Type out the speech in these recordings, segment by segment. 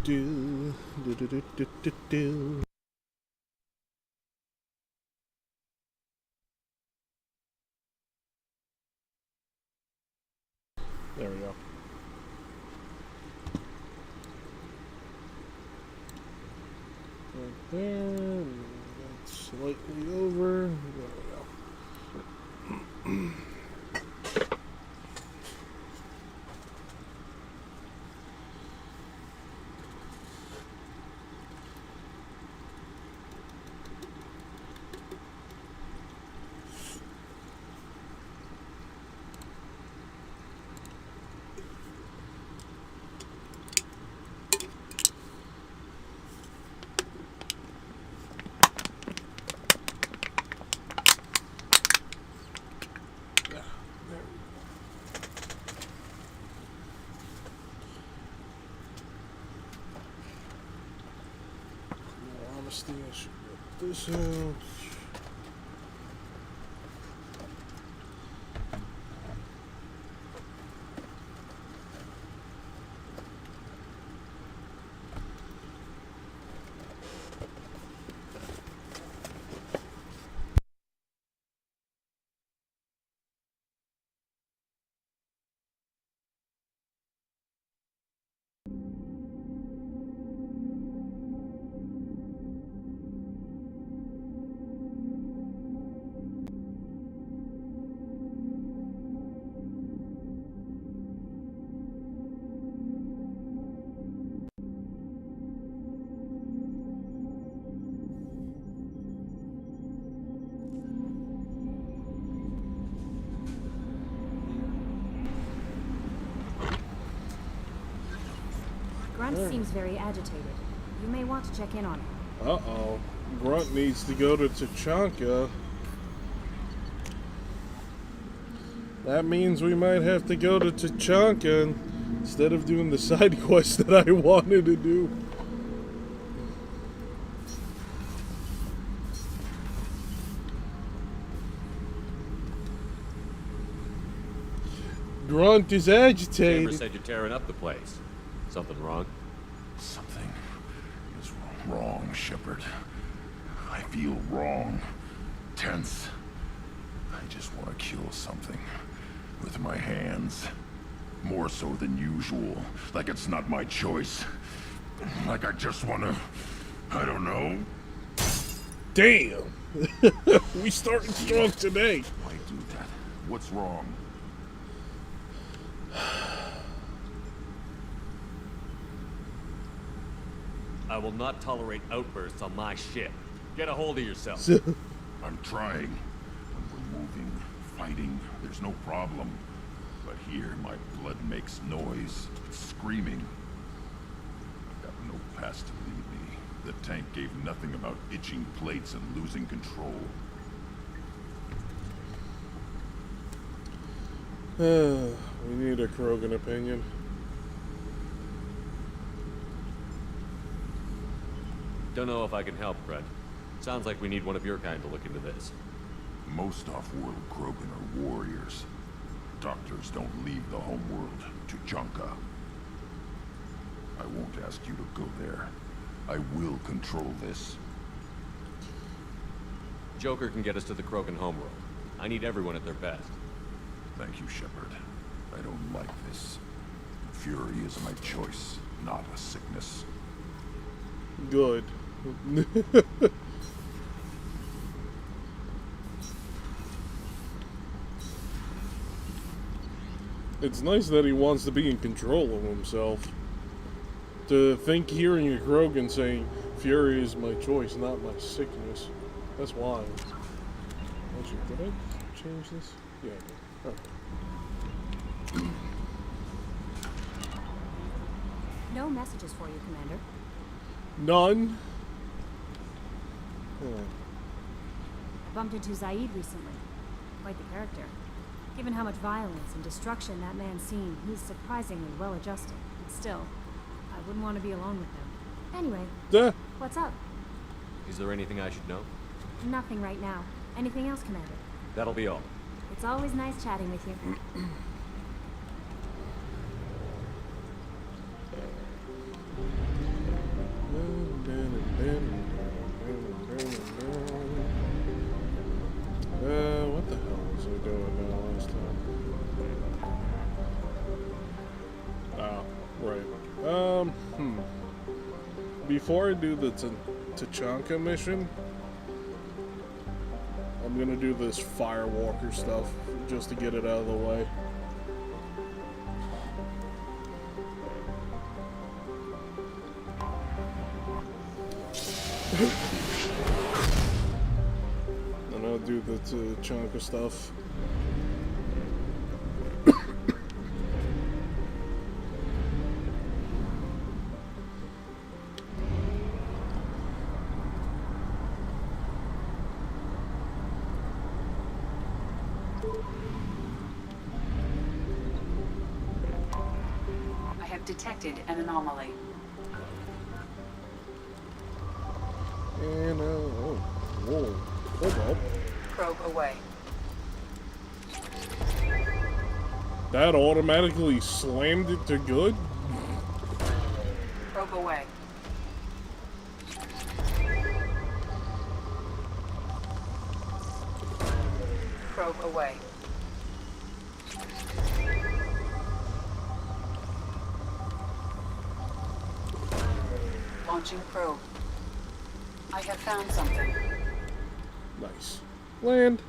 do, do, do, do, do, do, do. There we go. Right there, slightly over. There we go. Honesty, I should get this out. Grunt seems very agitated. You may want to check in on him. Uh-oh. Grunt needs to go to Tachanka. That means we might have to go to Tachanka instead of doing the side quest that I wanted to do. Grunt is agitated. Amber said you're tearing up the place. Something wrong? Something is wrong, Shepard. I feel wrong. Tense. I just want to kill something. With my hands. More so than usual. Like it's not my choice. Like I just want to... I don't know. Damn! We started strong today. Why do that? What's wrong? I will not tolerate outbursts on my ship. Get a hold of yourself. I'm trying. When we're moving, fighting, there's no problem. But here, my blood makes noise. It's screaming. I've got no past to lead me. The tank gave nothing about itching plates and losing control. We need a Krogan opinion. Don't know if I can help, Grunt. Sounds like we need one of your kind to look into this. Most off-world Krogan are warriors. Doctors don't leave the homeworld to Junka. I won't ask you to go there. I will control this. Joker can get us to the Krogan homeworld. I need everyone at their best. Thank you, Shepard. I don't like this. Fury is my choice, not a sickness. Good. It's nice that he wants to be in control of himself. To think hearing a Krogan saying, Fury is my choice, not my sickness. That's wild. Actually, did I change this? Yeah, I did. Okay. No messages for you, Commander. None? I bumped into Zaid recently. Quite the character. Given how much violence and destruction that man's seen, he's surprisingly well adjusted. But still, I wouldn't want to be alone with him. Anyway, Duh. what's up? Is there anything I should know? Nothing right now. Anything else, Commander? That'll be all. It's always nice chatting with you. Before I do the Tachanka mission, I'm gonna do this Firewalker stuff just to get it out of the way. And I'll do the Tachanka stuff. Detected an anomaly. And oh, whoa, hold up. Probe away. That automatically slammed it to good? Probe away. Probe away. Launching probe. I have found something. Nice. Land.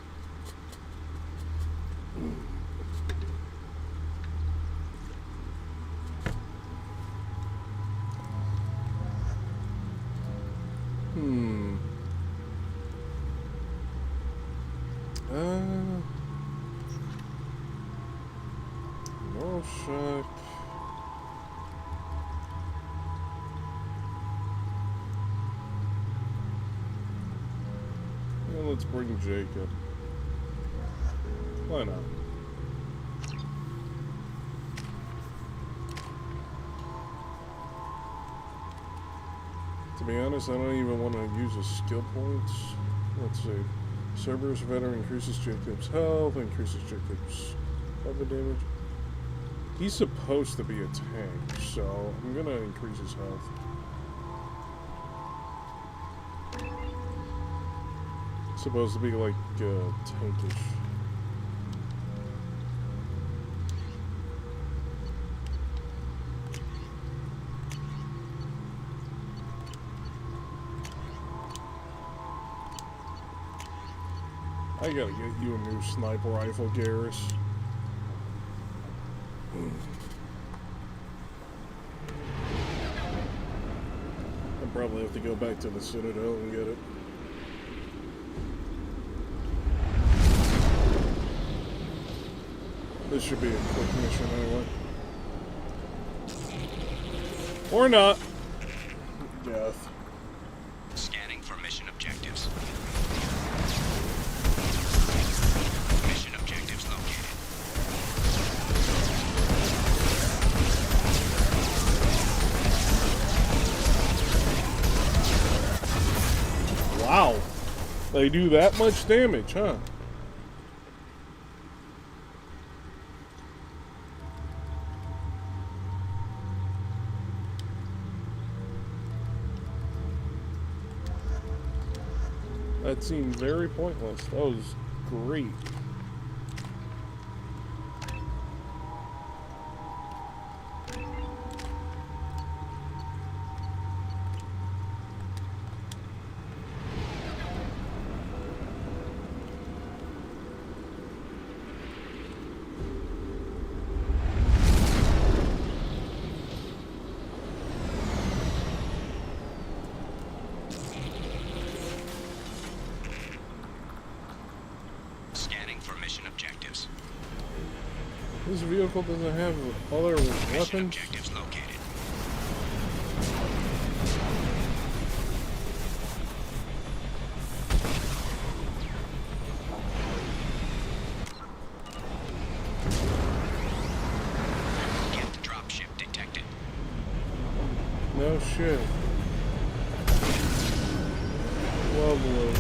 No shot. Let's bring Jacob. Why not? To be honest, I don't even want to use his skill points. Let's see. Cerberus veteran increases Jacob's health, increases Jacob's weapon damage. He's supposed to be a tank, so I'm gonna increase his health. Supposed to be like tankish. I gotta get you a new sniper rifle, Garrus. I'll probably have to go back to the Citadel and get it. This should be a quick mission anyway. Or not. Death. Scanning for mission objectives. Mission objectives located. Wow. They do that much damage, huh? That seemed very pointless. That was great. This vehicle doesn't have other weapons. Objectives located. Get the dropship detected. No shit. Lovely.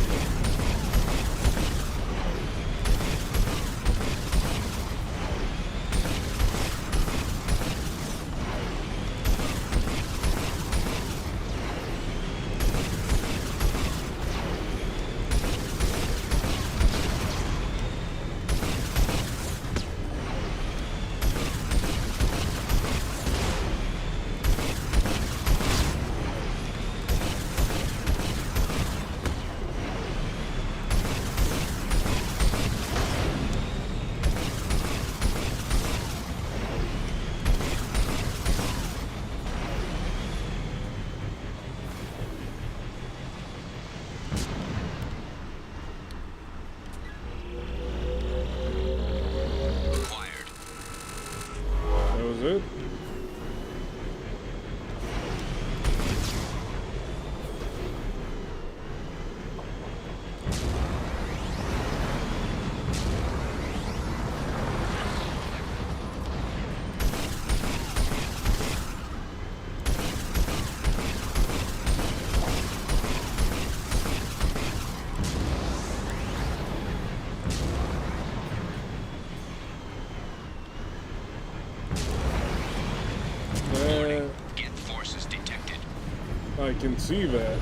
I can see that.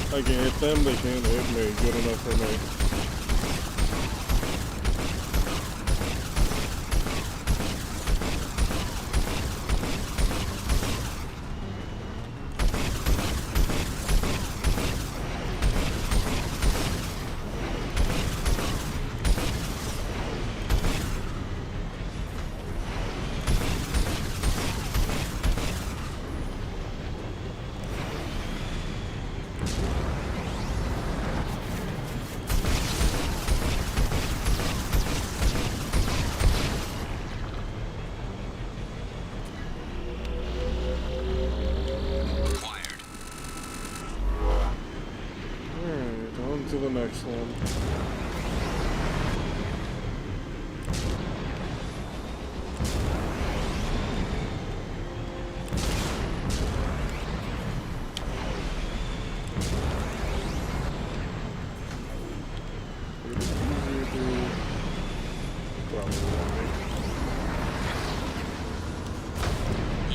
I can hit them, they can't hit me. Good enough for me. To the next one.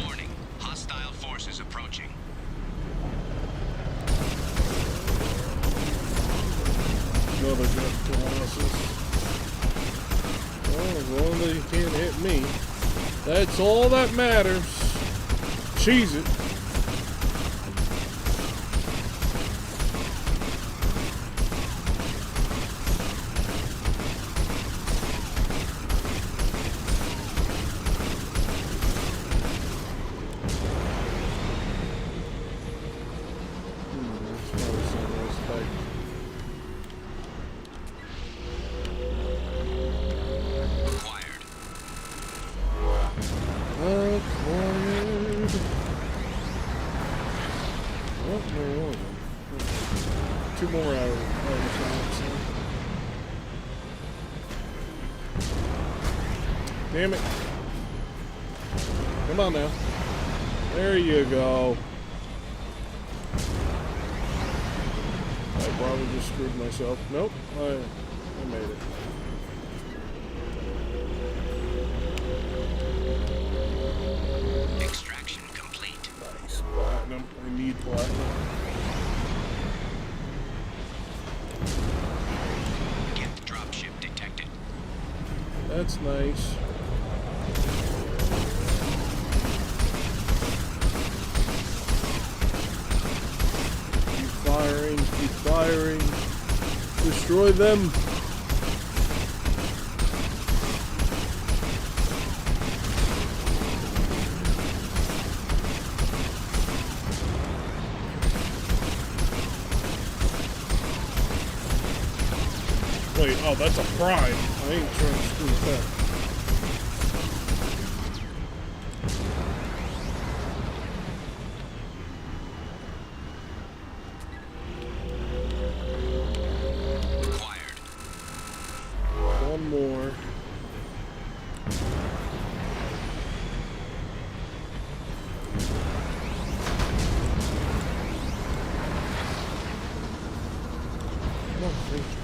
Warning. Hostile forces approaching. Another Death Colossus. Well, as long as they can't hit me, that's all that matters. Cheese it. That's probably something else like. Acquired. What more was it? 2 more hours. Damn it. Come on now. There you go. I probably just screwed myself. Nope. I made it. Extraction complete. Nice. Platinum. I need platinum. Get dropship detected. That's nice. Keep firing. Keep firing. Destroy them. Wait, oh, that's a prime. I ain't trying to screw with that. Acquired. One more.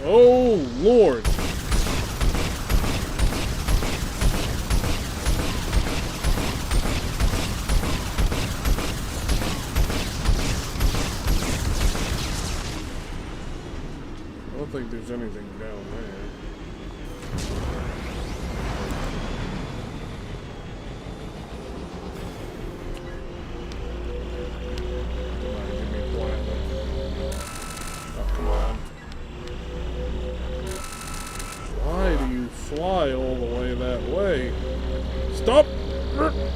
Oh, Lord. I don't think there's anything down there. Come on, give me platinum. Oh, come on. Why do you fly all the way that way? Stop!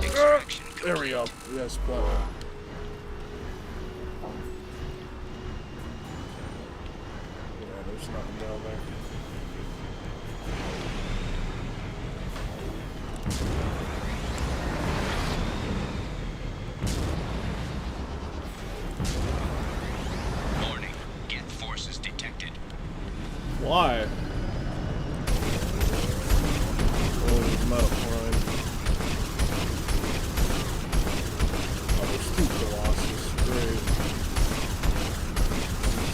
Extraction There we go. Yes, platinum. Yeah, there's nothing down there. Warning. Get forces detected. Why? Oh, there's not a prime. Oh, there's 2 Colossus. Great.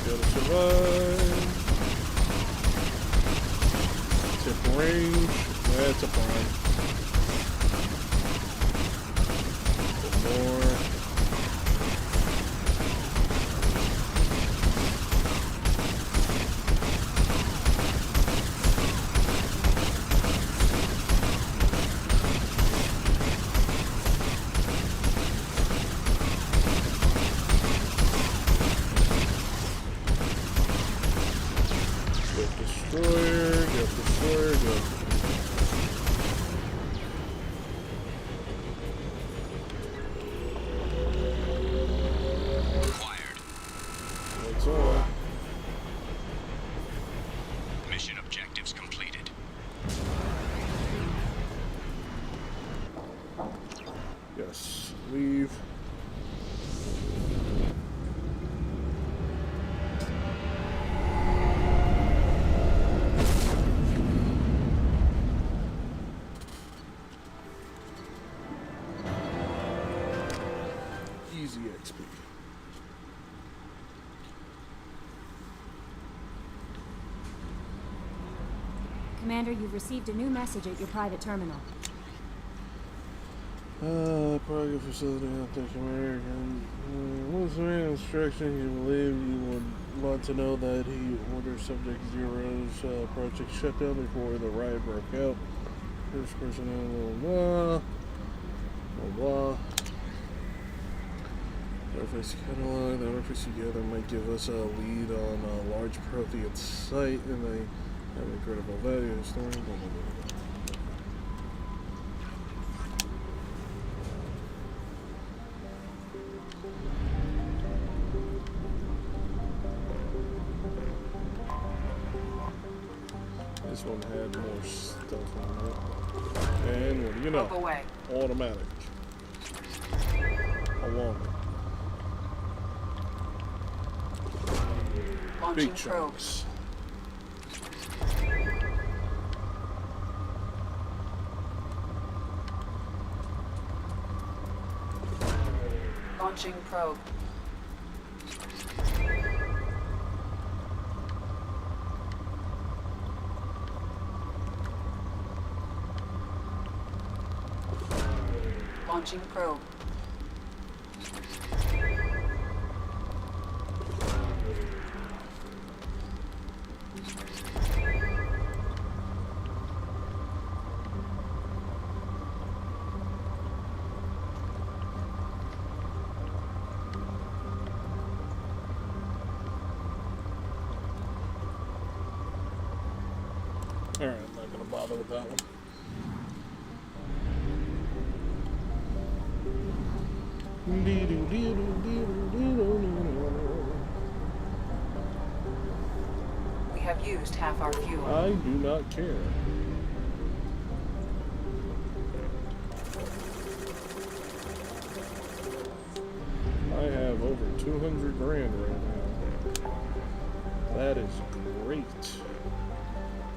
Gotta survive. Tip range. That's a prime. Yes, leave. Easy XP. Commander, you've received a new message at your private terminal. Private facility Thank American. What's the main instruction? You believe you would want to know that he ordered Subject Zero's project shutdown before the riot broke out. First person, blah, blah, blah. Interface catalog. The interface together might give us a lead on a large Prothean site, and they have incredible value in storing. Blah, blah, blah. This one had more stuff on it. And what do you know? Probe away. Automatic. How long? Launching Big probe. chunks. Launching probe. Launching probe. Alright, I'm not gonna bother with that one. We have used half our fuel. I do not care. I have over 200 grand right now. That is great.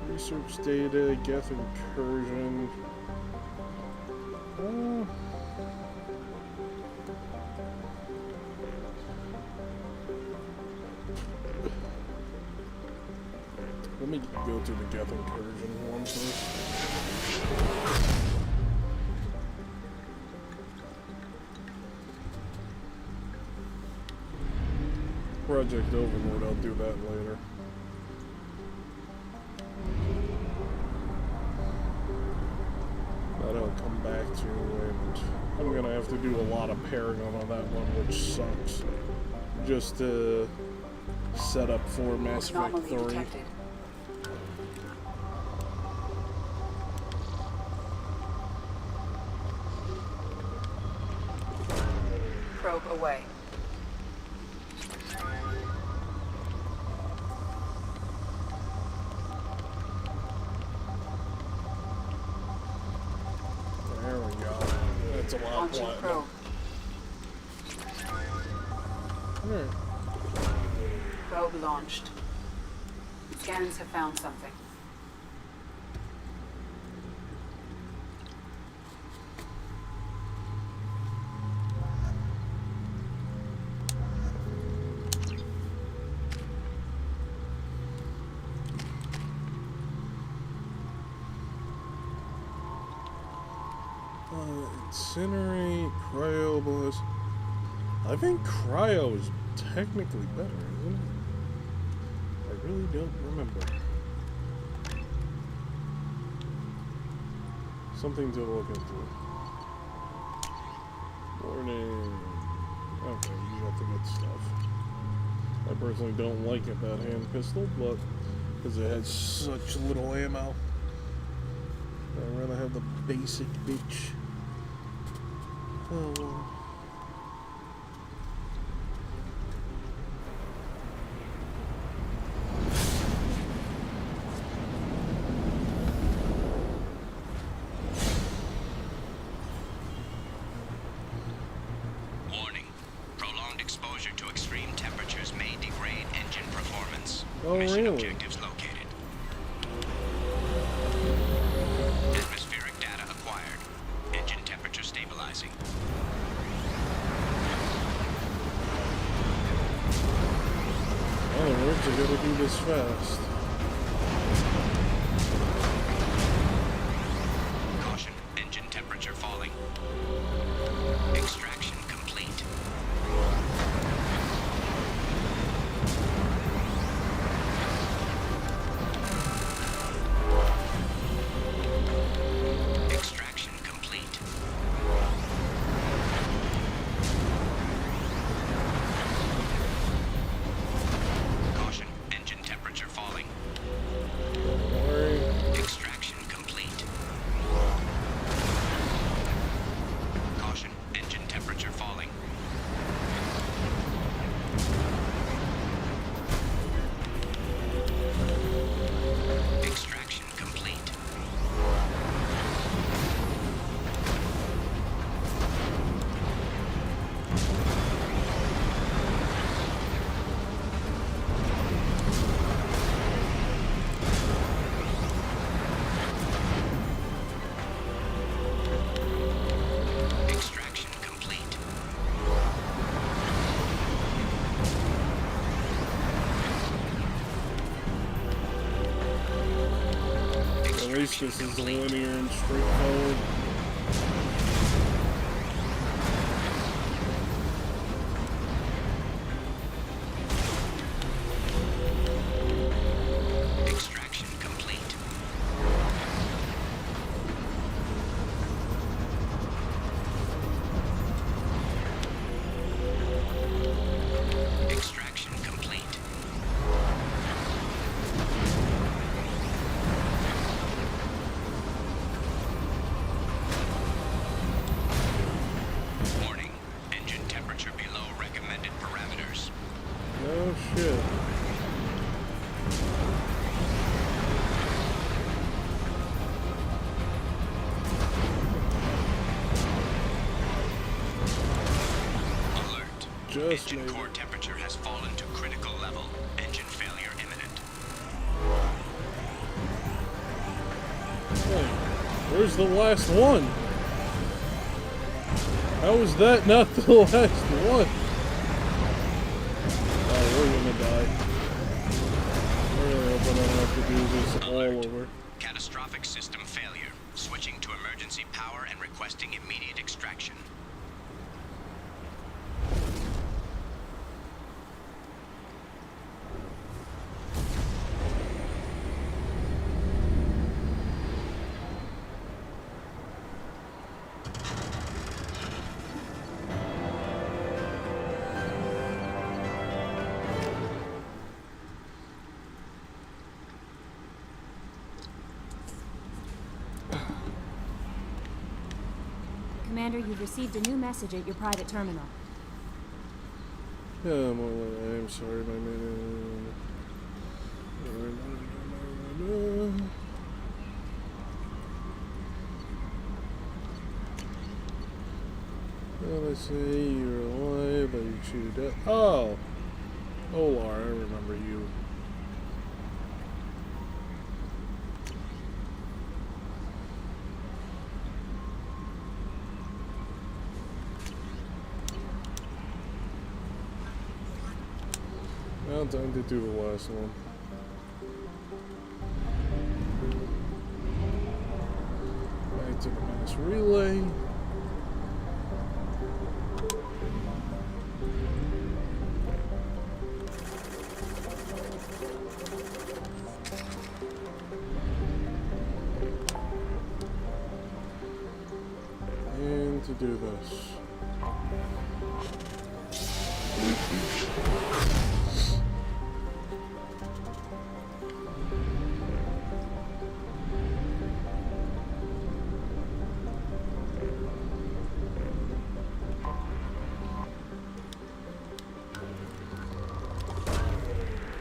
Research data, Geth incursion. Let me go to the Geth incursion one first. Project Overlord, I'll do that later. That I'll come back to, and I'm gonna have to do a lot of Paragon on that one, which sucks. Just to set up for Mass Effect Anomaly 3. detected. Probe away. There we go. That's a lot of Launching platinum. probe. Alright. Probe launched. Scans have found something. Incinerate, Cryoblast. I think Cryo is technically better, isn't it? I really don't remember. Something to look into. Warning. Okay, you got the good stuff. I personally don't like it, that hand pistol, but because it has such little ammo. I'd rather have the basic bitch. Oh well. Oh, Mission really? objectives located. Atmospheric data acquired. Engine temperature stabilizing. In other words, I gotta do this fast. Caution, engine temperature falling. Extraction complete. Extraction complete. Caution, engine temperature falling. Don't worry. Extraction complete. Caution, engine temperature falling. Extraction complete. Extraction complete. At least this is linear and straightforward. Extraction complete. Extraction complete. Warning, engine temperature below recommended parameters. No shit. Alert. Just Engine maybe. core temperature has fallen to critical level. Engine failure imminent. Hey, where's the last one? How is that not the last one? Oh, we're gonna die. I really hope I don't have to do this all over. Catastrophic system failure. Switching to emergency power and requesting immediate extraction. Commander, you've received a new message at your private terminal. I'm sorry, my man. Let's say you're alive, but you shoot dead. Oh! Olar, I remember you. Now time to do the last one. Back to the mass relay. And to do this.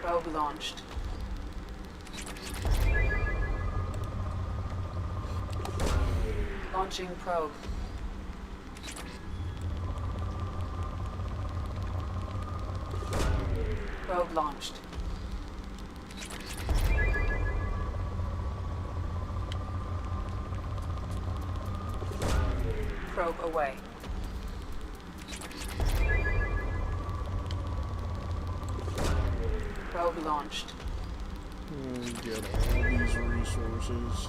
Probe launched. Launching probe. Probe launched. Probe away. Probe launched. And get all these resources.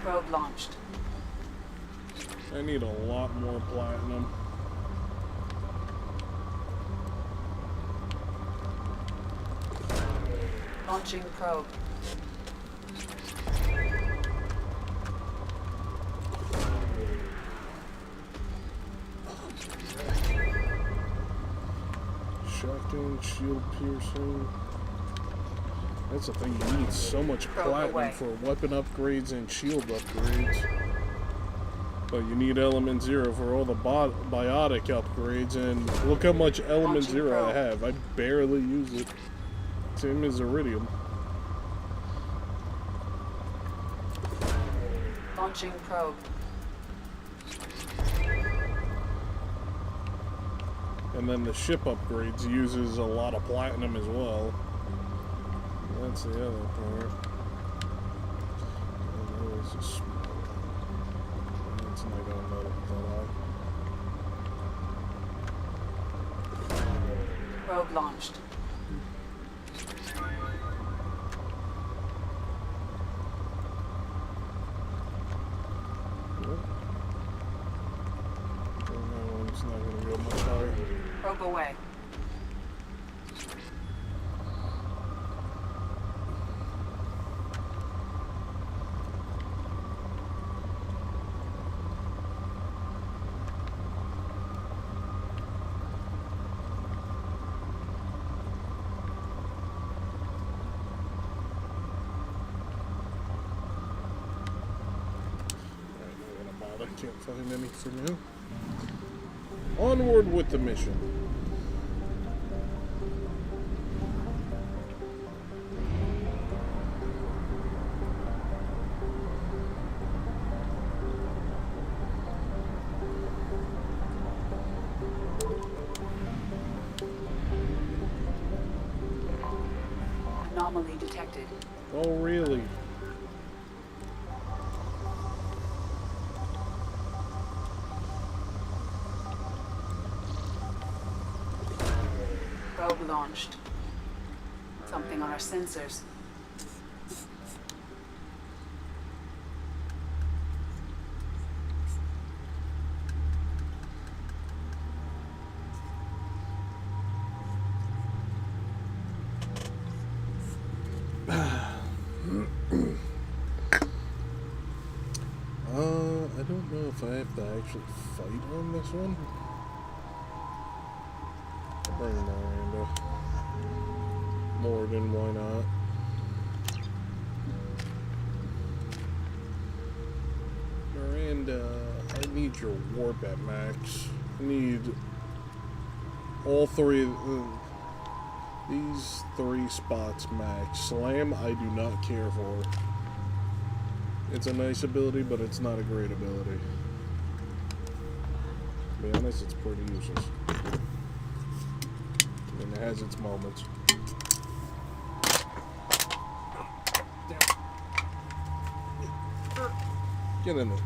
Probe launched. I need a lot more platinum. Launching probe. Shotgun, shield piercing. That's the thing, you need so much platinum for weapon upgrades and shield upgrades. But you need element 0 for all the biotic upgrades, and look how much element 0 I have. I barely use it. Same as iridium. Launching probe. And then the ship upgrades uses a lot of platinum as well. That's the other part. And that was a small one. That's not gonna let it that Probe launched. It's not going to go much higher. Probe away. Alright, not going to bother. Can't find any for now. Onward with the mission. Anomaly detected. Oh, really? Probe launched. Something on our sensors. I don't know if I have to actually fight on this one. I'll bring Miranda. Morgan, why not? Miranda, I need your warp at max. I need all three, these 3 spots max. Slam, I do not care for. It's a nice ability, but it's not a great ability. To be honest, it's pretty useless. And it has its moments. Get in there.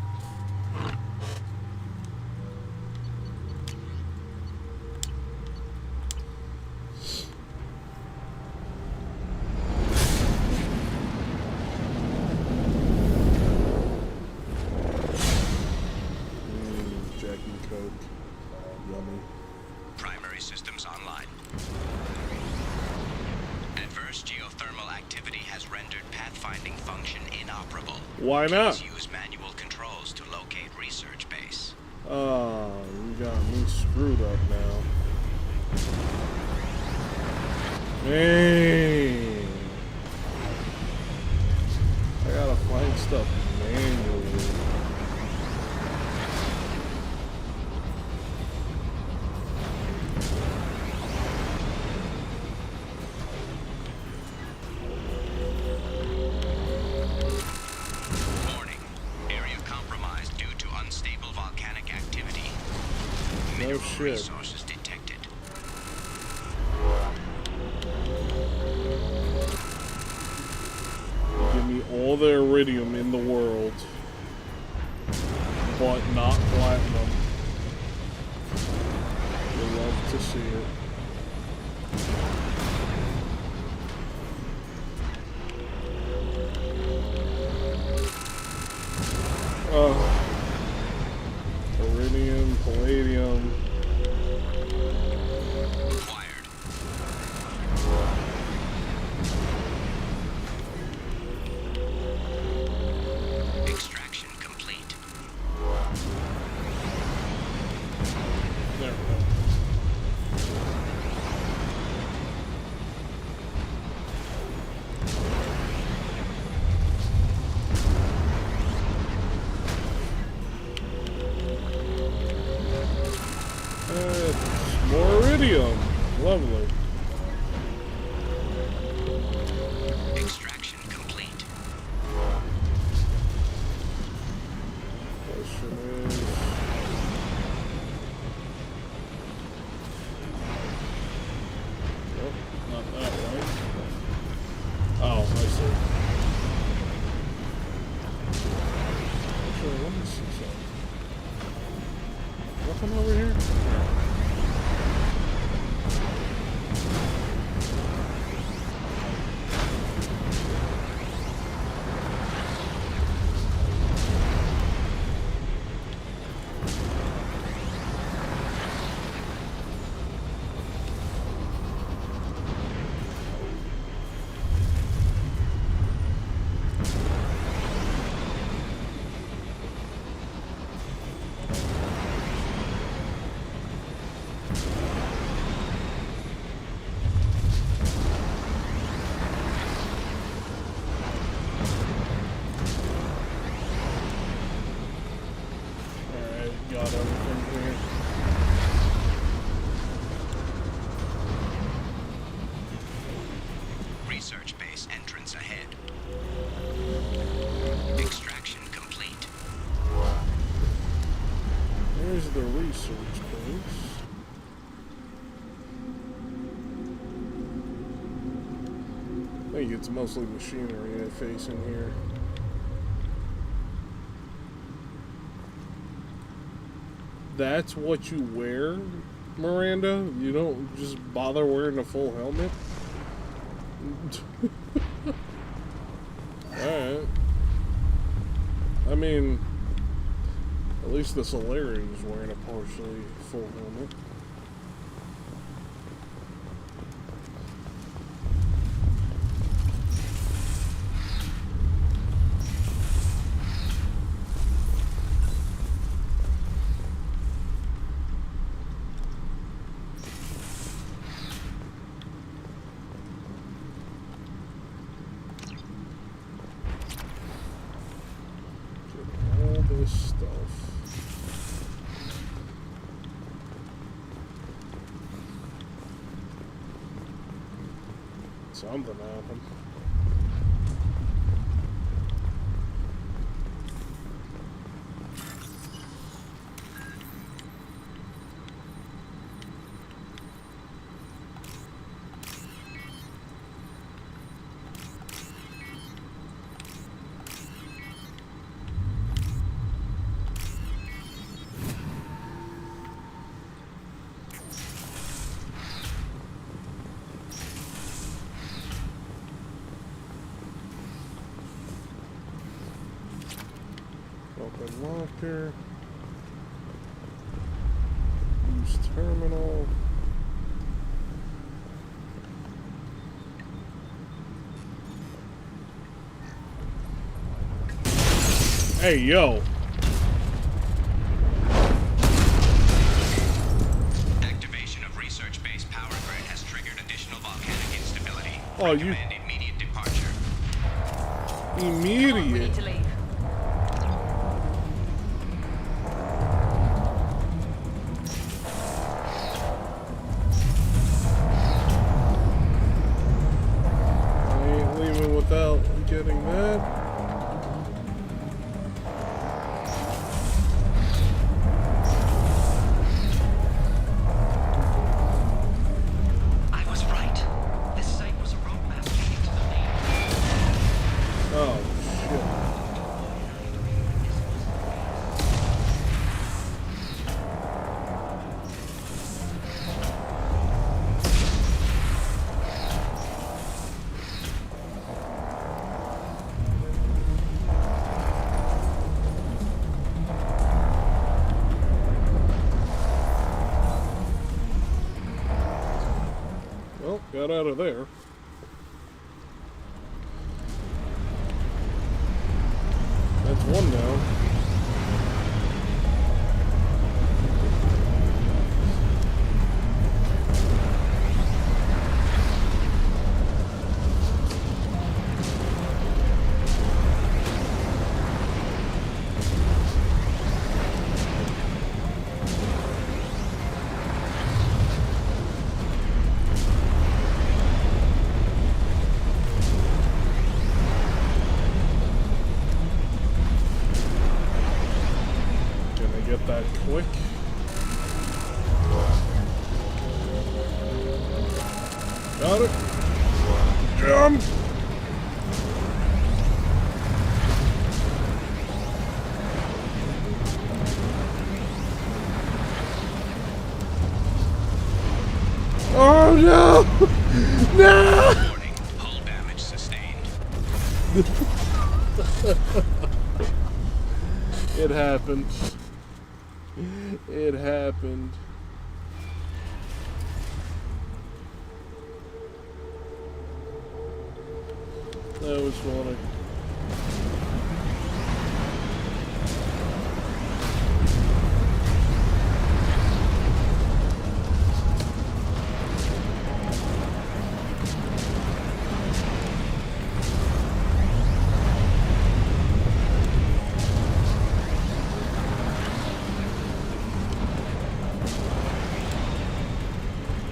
Jack and Coke. Yummy. Primary systems online. Adverse geothermal activity has rendered pathfinding function inoperable. Why not? Please use manual controls to locate research base. Oh, you got me screwed up now. Man. I gotta find stuff manually. Warning. Area compromised due to unstable volcanic activity. No Mineral shit. resources detected. Give me all the iridium iridium in the world, but not platinum. I love to see it. Iridium, palladium. Acquired. Extraction complete. There we go. More iridium. Lovely. Extraction complete. Question is... Nope, not that way. Oh, I see. Actually, let me see something. Nothing over here? Got everything here. Research base entrance ahead. Extraction complete. There's the research base. I think it's mostly machinery I face in here. That's what you wear, Miranda? You don't just bother wearing a full helmet? Alright. I mean, at least the Solarian's wearing a partially full helmet. This stuff. Something happened. Open locker. Use terminal. Hey, yo. Activation of research base power grid has triggered additional volcanic instability. Oh, you... Recommend immediate departure. Immediate? We need to leave. I ain't leaving without getting that. I was right. This site was a roadmap leading to the main. Oh, shit. got out of there. That's one down. That quick. Got it. Jump. Oh no! No! Warning, hull damage sustained. It happened. It happened. That was funny.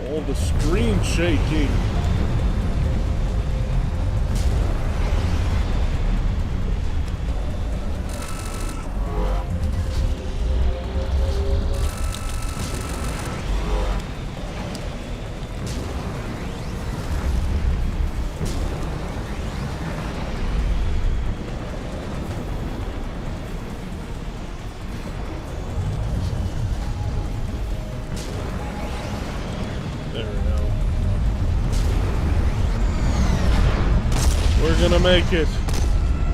All the screen shaking. There we go. We're gonna make it.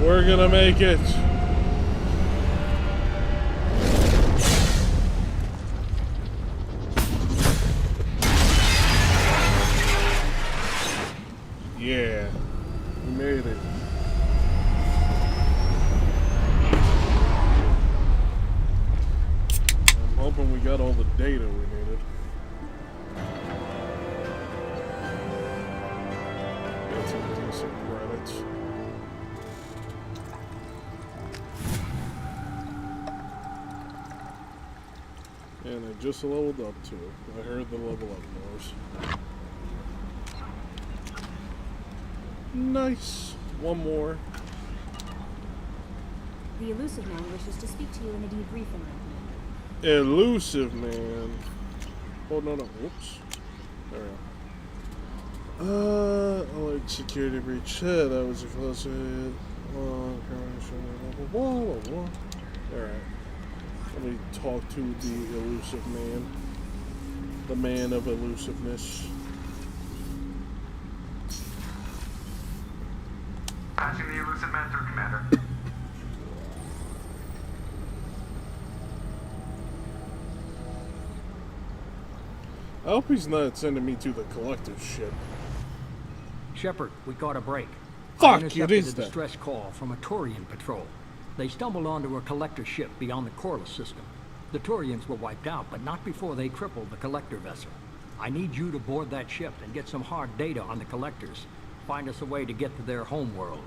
We're gonna make it. Yeah, we made it. I'm hoping we got all the data we needed. Get some decent credits. And I just leveled up too. I heard the level up noise. Nice. One more. The elusive man wishes to speak to you in a debriefing room. Elusive man. Oh no no. Whoops. There we go. Alert security breach. That was a close hit. Alright. Let me talk to the elusive man. The man of elusiveness. Patching the elusive man through, Commander. I hope he's not sending me to the collector's ship. Shepard, we got a break. Fuck, I it intercepted is a that. distress call from a Turian patrol. They stumbled onto a collector ship beyond the Corliss system. The Turians were wiped out, but not before they crippled the collector vessel. I need you to board that ship and get some hard data on the collectors. Find us a way to get to their home world.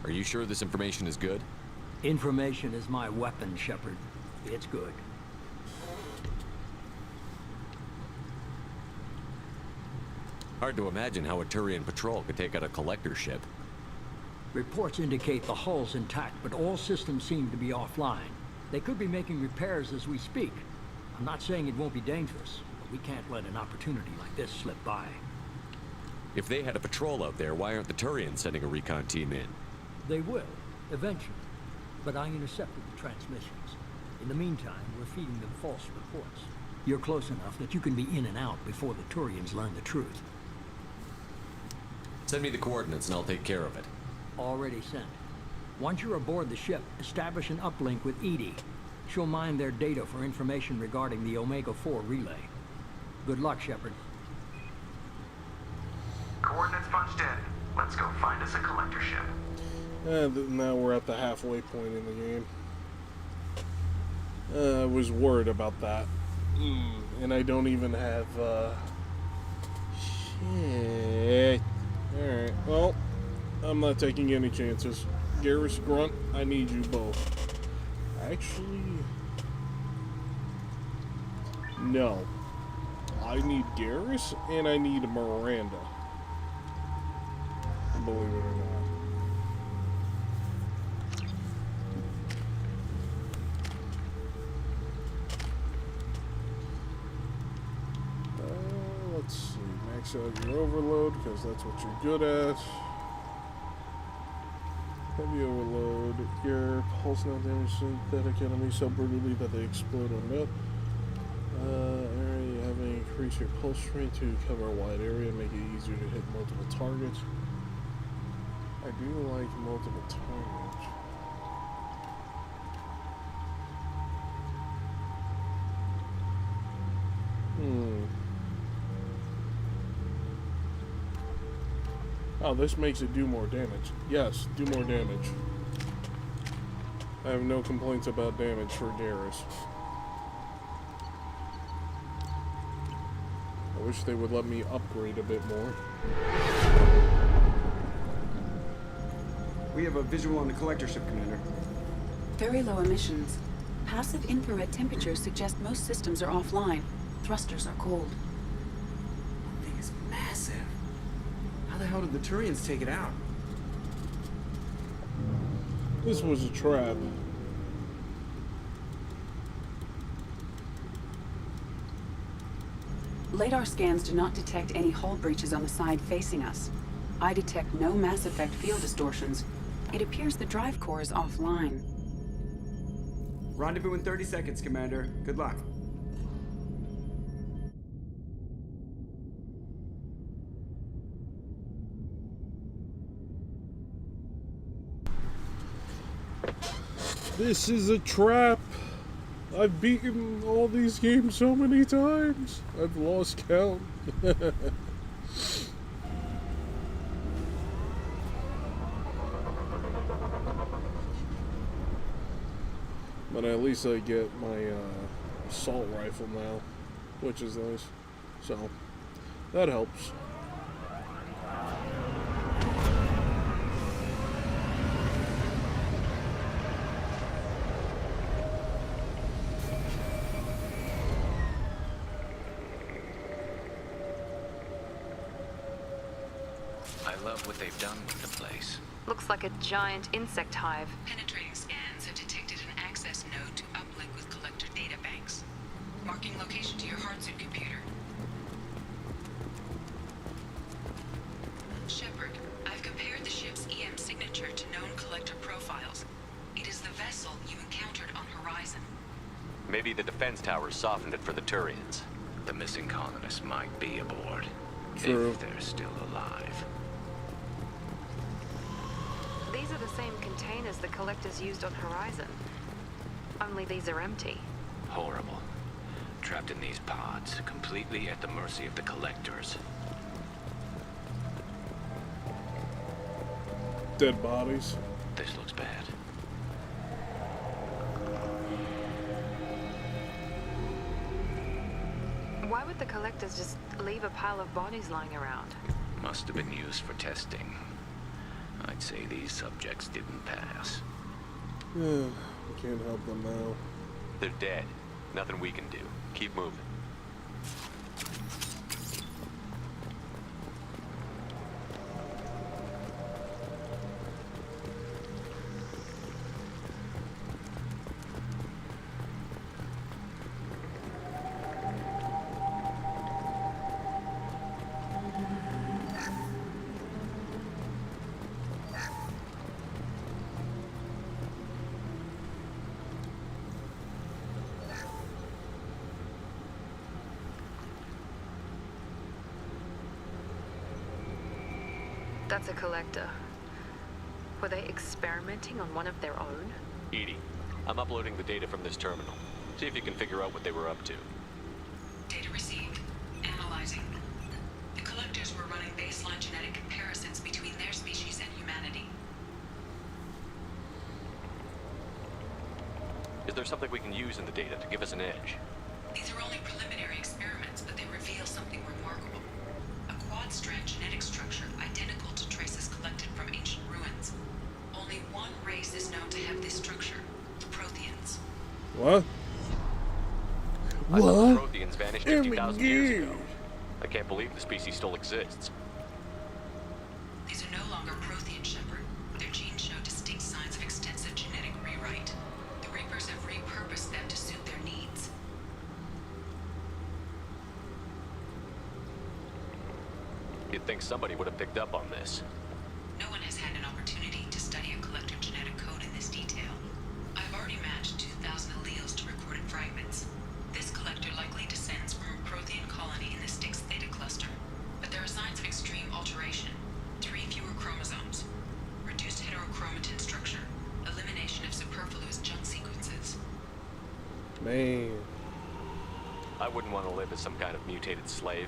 Are you sure this information is good? Information is my weapon, Shepard. It's good. Hard to imagine how a Turian patrol could take out a collector ship. Reports indicate the hull's intact, but all systems seem to be offline. They could be making repairs as we speak. I'm not saying it won't be dangerous, but we can't let an opportunity like this slip by. If they had a patrol out there, why aren't the Turians sending a recon team in? They will, eventually. But I intercepted the transmissions. In the meantime, we're feeding them false reports. You're close enough that you can be in and out before the Turians learn the truth. Send me the coordinates and I'll take care of it. Already sent. Once you're aboard the ship, establish an uplink with Edie. She'll mine their data for information regarding the Omega-4 relay. Good luck, Shepard. Coordinates punched in. Let's go find us a collector ship. And now we're at the halfway point in the game. I was worried about that. And I don't even have, shit. Alright, well, I'm not taking any chances. Garrus, Grunt, I need you both. Actually, no. I need Garrus and I need Miranda. Believe it or not. Let's see. Max out your overload because that's what you're good at. Heavy overload. Your pulse not damage synthetic enemies so brutally that they explode on net. Area you have increase your pulse strength to cover a wide area, make it easier to hit multiple targets. I do like multiple targets. Oh, this makes it do more damage. Yes, do more damage. I have no complaints about damage for Garrus. I wish they would let me upgrade a bit more. We have a visual on the collector ship, Commander. Very low emissions. Passive infrared temperatures suggest most systems are offline. Thrusters are cold. That thing is massive. How the hell did the Turians take it out? This was a trap. Radar scans do not detect any hull breaches on the side facing us. I detect no Mass Effect field distortions. It appears the drive core is offline. Rendezvous in 30 seconds, Commander. Good luck. This is a trap. I've beaten all these games so many times. I've lost count. But at least I get my assault rifle now, which is nice. So, that helps. I love what they've done with the place. Looks like a giant insect hive. Penetrating scans have detected an access node to uplink with collector data banks. Marking location to your hardsuit computer. Shepard, I've compared the ship's EM signature to known collector profiles. It is the vessel you encountered on Horizon. Maybe the defense towers softened it for the Turians. The missing colonists might be aboard. True. If they're still alive. These are the same containers the collectors used on Horizon. Only these are empty. Horrible. Trapped in these pods, completely at the mercy of the collectors. Dead bodies. This looks bad. Why would the collectors just leave a pile of bodies lying around? Must have been used for testing. I'd say these subjects didn't pass. We can't help them now. They're dead. Nothing we can do. Keep moving. That's a collector. Were they experimenting on one of their own? Edie, I'm uploading the data from this terminal. See if you can figure out what they were up to. Data received. Analyzing. The collectors were running baseline genetic comparisons between their species and humanity. Is there something we can use in the data to give us an edge? These are only preliminary experiments, but they reveal something remarkable. A quad-strand genetic structure identical to traces collected from ancient ruins. Only one race is known to have this structure, the Protheans. What? I thought the What? Protheans vanished Oh my 50,000 years ago. God. I can't believe the species still exists. These are no longer Prothean, Shepard. Their genes show distinct signs of extensive genetic rewrite. The Reapers have repurposed them to suit their needs. You'd think somebody would have picked up on this. No one has had an opportunity to study a collective genetic code in this detail. I've already matched 2,000 alleles to recorded fragments. This collector likely descends from a Prothean colony in the Styx Theta cluster. But there are signs of extreme alteration. 3 fewer chromosomes. Reduced heterochromatin structure. Elimination of superfluous junk sequences. Man. I wouldn't want to live as some kind of mutated slave.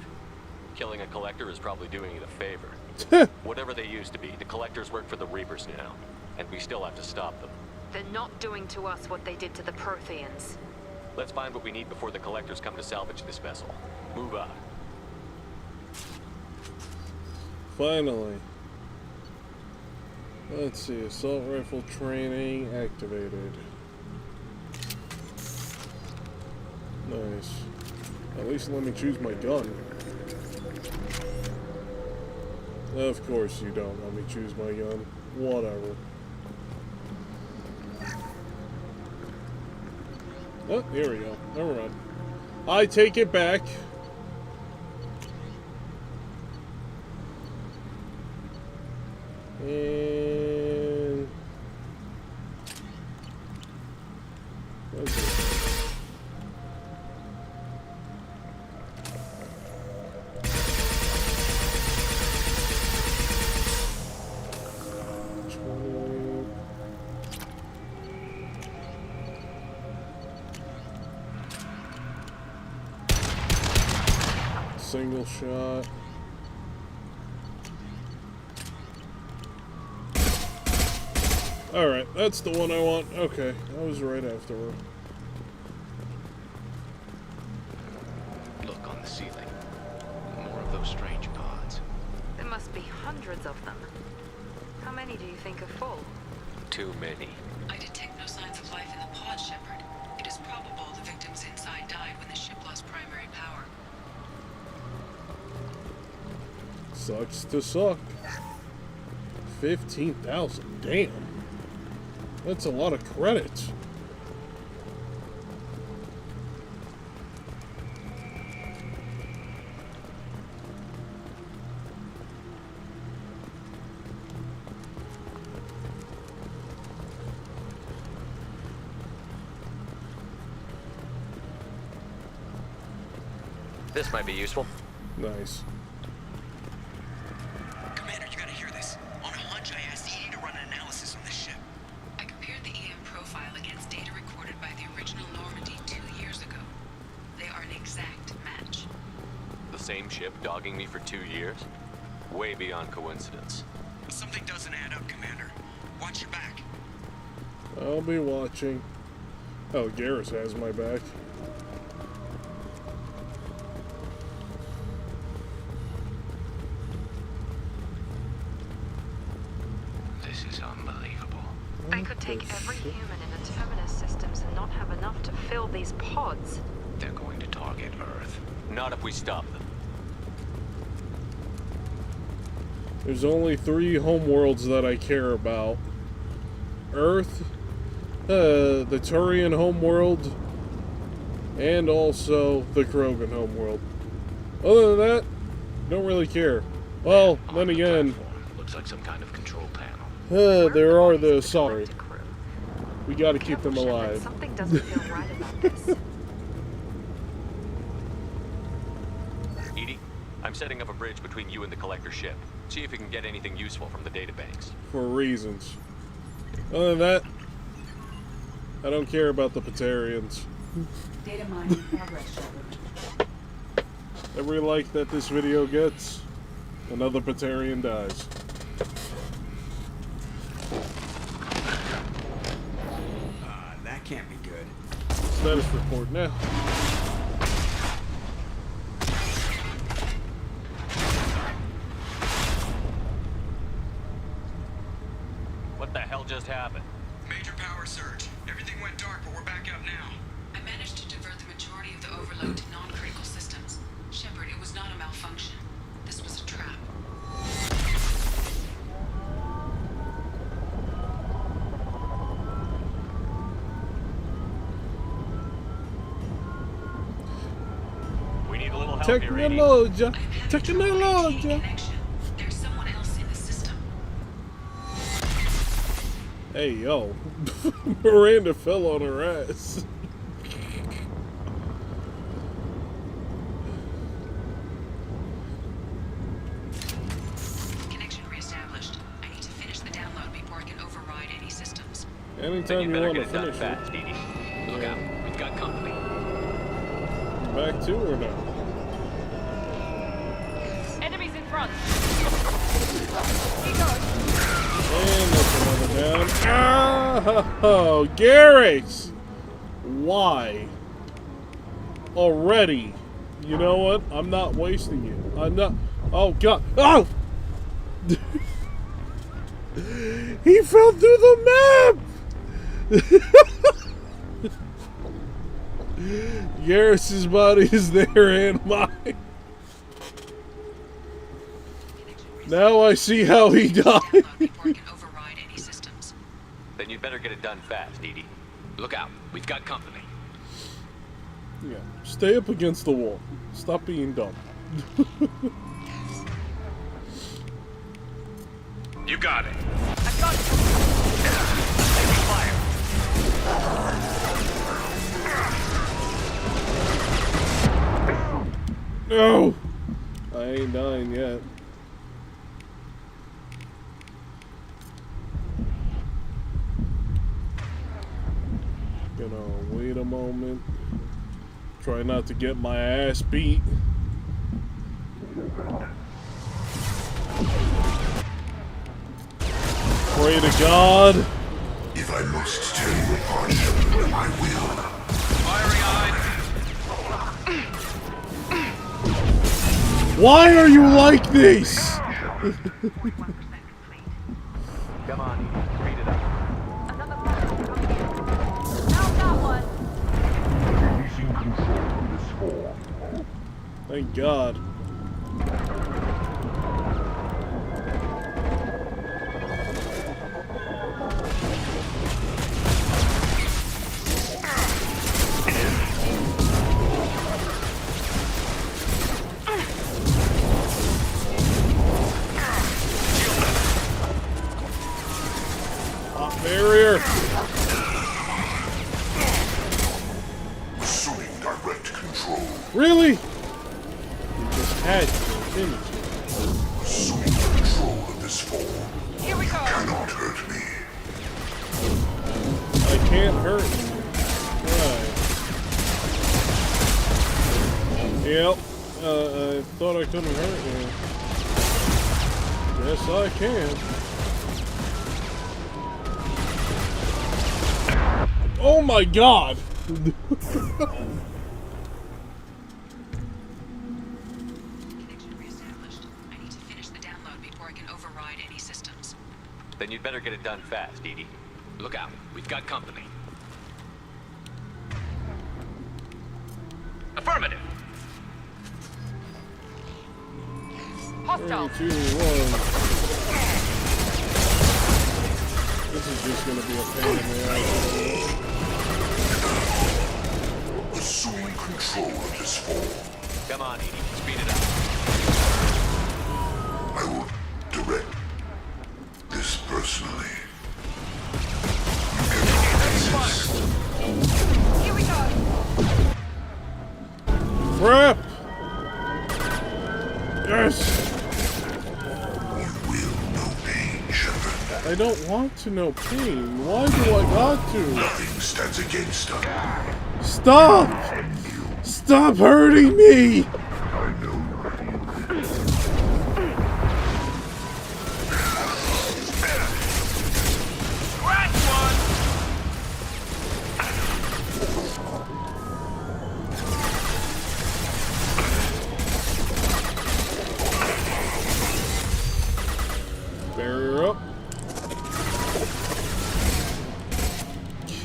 Killing a collector is probably doing it a favor. Whatever they used to be, the collectors work for the Reapers now. And we still have to stop them. They're not doing to us what they did to the Protheans. Let's find what we need before the collectors come to salvage this vessel. Move out. Finally. Let's see. Assault rifle training activated. Nice. At least let me choose my gun. Of course you don't let me choose my gun. Whatever. Oh, here we go. Never mind. I take it back. And... what is it? Single shot. Alright, that's the one I want. Okay, I was right after her. Look on the ceiling. More of those strange pods. There must be hundreds of them. How many do you think are full? Too many. I detect no signs of life in the pod, Shepard. It is probable the victims inside died when the ship lost primary power. Sucks to suck. 15,000, damn. That's a lot of credits. This might be useful. Nice. Commander, you gotta hear this. On a hunch, I asked ED to run an analysis on this ship. I compared the EM profile against data recorded by the original Normandy 2 years ago. They are an exact match. The same ship dogging me for 2 years? Way beyond coincidence. Something doesn't add up, Commander. Watch your back. I'll be watching. Oh, Garrus has my back. This is unbelievable. They could take every human in the Terminus systems and not have enough to fill these pods. They're going to target Earth. Not if we stop them. There's only 3 homeworlds that I care about. Earth, the Turian homeworld, and also the Krogan homeworld. Other than that, don't really care. Well, then again, Looks like some kind of control panel. there are the The sorry. collector crew. We gotta keep Careful, them Shepard, alive. something doesn't feel right about this. EDI, I'm setting up a bridge between you and the collector ship. See if you can get anything useful from the databanks. For reasons. Other than that, I don't care about the Patarians. Data mining progress, Shepard. Every like that this video gets, another Patarian dies. That can't be good. Status report now. What the hell just happened? Major power surge. Everything went dark, but we're back up now. I managed to divert the majority of the overload to non-critical systems. Shepard, it was not a malfunction. This was a trap. We need a little help here, Edie. Technologia. I'm having trouble Technologia. maintaining connection. There's someone else in the system. Hey, yo. Miranda fell on her ass. Connection reestablished. I need to finish the download before I can override any systems. Then Anytime you you better want to get it done finish it. fast, Edie. Look out. We've got company. Back to or no? Enemies in front. And that's another down. Ah, oh, Garrix! Why? Already. You know what? I'm not wasting you. I'm not. Oh, God. Oh! He fell through the map! Garrus's body is there and mine. Now I see how he died. Download before I can override any systems. Then you'd better get it done fast, Edie. Look out. We've got company. Yeah, stay up against the wall. Stop being dumb. You got it. I've got it. Taking fire. No! I ain't dying yet. Gonna wait a moment. Try not to get my ass beat. Pray to God. If I must tear you apart, Shepard, I will. Fiery eye. Why are you like this? Come on, Edie. Speed it up. Another platform coming in. Found that one. Releasing control of this form. Thank God. Hot barrier. Assuming direct control. Really? You just had to, didn't you? Assuming control of this form. Here we go. Cannot hurt me. I can't hurt you. Right. Yep. I thought I couldn't hurt you. Yes, I can. Oh my God! Connection reestablished. I need to finish the download before I can override any systems. Then you'd better get it done fast, Edie. Look out. We've got company. Affirmative. Hostile. 3, 2, 1. This is just gonna be a pain in the ass. Assuming control of this form. Come on, Edie. Speed it up. I will direct this personally. Here we go. Crap! Yes! You will know pain, Shepard. I don't want to know pain. Why do I got to? Nothing stands against us. Stop! Stop hurting me! I know you feel Barrier up.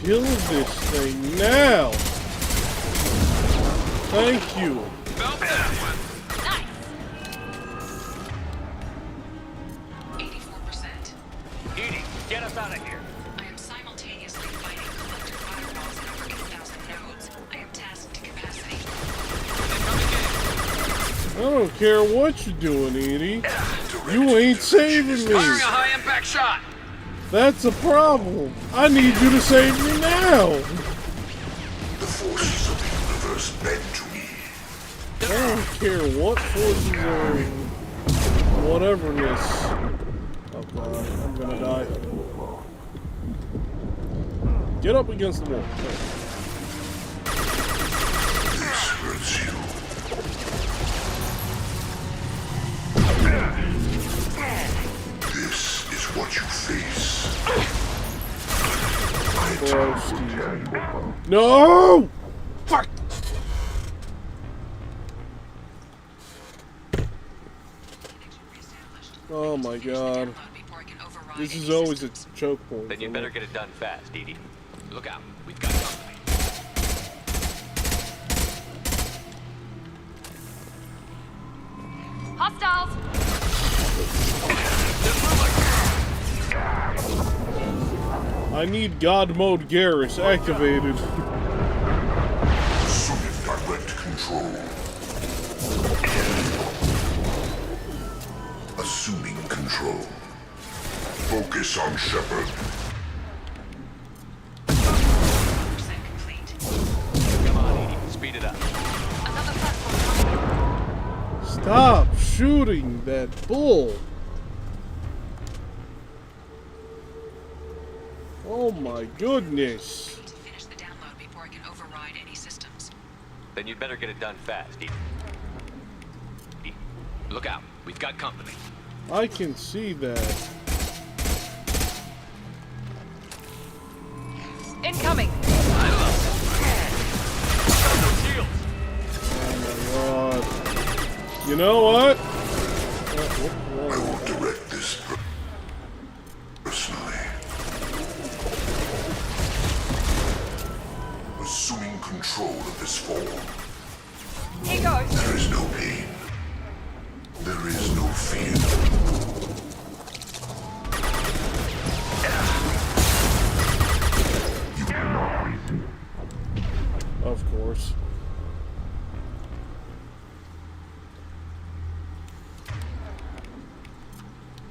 Kill this thing now! Thank you. Felt that one. 84%. Edie, get us out of here. I am simultaneously fighting collector firewalls and over 8,000 nodes. I am tasked to capacity. I don't care what you're doing, Edie. You ain't saving me. Firing a high-impact shot. That's a problem. I need you to save me now. the forces of the universe bend to me. I don't care what forces are in whateverness. Oh god, I'm gonna die. Get up against the wall. This hurts you. This is what you face. Bro, Steve. No! Fuck! Oh my god. This is always a choke point. Then you for better me. get it done fast, Edie. Look out. We've got company. Hostiles! I need God Mode Garrus activated. Assuming direct control. Assuming control. Focus on Shepard. 100% complete. Come on, Edie. Speed it up. Another platform coming. Stop shooting that bull. Oh my goodness. I need to finish the download before I can override any systems. Then you'd better get it done fast, Edie. Edie, look out. We've got company. I can see that. Incoming! Oh my god. You know what? I will direct this personally. Assuming control of this form. Here goes! There is no pain. There is no fear. You cannot reason. Of course.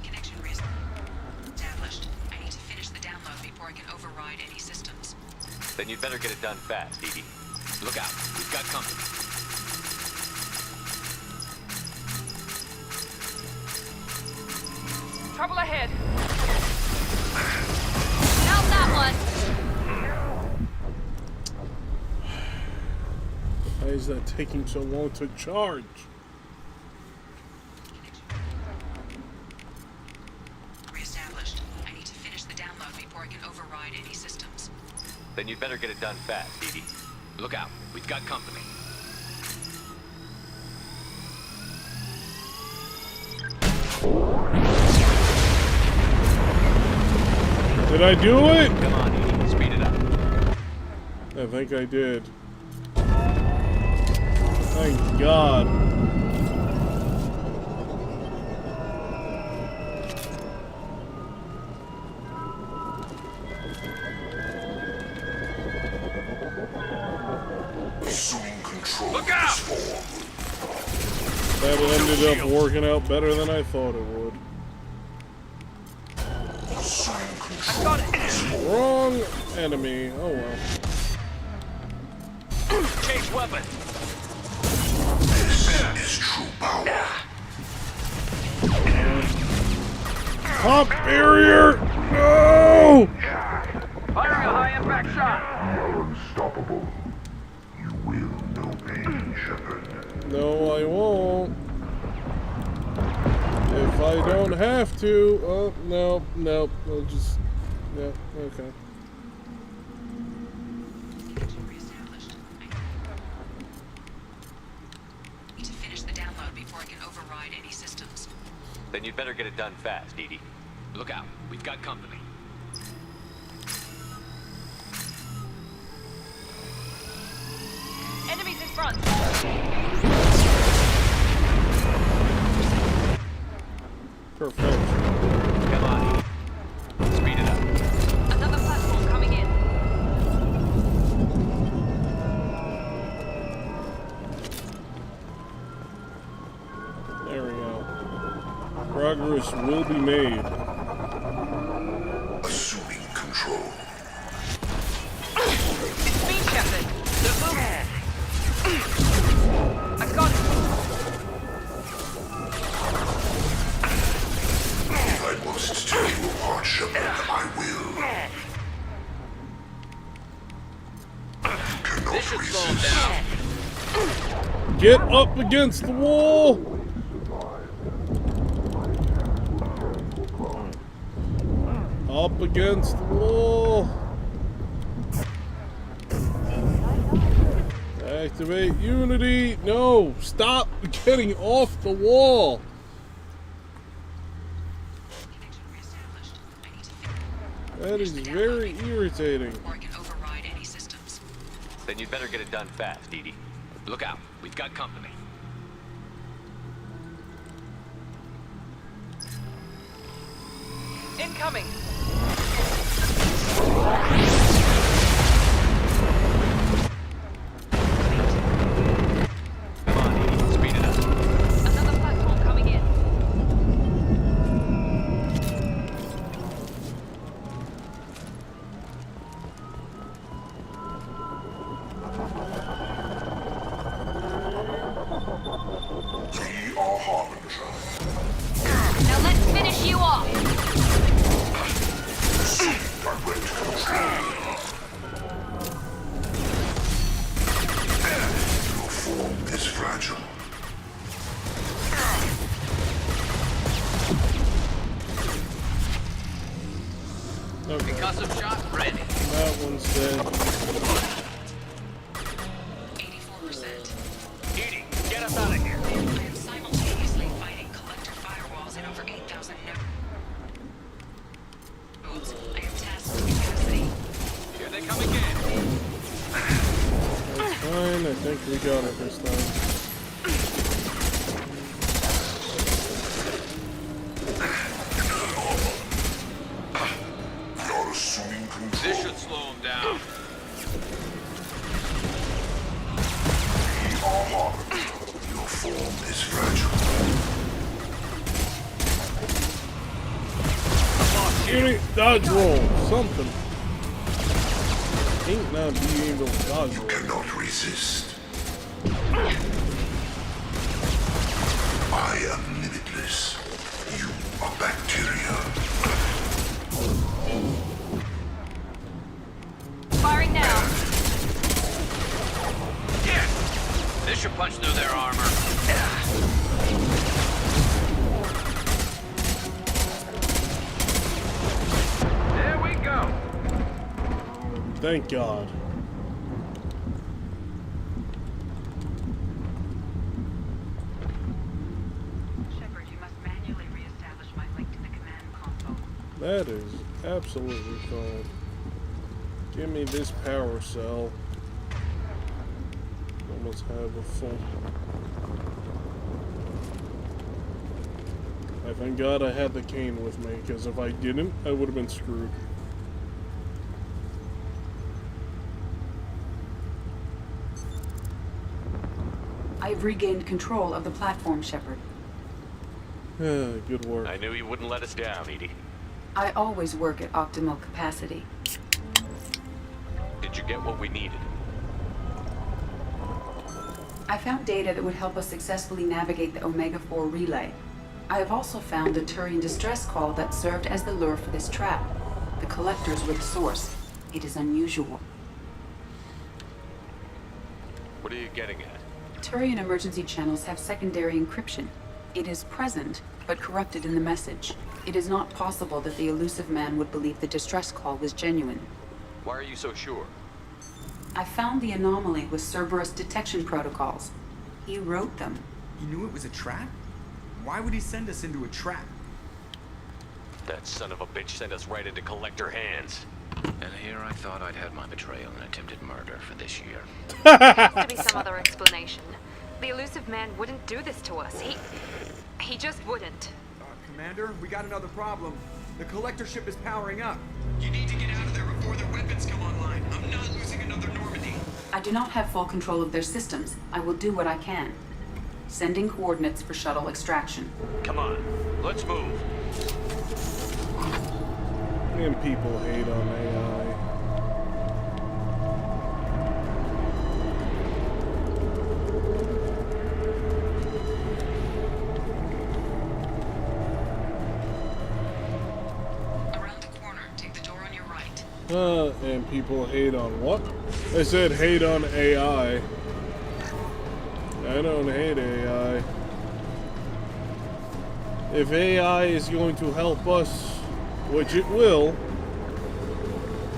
Connection established. I need to finish the download before I can override any systems. Then you'd better get it done fast, Edie. Look out. We've got company. Trouble ahead. Found that one! Why is that taking so long to charge? Reestablished. I need to finish the download before I can override any systems. Then you'd better get it done fast, Edie. Look out. We've got company. Did I do it? Come on, Edie. Speed it up. I think I did. Thank God. Assuming control Look of out! this form. That ended up working out better than I thought it would. Assuming control of this form. Wrong enemy. Oh well. Change weapon. This is true power. Pop barrier! No! Firing a high-impact shot. You're unstoppable. You will know pain, Shepard. No, I won't. If I don't have to. Oh, no. I'll just. Yeah, okay. Reestablished. I need to finish the download before I can override any systems. Then you'd better get it done fast, Edie. Look out. We've got company. Enemies in front. Perfect. Come on, Edie. Speed it up. Another platform coming in. There we go. Progress will be made. Assuming control. It's me, Shepard. I got it. If I must tear you apart, Shepard, I will. You cannot resist. Get up against the wall! Up against the wall! Activate Unity! No! Stop getting off the wall! Connection reestablished. I need to finish That is the download very irritating. before I can override any systems. Then you'd better get it done fast, Edie. Look out. We've got company. Incoming. Come on, Edie. Speed it up. Another platform coming in. We are Harbinger. Now let's finish you off. Direct control. Your form is fragile. Okay, Concussive shot ready. that one's dead. 84%. Edie, get us out of here. I am simultaneously fighting collector firewalls in over 8,000 nodes. I am tasked with capacity. Here they come again. That's fine, I think we got it this time. You're assuming control. This should slow them down. We are Harbinger. Your form is fragile. Give me dodge roll, something. Ain't not being able to dodge roll. Cannot resist. I am limitless. You are bacteria. Firing now. Yeah. This should punch through their armor. There we go. Thank God. Shepard, you must manually reestablish my link to the command console. That is absolutely fine. Give me this power cell. Almost have a full. I thank God I had the cane with me, because if I didn't, I would have been screwed. I've regained control of the platform, Shepard. Good work. I knew you wouldn't let us down, Edie. I always work at optimal capacity. Did you get what we needed? I found data that would help us successfully navigate the Omega-4 relay. I have also found a Turian distress call that served as the lure for this trap. The collectors were the source. It is unusual. What are you getting at? Turian emergency channels have secondary encryption. It is present, but corrupted in the message. It is not possible that the elusive man would believe the distress call was genuine. Why are you so sure? I found the anomaly with Cerberus detection protocols. He wrote them. He knew it was a trap? Why would he send us into a trap? That son of a bitch sent us right into Collector hands. And here I thought I'd had my betrayal and attempted murder for this year. There has to be some other explanation. The elusive man wouldn't do this to us. He just wouldn't. Commander, we got another problem. The collector ship is powering up. You need to get out of there before their weapons come online. I'm not losing another Normandy. I do not have full control of their systems. I will do what I can. Sending coordinates for shuttle extraction. Come on, let's move. And people hate on AI. Around the corner, take the door on your right. And people hate on what? I said hate on AI. I don't hate AI. If AI is going to help us, which it will,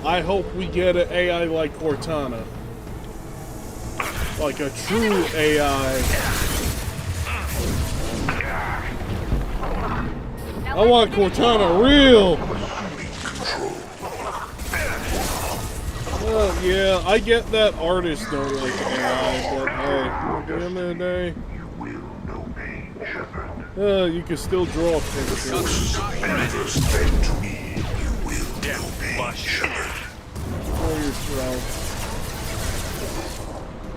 I hope we get an AI like Cortana. Like a true AI. I want Cortana real! Yeah, I get that artists don't like AI, but hey, at the end of the day, you can still draw a picture. For yourself.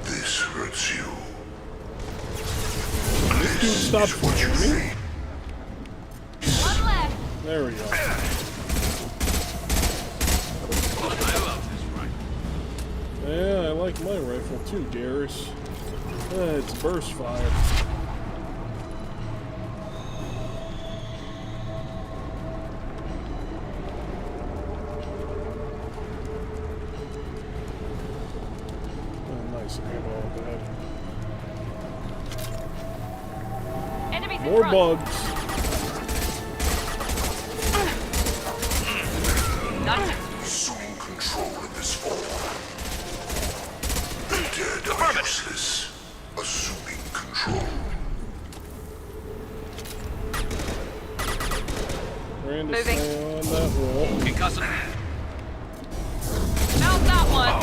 This hurts you. This dude stopped shooting me? One left. There we go. Yeah, I like my rifle too, Garrus. It's burst fire. Nice ammo up ahead. Enemies in More front. bugs. Assuming control of this form. The dead are useless. Assuming control. Trying to Moving. stay on that wall. Concussing. Found that one.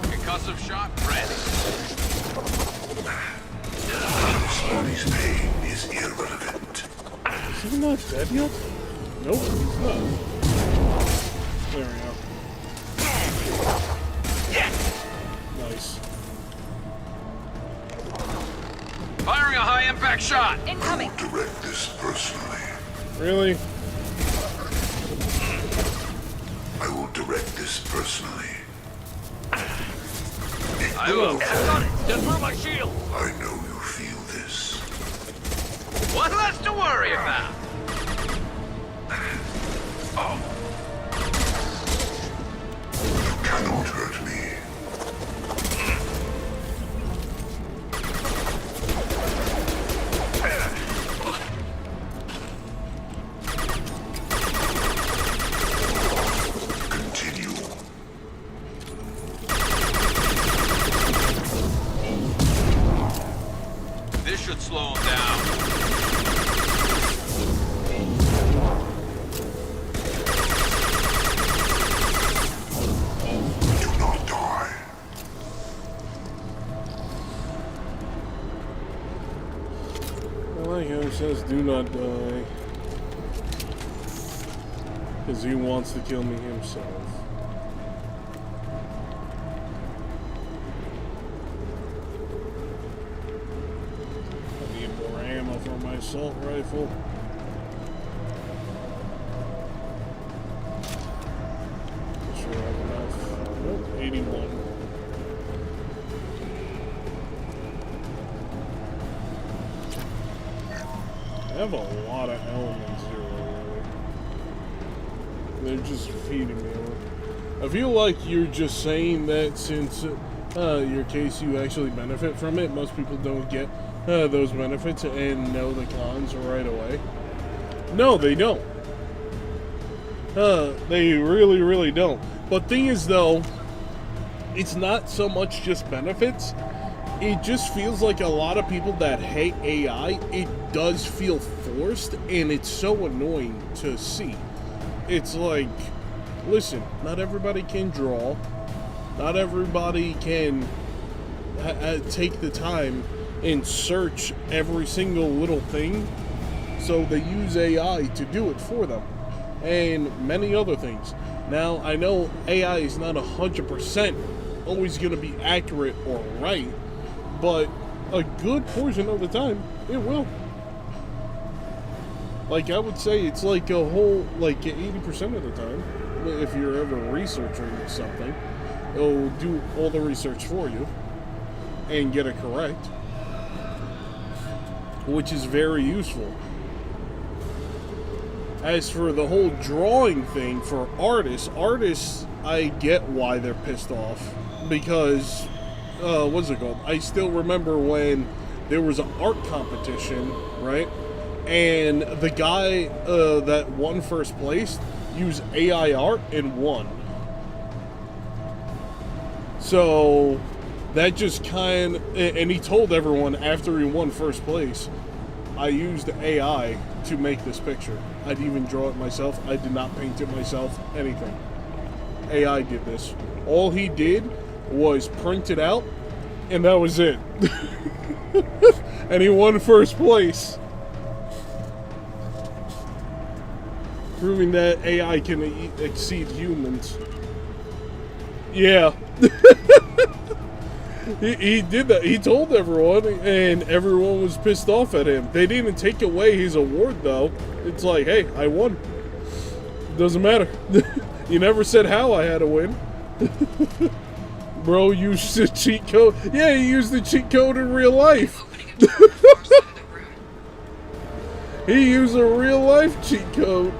Concussive shot ready. Somebody's pain is irrelevant. Is he not dead yet? Nope, he's not. There we go. Nice. Firing a high impact shot. Incoming. Direct this personally. Really? I will direct this personally. I will. Got it. Just through my shield. I know you feel this. What's less to worry about? You cannot hurt me. Continue. This should slow him down. Do not die. I like how he says do not die. Because he wants to kill me himself. I need more ammo for my assault rifle. have a lot of elements here already. They're just feeding me. I feel like you're just saying that since your case you actually benefit from it. Most people don't get those benefits and know the cons right away. No, they don't. They really, really don't. But thing is, though, it's not so much just benefits. It just feels like a lot of people that hate AI, it does feel forced, and it's so annoying to see. It's like, listen, not everybody can draw. Not everybody can take the time and search every single little thing. So they use AI to do it for them. And many other things. Now, I know AI is not 100% always going to be accurate or right, but a good portion of the time, it will. Like, I would say it's like a whole, like 80% of the time, if you're ever researching something, it'll do all the research for you and get it correct, which is very useful. As for the whole drawing thing for artists, I get why they're pissed off. Because, what's it called? I still remember when there was an art competition, right? And the guy that won first place used AI art and won. So, that just and he told everyone after he won first place, I used AI to make this picture. I didn't even draw it myself. I did not paint it myself. Anything. AI did this. All he did was print it out, and that was it. And he won first place. Proving that AI can exceed humans. Yeah. He did that. He told everyone, and everyone was pissed off at him. They didn't take away his award, though. It's like, hey, I won. Doesn't matter. You never said how I had to win. Bro used the cheat code. Yeah, he used the cheat code in real life. He used a real life cheat code.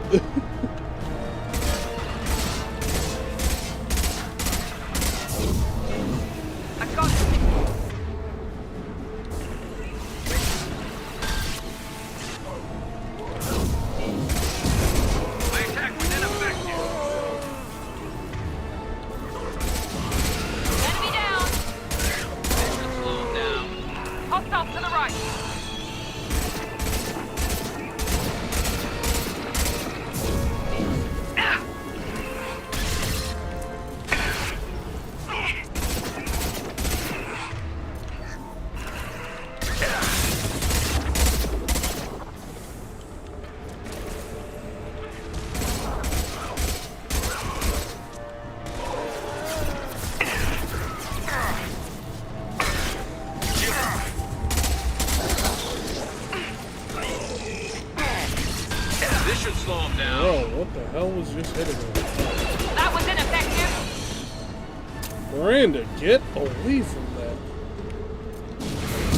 Miranda, get away from that.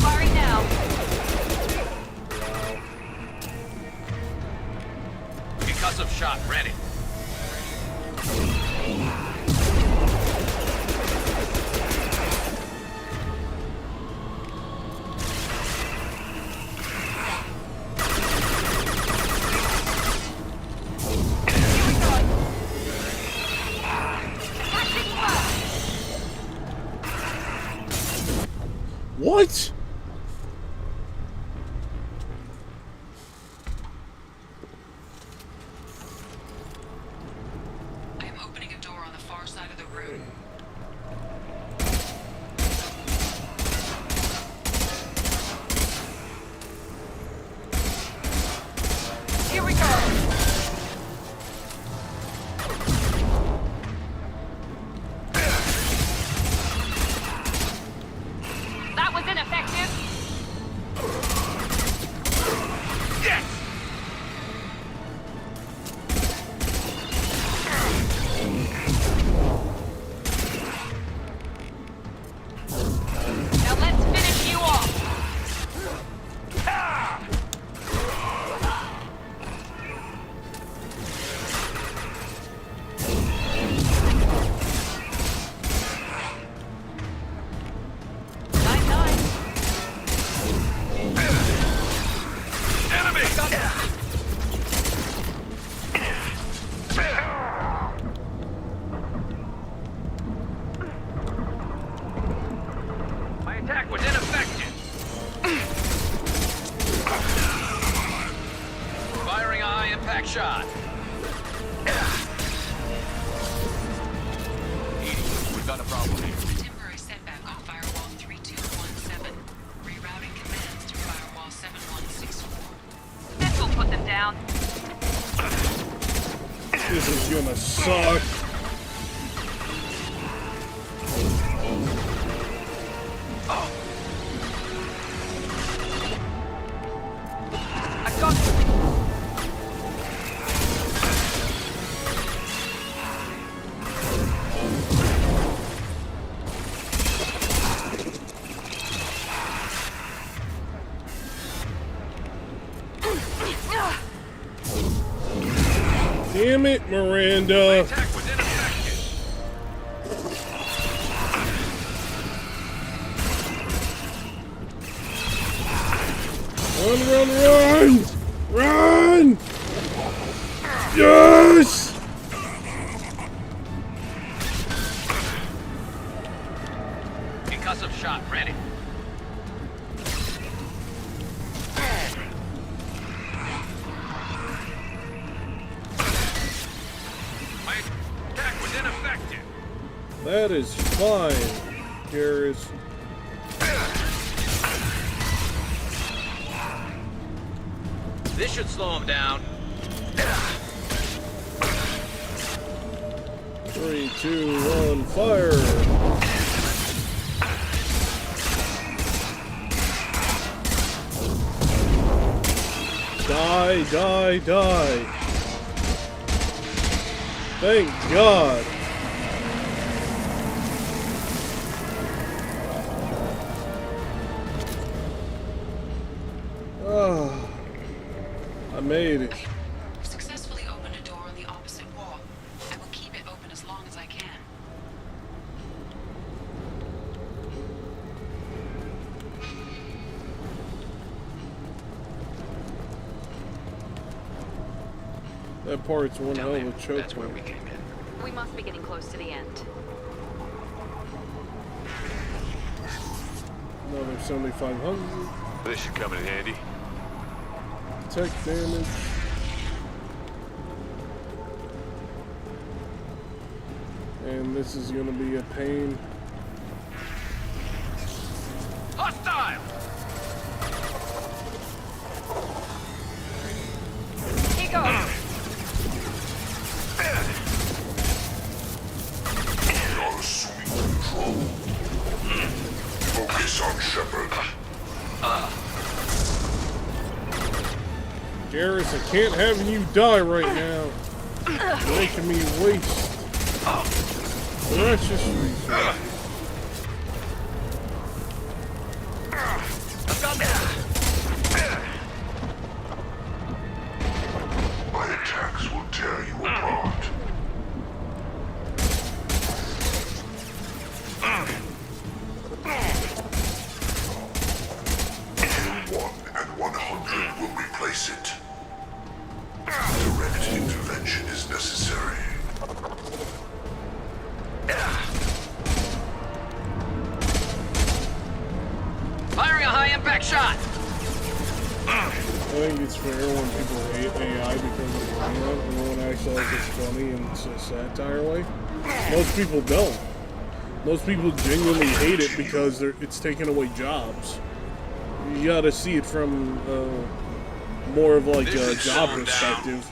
Firing now. Concussive shot ready. What? impact shot. We've got a problem here. Temporary setback on firewall 3217. Rerouting commands to firewall 7164. This will put them down. This is gonna suck. I got you. Damn it, Miranda. Attack was ineffective. Run, run, run! Run! Yes! Concussive shot ready. My attack was ineffective. That is fine, Garrus. This should slow him down. 3, 2, 1, fire! Die, die, die! Thank God! Ah, I made it. I've successfully opened a door on the opposite wall. I will keep it open as long as I can. That part's one hell of a choke. That's where we came in. We must be getting close to the end. Another 7,500. This should come in handy. Tech damage. And this is gonna be a pain. Hostile! Here goes. You're assuming control. Focus on Shepard. Garrus, I can't have you die right now. You're making me waste precious resources. My attacks will tear you apart. One and 100 will replace it. Direct intervention is necessary. Firing a high-impact shot! I think it's fair when people hate AI because of violent and no one acts like it's funny and it's a satire way. Most people don't. Most people genuinely hate it because it's taking away jobs. You gotta see it from more of like a job perspective.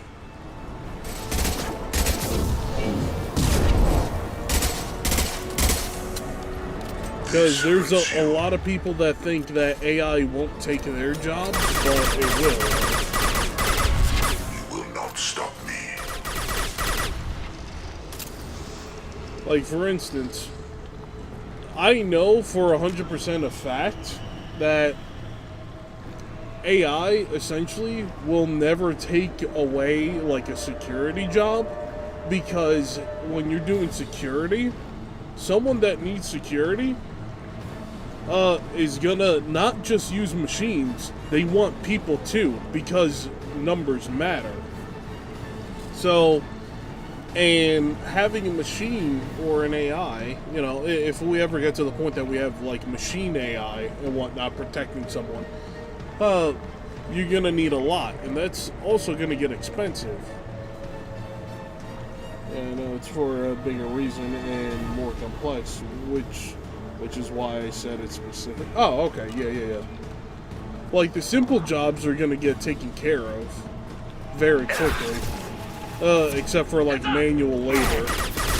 Because there's a lot of people that think that AI won't take their jobs, but it will. You will not stop me. Like, for instance, I know for 100% a fact that AI essentially will never take away like a security job, because when you're doing security, someone that needs security is gonna not just use machines, they want people too, because numbers matter. So, and having a machine or an AI, you know, if we ever get to the point that we have like machine AI and whatnot protecting someone, you're gonna need a lot, and that's also gonna get expensive. And it's for a bigger reason and more complex, which is why I said it's specific. Oh, okay, yeah. Like, the simple jobs are gonna get taken care of very quickly. Except for, like, manual labor.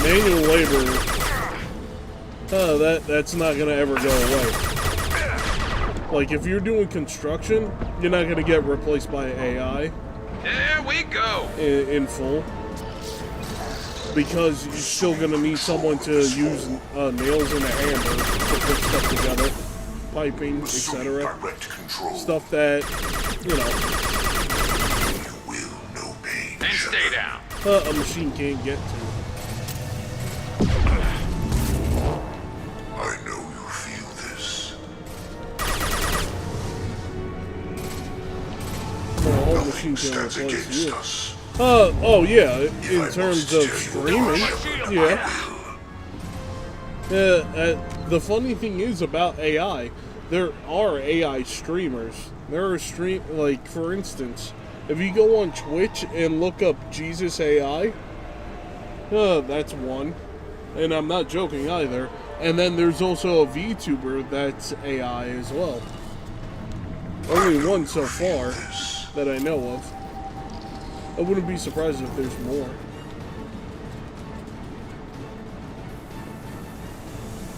Manual labor, that's not gonna ever go away. Like, if you're doing construction, you're not gonna get replaced by AI. There we go! In full. Because you're still gonna need someone to use nails and a hammer to put stuff together. Piping, etc. Stuff that, you know, And stay down. a machine can't get to. I know you feel this. Well, a whole machine can replace you. Us. Oh yeah, in terms of streaming, yeah. The funny thing is about AI, there are AI streamers. There are like, for instance, if you go on Twitch and look up Jesus AI, that's one. And I'm not joking either. And then there's also a VTuber that's AI as well. Only one so far that I know of. I wouldn't be surprised if there's more.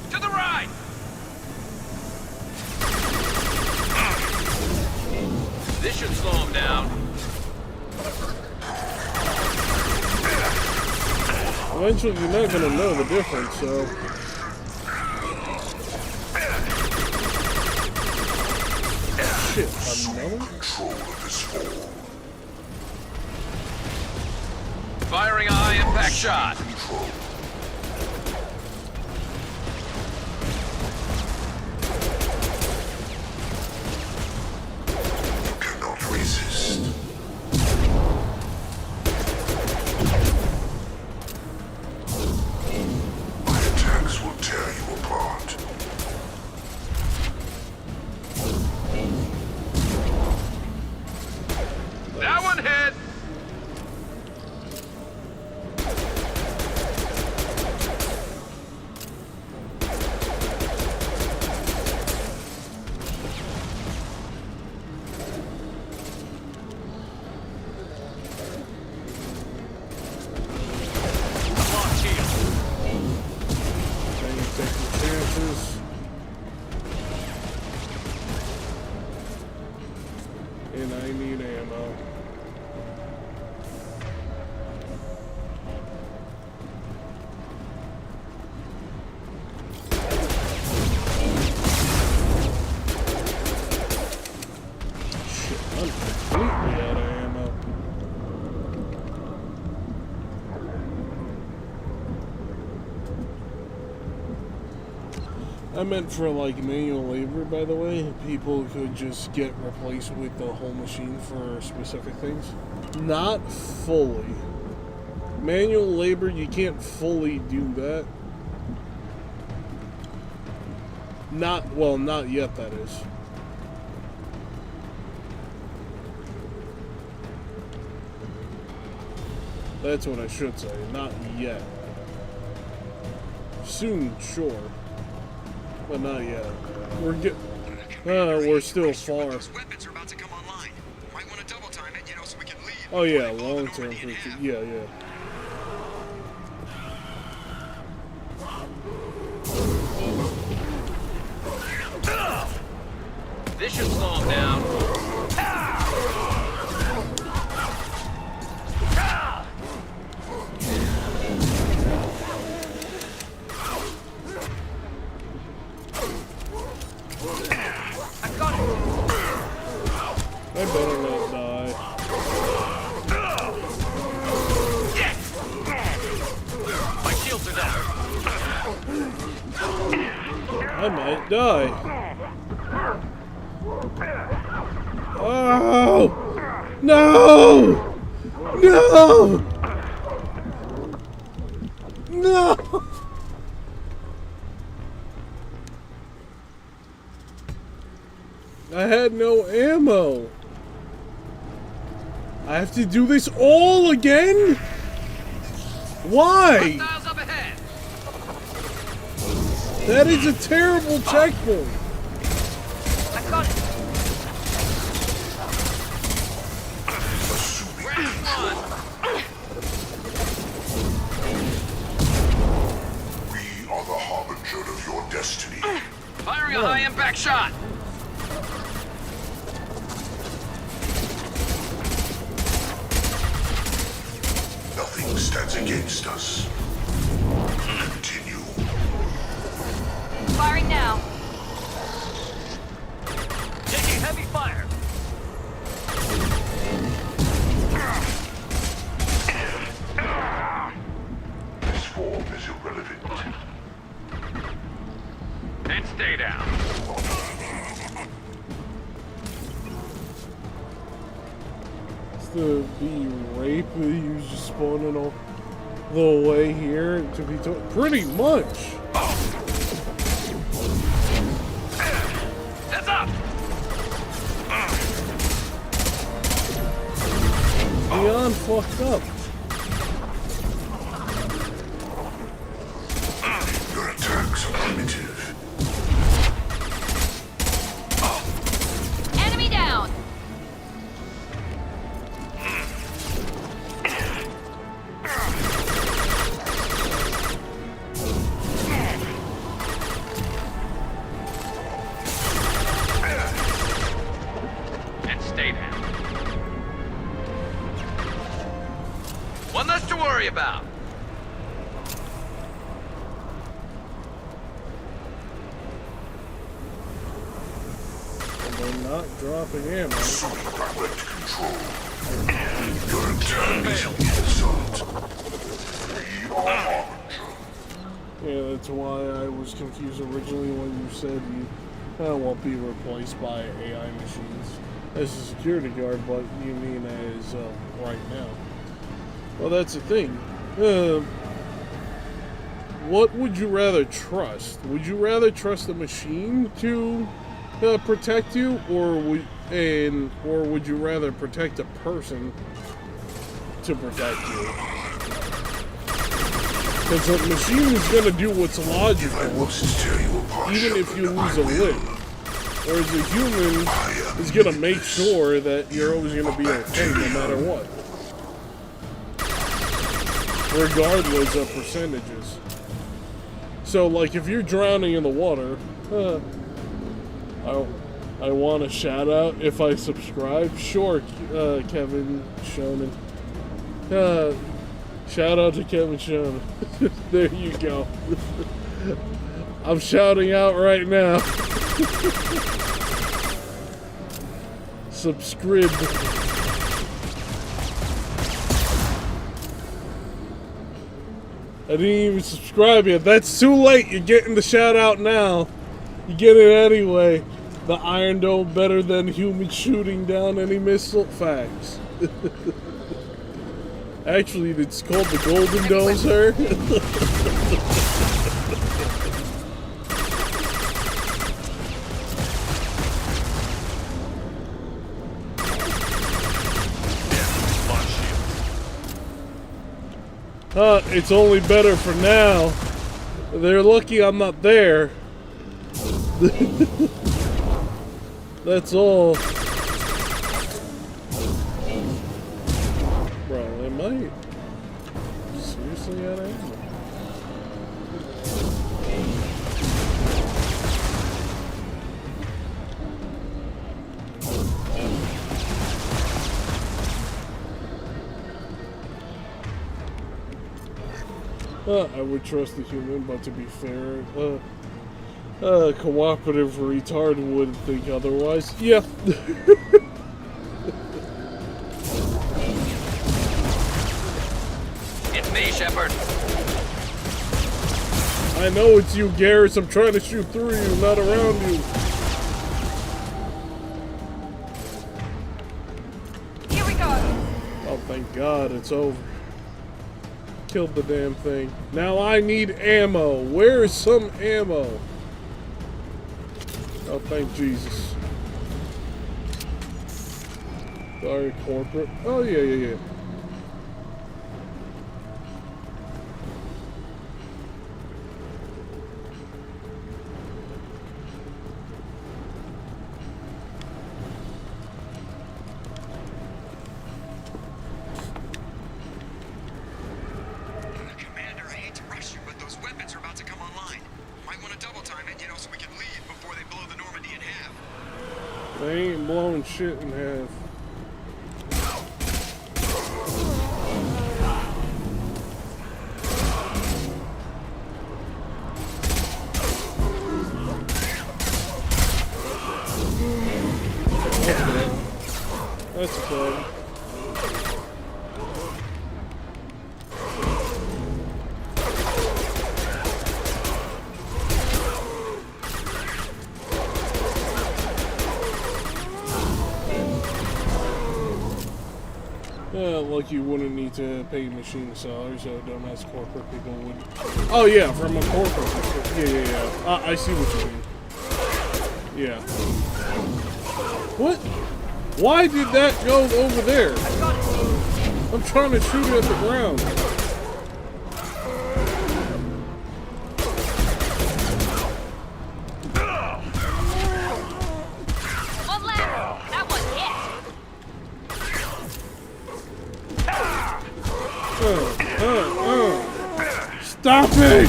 To the right! This should slow him down. Eventually, you're not gonna know the difference, so. Shit, another? Firing a high impact shot. Cannot resist. My attacks will tear you apart. That one hit. And I need ammo. Shit, I'm completely out of ammo. I meant for, like, manual labor, by the way. People could just get replaced with the whole machine for specific things. Not fully. Manual labor, you can't fully do that. Not yet, that is. That's what I should say. Not yet. Soon, sure. But not yet. We're still far. Weapons are about to come online. Might want to double time it, so we can leave. Oh yeah, long term. Yeah. This should slow him down. I better not die. My shields are down. I might die. Oh! No! No! No! I had no ammo. I have to do this all again? Why? That is a terrible checkpoint. I got it. We are the harbinger of your destiny. Firing a high-impact shot. Nothing stands against us. Continue. Firing now. Taking heavy fire. This form is irrelevant. And stay down. It's the rape that you just spawning all the way here to be pretty much. Heads up. Beyond fucked up. Your attacks are primitive. Enemy down. And stay down. One less to worry about. And they're not dropping ammo. Direct control. Your attack is an insult. We are harbinger. Yeah, that's why I was confused originally when you said you won't be replaced by AI machines as a security guard, but you mean as right now. Well, that's the thing. What would you rather trust? Would you rather trust a machine to protect you, or would you rather protect a person to protect you? Because a machine is going to do what's logical, even if you lose a limb. Whereas a human is going to make sure that you're always going to be okay no matter what. Regardless of percentages. So, like, if you're drowning in the water, I want a shout out if I subscribe. Sure, Kevin Shonen. Shout out to Kevin Shonen. There you go. I'm shouting out right now. Subscribe. I didn't even subscribe yet. That's too late. You're getting the shout out now. You get it anyway. The Iron Dome better than human shooting down any missile. Facts. Actually, it's called the Golden Dome, sir. It's only better for now. They're lucky I'm not there. That's all. Bro, am I seriously out of ammo? I would trust the human, but to be fair, cooperative retard would think otherwise. Yeah. It's me, Shepard. I know it's you, Garrus. I'm trying to shoot through you, not around you. Here we go. Oh, thank God, it's over. Killed the damn thing. Now I need ammo. Where is some ammo? Oh, thank Jesus. Sorry, corporate. Oh, yeah. Commander, I hate to rush you, but those weapons are about to come online. Might want to double time it, so we can leave before they blow the Normandy in half. They ain't blowing shit in half. That's a problem. Like you wouldn't need to pay machine salary, so dumbass corporate people would. Oh yeah, from a corporate perspective. Yeah. I see what you mean. Yeah. What? Why did that go over there? I'm trying to shoot it at the ground. One left. That one hit. Stop it!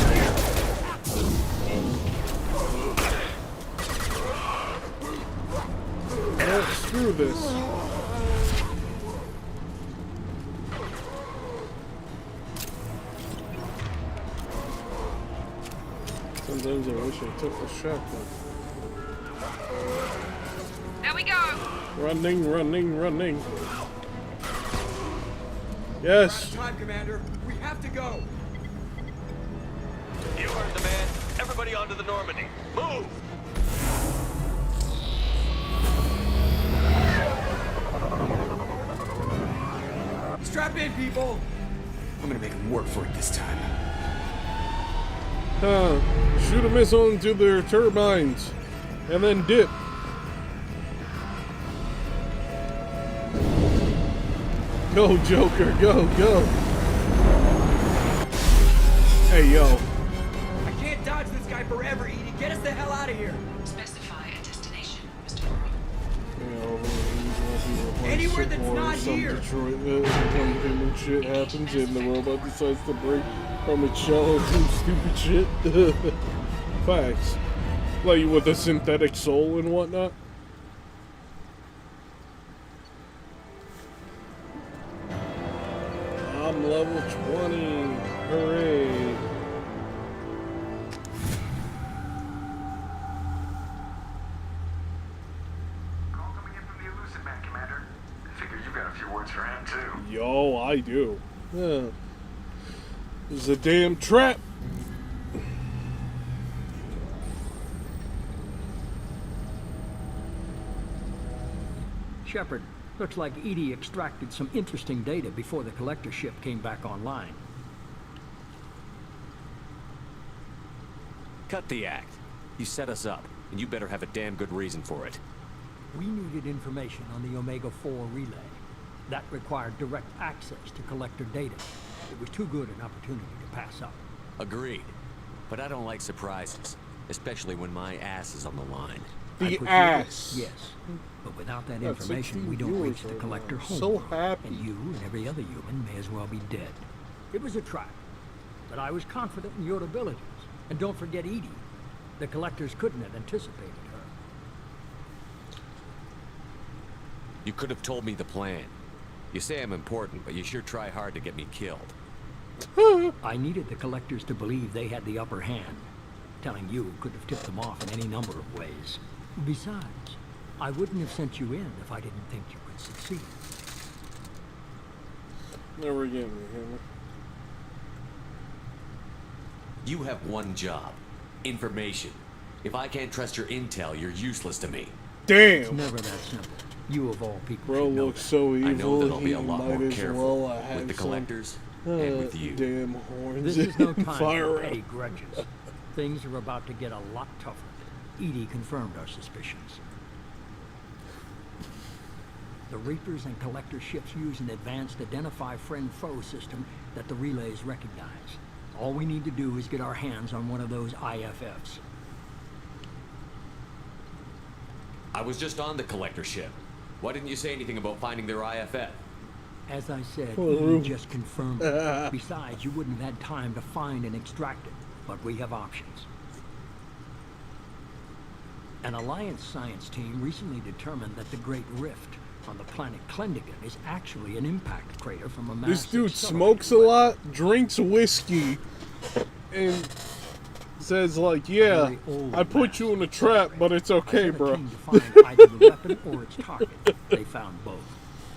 Screw this. Sometimes I wish I took the shotgun. There we go. Running. Yes. Time, Commander. We have to go. You heard the man. Everybody onto the Normandy. Move! Strap in, people. I'm gonna make them work for it this time. Shoot a missile into their turbines, and then dip. Go, Joker, go. Hey, yo. I can't dodge this guy forever, Edie. Get us the hell out of here. Specify a destination, Mr. Morrow. Anywhere that's not some here. Detroit and shit happens, and the robot decides to break from its shell and do stupid shit. Facts. Like with a synthetic soul and whatnot. I'm level 20. Hooray. Call coming in from the Elusive Man, Commander. I figure you've got a few words for him, too. Yo, I do. Yeah. It's a damn trap. Shepard, looks like Edie extracted some interesting data before the collector ship came back online. Cut the act. You set us up, and you better have a damn good reason for it. We needed information on the Omega-4 relay. That required direct access to collector data. It was too good an opportunity to pass up. Agreed. But I don't like surprises, especially when my ass is on the line. The ass. Yes. But without that That's information, we 16 don't viewers reach the right collector now. home. So happy. And you and every other human may as well be dead. It was a trap. But I was confident in your abilities. And don't forget Edie. The collectors couldn't have anticipated her. You could have told me the plan. You say I'm important, but you sure try hard to get me killed. I needed the collectors to believe they had the upper hand. Telling you could have tipped them off in any number of ways. Besides, I wouldn't have sent you in if I didn't think you could succeed. Never again, Hammer. You have one job. Information. If I can't trust your intel, you're useless to me. Damn! It's never that simple. You of all people Bro should know looks that. so evil. I know that I'll be he a lot might more as careful well have with the some, collectors and with you. Damn horns. This is no time Fire for up. petty grudges. Things are about to get a lot tougher. Edie confirmed our suspicions. The Reapers and Collector ships use an advanced identify friend-foe system that the relays recognize. All we need to do is get our hands on one of those IFFs. I was just on the Collector ship. Why didn't you say anything about finding their IFF? As I said, you just confirmed it. Besides, you wouldn't have had time to find and extract it. But we have options. An Alliance science team recently determined that the Great Rift on the planet Klendigan is actually an impact crater from a massive This dude accelerator. smokes a lot, drinks whiskey, and says like, yeah, I put you in a trap, but it's okay, bro. To find either the weapon or its target. They found both.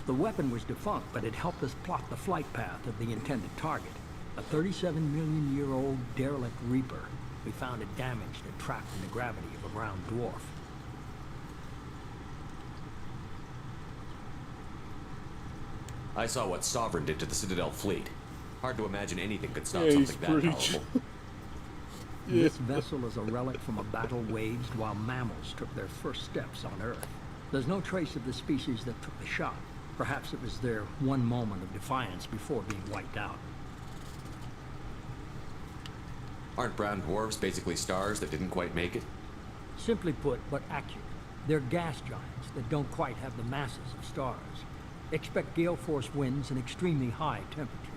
The weapon was defunct, but it helped us plot the flight path of the intended target. A 37-million-year-old derelict Reaper. We found it damaged and trapped in the gravity of a brown dwarf. I saw what Sovereign did to the Citadel fleet. Hard to imagine anything could stop Yeah, he's something that pretty powerful. This vessel is a relic from a battle waged while mammals took their first steps on Earth. There's no trace of the species that took the shot. Perhaps it was their one moment of defiance before being wiped out. Aren't brown dwarves basically stars that didn't quite make it? Simply put, but accurate. They're gas giants that don't quite have the masses of stars. Expect gale force winds and extremely high temperatures.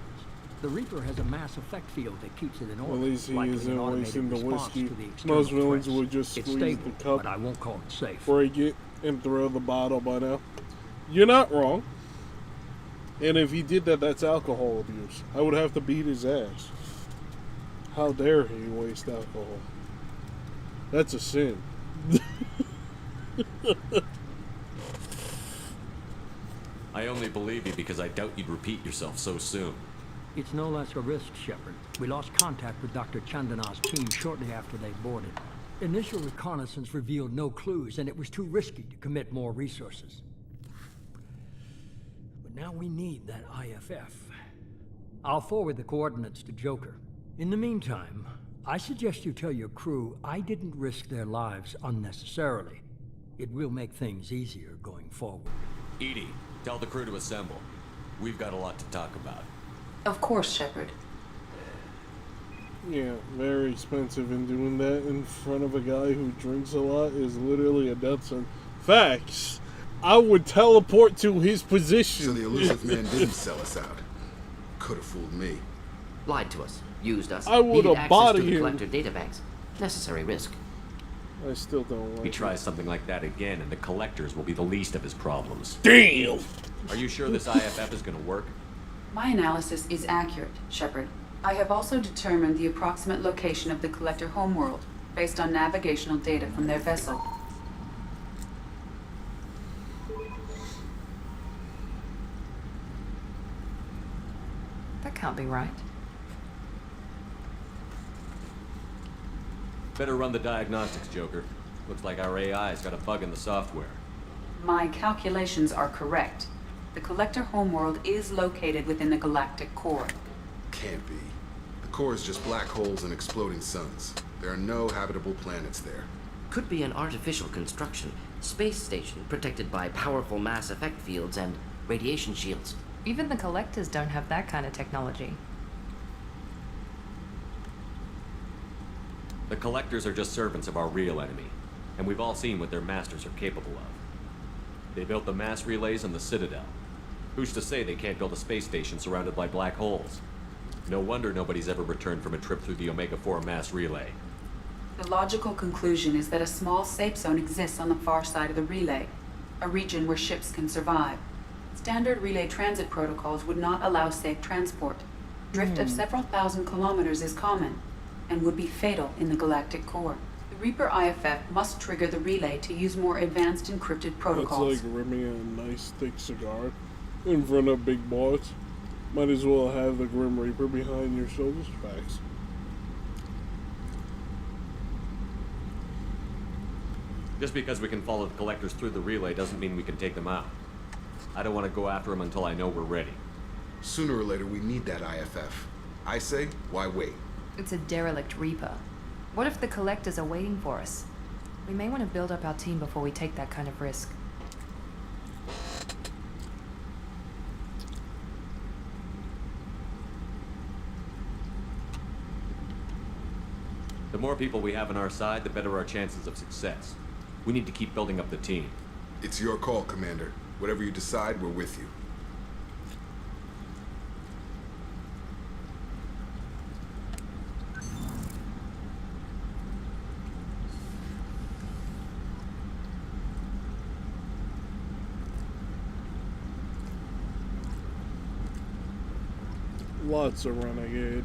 The Reaper has a mass effect field that keeps it in orbit. At least he likely isn't an automated wasting the response whiskey. to the external Most villains threats. would just It's squeeze stable, the cup, but I won't call it safe. break it, and throw the bottle by now. You're not wrong. And if he did that, that's alcohol abuse. I would have to beat his ass. How dare he waste alcohol? That's a sin. I only believe you because I doubt you'd repeat yourself so soon. It's no less a risk, Shepard. We lost contact with Dr. Chandana's team shortly after they boarded. Initial reconnaissance revealed no clues, and it was too risky to commit more resources. But now we need that IFF. I'll forward the coordinates to Joker. In the meantime, I suggest you tell your crew I didn't risk their lives unnecessarily. It will make things easier going forward. Edie, tell the crew to assemble. We've got a lot to talk about. Of course, Shepard. Yeah, very expensive, and doing that in front of a guy who drinks a lot is literally a death sentence. Facts. I would teleport to his position. So the elusive man didn't sell us out. Could have fooled me. Lied to us. Used us. I would needed have access bodied to the him. collector databanks. Necessary risk. I still don't like We it. try something like that again, and the Collectors will be the least of his problems. Damn! Are you sure this IFF is gonna work? My analysis is accurate, Shepard. I have also determined the approximate location of the Collector homeworld, based on navigational data from their vessel. That can't be right. Better run the diagnostics, Joker. Looks like our AI's got a bug in the software. My calculations are correct. The Collector homeworld is located within the galactic core. Can't be. The core is just black holes and exploding suns. There are no habitable planets there. Could be an artificial construction. Space station protected by powerful mass effect fields and radiation shields. Even the Collectors don't have that kind of technology. The Collectors are just servants of our real enemy, and we've all seen what their masters are capable of. They built the mass relays on the Citadel. Who's to say they can't build a space station surrounded by black holes? No wonder nobody's ever returned from a trip through the Omega-4 mass relay. The logical conclusion is that a small safe zone exists on the far side of the relay, a region where ships can survive. Standard relay transit protocols would not allow safe transport. Drift of several thousand kilometers is common, and would be fatal in the galactic core. The Reaper IFF must trigger the relay to use more advanced encrypted protocols. That's like rimming a nice thick cigar in front of big boss. Might as well have the Grim Reaper behind your shoulders. Facts. Just because we can follow the Collectors through the relay doesn't mean we can take them out. I don't want to go after them until I know we're ready. Sooner or later, we need that IFF. I say, why wait? It's a derelict Reaper. What if the Collectors are waiting for us? We may want to build up our team before we take that kind of risk. more people we have on our side, the better our chances of success. We need to keep building up the team. It's your call, Commander. Whatever you decide, we're with you. Lots of renegade.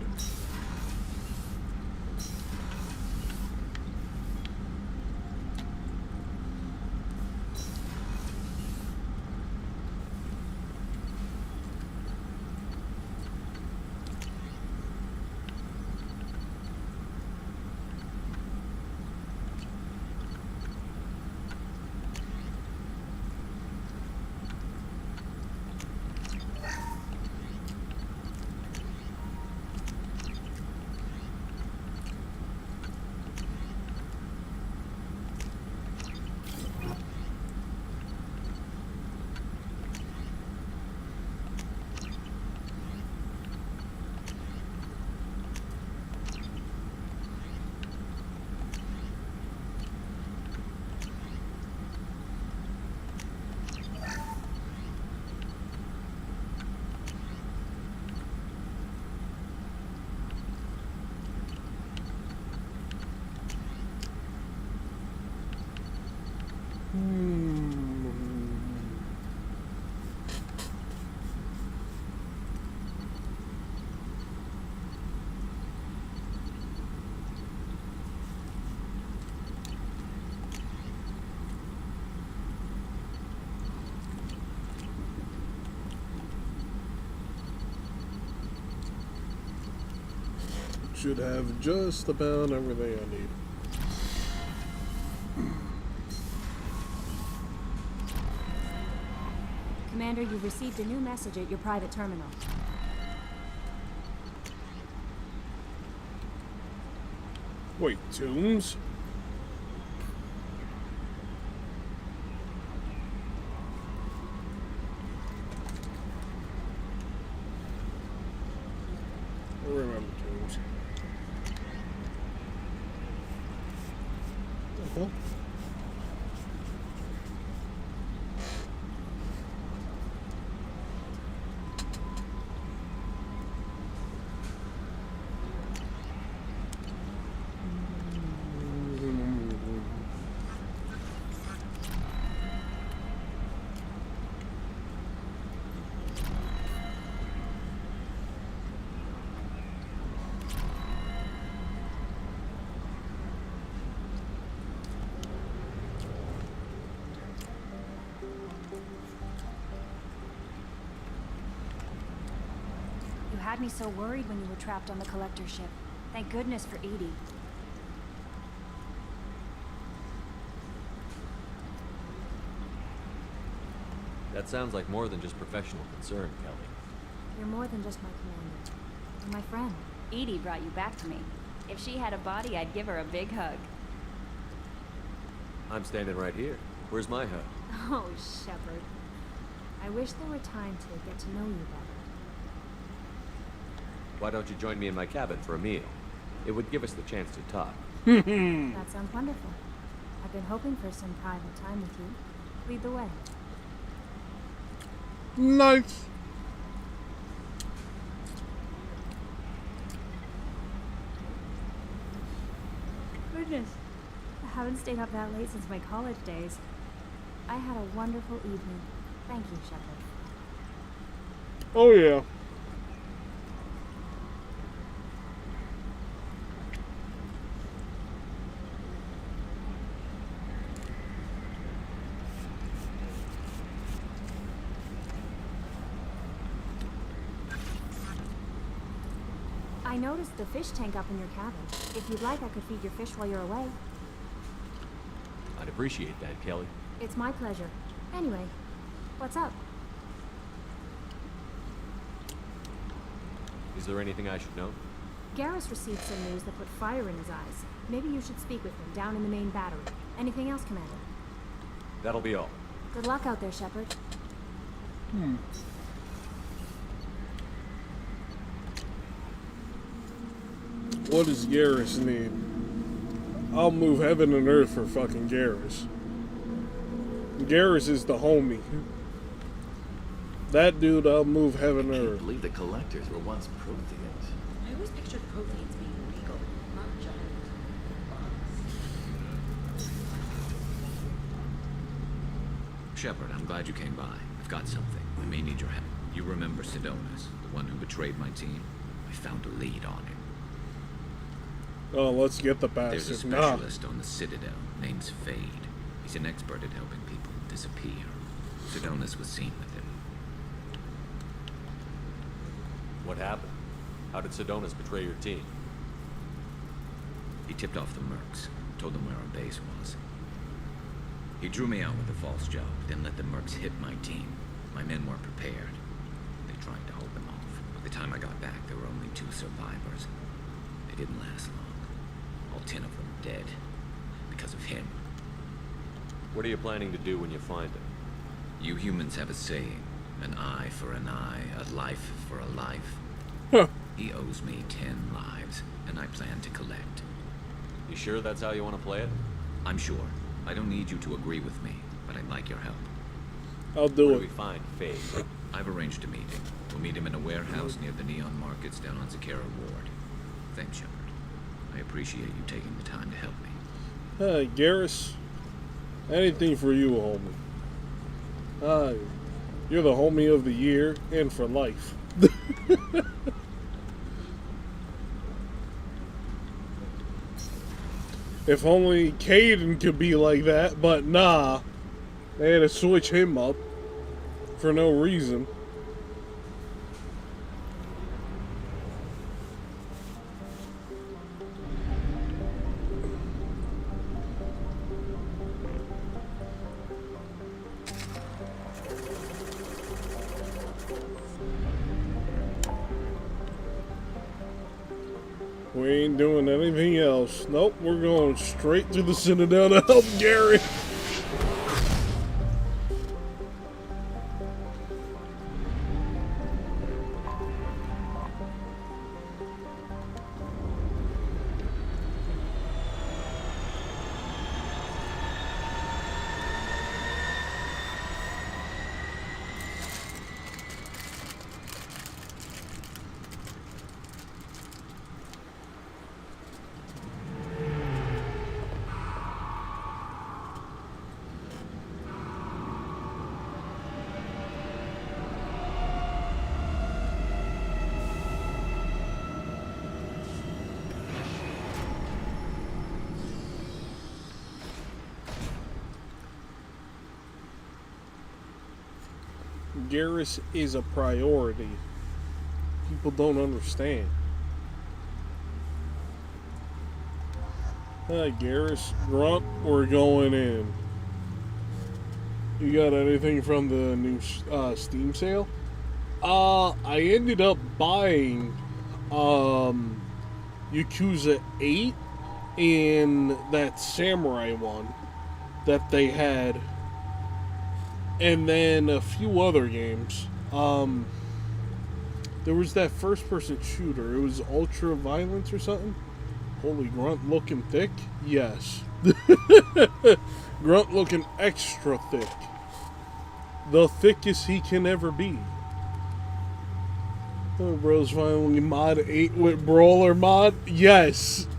Should have just about everything I need. Commander, you've received a new message at your private terminal. Wait, tombs? I remember tombs. Uh-huh. You had me so worried when you were trapped on the collector ship. Thank goodness for Edie. That sounds like more than just professional concern, Kelly. You're more than just my commander. You're my friend. Edie brought you back to me. If she had a body, I'd give her a big hug. I'm standing right here. Where's my hug? Oh, Shepard. I wish there were time to get to know you better. Why don't you join me in my cabin for a meal? It would give us the chance to talk. That sounds wonderful. I've been hoping for some private time with you. Lead the way. Nice. Goodness. I haven't stayed up that late since my college days. I had a wonderful evening. Thank you, Shepard. Oh, yeah. I noticed the fish tank up in your cabin. If you'd like, I could feed your fish while you're away. I'd appreciate that, Kelly. It's my pleasure. Anyway, what's up? Is there anything I should know? Garrus received some news that put fire in his eyes. Maybe you should speak with him down in the main battery. Anything else, Commander? That'll be all. Good luck out there, Shepard. What does Garrus need? I'll move heaven and earth for fucking Garrus. Garrus is the homie. That dude, I'll move heaven and earth. I believe the collectors were once Protheans. I always pictured Protheans being legal, not giant bugs. Shepard, I'm glad you came by. I've got something. I may need your help. You remember Sidonis, the one who betrayed my team? I found a lead on him. Oh, let's get the There's a bastard. specialist on the Citadel named Fade. He's an expert at helping people disappear. Sidonis was seen with him. What happened? How did Sidonis betray your team? He tipped off the mercs, told them where our base was. He drew me out with a false job, then let the mercs hit my team. My men weren't prepared. They tried to hold them off. By the time I got back, there were only 2 survivors. They didn't last long. All 10 of them dead. Because of him. What are you planning to do when you find him? You humans have a saying. An eye for an eye, a life for a life. Huh. He owes me 10 lives, and I plan to collect. You sure that's how you want to play it? I'm sure. I don't need you to agree with me, but I'd like your help. I'll do Where it. do we find Fade? I've arranged a meeting. We'll meet him in a warehouse near the Neon Markets down on Zakera Ward. Thanks, Shepard. I appreciate you taking the time to help me. Hey, Garrus. Anything for you, homie. You're the homie of the year and for life. If only Caden could be like that, but nah. They had to switch him up for no reason. We ain't doing anything else. Nope, we're going straight to the Citadel to help Gary. Garrus is a priority. People don't understand. Hi, Garrus. Grunt, we're going in. You got anything from the new Steam sale? I ended up buying Yakuza 8 and that Samurai one that they had. And then a few other games. There was that first-person shooter. It was Ultra Violence or something. Holy, Grunt looking thick? Yes. Grunt looking extra thick. The thickest he can ever be. Oh, bro's finally mod 8 with Brawler mod? Yes.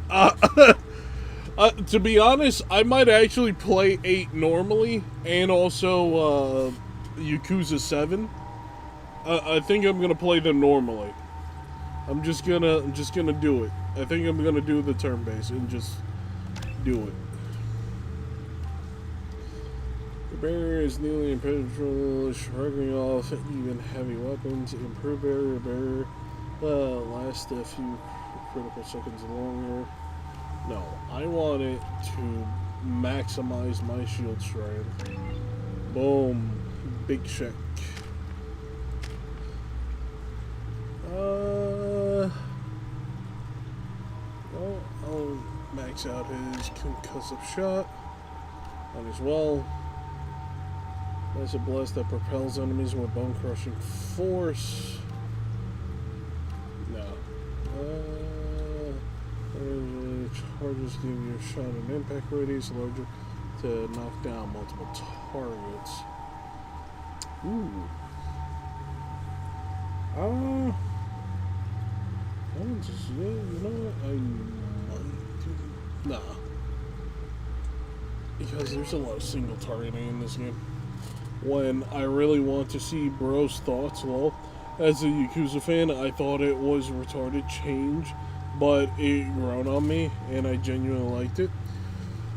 To be honest, I might actually play 8 normally, and also Yakuza 7. I think I'm gonna play them normally. I'm just gonna do it. I think I'm gonna do the turn-based and just do it. The barrier is nearly impenetrable, shrugging off even heavy weapons. Improved barrier lasts a few critical seconds longer. No, I want it to maximize my shield strength. Boom. Big check. Well, I'll max out his concussive shot. Might as well. That's a blast that propels enemies with bone-crushing force. No. charges give you a shot and impact radius larger to knock down multiple targets. Ooh. You know what? I might do. Nah. Because there's a lot of single targeting in this game. When I really want to see bro's thoughts, well, as a Yakuza fan, I thought it was retarded change, but it grown on me, and I genuinely liked it.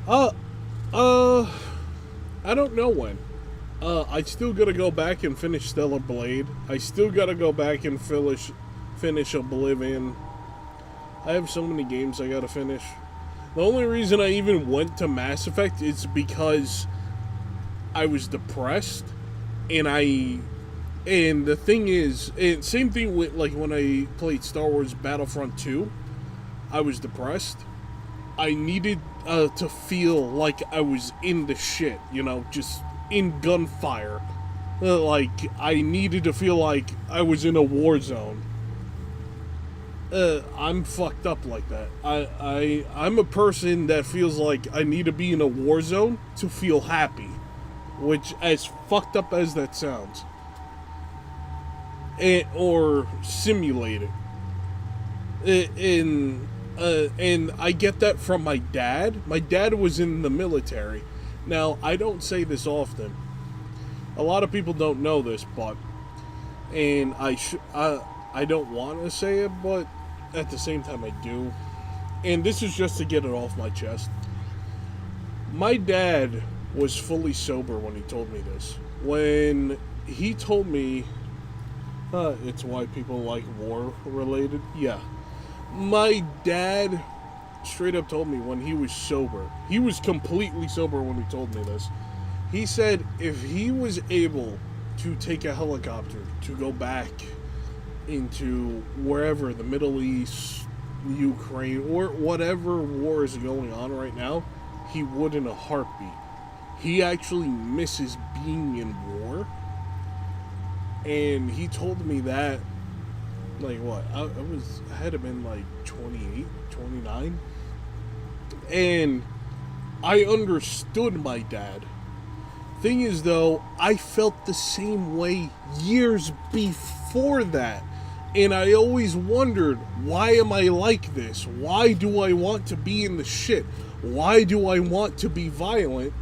I don't know when. I still gotta go back and finish Stellar Blade. I still gotta go back and finish Oblivion. I have so many games I gotta finish. The only reason I even went to Mass Effect is because I was depressed, and the thing is, and same thing with like when I played Star Wars Battlefront 2, I was depressed. I needed to feel like I was in the shit, you know, just in gunfire. Like, I needed to feel like I was in a war zone. I'm fucked up like that. I'm a person that feels like I need to be in a war zone to feel happy. Which, as fucked up as that sounds. Or simulated. And I get that from my dad. My dad was in the military. Now, I don't say this often. A lot of people don't know this, but... And I don't want to say it, but at the same time I do. And this is just to get it off my chest. My dad was fully sober when he told me this. When he told me... it's why people like war-related. Yeah. My dad straight up told me when he was sober. He was completely sober when he told me this. He said if he was able to take a helicopter to go back into wherever, the Middle East, Ukraine, or whatever war is going on right now, he would in a heartbeat. He actually misses being in war. And he told me that, like what, I had to been like 28, 29. And I understood my dad. Thing is though, I felt the same way years before that. And I always wondered, why am I like this? Why do I want to be in the shit? Why do I want to be violent?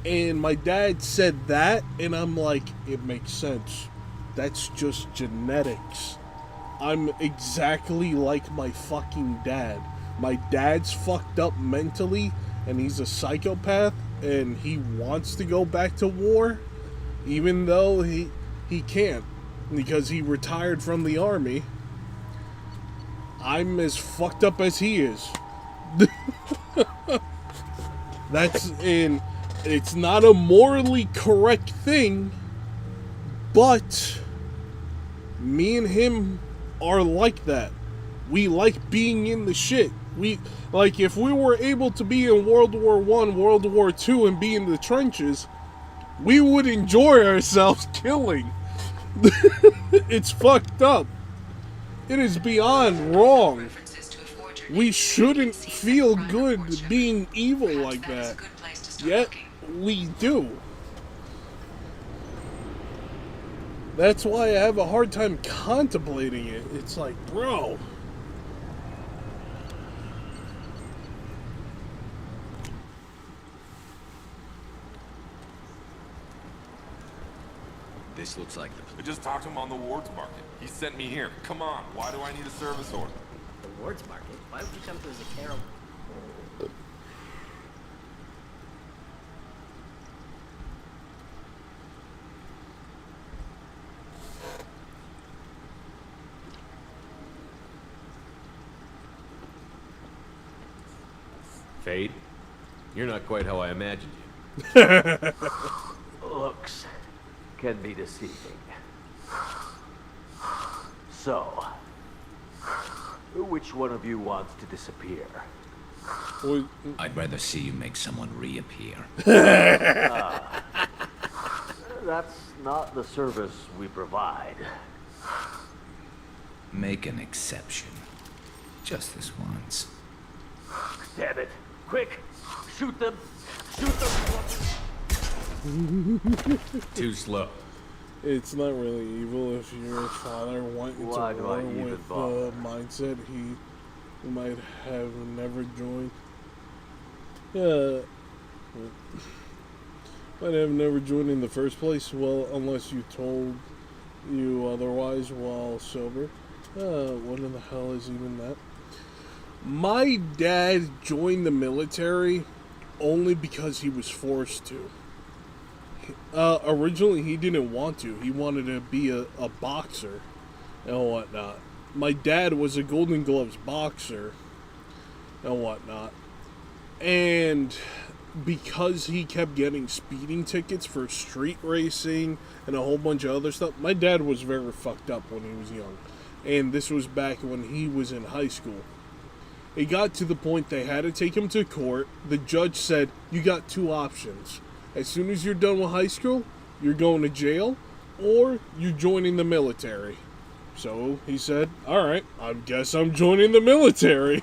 And my dad said that, and I'm like, it makes sense. That's just genetics. I'm exactly like my fucking dad. My dad's fucked up mentally, and he's a psychopath, and he wants to go back to war, even though he can't, because he retired from the army. I'm as fucked up as he is. It's not a morally correct thing, but me and him are like that. We like being in the shit. Like, if we were able to be in World War I, World War II, and be in the trenches, we would enjoy ourselves killing. It's fucked up. It is beyond wrong. We shouldn't feel good being evil like that. Yet, we do. That's why I have a hard time contemplating it. It's like, bro. This looks like the... I just talked to him on the Wards Market. He sent me here. Come on, why do I need a service order? The Wards Market? Why would you come to as a carol? Fade, you're not quite how I imagined you. Looks can be deceiving. So, which one of you wants to disappear? I'd rather see you make someone reappear. That's not the service we provide. Make an exception. Just this once. Damn it. Quick! Shoot them! Shoot them! Too slow. It's not really evil if your father went into Why do I war even with bother? the mindset he might have never joined. Yeah. Might have never joined in the first place, well, unless you told you otherwise while sober. What in the hell is even that? My dad joined the military only because he was forced to. Originally, he didn't want to. He wanted to be a boxer and whatnot. My dad was a Golden Gloves boxer and whatnot. And because he kept getting speeding tickets for street racing and a whole bunch of other stuff, my dad was very fucked up when he was young. And this was back when he was in high school. It got to the point they had to take him to court. The judge said, you got two options. As soon as you're done with high school, you're going to jail, or you're joining the military. So he said, alright, I guess I'm joining the military.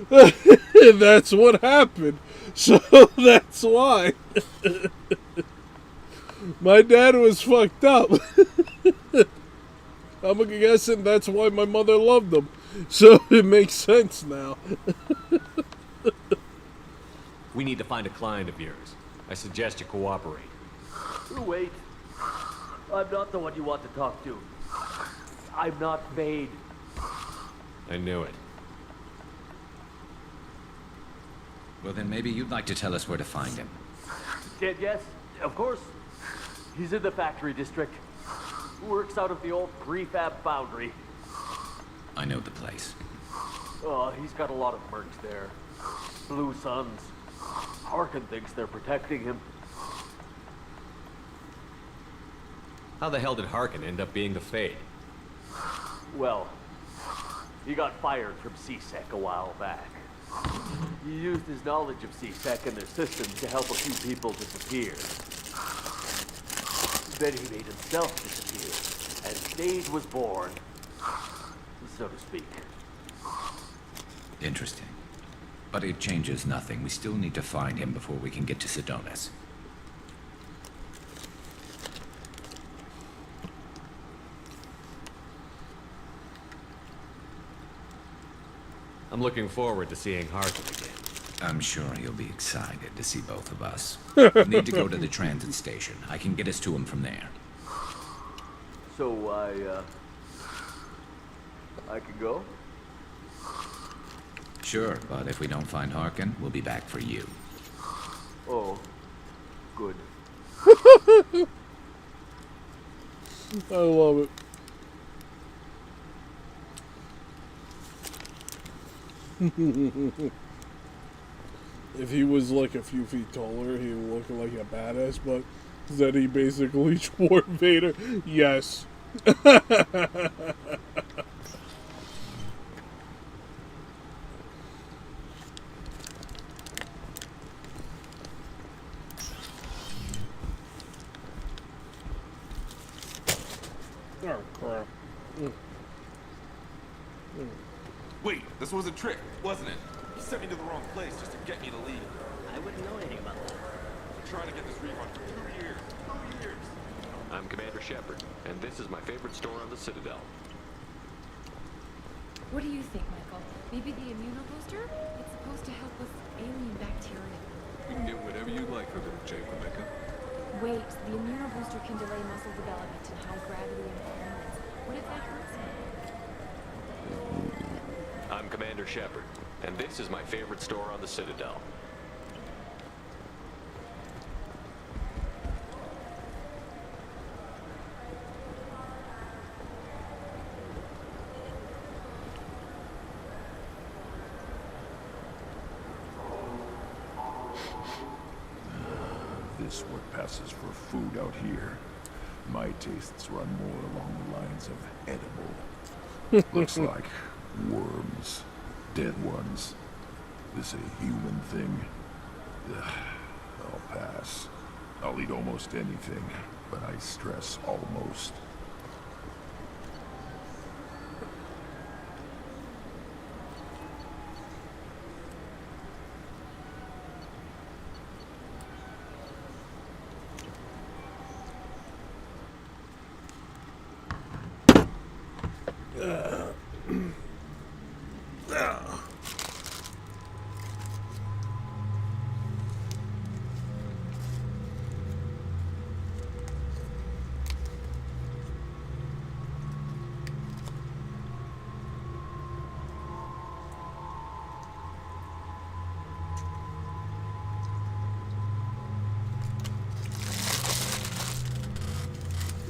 That's what happened. So that's why. My dad was fucked up. I'm guessing that's why my mother loved him. So it makes sense now. We need to find a client of yours. I suggest you cooperate. Wait. I'm not the one you want to talk to. I'm not Vade. I knew it. Well, then maybe you'd like to tell us where to find him. Yes, of course. He's in the factory district. Works out of the old prefab foundry. I know the place. Oh, he's got a lot of mercs there. Blue Suns. Harkin thinks they're protecting him. How the hell did Harkin end up being the Fade? Well, he got fired from CSEC a while back. He used his knowledge of CSEC and their systems to help a few people disappear. Then he made himself disappear, and Stage was born, so to speak. Interesting. But it changes nothing. We still need to find him before we can get to Sedonis. I'm looking forward to seeing Harkin again. I'm sure he'll be excited to see both of us. We need to go to the transit station. I can get us to him from there. So I can go? Sure, but if we don't find Harkin, we'll be back for you. Oh, good. I love it. If he was like a few feet taller, he would look like a badass, but that he basically swore Vader. Yes. Oh, crap. Wait, this was a trick, wasn't it? You sent me to the wrong place just to get me to leave. I wouldn't know anything about that. I'm trying to get this refund for 2 years. 2 years. I'm Commander Shepard, and this is my favorite store on the Citadel. What do you think, Michael? Maybe the immunobooster? It's supposed to help with alien bacteria. You can get whatever you like for little Jake, Rebecca. Wait, the immunobooster can delay muscle development in high gravity environments. What if that hurts me? I'm Commander Shepard, and this is my favorite store on the Citadel. This what passes for food out here. My tastes run more along the lines of edible. Looks like worms. Dead ones. This a human thing? Ugh, I'll pass. I'll eat almost anything, but I stress almost.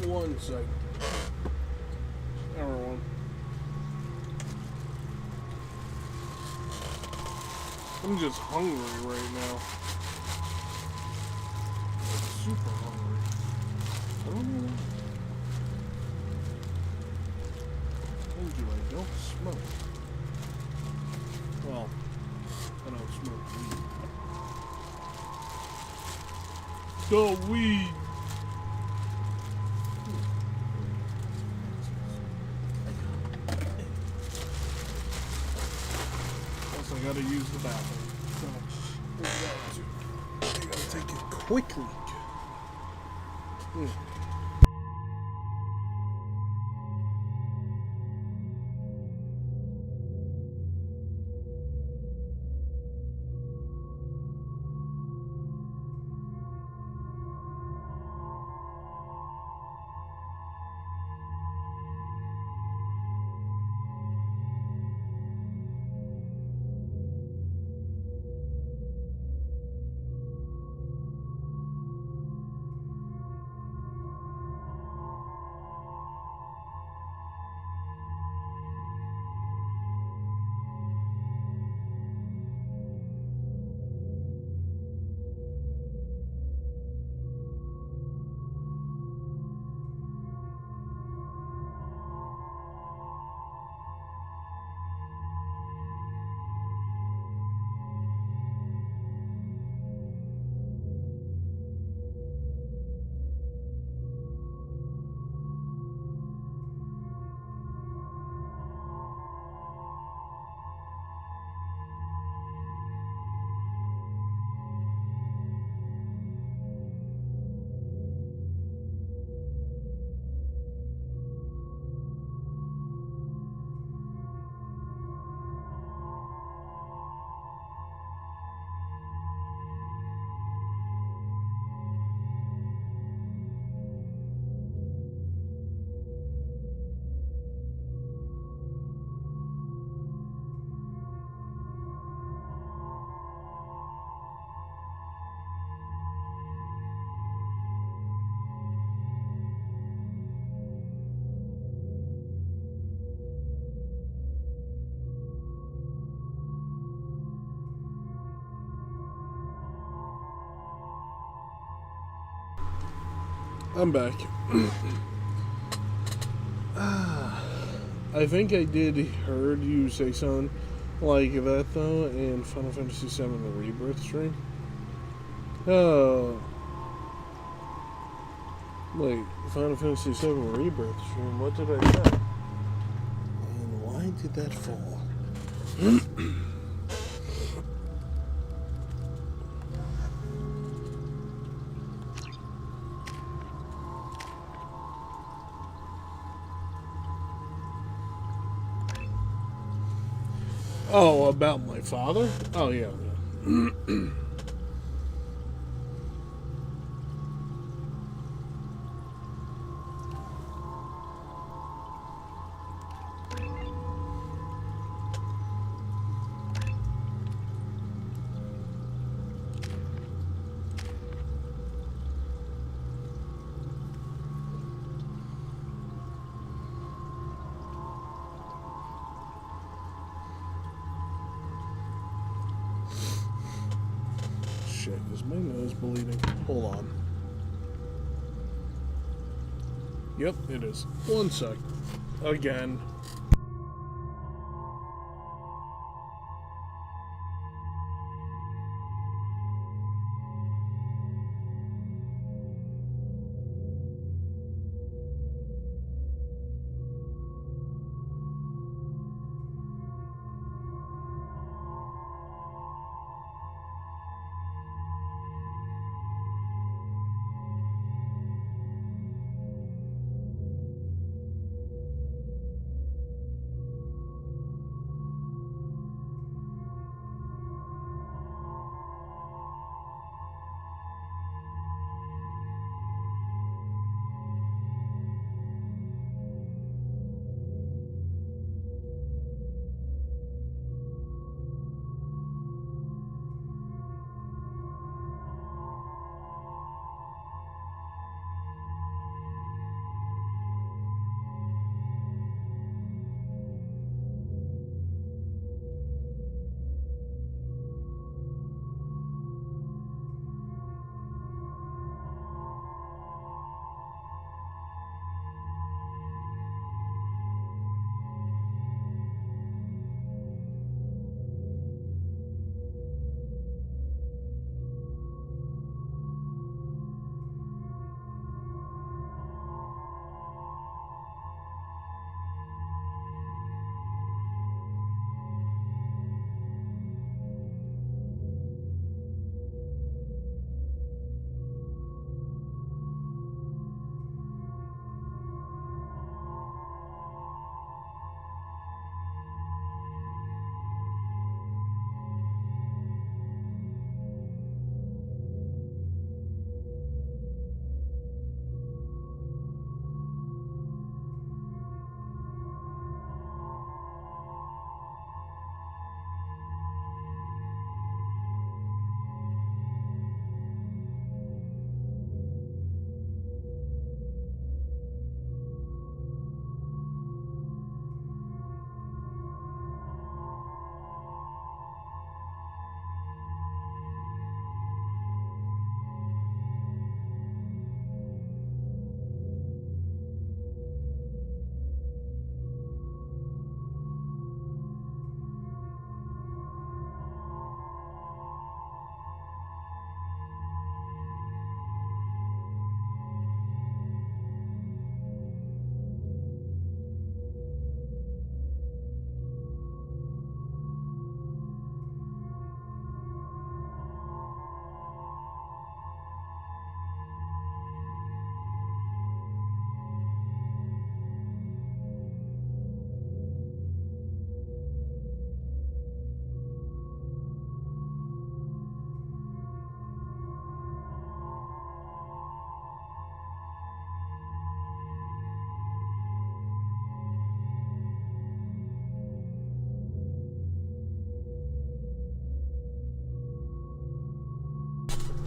1 sec. Everyone. I'm just hungry right now. Super hungry. I don't know why. Told you I don't smoke. Well, I don't smoke weed. The weed! Plus, I gotta use the bathroom. So, I gotta take it quickly. I'm back. I think I did heard you say something like that though in Final Fantasy VII the Rebirth stream. Oh. Wait, Final Fantasy VII Rebirth stream, what did I say? And why did that fall? Oh, about my father? Oh, yeah. Shit, is my nose bleeding? Hold on. Yep, it is. 1 sec. Again.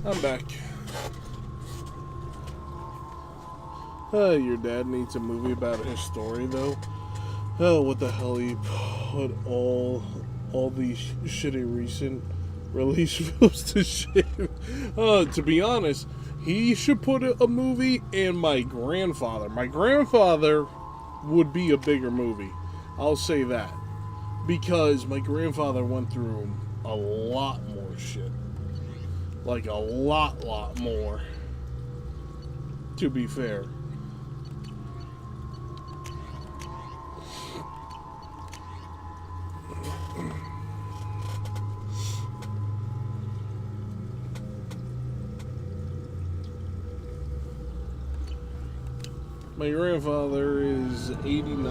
I'm back. Your dad needs a movie about his story, though. Oh, what the hell? He put all these shitty recent release films to shame. To be honest, he should put a movie in My Grandfather. My Grandfather would be a bigger movie. I'll say that. Because my grandfather went through a lot more shit. Like a lot more. To be fair. My grandfather is 89.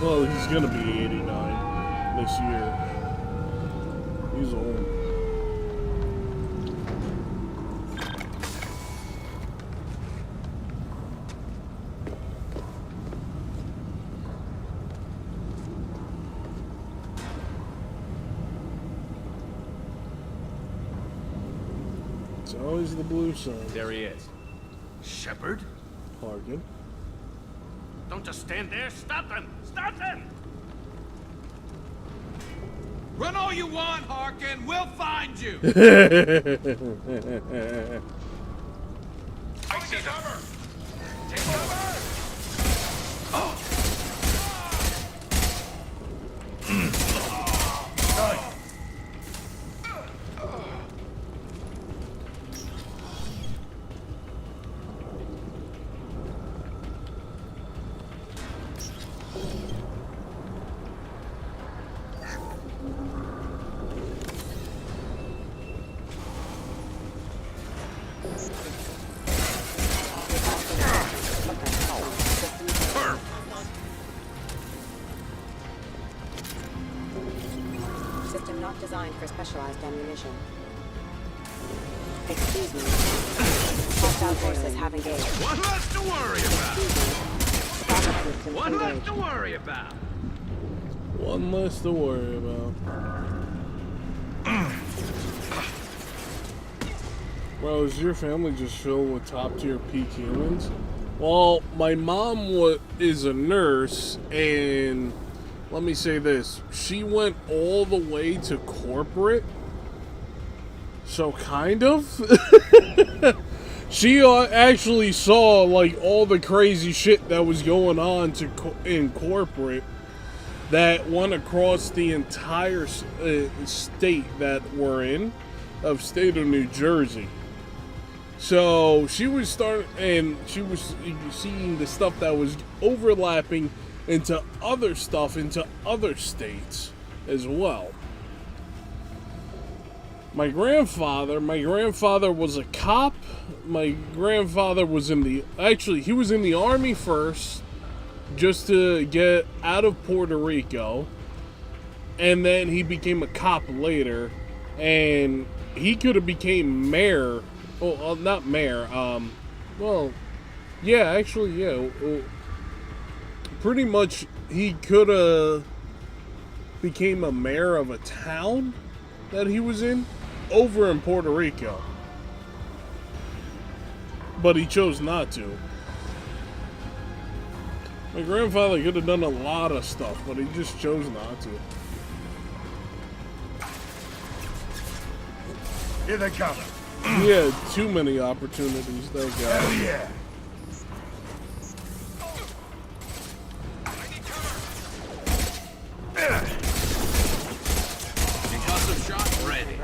Well, he's gonna be 89 this year. He's old. It's always the blue sun. There he is. Shepard? Hargan. Don't just stand there. Stop them! Stop them! Run all you want, Harkin. We'll find you. I see cover. Take cover. Oh. System not designed for specialized ammunition. Excuse me. Hostile forces have engaged. One less to worry about. One less to worry about. One less to worry about. Bro, is your family just filled with top-tier peak humans? Well, my mom is a nurse, and let me say this. She went all the way to corporate. So, kind of. She actually saw, like, all the crazy shit that was going on in corporate that went across the entire state that we're in, of state of New Jersey. So she was she was seeing the stuff that was overlapping into other stuff, into other states as well. My grandfather was a cop. My grandfather was he was in the army first, just to get out of Puerto Rico, and then he became a cop later, and he could have became mayor. Well, not mayor. Well, yeah, actually, yeah. Pretty much, he could have became a mayor of a town that he was in over in Puerto Rico, but he chose not to. My grandfather could have done a lot of stuff, but he just chose not to. Here they come. He had too many opportunities, that guy. Hell yeah. Concussive shot ready.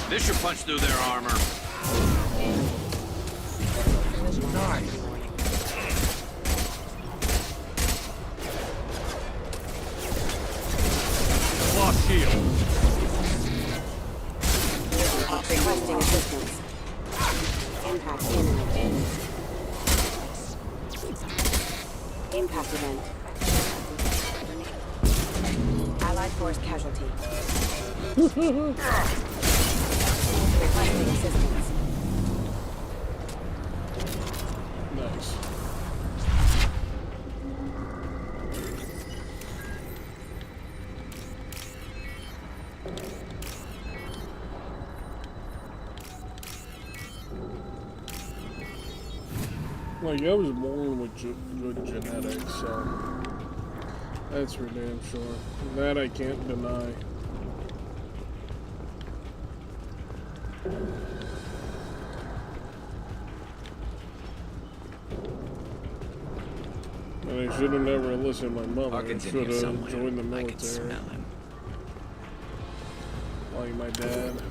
This should punch through their armor. Nice. Lost shield. Requesting assistance. Impact imminent. Impact event. Allied force casualty. Requesting assistance. Nice. Like, I was born with good genetics, so that's for damn sure. That I can't deny. And I should have never listened to my mother. I should have joined the military. Like my dad.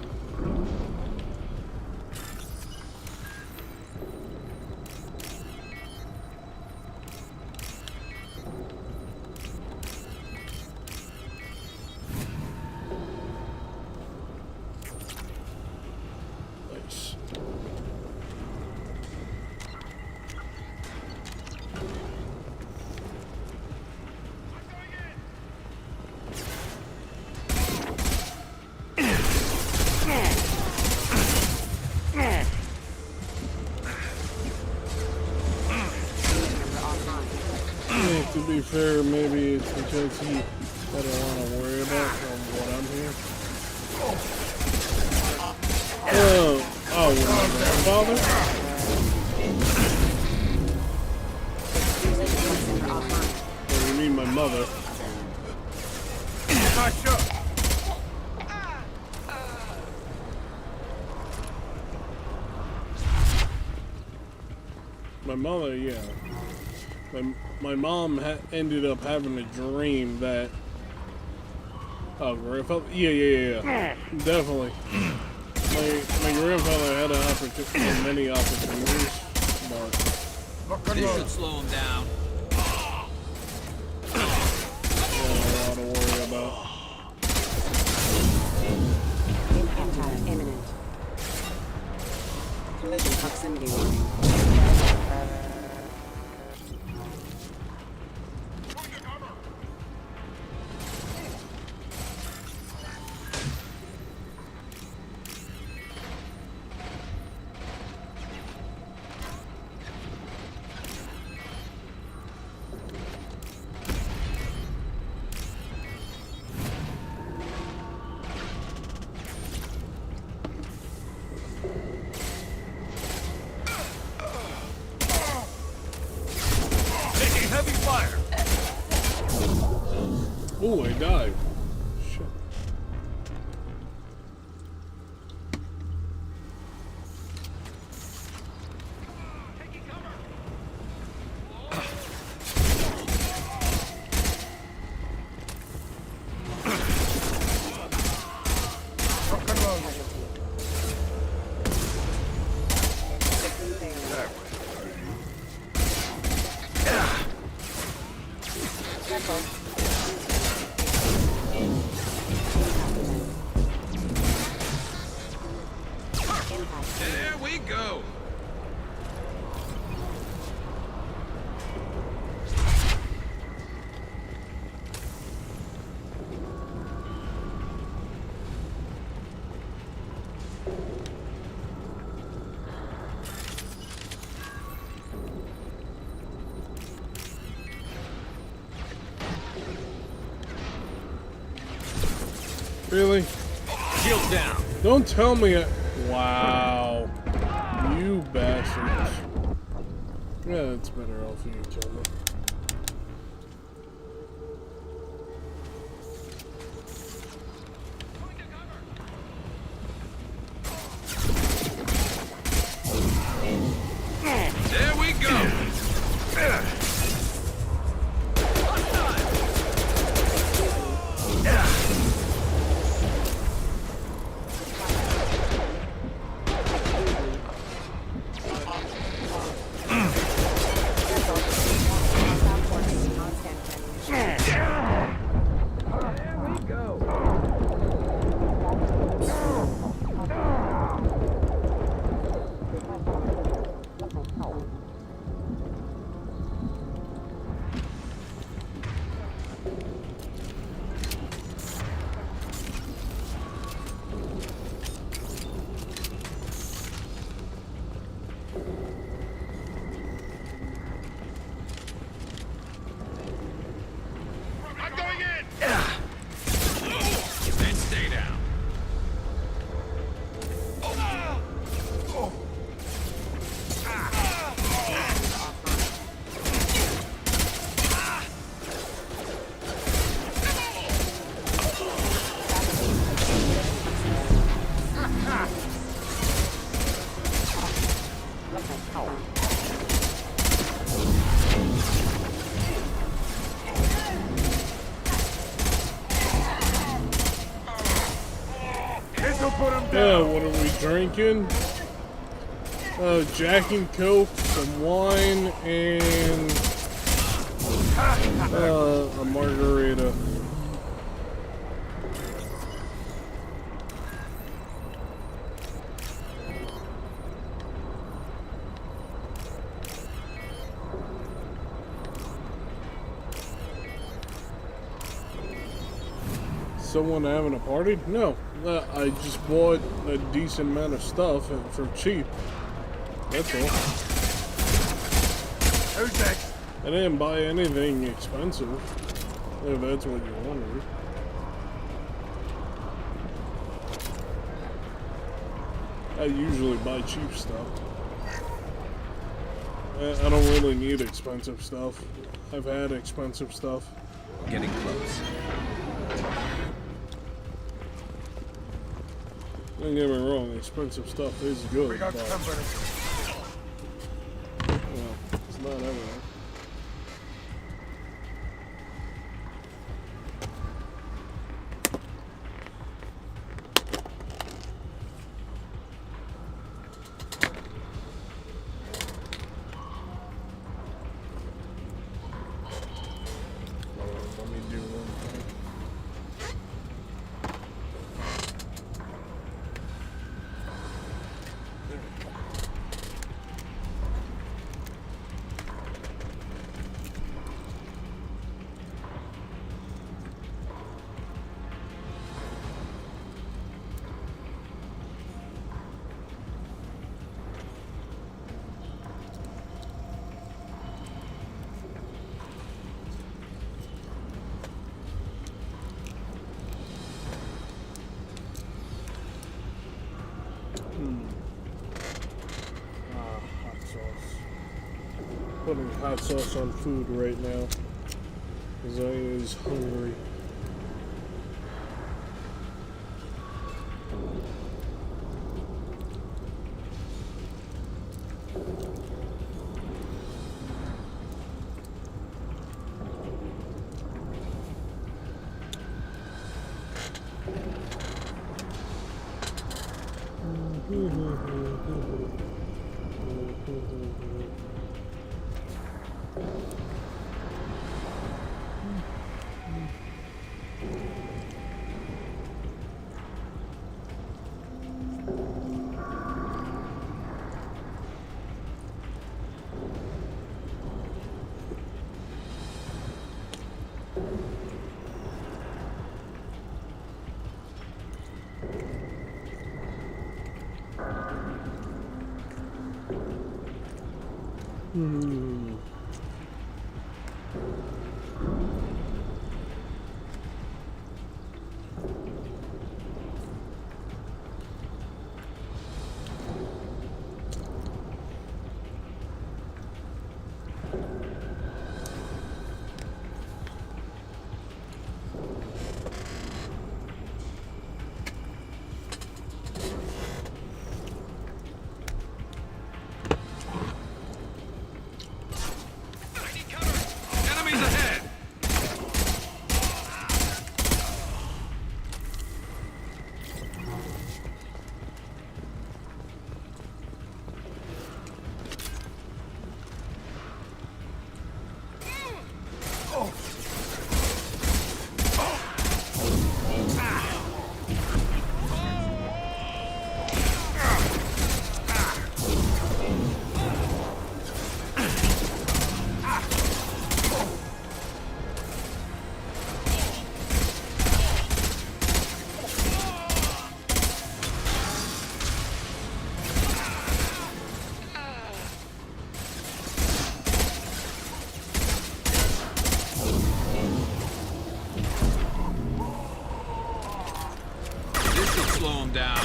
Nice. To be fair, maybe it's because he doesn't want to worry about what I'm here. Oh, you're my grandfather? What do you mean, my mother? My mother, yeah. My mom ended up having a dream that... Oh, grandfather? Yeah. Definitely. My grandfather had many opportunities, but... This should slow him down. A lot to worry about. Impact imminent. Collision proximity warning. Oh, I died. Shit. There we go. Really? Shield down. Don't tell me Wow. You bastards. Yeah, it's better off you kill me. There we go. What are we drinking? Jack and Coke, some wine, and a margarita. Someone having a party? No. I just bought a decent amount of stuff for cheap. That's all. Who's next? I didn't buy anything expensive, if that's what you're wondering. I usually buy cheap stuff. I don't really need expensive stuff. I've had expensive stuff. We're getting close. Don't get me wrong, expensive stuff is good, We got but company. well, it's not everything. Let me do one thing. Hot sauce. Putting hot sauce on food right now because I is hungry. Slow him down.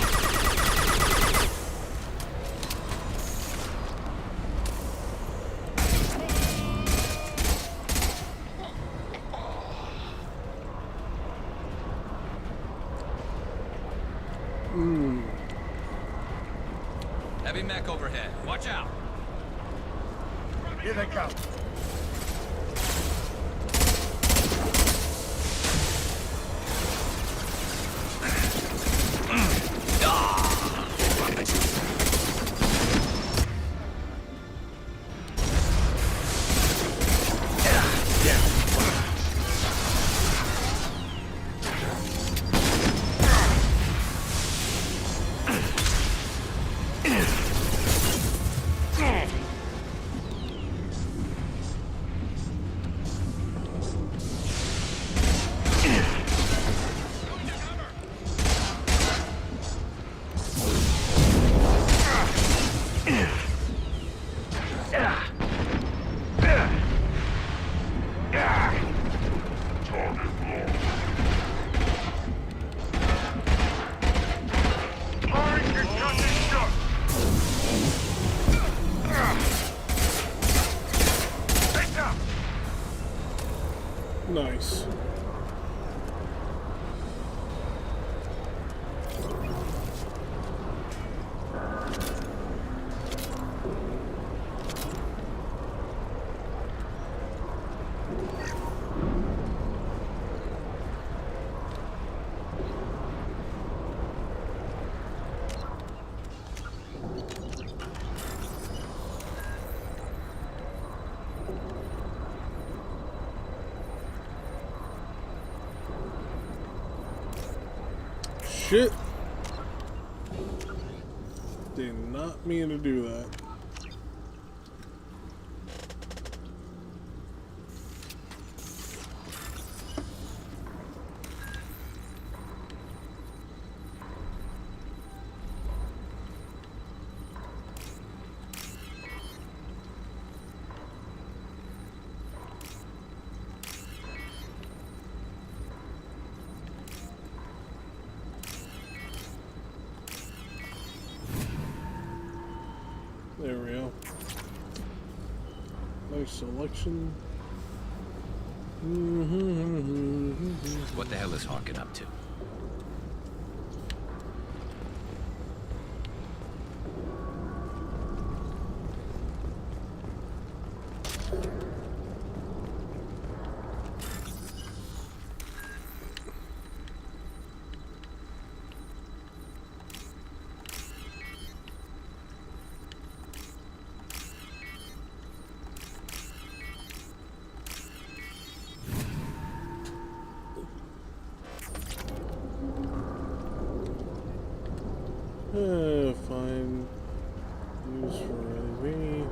Heavy mech overhead. Watch out. Here they come. Ah! Nice. Shit. Did not mean to do that. There we go. Nice selection. What the hell is Harkin up to? Fine. Use for LV.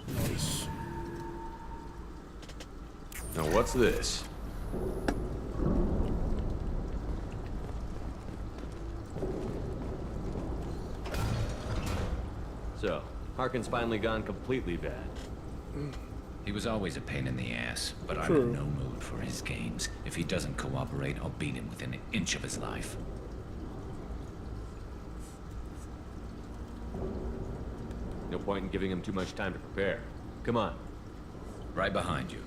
Nice. Now what's this? So, Harkin's finally gone completely bad. He was always a pain in the ass, but I'm True. in no mood for his games. If he doesn't cooperate, I'll beat him within an inch of his life. No point in giving him too much time to prepare. Come on. Right behind you.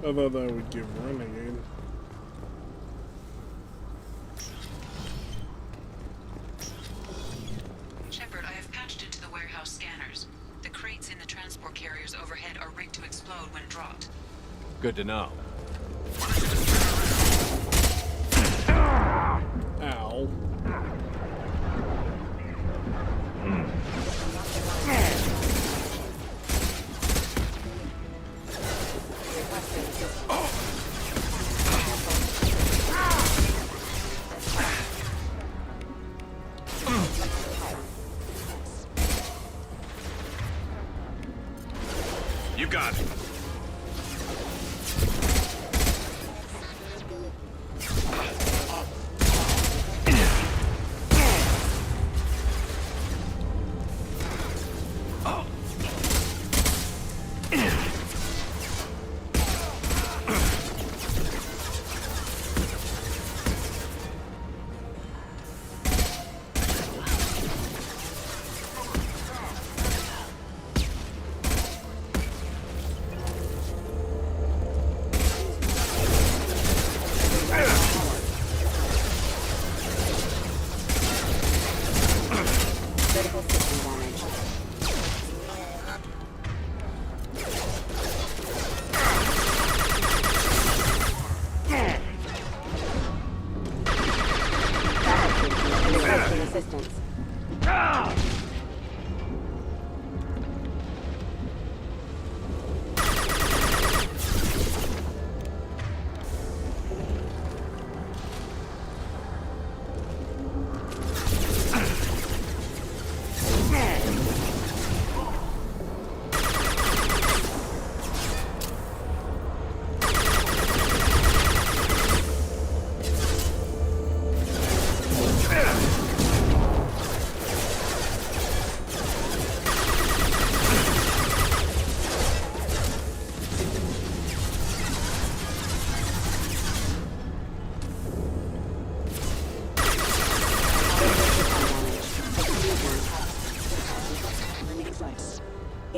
I thought that would give Renegade. Shepard, I have patched into the warehouse scanners. The crates in the transport carriers overhead are rigged to explode when dropped. Good to know. Ow. You got it. Critical system damage. Requesting assistance.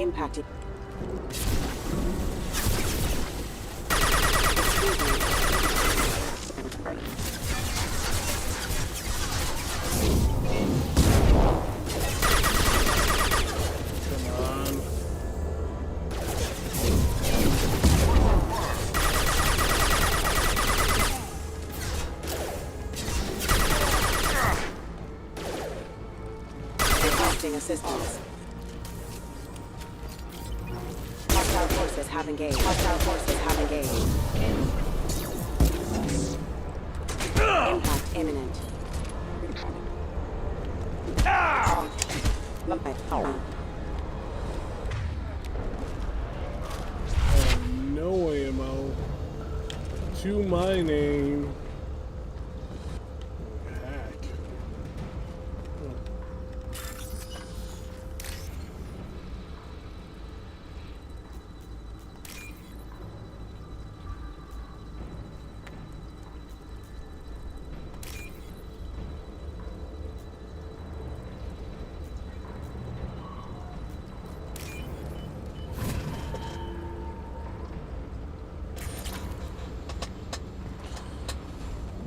Impacted. Requesting assistance. Hostile forces have engaged. Hostile forces have engaged. Impact imminent. No ammo. To my name. Hack.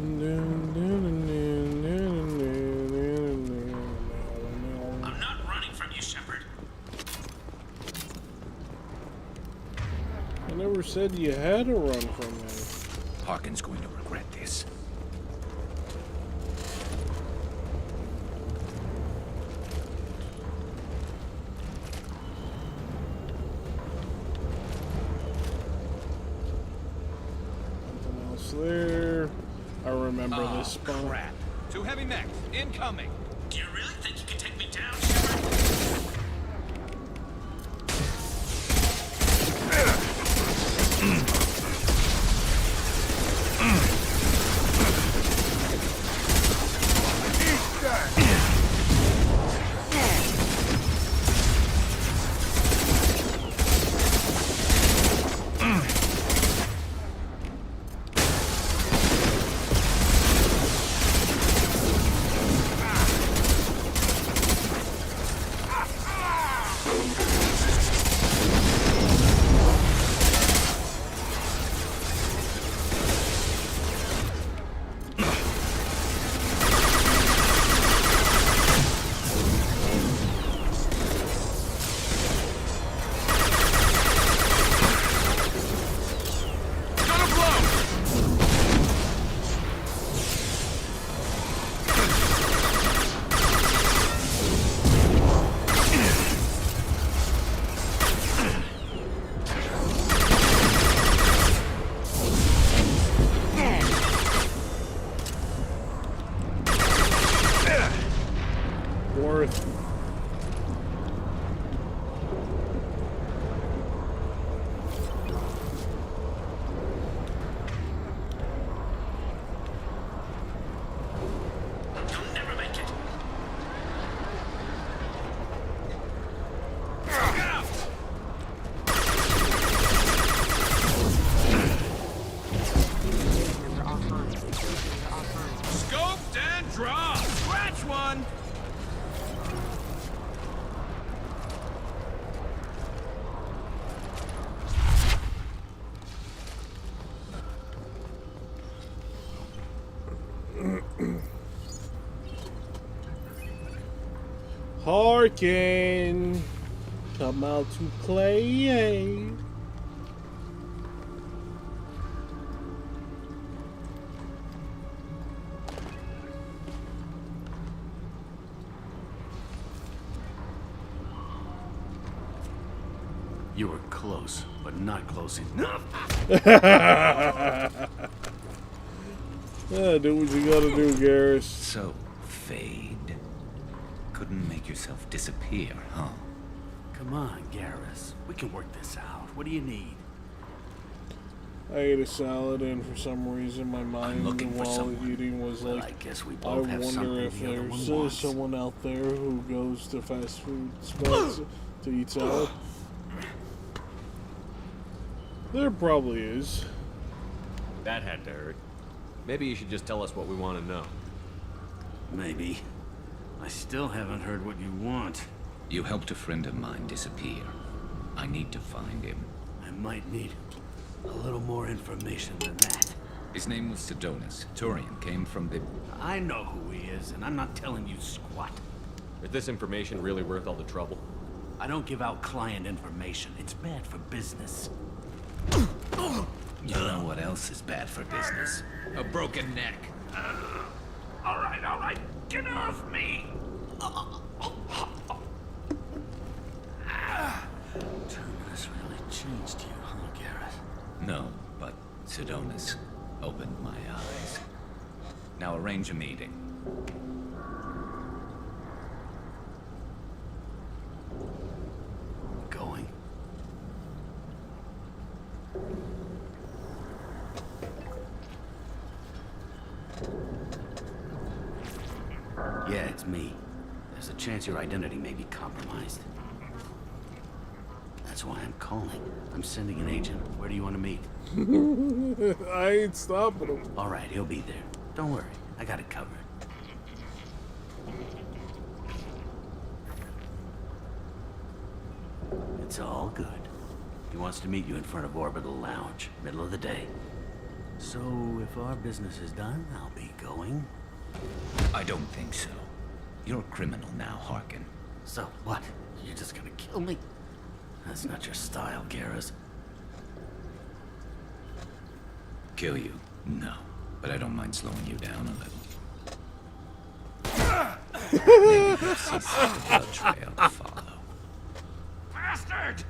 I'm not running from you, Shepard. I never said you had to run from me. Harkin's going to regret this. Nothing else there. I remember this spot. Crap. 2 heavy mechs, incoming. Do you really think you can take me down, Shepard? Worth. You'll never make it. Scoped and draw. Scratch one. Harkin, come out to play. You were close, but not close enough. Yeah, do what you gotta do, Garrus. So, Fade. Couldn't make yourself disappear, huh? Come on, Garrus. We can work this out. What do you need? I ate a salad, and for some reason, my mind while eating was Well, like, I guess we I both have wonder something if the other there's one wants. someone out there who goes to fast food spots to eat salad. There probably is. That had to hurt. Maybe you should just tell us what we want to know. Maybe. I still haven't heard what you want. You helped a friend of mine disappear. I need to find him. I might need a little more information than that. His name was Sidonis. Turian came from the... I know who he is, and I'm not telling you squat. Is this information really worth all the trouble? I don't give out client information. It's bad for business. You know what else is bad for business? A broken neck. All right. Get off me! Terminus really changed you, huh, Garrett? No, but Sidonis opened my eyes. Now arrange a meeting. Going. Yeah, it's me. There's a chance your identity may be compromised. That's why I'm calling. I'm sending an agent. Where do you want to meet? I ain't stopping him. All right, he'll be there. Don't worry. I got it covered. It's all good. He wants to meet you in front of Orbital Lounge, middle of the day. So, if our business is done, I'll be going. I don't think so. You're a criminal now, Harkin. So what? You're just gonna kill me? That's not your style, Garrus. Kill you? No. But I don't mind slowing you down a little. Maybe you'll see some blood trail to follow. Bastard!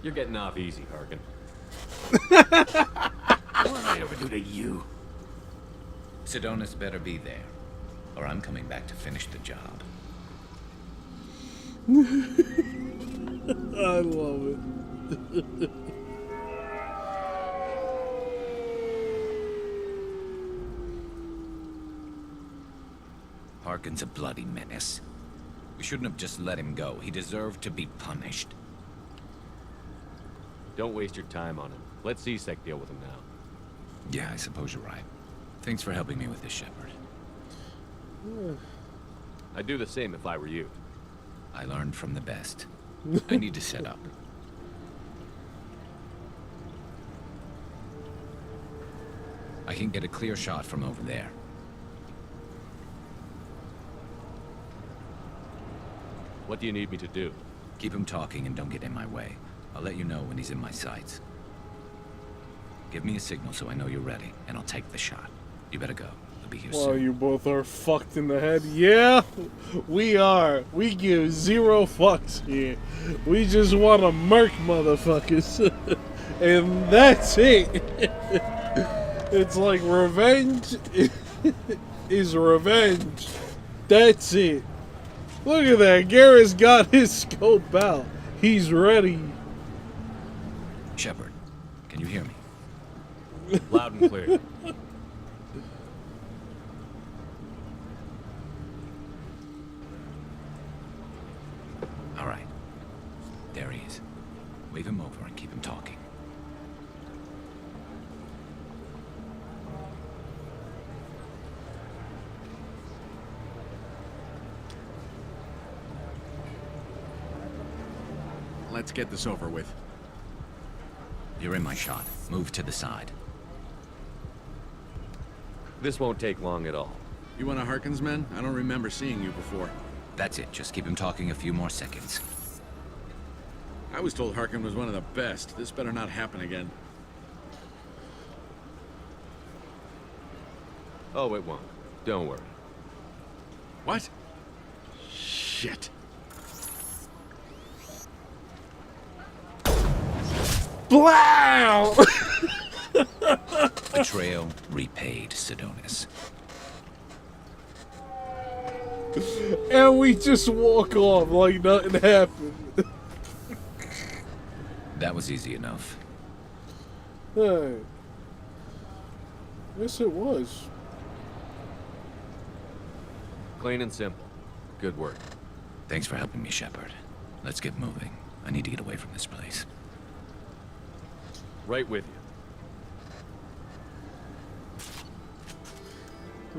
You're getting off easy, Harkin. What did I ever do to you? Sidonis better be there, or I'm coming back to finish the job. I love it. Harkin's a bloody menace. We shouldn't have just let him go. He deserved to be punished. Don't waste your time on him. Let C-Sec deal with him now. Yeah, I suppose you're right. Thanks for helping me with this, Shepard. I'd do the same if I were you. I learned from the best. I need to set up. I can get a clear shot from over there. What do you need me to do? Keep him talking and don't get in my way. I'll let you know when he's in my sights. Give me a signal so I know you're ready, and I'll take the shot. You better go. I'll be here Well, soon. you both are fucked in the head. Yeah, we are. We give zero fucks here. We just want to murk motherfuckers. And that's it. It's like revenge is revenge. That's it. Look at that. Garrett's got his scope out. He's ready. Shepard, can you hear me? Loud and clear. All right. There he is. Wave him over and keep him talking. Let's get this over with. You're in my shot. Move to the side. This won't take long at all. You one of Harkin's men? I don't remember seeing you before. That's it. Just keep him talking a few more seconds. I was told Harkin was one of the best. This better not happen again. Oh, it won't. Don't worry. What? Shit. Blow! Betrayal repaid, Sidonis. And we just walk off like nothing happened. That was easy enough. Hey. Yes, it was. Clean and simple. Good work. Thanks for helping me, Shepard. Let's get moving. I need to get away from this place. Right with you.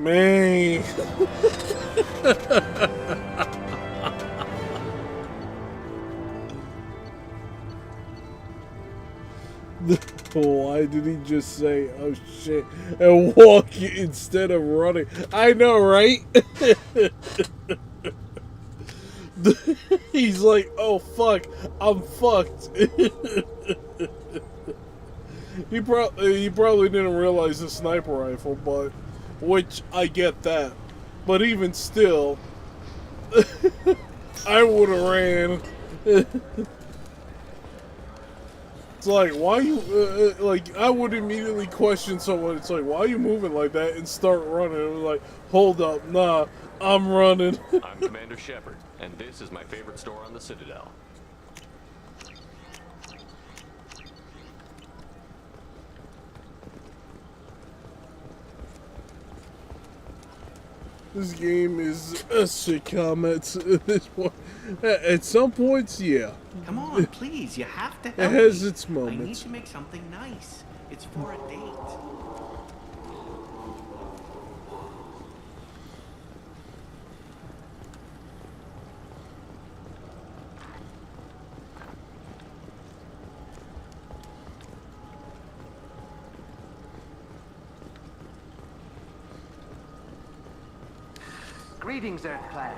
Man. Why did he just say, oh shit, and walk instead of running? I know, right? He's like, oh fuck, I'm fucked. He probably didn't realize the sniper rifle, but which I get that. But even still, I would have ran. It's like, why you, like, I would immediately question someone. It's like, why are you moving like that? And start running. It was like, hold up, nah, I'm running. I'm Commander Shepard, and this is my favorite store on the Citadel. This game is a sitcom at this point. At some points, yeah. Come on, please, you have to help It has me. its I need moments. to make something nice. It's for a date. Greetings, Earthclad.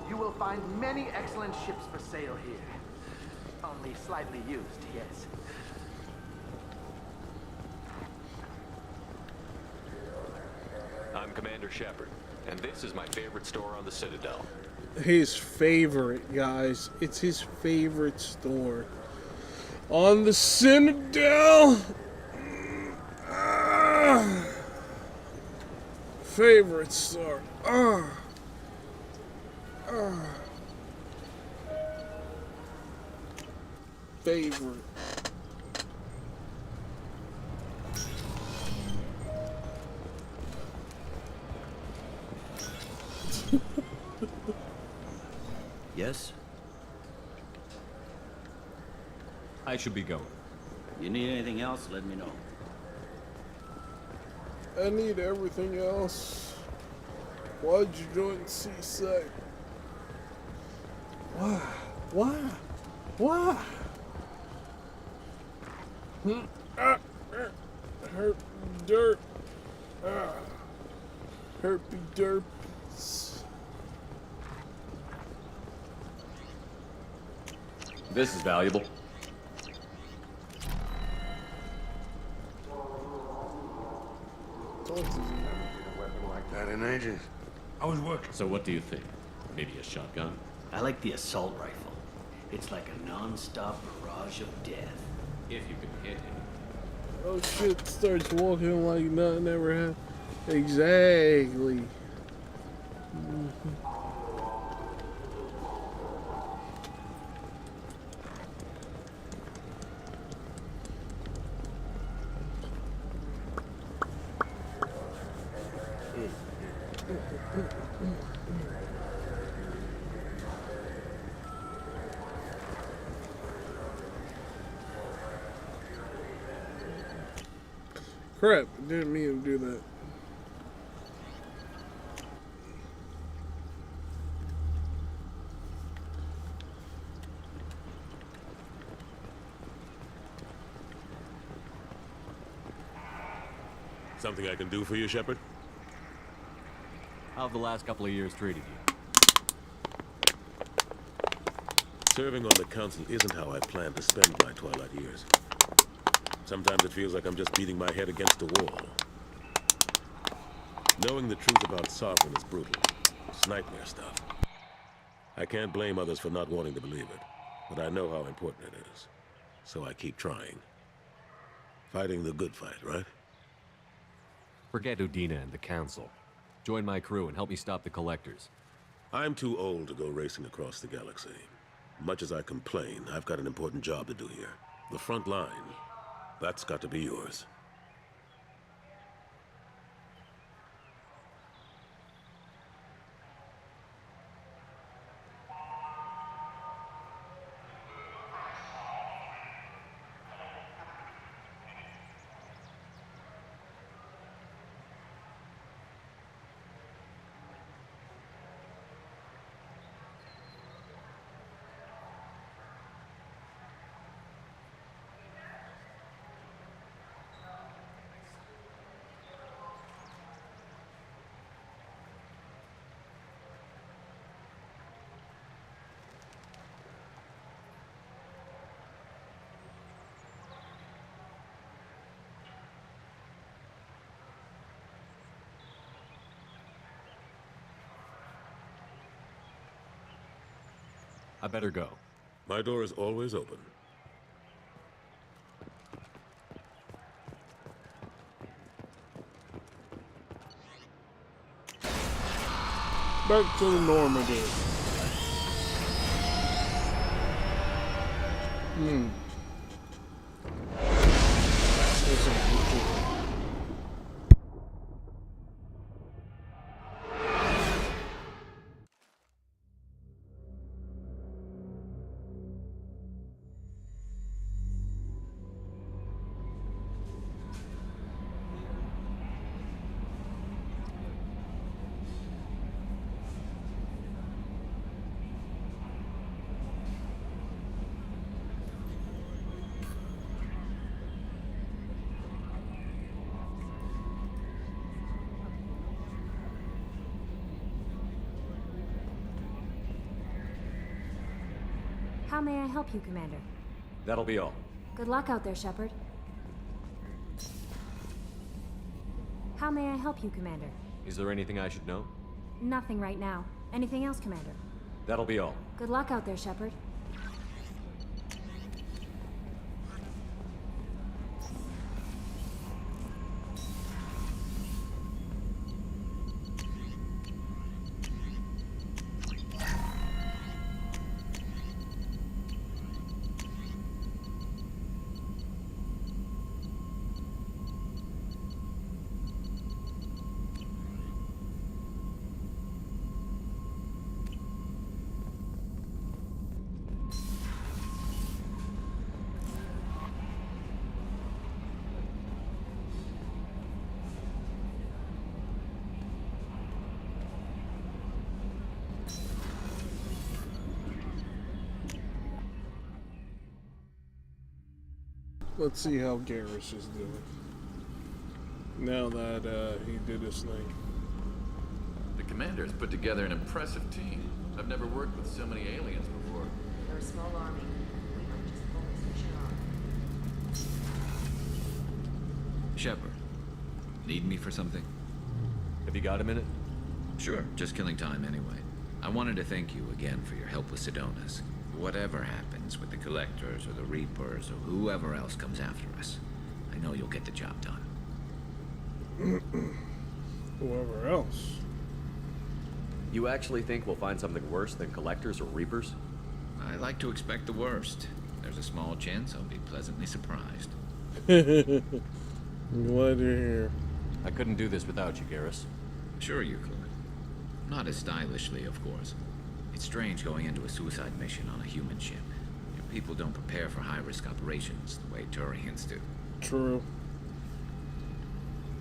You will find many excellent ships for sale here. Only slightly used, yes. I'm Commander Shepard, and this is my favorite store on the Citadel. His favorite, guys. It's his favorite store. On the Citadel. Favorite store. Favorite. Yes? I should be going. You need anything else, let me know. I need everything else. Why'd you join CSEC? Why? Why? Why? Herpy dirt. Herpy derps. This is valuable. That in ages. I was working. So what do you think? Maybe a shotgun? I like the assault rifle. It's like a non-stop barrage of death. If you can hit him. Oh shit, starts walking like nothing ever happened. Exactly. Crap, didn't mean to do that. Something I can do for you, Shepard? How have the last couple of years treated you? Serving on the council isn't how I plan to spend my twilight years. Sometimes it feels like I'm just beating my head against a wall. Knowing the truth about Sovereign is brutal. It's nightmare stuff. I can't blame others for not wanting to believe it, but I know how important it is. So I keep trying. Fighting the good fight, right? Forget Udina and the Council. Join my crew and help me stop the Collectors. I'm too old to go racing across the galaxy. Much as I complain, I've got an important job to do here. The front line. That's got to be yours. I better go. My door is always open. Back to the Normandy. That's a How may I help you, Commander? That'll be all. Good luck out there, Shepard. How may I help you, Commander? Is there anything I should know? Nothing right now. Anything else, Commander? That'll be all. Good luck out there, Shepard. Let's see how Garrus is doing. Now that he did his thing. The commander's put together an impressive team. I've never worked with so many aliens before. They're a small army. We might just pull this mission off. Shepard, need me for something? Have you got a minute? Sure, just killing time anyway. I wanted to thank you again for your help with Sidonis. Whatever happens with the Collectors or the Reapers or whoever else comes after us, I know you'll get the job done. Whoever else. You actually think we'll find something worse than Collectors or Reapers? I like to expect the worst. There's a small chance I'll be pleasantly surprised. Glad you're here. I couldn't do this without you, Garrus. Sure you could. Not as stylishly, of course. It's strange going into a suicide mission on a human ship. Your people don't prepare for high-risk operations the way Turians do. True.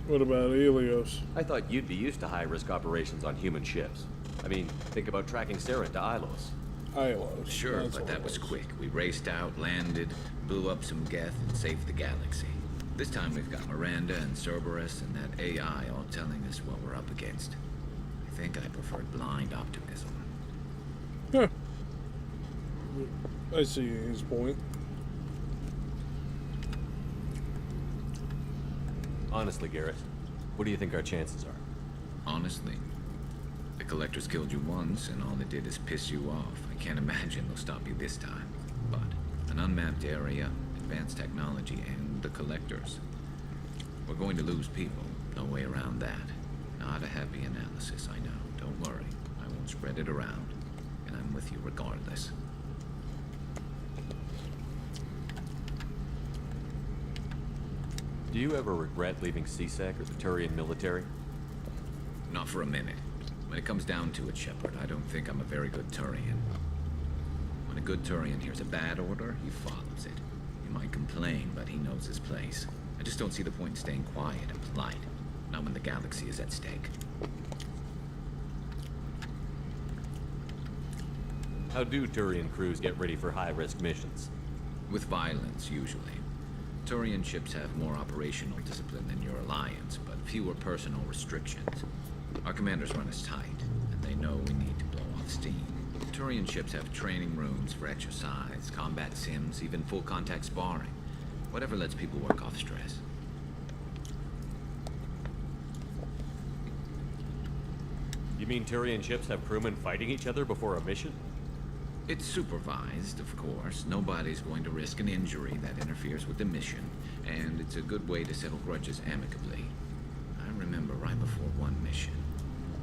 What about Helios? I thought you'd be used to high-risk operations on human ships. I mean, think about tracking Sarah to Ilos. Ilos. Sure, but that was quick. We raced out, landed, blew up some Geth, and saved the galaxy. This time we've got Miranda and Cerberus and that AI all telling us what we're up against. I think I preferred blind optimism. Huh. I see his point. Honestly, Garrett, what do you think our chances are? Honestly, the Collectors killed you once, and all they did is piss you off. I can't imagine they'll stop you this time. But an unmapped area, advanced technology, and the Collectors. We're going to lose people. No way around that. Not a happy analysis, I know. Don't worry. I won't spread it around. And I'm with you regardless. Do you ever regret leaving CSEC or the Turian military? Not for a minute. When it comes down to it, Shepard, I don't think I'm a very good Turian. When a good Turian hears a bad order, he follows it. He might complain, but he knows his place. I just don't see the point in staying quiet and polite. Not when the galaxy is at stake. How do Turian crews get ready for high-risk missions? With violence, usually. Turian ships have more operational discipline than your alliance, but fewer personal restrictions. Our commanders run us tight, and they know we need to blow off steam. Turian ships have training rooms for exercise, combat sims, even full-contact sparring. Whatever lets people work off stress. You mean Turian ships have crewmen fighting each other before a mission? It's supervised, of course. Nobody's going to risk an injury that interferes with the mission, and it's a good way to settle grudges amicably. I remember right before one mission,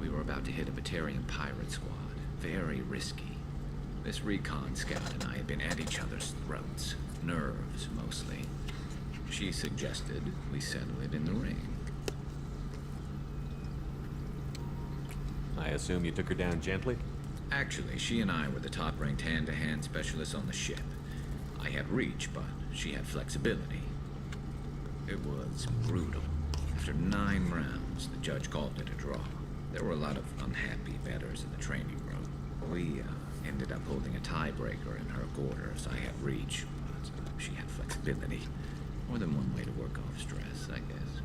we were about to hit a Batarian pirate squad. Very risky. This recon scout and I had been at each other's throats. Nerves, mostly. She suggested we settle it in the ring. I assume you took her down gently? Actually, she and I were the top-ranked hand-to-hand specialists on the ship. I had reach, but she had flexibility. It was brutal. After 9 rounds, the judge called it a draw. There were a lot of unhappy bettors in the training room. We ended up holding a tiebreaker in her quarters. I had reach, but she had flexibility. More than one way to work off stress, I guess.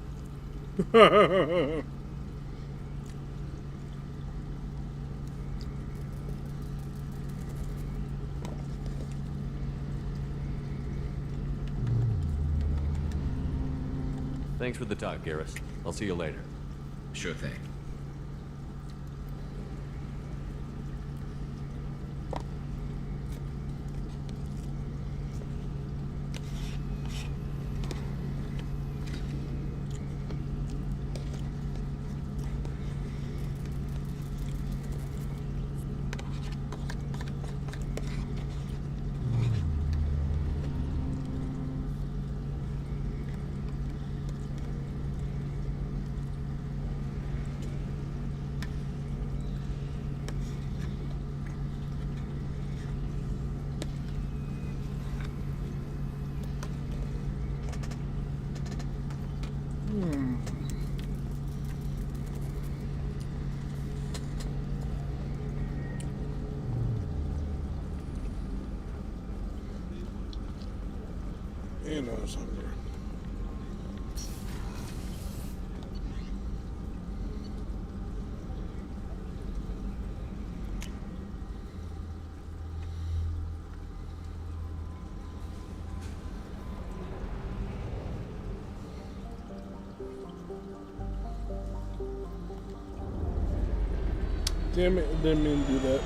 Thanks for the talk, Garrus. I'll see you later. Sure thing. And I was hungry. Damn it, didn't mean to do that.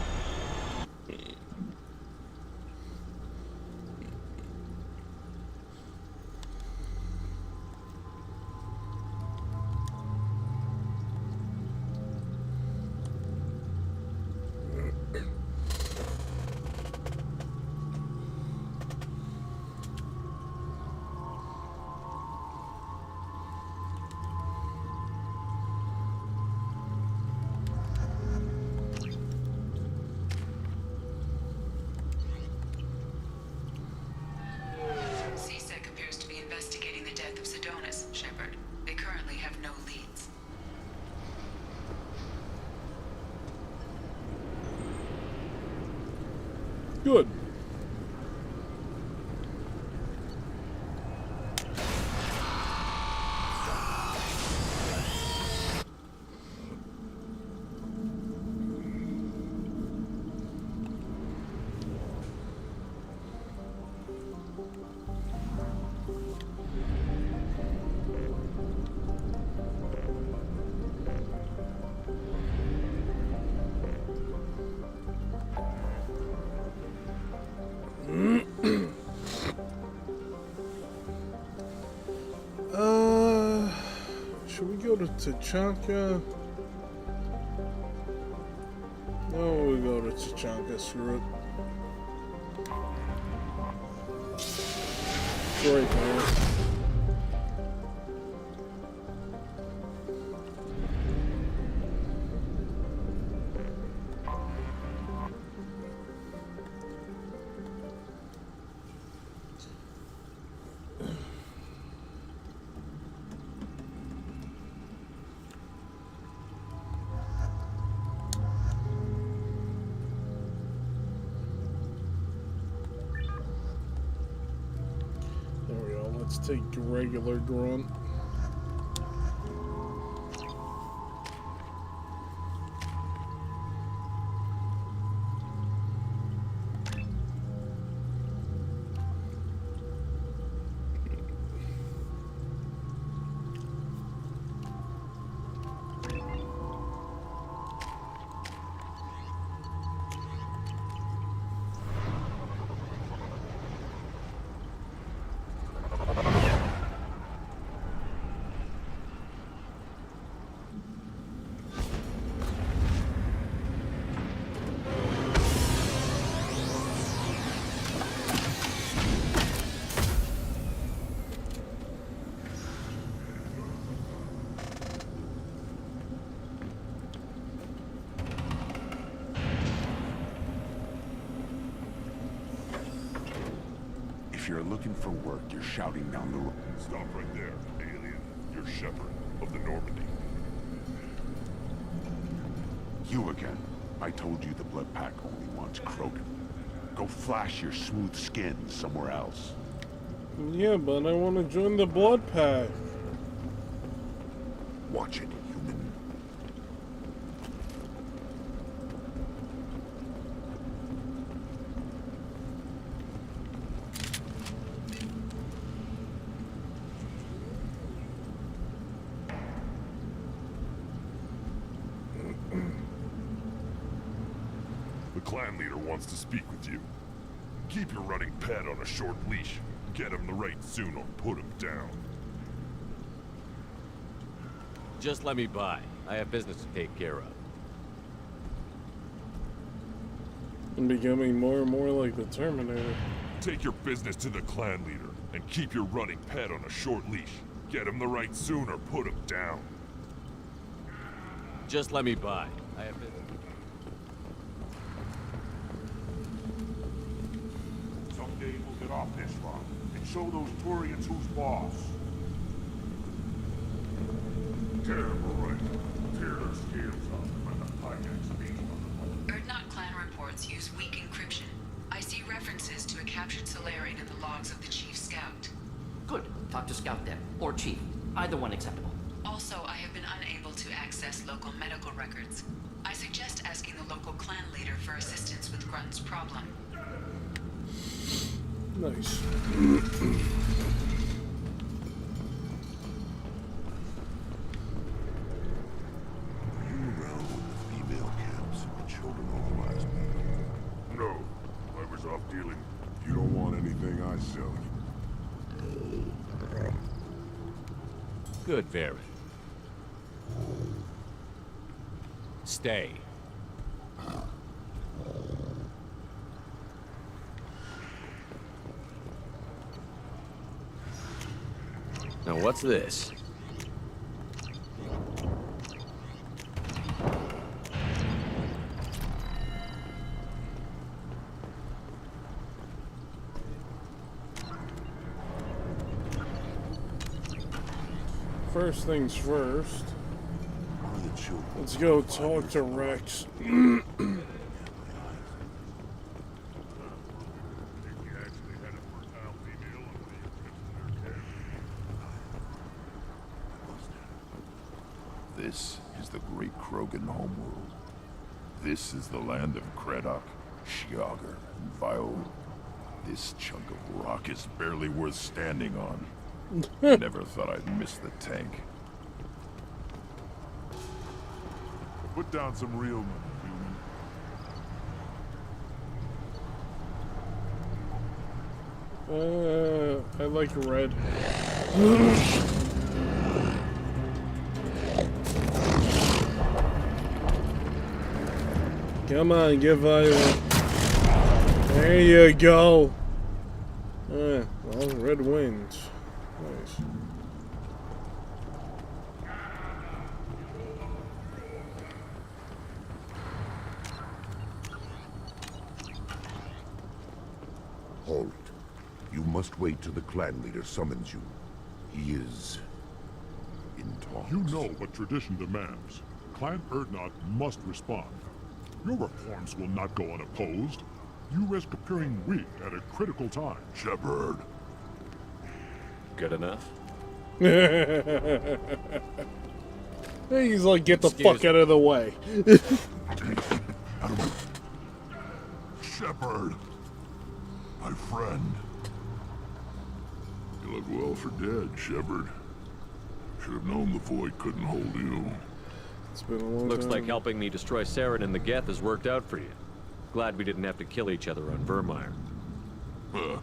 CSEC appears to be investigating the death of Sedonis, Shepard. They currently have no leads. Good. Should we go to Tachanka? No, we go to Tachanka. Screw it. It's right there. Let's take regular grunt. If you're looking for work, you're shouting down the road. Stop right there, alien. You're Shepard of the Normandy. You again. I told you the Blood Pack only wants Krogan. Go flash your smooth skin somewhere else. Yeah, but I want to join the Blood Pack. Watch it, human. The clan leader wants to speak with you. Keep your running pet on a short leash. Get him the right soon or put him down. Just let me by. I have business to take care of. I'm becoming more and more like the Terminator. Take your business to the clan leader and keep your running pet on a short leash. Get him the right soon or put him down. Just let me by. I have business. Someday we'll get off this rock and show those Turians who's boss. Terrible, right? Tear their scales off when the pirates beat them. Erdnot clan reports use weak encryption. I see references to a captured Solarian in the logs of the Chief Scout. Good. Talk to Scout then. Or Chief. Either one acceptable. Also, I have been unable to access local medical records. I suggest asking the local clan leader for assistance with Grunt's problem. Nice. Female camps and children over the last week. No, I was off dealing. You don't want anything I sell. Good, Varyn. Stay. Now what's this? First things first. Let's go talk to Rex. This is the great Krogan homeworld. This is the land of Kredok, Shiagar, and Vio. This chunk of rock is barely worth standing on. Never thought I'd miss the tank. Put down some real money, human. I like red. Come on, get violent. There you go. Well, red wins. Nice. Halt. You must wait till the clan leader summons you. He is in talks. You know what tradition demands. Clan Erdnot must respond. Your reforms will not go unopposed. You risk appearing weak at a critical time. Shepard. Good enough? He's like, get the fuck out of the way. Shepard. My friend. You look well for dead, Shepard. Should have known the Void couldn't hold you. It's been a long Looks time. like helping me destroy Saren and the Geth has worked out for you. Glad we didn't have to kill each other on Vermeer. Huh.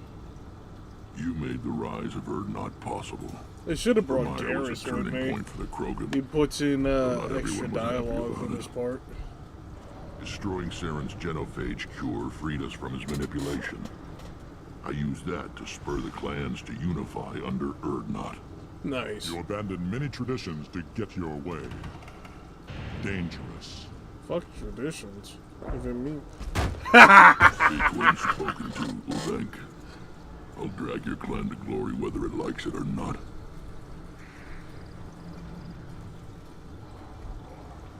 You made the rise of Erdnot possible. They should have brought Vermeer was a Garrus with turning me. point for the Krogan. He puts in Not extra everyone was happy dialogue about on it. his part. Destroying Saren's genophage cure freed us from his manipulation. I used that to spur the clans to unify under Erdnot. Nice. You abandoned many traditions to get your way. Dangerous. Fuck traditions. Even me. Speak when spoken to, Uvenk. I'll drag your clan to glory whether it likes it or not.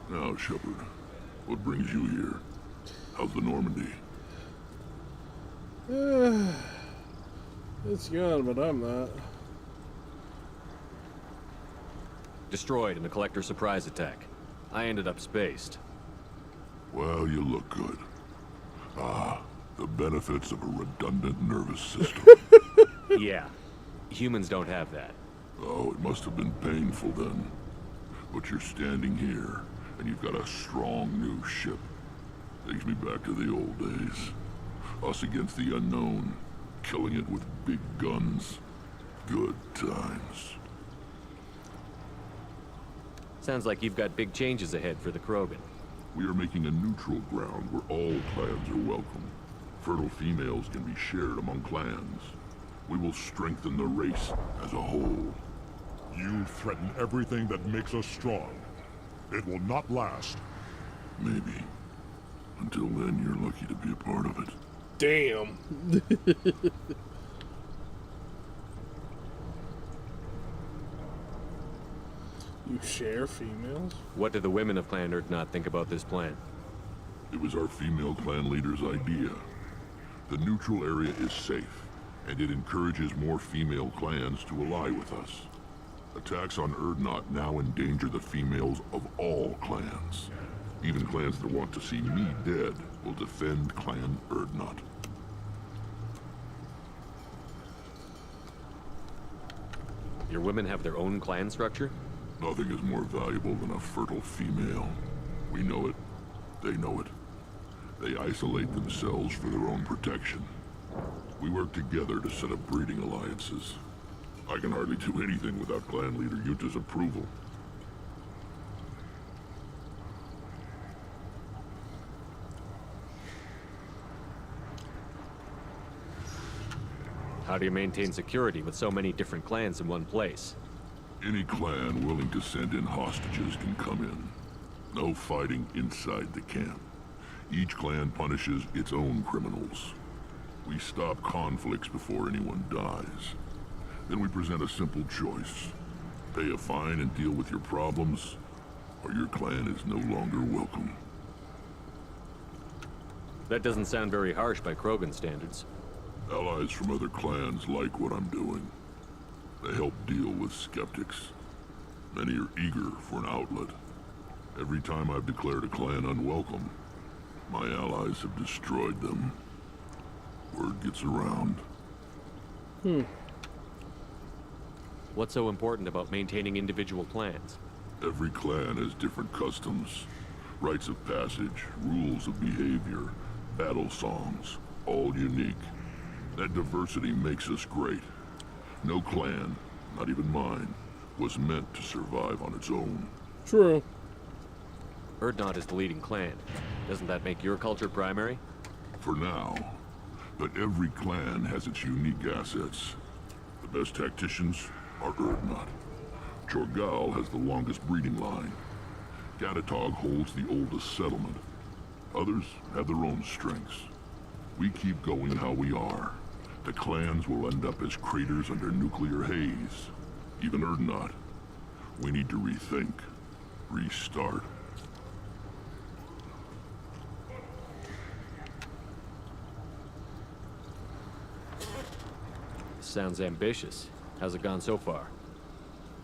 Now, Shepard, what brings you here? How's the Normandy? It's gone, but I'm not. Destroyed in a collector surprise attack. I ended up spaced. Well, you look good. Ah, the benefits of a redundant nervous system. Yeah. Humans don't have that. Oh, it must have been painful then. But you're standing here, and you've got a strong new ship. Takes me back to the old days. Us against the unknown, killing it with big guns. Good times. Sounds like you've got big changes ahead for the Krogan. We are making a neutral ground where all clans are welcome. Fertile females can be shared among clans. We will strengthen the race as a whole. You threaten everything that makes us strong. It will not last. Maybe. Until then, you're lucky to be a part of it. Damn. You share females? What do the women of Clan not think about this plan? It was our female clan leader's idea. The neutral area is safe, and it encourages more female clans to ally with us. Attacks on Urdnot now endanger the females of all clans. Even clans that want to see me dead will defend Clan Urdnot. Your women have their own clan structure? Nothing is more valuable than a fertile female. We know it. They know it. They isolate themselves for their own protection. We work together to set up breeding alliances. I can hardly do anything without clan leader Yuta's approval. How do you maintain security with so many different clans in one place? Any clan willing to send in hostages can come in. No fighting inside the camp. Each clan punishes its own criminals. We stop conflicts before anyone dies. Then we present a simple choice. Pay a fine and deal with your problems, or your clan is no longer welcome. That doesn't sound very harsh by Krogan standards. Allies from other clans like what I'm doing. They help deal with skeptics. Many are eager for an outlet. Every time I've declared a clan unwelcome, my allies have destroyed them. Word gets around. What's so important about maintaining individual clans? Every clan has different customs, rites of passage, rules of behavior, battle songs, all unique. That diversity makes us great. No clan, not even mine, was meant to survive on its own. True. Urdnot is the leading clan. Doesn't that make your culture primary? For now. But every clan has its unique assets. The best tacticians are Urdnot. Chorgal has the longest breeding line. Gatatog holds the oldest settlement. Others have their own strengths. We keep going how we are. The clans will end up as craters under nuclear haze. Even Urdnot. We need to rethink. Restart. Sounds ambitious. How's it gone so far?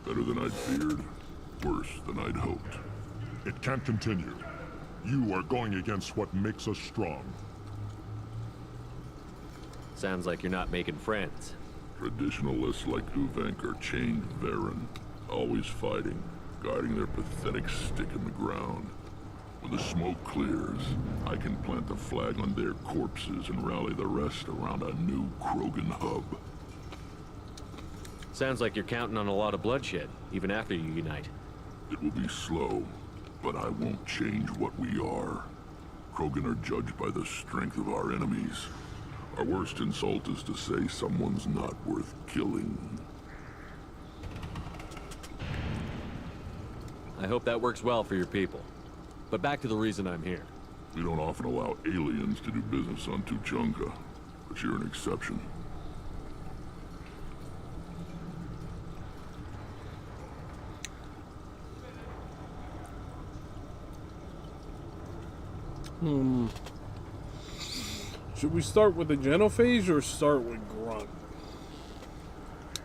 Better than I'd feared. Worse than I'd hoped. It can't continue. You are going against what makes us strong. Sounds like you're not making friends. Traditionalists like Uvenk are chained Varen, always fighting, guarding their pathetic stick in the ground. When the smoke clears, I can plant the flag on their corpses and rally the rest around a new Krogan hub. Sounds like you're counting on a lot of bloodshed, even after you unite. It will be slow, but I won't change what we are. Krogan are judged by the strength of our enemies. Our worst insult is to say someone's not worth killing. I hope that works well for your people. But back to the reason I'm here. We don't often allow aliens to do business on Tuchanka, but you're an exception. Should we start with the genophage or start with Grunt?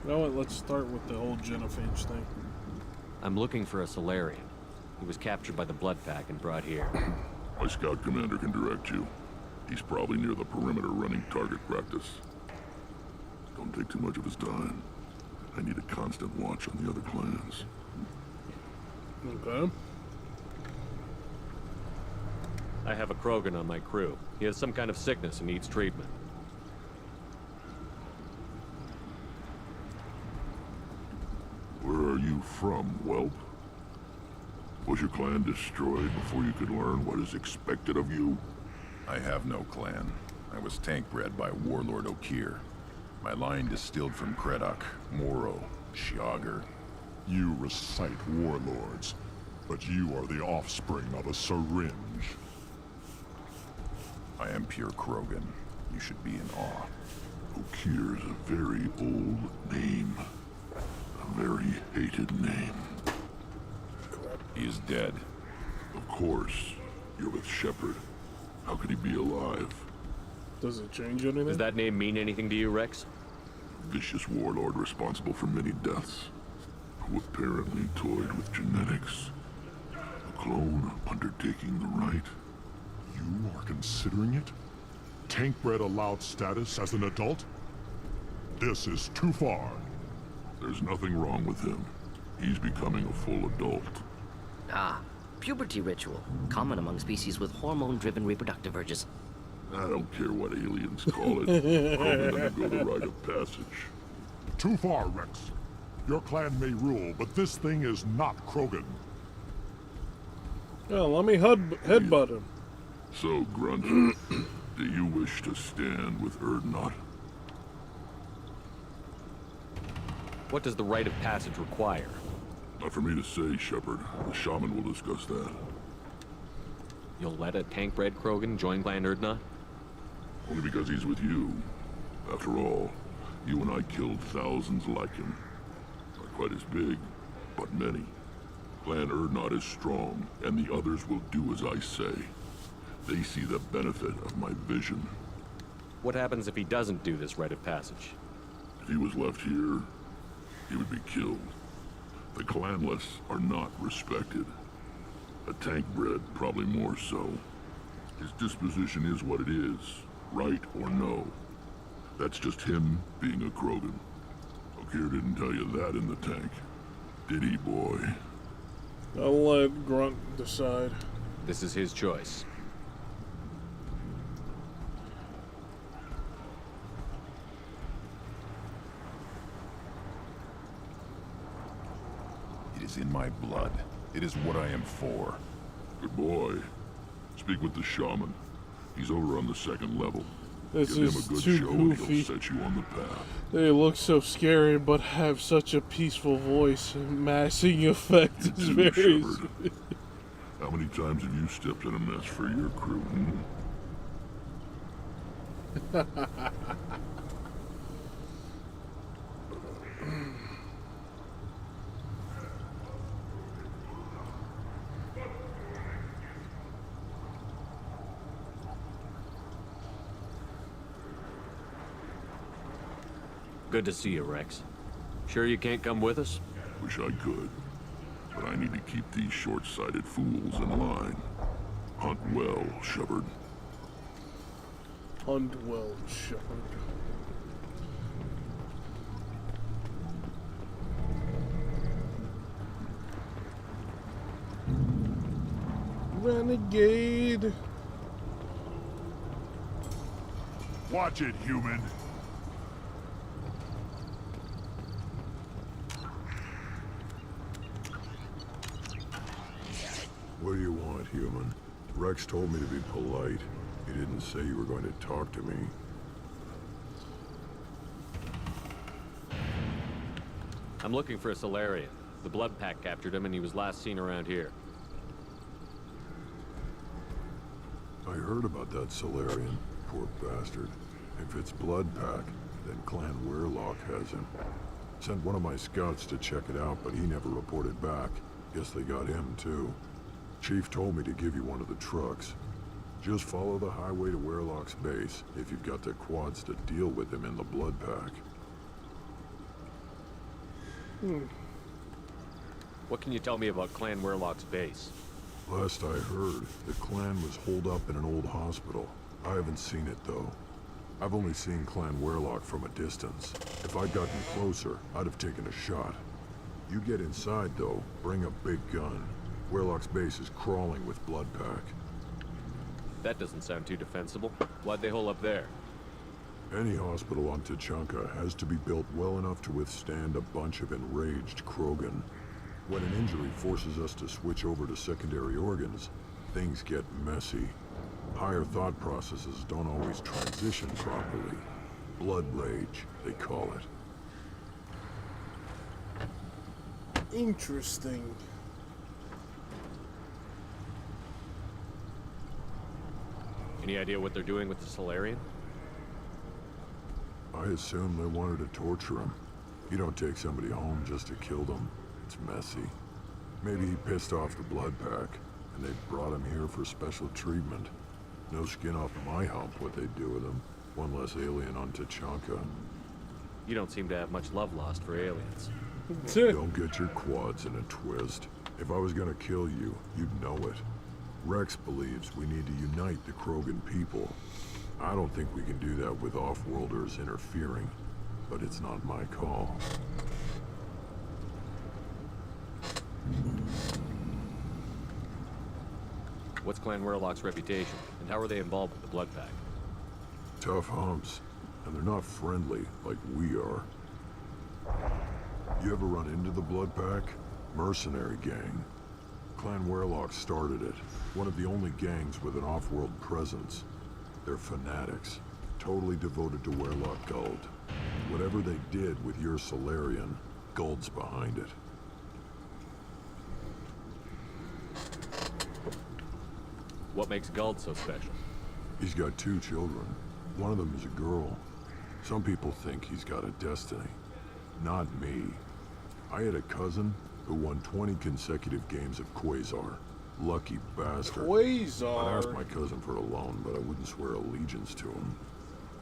You know what? Let's start with the whole genophage thing. I'm looking for a Solarian. He was captured by the Blood Pack and brought here. My scout commander can direct you. He's probably near the perimeter running target practice. Don't take too much of his time. I need a constant watch on the other clans. Okay. I have a Krogan on my crew. He has some kind of sickness and needs treatment. Where are you from, whelp? Was your clan destroyed before you could learn what is expected of you? I have no clan. I was tank bred by Warlord Okir. My line distilled from Kredok, Moro, Shiagar. You recite warlords, but you are the offspring of a syringe. I am pure Krogan. You should be in awe. Okir's a very old name. A very hated name. He is dead. Of course. You're with Shepard. How could he be alive? Does it change anything? Does that name mean anything to you, Rex? Vicious warlord responsible for many deaths, who apparently toyed with genetics. A clone undertaking the right. You are considering it? Tank bred allowed status as an adult? This is too far. There's nothing wrong with him. He's becoming a full adult. Ah, puberty ritual. Common among species with hormone-driven reproductive urges. I don't care what aliens call it. Call it undergo the rite of passage. Too far, Rex. Your clan may rule, but this thing is not Krogan. Yeah, let me headbutt him. So, Grunt, do you wish to stand with Erdnot? What does the rite of passage require? Not for me to say, Shepard. The shaman will discuss that. You'll let a tank-bred Krogan join Clan Erdnot? Only because he's with you. After all, you and I killed thousands like him. Not quite as big, but many. Clan Erdnot is strong, and the others will do as I say. They see the benefit of my vision. What happens if he doesn't do this rite of passage? If he was left here, he would be killed. The clanless are not respected. A tank bred, probably more so. His disposition is what it is, right or no. That's just him being a Krogan. Okir didn't tell you that in the tank, did he, boy? I'll let Grunt decide. This is his choice. It is in my blood. It is what I am for. Good boy. Speak with the shaman. He's over on the second level. This Give him is a good too show and goofy. he'll set you on the path. They look so scary, but have such a peaceful voice. Massing effect is You too, very... Shepard. How many times have you stepped in a mess for your crew, Good to see you, Rex. Sure you can't come with us? Wish I could. But I need to keep these short-sighted fools in line. Hunt well, Shepard. Hunt well, Shepard. Renegade. Watch it, human. What do you want, human? Rex told me to be polite. He didn't say you were going to talk to me. I'm looking for a Solarian. The Blood Pack captured him and he was last seen around here. I heard about that Solarian. Poor bastard. If it's Blood Pack, then Clan Weirlock has him. Sent one of my scouts to check it out, but he never reported back. Guess they got him, too. Chief told me to give you one of the trucks. Just follow the highway to Werlock's base if you've got the quads to deal with him in the blood pack. What can you tell me about Clan Werlock's base? Last I heard, the clan was holed up in an old hospital. I haven't seen it, though. I've only seen Clan Werlock from a distance. If I'd gotten closer, I'd have taken a shot. You get inside, though, bring a big gun. Werlock's base is crawling with blood pack. That doesn't sound too defensible. Why'd they hole up there? Any hospital on Tachanka has to be built well enough to withstand a bunch of enraged Krogan. When an injury forces us to switch over to secondary organs, things get messy. Higher thought processes don't always transition properly. Blood rage, they call it. Interesting. Any idea what they're doing with the Solarian? I assume they wanted to torture him. You don't take somebody home just to kill them. It's messy. Maybe he pissed off the blood pack, and they brought him here for special treatment. No skin off my hump what they'd do with him. One less alien on Tachanka. You don't seem to have much love lost for aliens. Don't get your quads in a twist. If I was gonna kill you, you'd know it. Rex believes we need to unite the Krogan people. I don't think we can do that with off-worlders interfering, but it's not my call. What's Clan Werlock's reputation, and how are they involved with the blood pack? Tough humps, and they're not friendly like we are. You ever run into the blood pack? Mercenary gang. Clan Werlock started it. One of the only gangs with an off-world presence. They're fanatics, totally devoted to Werlock Guld. Whatever they did with your Solarian, Guld's behind it. What makes Guld so special? He's got 2 children. One of them is a girl. Some people think he's got a destiny. Not me. I had a cousin who won 20 consecutive games of Quasar. Lucky bastard. Quasar? I'd ask my cousin for a loan, but I wouldn't swear allegiance to him.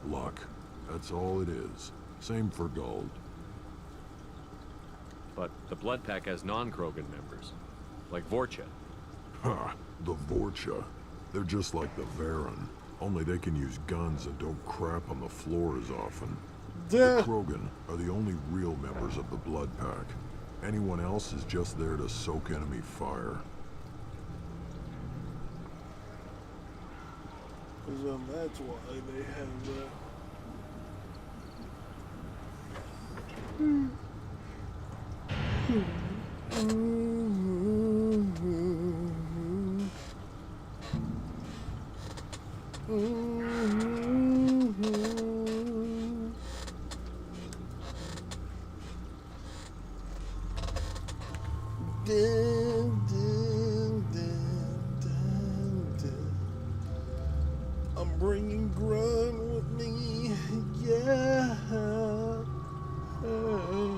Luck. That's all it is. Same for Guld. But the blood pack has non-Krogan members, like Vorcha. Ha! The Vorcha. They're just like the Varen. Only they can use guns and don't crap on the floor as often. The Krogan are the only real members of the blood pack. Anyone else is just there to soak enemy fire. That's why they have that. I'm bringing Grunt with me, yeah. Hey.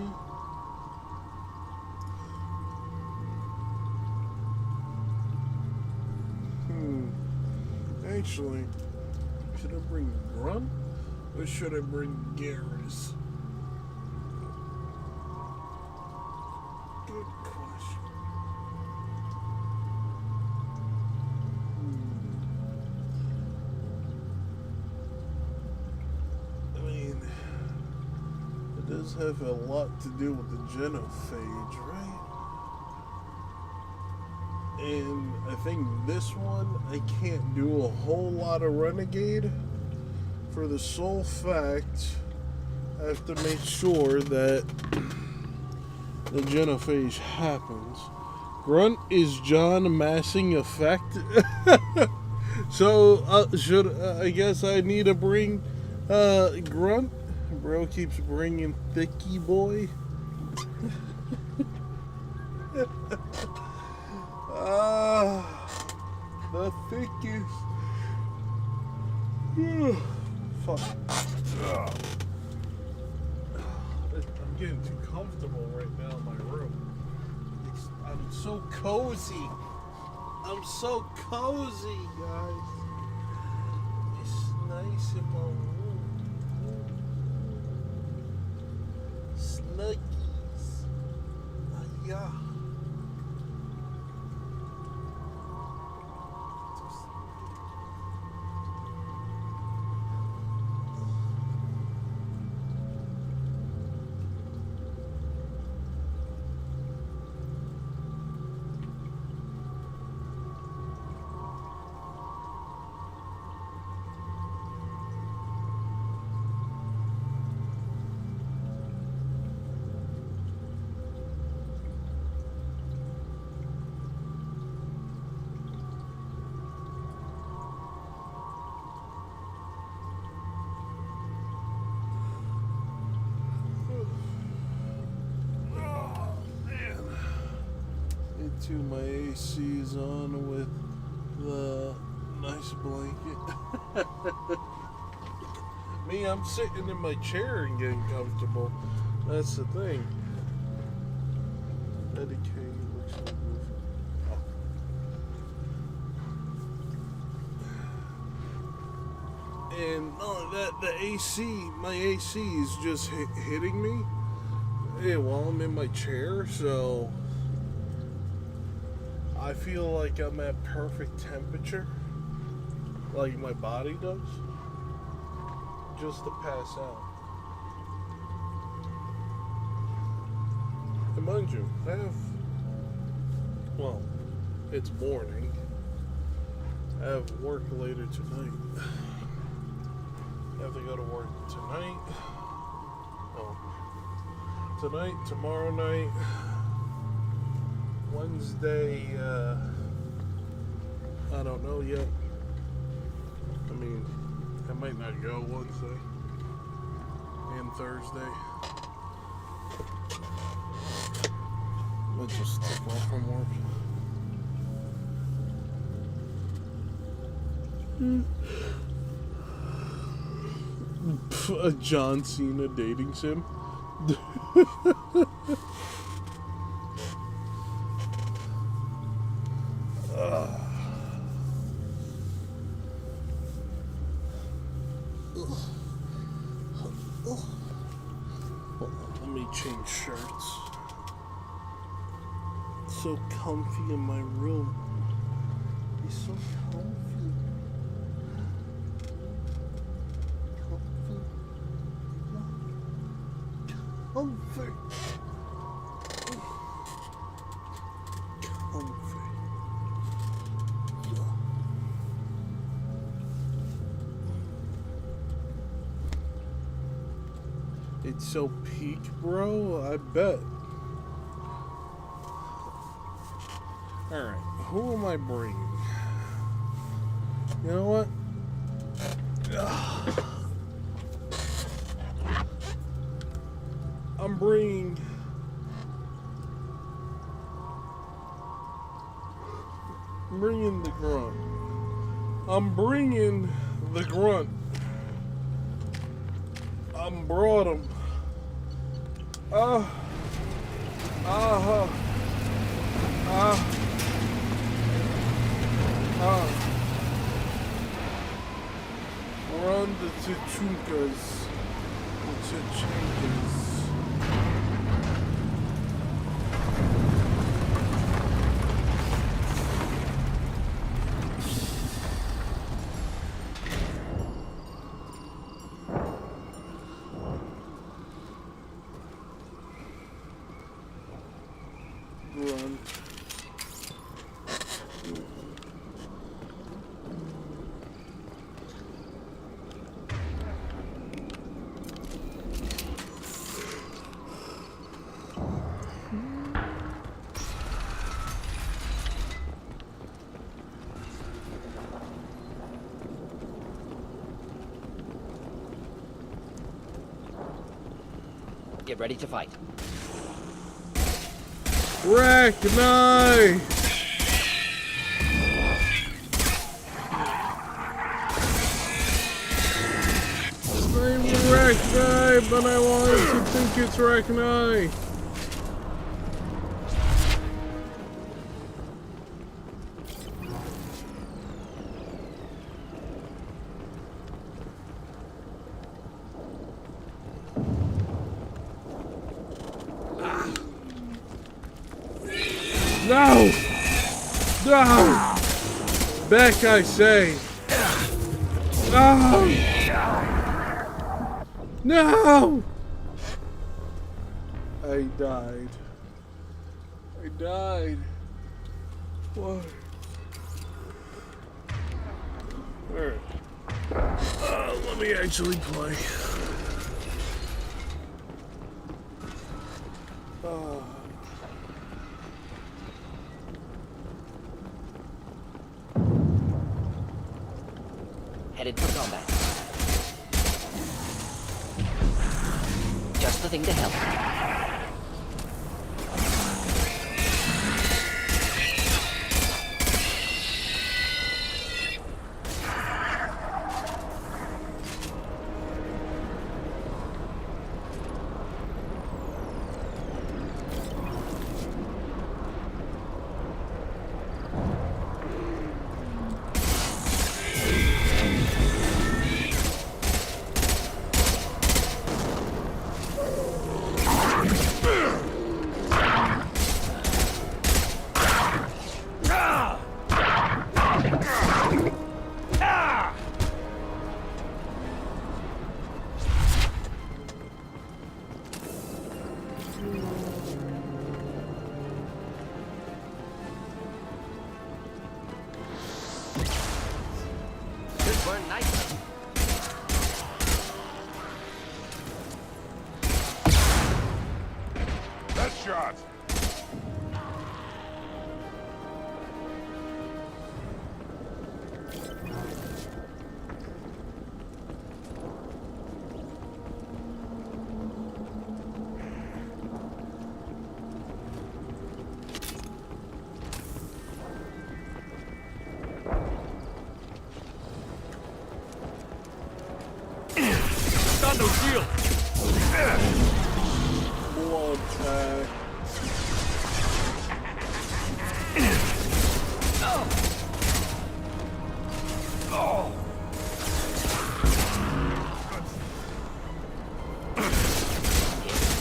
Actually, should I bring Grunt or should I bring Garrus? Good question. I mean, it does have a lot to do with the genophage, right? And I think this one, I can't do a whole lot of Renegade for the sole fact I have to make sure that the genophage happens. Grunt is John amassing effect. So, I guess I need to bring Grunt? Bro keeps bringing Thicky Boy. The thickest. Fuck. I'm getting too comfortable right now in my room. I'm so cozy. I'm so cozy, guys. in my room. Snuggies. Yeah. To my AC's on with the nice blanket. Me, I'm sitting in my chair and getting comfortable. That's the thing. Eddie Kane looks so goofy. Oh. And the AC, my AC is just hitting me while I'm in my chair, so I feel like I'm at perfect temperature, like my body does, just to pass out. And mind you, it's morning. I have work later tonight. I have to go to work tonight. Tonight, tomorrow night. Wednesday, I don't know yet. I mean, I might not go Wednesday and Thursday. Let's just take off from work. A John Cena dating sim. Let me change shirts. It's so comfy in my room. It's so comfy. Comfy. It's so peak, bro. I bet. Alright, who am I bringing? You know what? I'm bringing the grunt. I'm bringing the grunt. I'm brought him. Run the Tachunkas. The Tachunkas. Run. Get ready to fight. Rachni! His name is Rachni, but I want to think it's Rachni. No! No! Back, I say! No! No! I died. I died. Why? Alright. Let me actually play. Headed for combat. Just the thing to help. Burn nicely. That shot! No shield. Blood tag.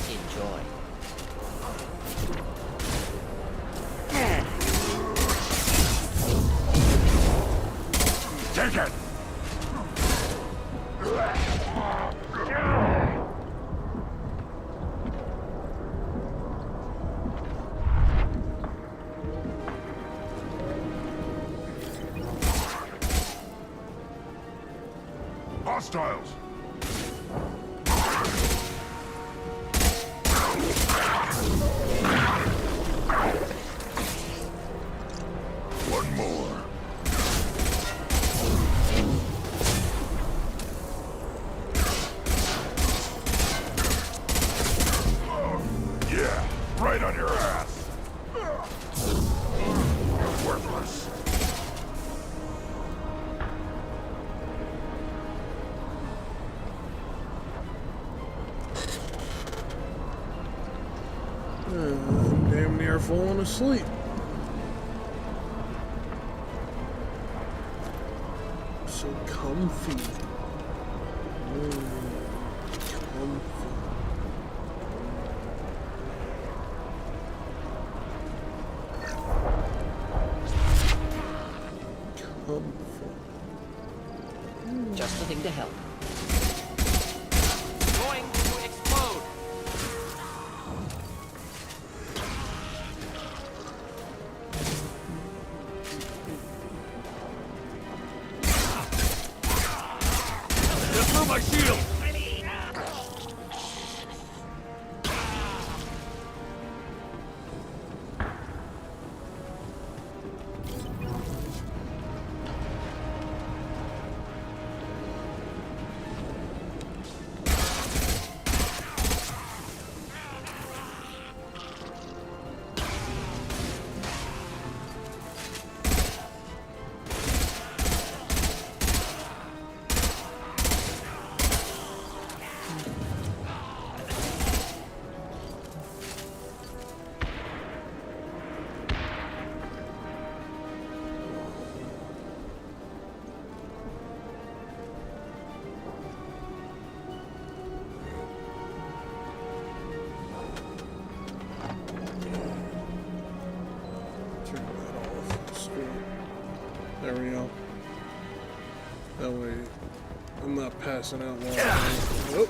Enjoy. Take it! Hostiles! One more. Yeah, right on your ass. Worthless. I'm damn near falling asleep. So comfy. Comfy. Just the thing to help. Going to explode. Get through my shield! There we go. That way, I'm not passing out while I'm... Oh.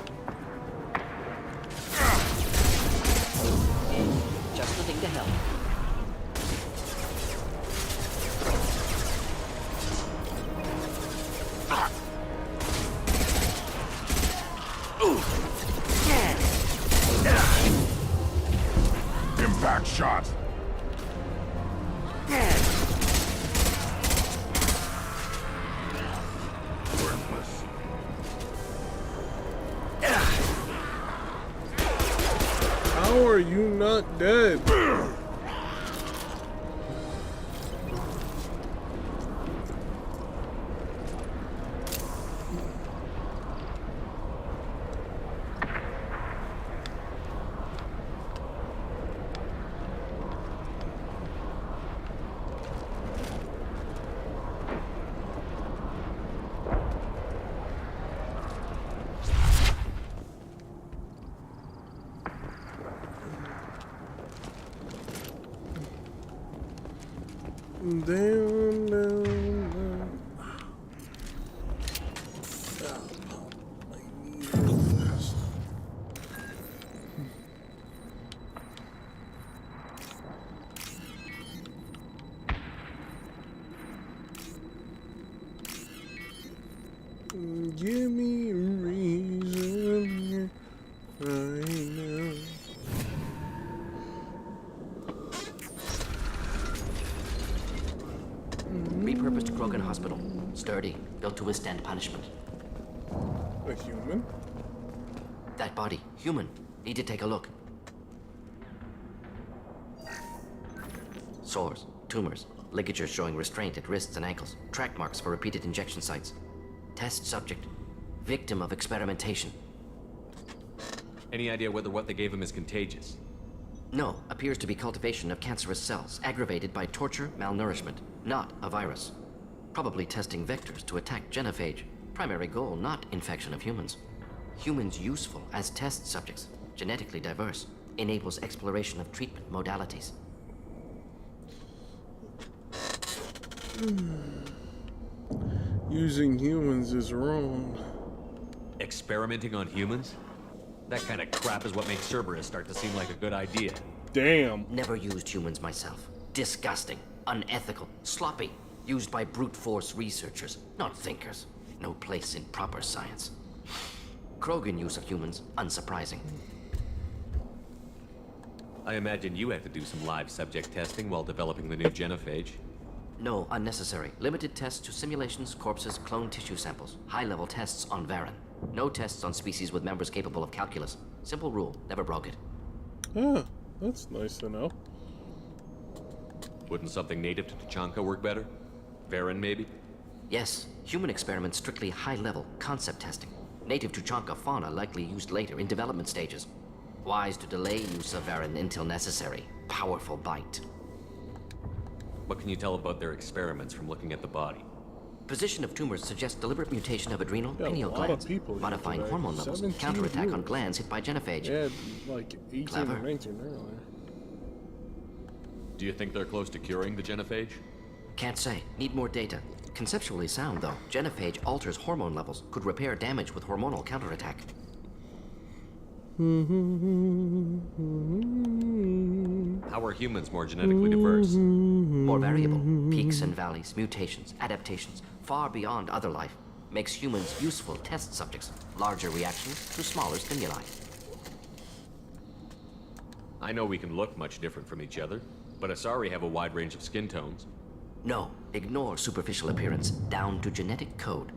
Just the thing to help. Impact shot. Worthless. How are you not dead? Down, down, down. Give me a reason right now. Repurposed Krogan Hospital. Sturdy, built to withstand punishment. A human? That body, human. Need to take a look. Sores, tumors, ligatures showing restraint at wrists and ankles, track marks for repeated injection sites. Test subject, victim of experimentation. Any idea whether what they gave him is contagious? No, appears to be cultivation of cancerous cells, aggravated by torture, malnourishment, not a virus. Probably testing vectors to attack genophage. Primary goal, not infection of humans. Humans useful as test subjects, genetically diverse, enables exploration of treatment modalities. Using humans is wrong. Experimenting on humans? That kind of crap is what makes Cerberus start to seem like a good idea. Damn. Never used humans myself. Disgusting, unethical, sloppy. Used by brute force researchers, not thinkers. No place in proper science. Krogan use of humans, unsurprising. I imagine you had to do some live subject testing while developing the new genophage. No, unnecessary. Limited tests to simulations, corpses, cloned tissue samples. High-level tests on Varen. No tests on species with members capable of calculus. Simple rule, never broke it. Ah, that's nice to know. Wouldn't something native to Tuchanka work better? Varen, maybe? Yes, human experiments strictly high-level, concept testing. Native Tuchanka fauna likely used later in development stages. Wise to delay use of Varen until necessary. Powerful bite. What can you tell about their experiments from looking at the body? Position of tumors suggests deliberate mutation of adrenal, pineal a lot glands, of people modifying today. hormone levels, 17 counterattack on viewers. glands hit by genophage. Yeah, like 18 Clever. or 19 earlier. Do you think they're close to curing the genophage? Can't say. Need more data. Conceptually sound, though. Genophage alters hormone levels, could repair damage with hormonal counterattack. How are humans more genetically diverse? More variable. Peaks and valleys, mutations, adaptations, far beyond other life. Makes humans useful test subjects. Larger reactions to smaller stimuli. I know we can look much different from each other, but Asari have a wide range of skin tones. No, ignore superficial appearance, down to genetic code.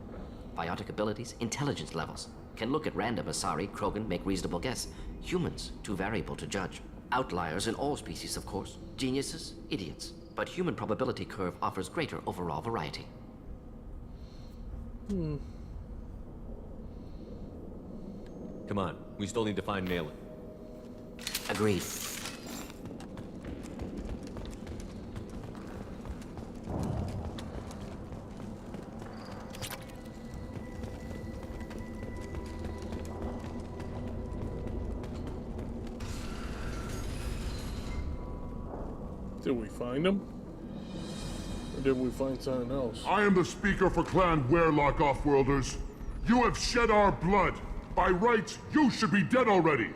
Biotic abilities, intelligence levels. Can look at random Asari, Krogan, make reasonable guess. Humans, too variable to judge. Outliers in all species, of course. Geniuses, idiots. But human probability curve offers greater overall variety. Come on, we still need to find Malin. Agreed. Did we find him? Or did we find something else? I am the speaker for Clan Werelock, Offworlders. You have shed our blood. By rights, you should be dead already.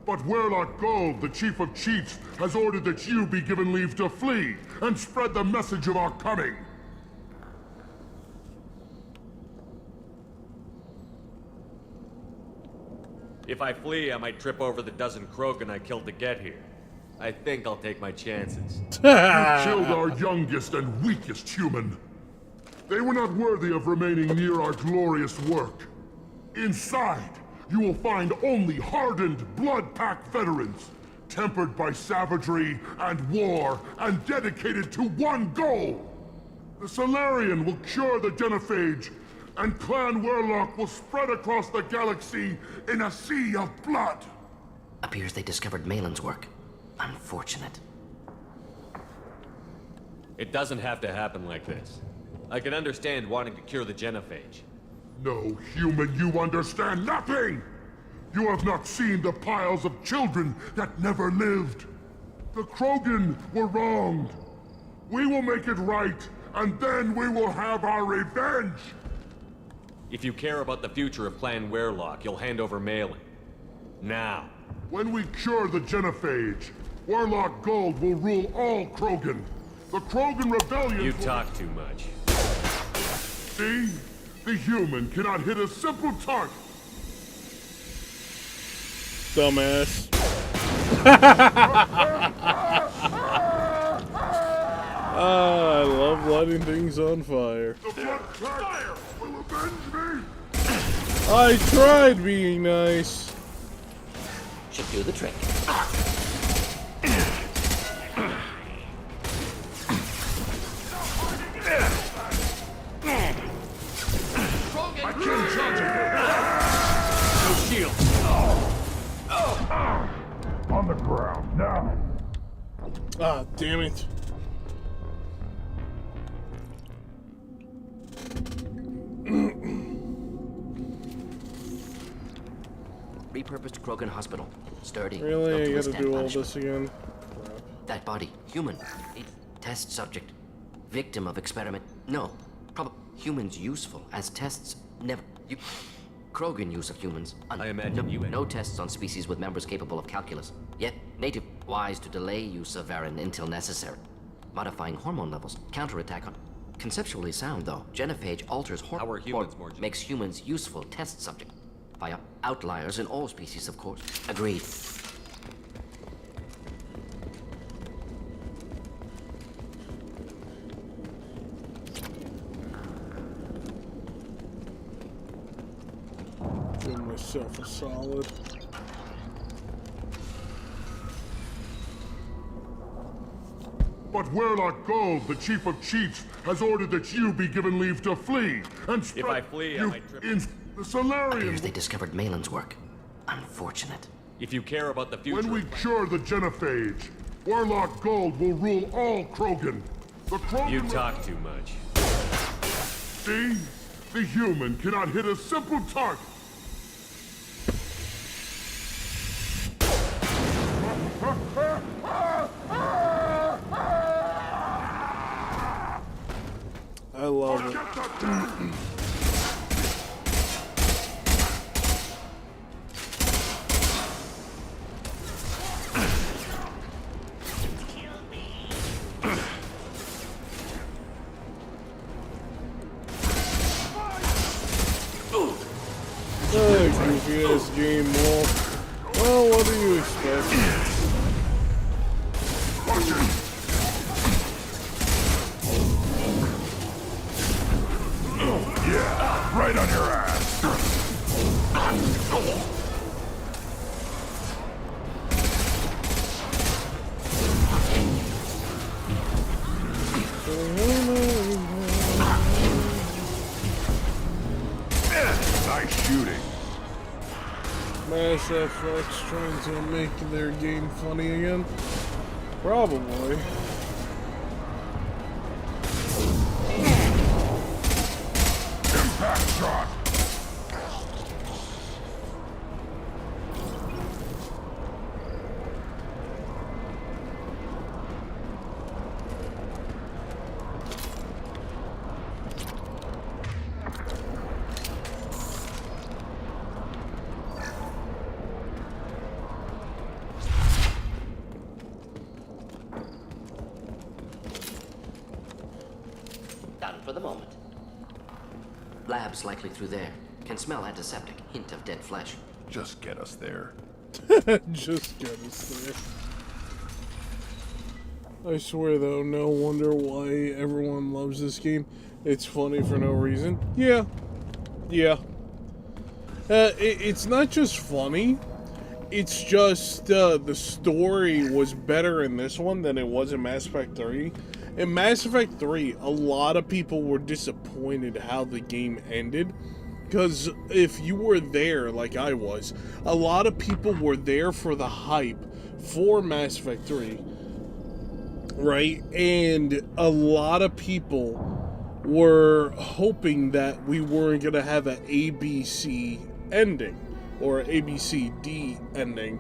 But Werelock Gold, the Chief of Chiefs, has ordered that you be given leave to flee and spread the message of our coming. If I flee, I might trip over the dozen Krogan I killed to get here. I think I'll take my chances. You killed our youngest and weakest human. They were not worthy of remaining near our glorious work. Inside, you will find only hardened, blood-packed veterans, tempered by savagery and war, and dedicated to one goal. The Solarian will cure the genophage, and Clan Werelock will spread across the galaxy in a sea of blood. Appears they discovered Malin's work. Unfortunate. It doesn't have to happen like this. I can understand wanting to cure the genophage. No, human, you understand nothing! You have not seen the piles of children that never lived. The Krogan were wronged. We will make it right, and then we will have our revenge! If you care about the future of Clan Werelock, you'll hand over Malin. Now. When we cure the genophage, Werelock Gold will rule all Krogan. The Krogan rebellion. You talk too much. See? The human cannot hit a simple target. Dumbass. I love lighting things on fire. The blood fire will avenge me. I tried being nice. Should do the trick. I can't charge it. No shield. On the ground now. Ah, damn it. Repurposed Krogan hospital. Sturdy. Really? built to I gotta withstand do all punishment. this again? That body, human. Test subject. Victim of experiment. No. Humans useful as tests. Never. Krogan use of humans. I imagine no tests on species with members capable of calculus. Yet, native wise to delay use of Varen until necessary. Modifying hormone levels. Counterattack on. Conceptually sound, though. Genophage alters How are humans more makes humans useful test subject. Via outliers in all species, of course. Agreed. Give myself a solid. But Werelock Gold, the Chief of Chiefs, has ordered that you be given leave to flee and spread. If I flee, I might trip. The Solarian. Appears they discovered Malin's work. Unfortunate. If you care about the future. When we cure the genophage, Werelock Gold will rule all Krogan. The Krogan. You talk too much. See? The human cannot hit a simple target. I love it. Goofy ass game, Wolf. Well, what do you expect? Yeah, right on your ass. Nice shooting. Mass Effect's trying to make their game funny again? Probably. Impact shot. for the moment. Lab's likely through there. Can smell antiseptic. Hint of dead flesh. Just get us there. Just get us there. I swear though, no wonder why everyone loves this game. It's funny for no reason. Yeah. It's not just funny. It's just the story was better in this one than it was in Mass Effect 3. In Mass Effect 3, a lot of people were disappointed how the game ended. Because if you were there, like I was, a lot of people were there for the hype for Mass Effect 3. Right? And a lot of people were hoping that we weren't going to have an ABC ending. Or ABCD ending.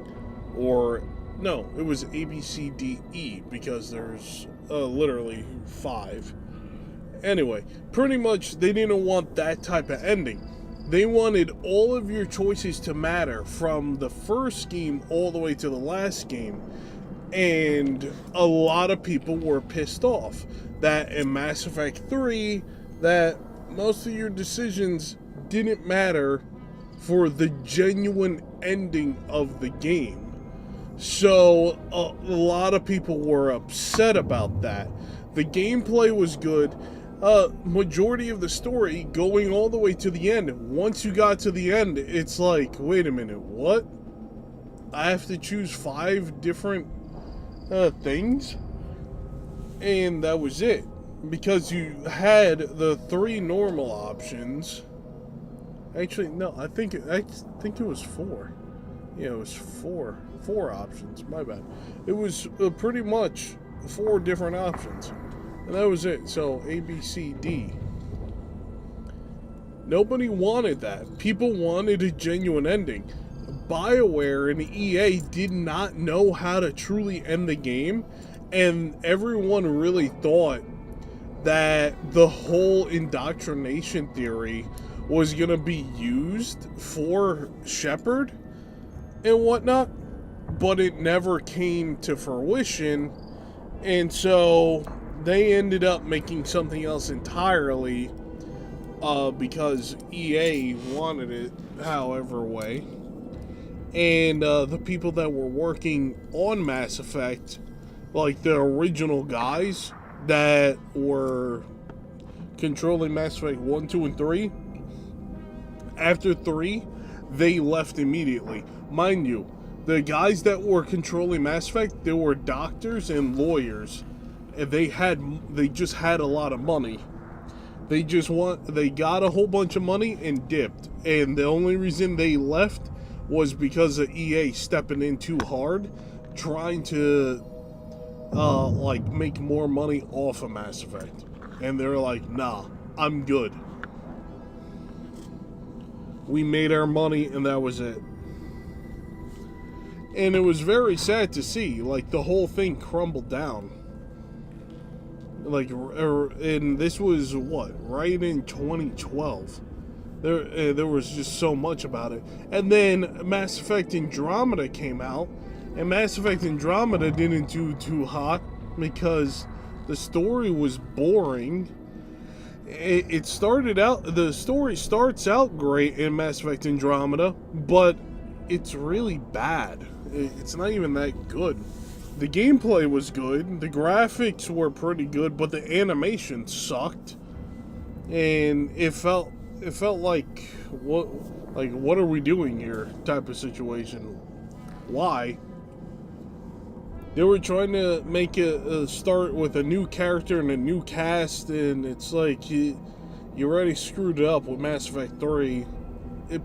Or, no, it was ABCDE because there's literally 5. Anyway, pretty much they didn't want that type of ending. They wanted all of your choices to matter from the first game all the way to the last game. And a lot of people were pissed off that in Mass Effect 3 that most of your decisions didn't matter for the genuine ending of the game. So a lot of people were upset about that. The gameplay was good. Majority of the story going all the way to the end. Once you got to the end, it's like, wait a minute, what? I have to choose 5 different things? And that was it. Because you had the 3 normal options. Actually, no, I think it was 4. Yeah, it was 4 options. My bad. It was pretty much 4 different options. And that was it. So, A, B, C, D. Nobody wanted that. People wanted a genuine ending. BioWare and EA did not know how to truly end the game. And everyone really thought that the whole indoctrination theory was going to be used for Shepard and whatnot. But it never came to fruition. And so they ended up making something else entirely because EA wanted it however way. And the people that were working on Mass Effect, like the original guys that were controlling Mass Effect 1, 2, and 3, after 3, they left immediately. Mind you, the guys that were controlling Mass Effect, they were doctors and lawyers. And they just had a lot of money. They got a whole bunch of money and dipped. And the only reason they left was because of EA stepping in too hard, trying to make more money off of Mass Effect. And they're like, nah, I'm good. We made our money and that was it. And it was very sad to see, like, the whole thing crumbled down. Like, and this was, what, right in 2012. There was just so much about it. And then Mass Effect Andromeda came out, and Mass Effect Andromeda didn't do too hot because the story was boring. The story starts out great in Mass Effect Andromeda, but it's really bad. It's not even that good. The gameplay was good, the graphics were pretty good, but the animation sucked. And it felt like what are we doing here type of situation. Why? They were trying to make a start with a new character and a new cast, and it's like you already screwed it up with Mass Effect 3.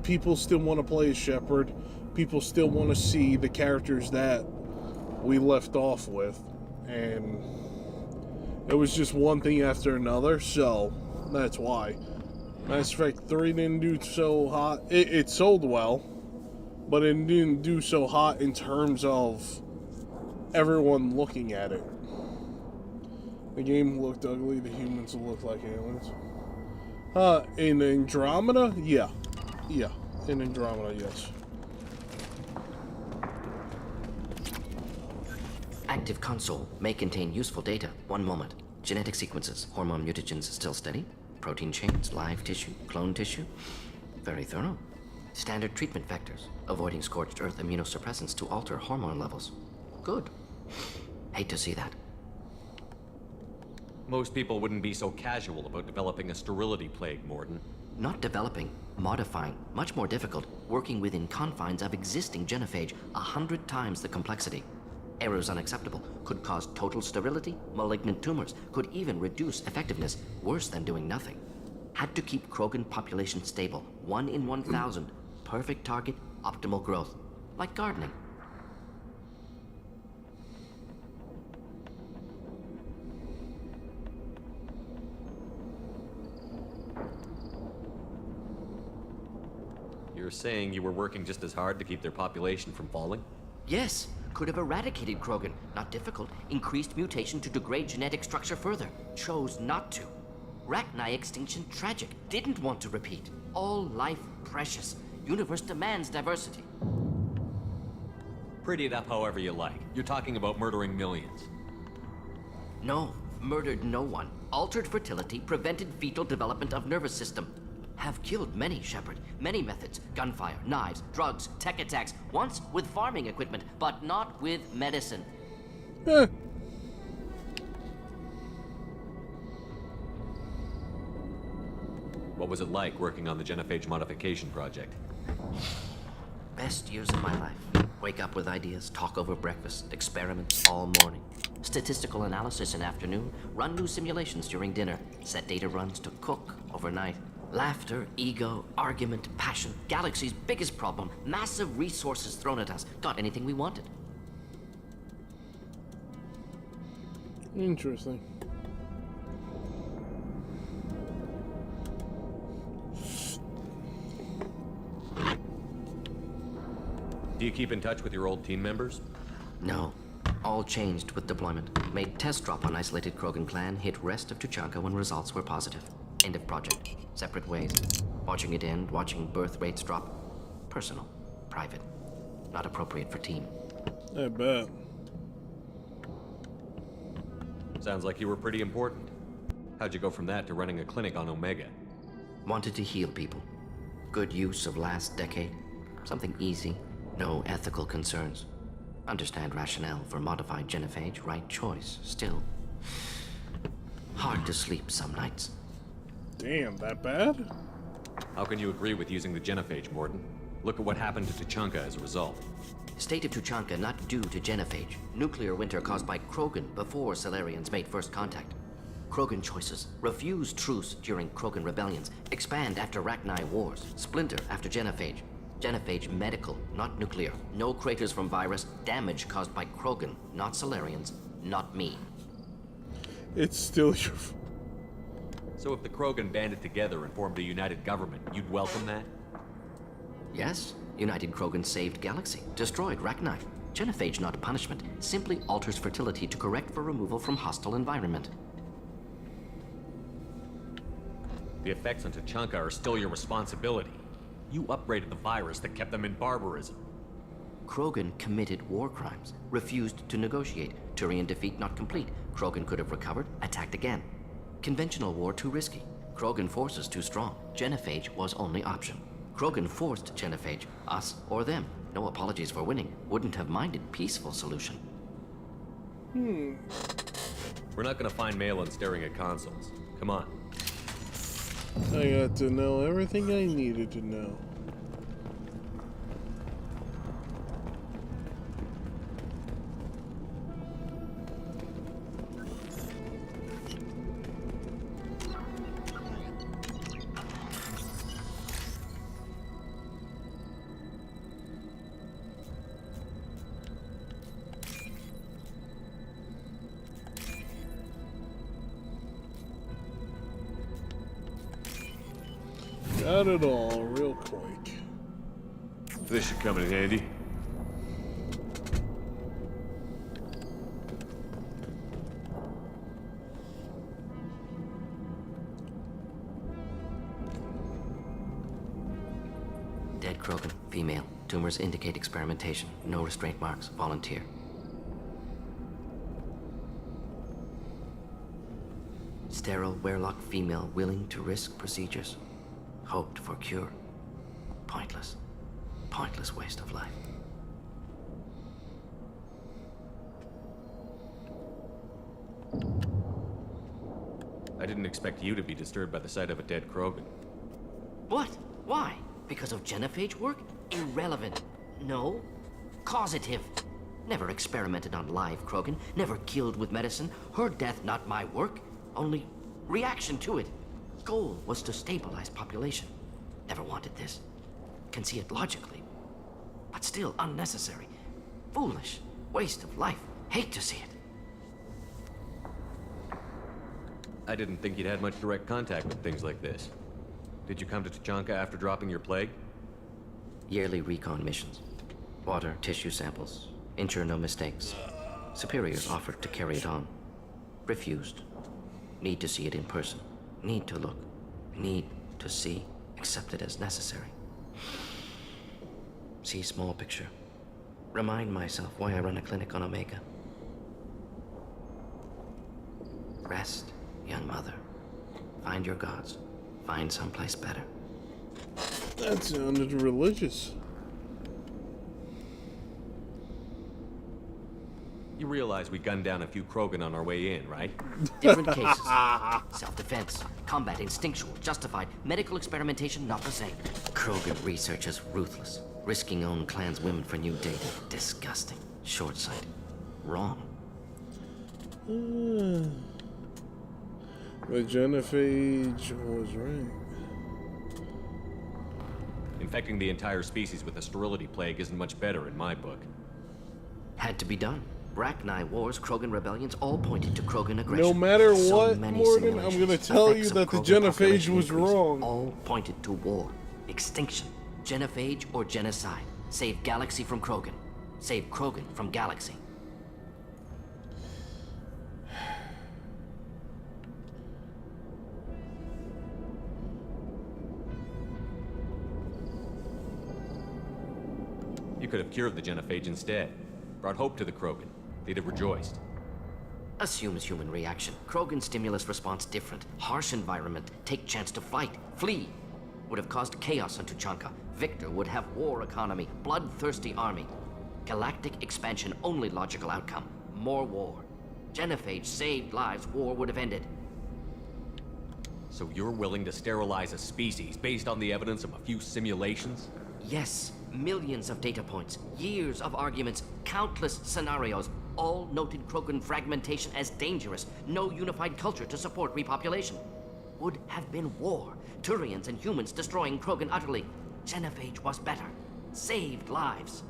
People still want to play as Shepard. People still want to see the characters that we left off with, and it was just one thing after another, so that's why. Mass Effect 3 didn't do so hot. It sold well, but it didn't do so hot in terms of everyone looking at it. The game looked ugly, the humans looked like aliens. In Andromeda? Yeah. In Andromeda, yes. Active console may contain useful data. One moment. Genetic sequences, hormone mutagens still steady. Protein chains, live tissue, clone tissue. Very thorough. Standard treatment vectors, avoiding scorched earth immunosuppressants to alter hormone levels. Good. Hate to see that. Most people wouldn't be so casual about developing a sterility plague, Morden. Not developing, modifying, much more difficult, working within confines of existing genophage, 100 times the complexity. Errors unacceptable, could cause total sterility, malignant tumors, could even reduce effectiveness, worse than doing nothing. Had to keep Krogan population stable, 1 in 1,000, perfect target, optimal growth, like gardening. You're saying you were working just as hard to keep their population from falling? Yes, could have eradicated Krogan. Not difficult. Increased mutation to degrade genetic structure further. Chose not to. Rachni extinction tragic. Didn't want to repeat. All life precious. Universe demands diversity. Pretty it up however you like. You're talking about murdering millions. No, murdered no one. Altered fertility, prevented fetal development of nervous system. Have killed many, Shepard. Many methods. Gunfire, knives, drugs, tech attacks. Once with farming equipment, but not with medicine. What was it like working on the genophage modification project? Best years of my life. Wake up with ideas, talk over breakfast, experiments all morning. Statistical analysis in afternoon, run new simulations during dinner, set data runs to cook overnight. Laughter, ego, argument, passion, galaxy's biggest problem, massive resources thrown at us. Got anything we wanted. Interesting. Do you keep in touch with your old team members? No. All changed with deployment. Made test drop on isolated Krogan clan, hit rest of Tuchanka when results were positive. End of project. Separate ways. Watching it end, watching birth rates drop. Personal. Private. Not appropriate for team. I bet. Sounds like you were pretty important. How'd you go from that to running a clinic on Omega? Wanted to heal people. Good use of last decade. Something easy. No ethical concerns. Understand rationale for modified genophage, right choice. Still, hard to sleep some nights. Damn, that bad? How can you agree with using the genophage, Morden? Look at what happened to Tuchanka as a result. State of Tuchanka not due to genophage. Nuclear winter caused by Krogan before Salarians made first contact. Krogan choices. Refuse truce during Krogan rebellions. Expand after Rachni wars. Splinter after genophage. Genophage medical, not nuclear. No craters from virus. Damage caused by Krogan, not Salarians, not me. It's still your... So if the Krogan banded together and formed a united government, you'd welcome that? Yes. United Krogan saved Galaxy. Destroyed Rachni. Genophage not punishment. Simply alters fertility to correct for removal from hostile environment. The effects on Tuchanka are still your responsibility. You upgraded the virus that kept them in barbarism. Krogan committed war crimes. Refused to negotiate. Turian defeat not complete. Krogan could have recovered, attacked again. Conventional war too risky. Krogan forces too strong. Genophage was only option. Krogan forced genophage. Us or them. No apologies for winning. Wouldn't have minded peaceful solution. We're not gonna find Malin staring at consoles. Come on. I got to know everything I needed to know. Got it all real quick. This should come in handy. Dead Krogan, female. Tumors indicate experimentation. No restraint marks. Volunteer. Sterile Werelock female willing to risk procedures. Hoped for cure. Pointless. Pointless waste of life. I didn't expect you to be disturbed by the sight of a dead Krogan. What? Why? Because of genophage work? Irrelevant. No. Causative. Never experimented on live Krogan. Never killed with medicine. Her death not my work. Only reaction to it. Goal was to stabilize population. Never wanted this. Can see it logically. But still unnecessary. Foolish. Waste of life. Hate to see it. I didn't think you'd had much direct contact with things like this. Did you come to Tuchanka after dropping your plague? Yearly recon missions. Water, tissue samples. Ensure no mistakes. Superiors offered to carry it on. Refused. Need to see it in person. Need to look. Need to see. Accepted as necessary. See small picture. Remind myself why I run a clinic on Omega. Rest, young mother. Find your gods. Find someplace better. That sounded religious. You realize we gunned down a few Krogan on our way in, right? Different cases. Self-defense, combat instinctual, justified, medical experimentation not the same. Krogan research is ruthless, risking own clan's women for new data. Disgusting, short-sighted, wrong. The genophage was right. Infecting the entire species with a sterility plague isn't much better in my book. Had to be done. Bracknai wars, Krogan rebellions, all pointed to Krogan aggression. No matter So what, many Morgan, I'm simulations. gonna tell you Effects of that the Krogan genophage population was increase, wrong. All pointed to war, extinction, genophage or genocide. Save galaxy from Krogan. Save Krogan from galaxy. You could have cured the genophage instead. Brought hope to the Krogan. They'd have rejoiced. Assumes human reaction. Krogan stimulus response different. Harsh environment. Take chance to fight. Flee. Would have caused chaos on Tuchanka. Victor would have war economy. Bloodthirsty army. Galactic expansion only logical outcome. More war. Genophage saved lives. War would have ended. So you're willing to sterilize a species based on the evidence of a few simulations? Yes. Millions of data points. Years of arguments. Countless scenarios. All noted Krogan fragmentation as dangerous. No unified culture to support repopulation. Would have been war. Turians and humans destroying Krogan utterly. Genophage was better. Saved lives.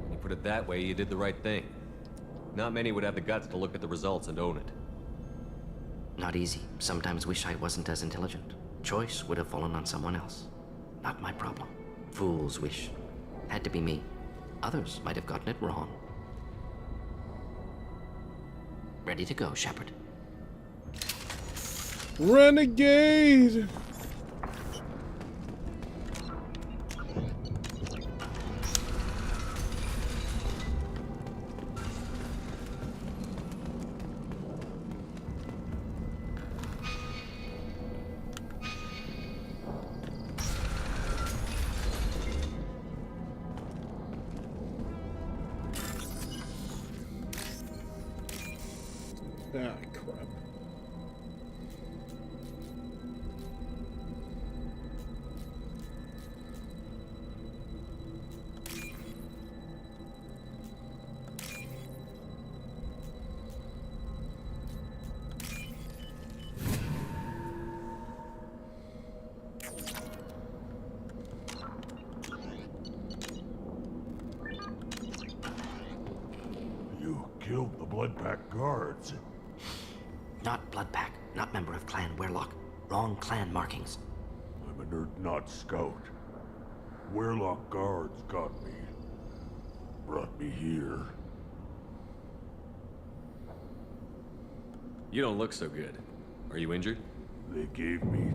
When you put it that way, you did the right thing. Not many would have the guts to look at the results and own it. Not easy. Sometimes wish I wasn't as intelligent. Choice would have fallen on someone else. Not my problem. Fool's wish. Had to be me. Others might have gotten it wrong. Ready to go, Shepard. Renegade! Ah, crap. You killed the Bloodpack guards. Not Bloodpack. Not member of Clan Werelock. Wrong clan markings. I'm a nerd not scout. Werelock guards got me. Brought me here. You don't look so good. Are you injured? They gave me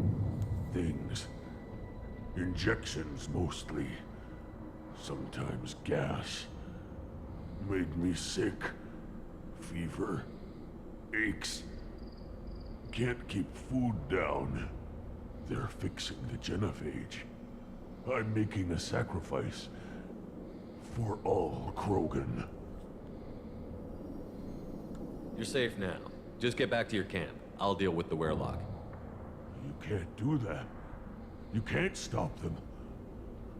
things. Injections, mostly. Sometimes gas. Made me sick. Fever. Aches. Can't keep food down. They're fixing the genophage. I'm making a sacrifice. For all Krogan. You're safe now. Just get back to your camp. I'll deal with the Wehrlock. You can't do that. You can't stop them.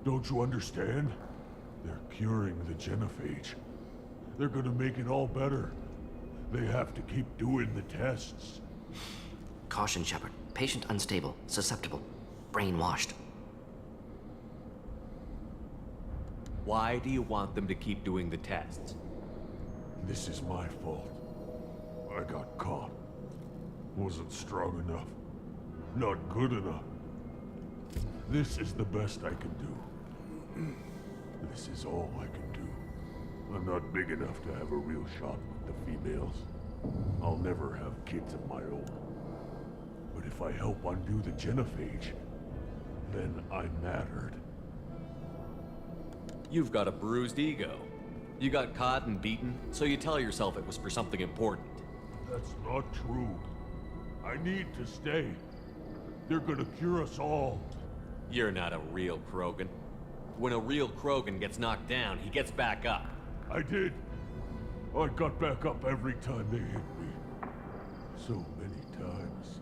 Don't you understand? They're curing the genophage. They're gonna make it all better. They have to keep doing the tests. Caution, Shepard. Patient unstable, susceptible, brainwashed. Why do you want them to keep doing the tests? This is my fault. I got caught. Wasn't strong enough. Not good enough. This is the best I can do. This is all I can do. I'm not big enough to have a real shot with the females. I'll never have kids of my own. But if I help undo the genophage, then I mattered. You've got a bruised ego. You got caught and beaten, so you tell yourself it was for something important. That's not true. I need to stay. They're gonna cure us all. You're not a real Krogan. When a real Krogan gets knocked down, he gets back up. I did. I got back up every time they hit me. So many times.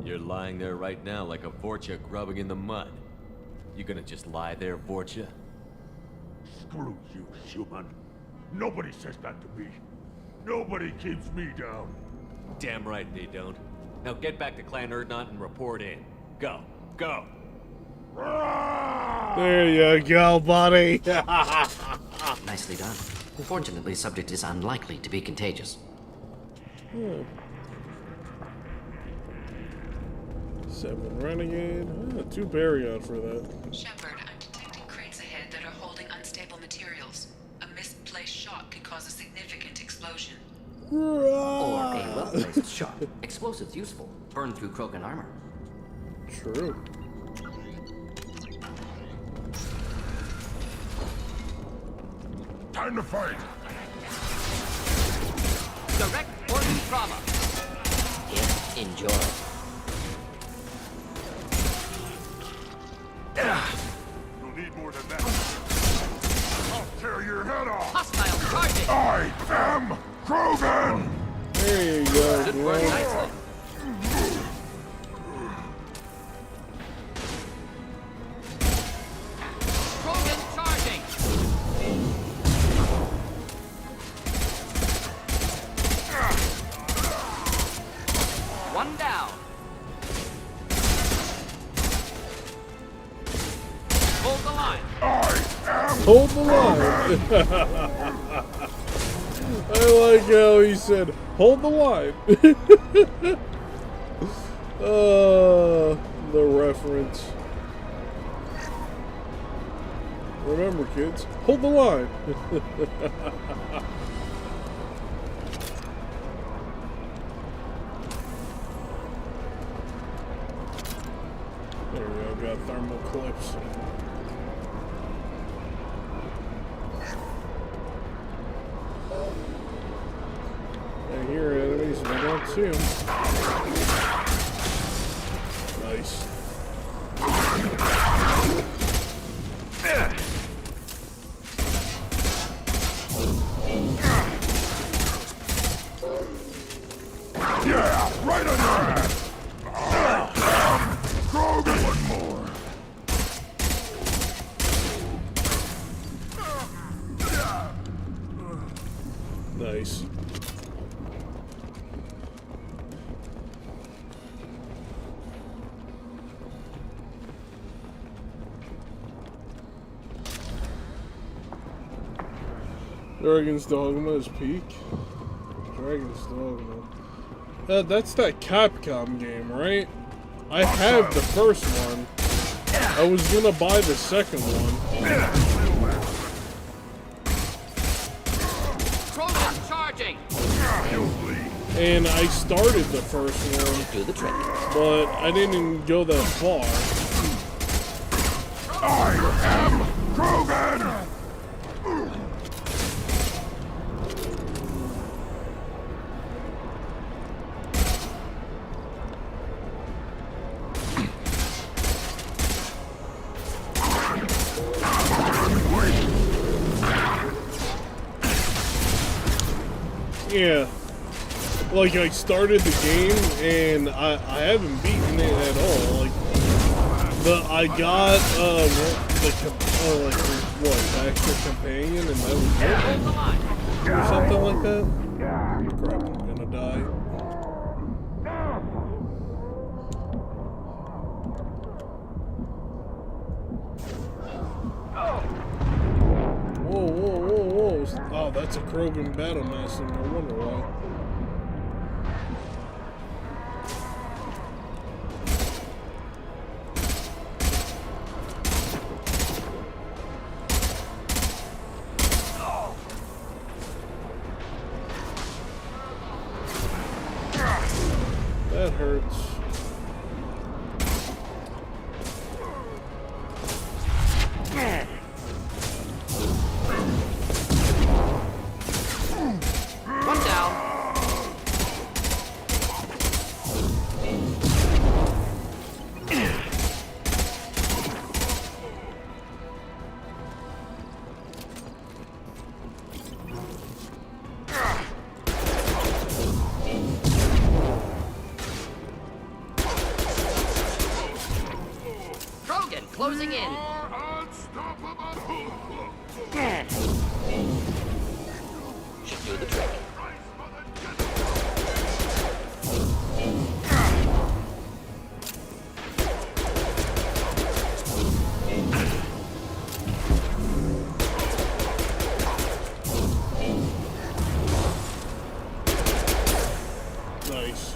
You're lying there right now like a Vorcha grubbing in the mud. You gonna just lie there, Vorcha? Screw you, human. Nobody says that to me. Nobody keeps me down. Damn right they don't. Now get back to Clan Erdnot and report in. Go. Go. There you go, buddy. Nicely done. Fortunately, subject is unlikely to be contagious. 7 Renegade. 2 Baryon for that. Shepard, I'm detecting crates ahead that are holding unstable materials. A misplaced shot could cause a significant explosion. Or a well-placed shot. Explosives useful. Burn through Krogan armor. True. Time to fight! Direct organ trauma. Enjoy. You'll need more than that. I'll tear your head off! Hostile charging! I am Krogan! There you go, Should bro. work nicely. Krogan charging! One down. Hold the line. Hold the line. I like how he said, hold the line. The reference. Remember, kids, hold the line. There we go, got thermal clips. I hear enemies, but I don't see them. Nice. Yeah, right on your ass! Krogan! One more. Nice. Dragon's Dogma is peak. Dragon's Dogma. That's that Capcom game, right? I have the first one. I was gonna buy the second one. Krogan charging! And I started the first one. Do the trick. But I didn't go that far. I am Krogan! Yeah. Like, I started the game, and I haven't beaten it at all. Like, I got, the extra companion, and that was it? Or something like that? Crap, I'm gonna die. Whoa, whoa, whoa, whoa. Oh, that's a Krogan battle master, no wonder why. That hurts. One down. Krogan closing in. Should do the trick. Nice.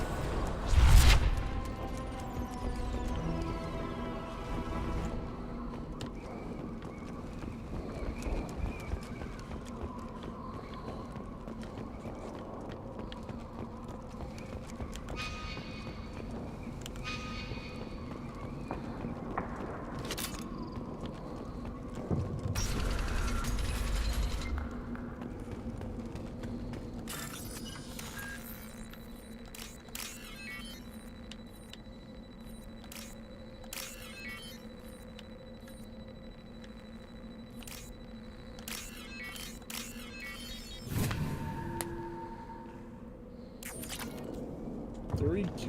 $3K.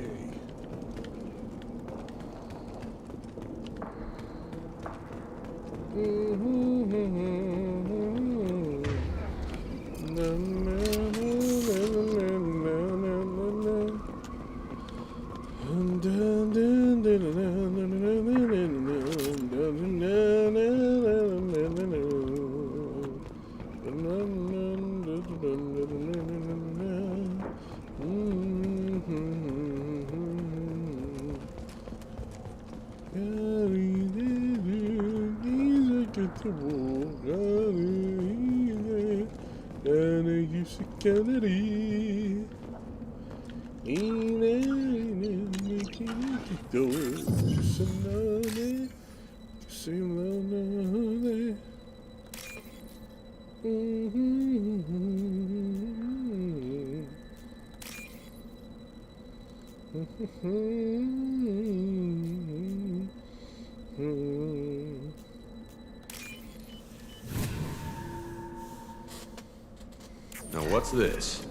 Now what's this?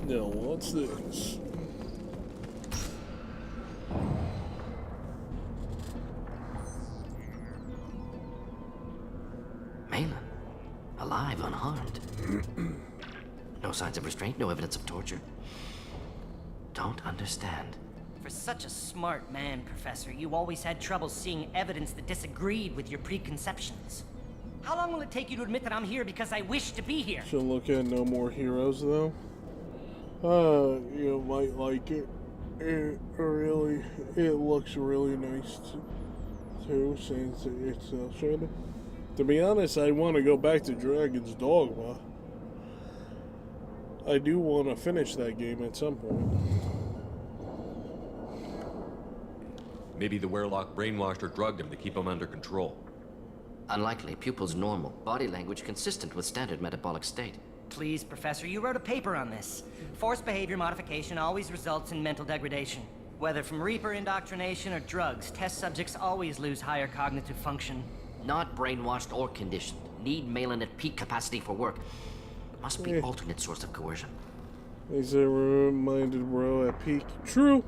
No, what's this? Malin, alive, unharmed. No signs of restraint, no evidence of torture. Don't understand. For such a smart man, Professor, you always had trouble seeing evidence that disagreed with your preconceptions. How long will it take you to admit that I'm here because I wish to be here? Should look at No More Heroes, though. You might like it. It looks really nice, too, since it's shaded. To be honest, I want to go back to Dragon's Dogma. I do want to finish that game at some point. Maybe the Werlock brainwashed or drugged him to keep him under control. Unlikely. Pupil's normal. Body language consistent with standard metabolic state. Please, Professor, you wrote a paper on this. Forced behavior modification always results in mental degradation. Whether from Reaper indoctrination or drugs, test subjects always lose higher cognitive function. Not brainwashed or conditioned. Need Malin at peak capacity for work. Must be alternate source of coercion. He's a reminded bro at peak. True.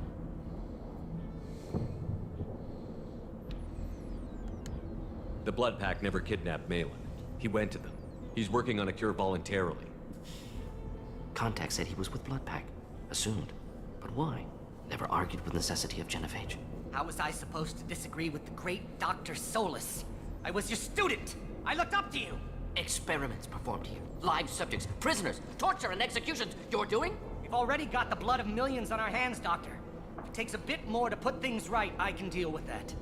The Blood Pack never kidnapped Malin. He went to them. He's working on a cure voluntarily. Contact said he was with Blood Pack. Assumed. But why? Never argued with necessity of genophage. How was I supposed to disagree with the great Dr. Solus? I was your student! I looked up to you! Experiments performed here. Live subjects, prisoners, torture and executions. You're doing? We've already got the blood of millions on our hands, Doctor. If it takes a bit more to put things right, I can deal with that.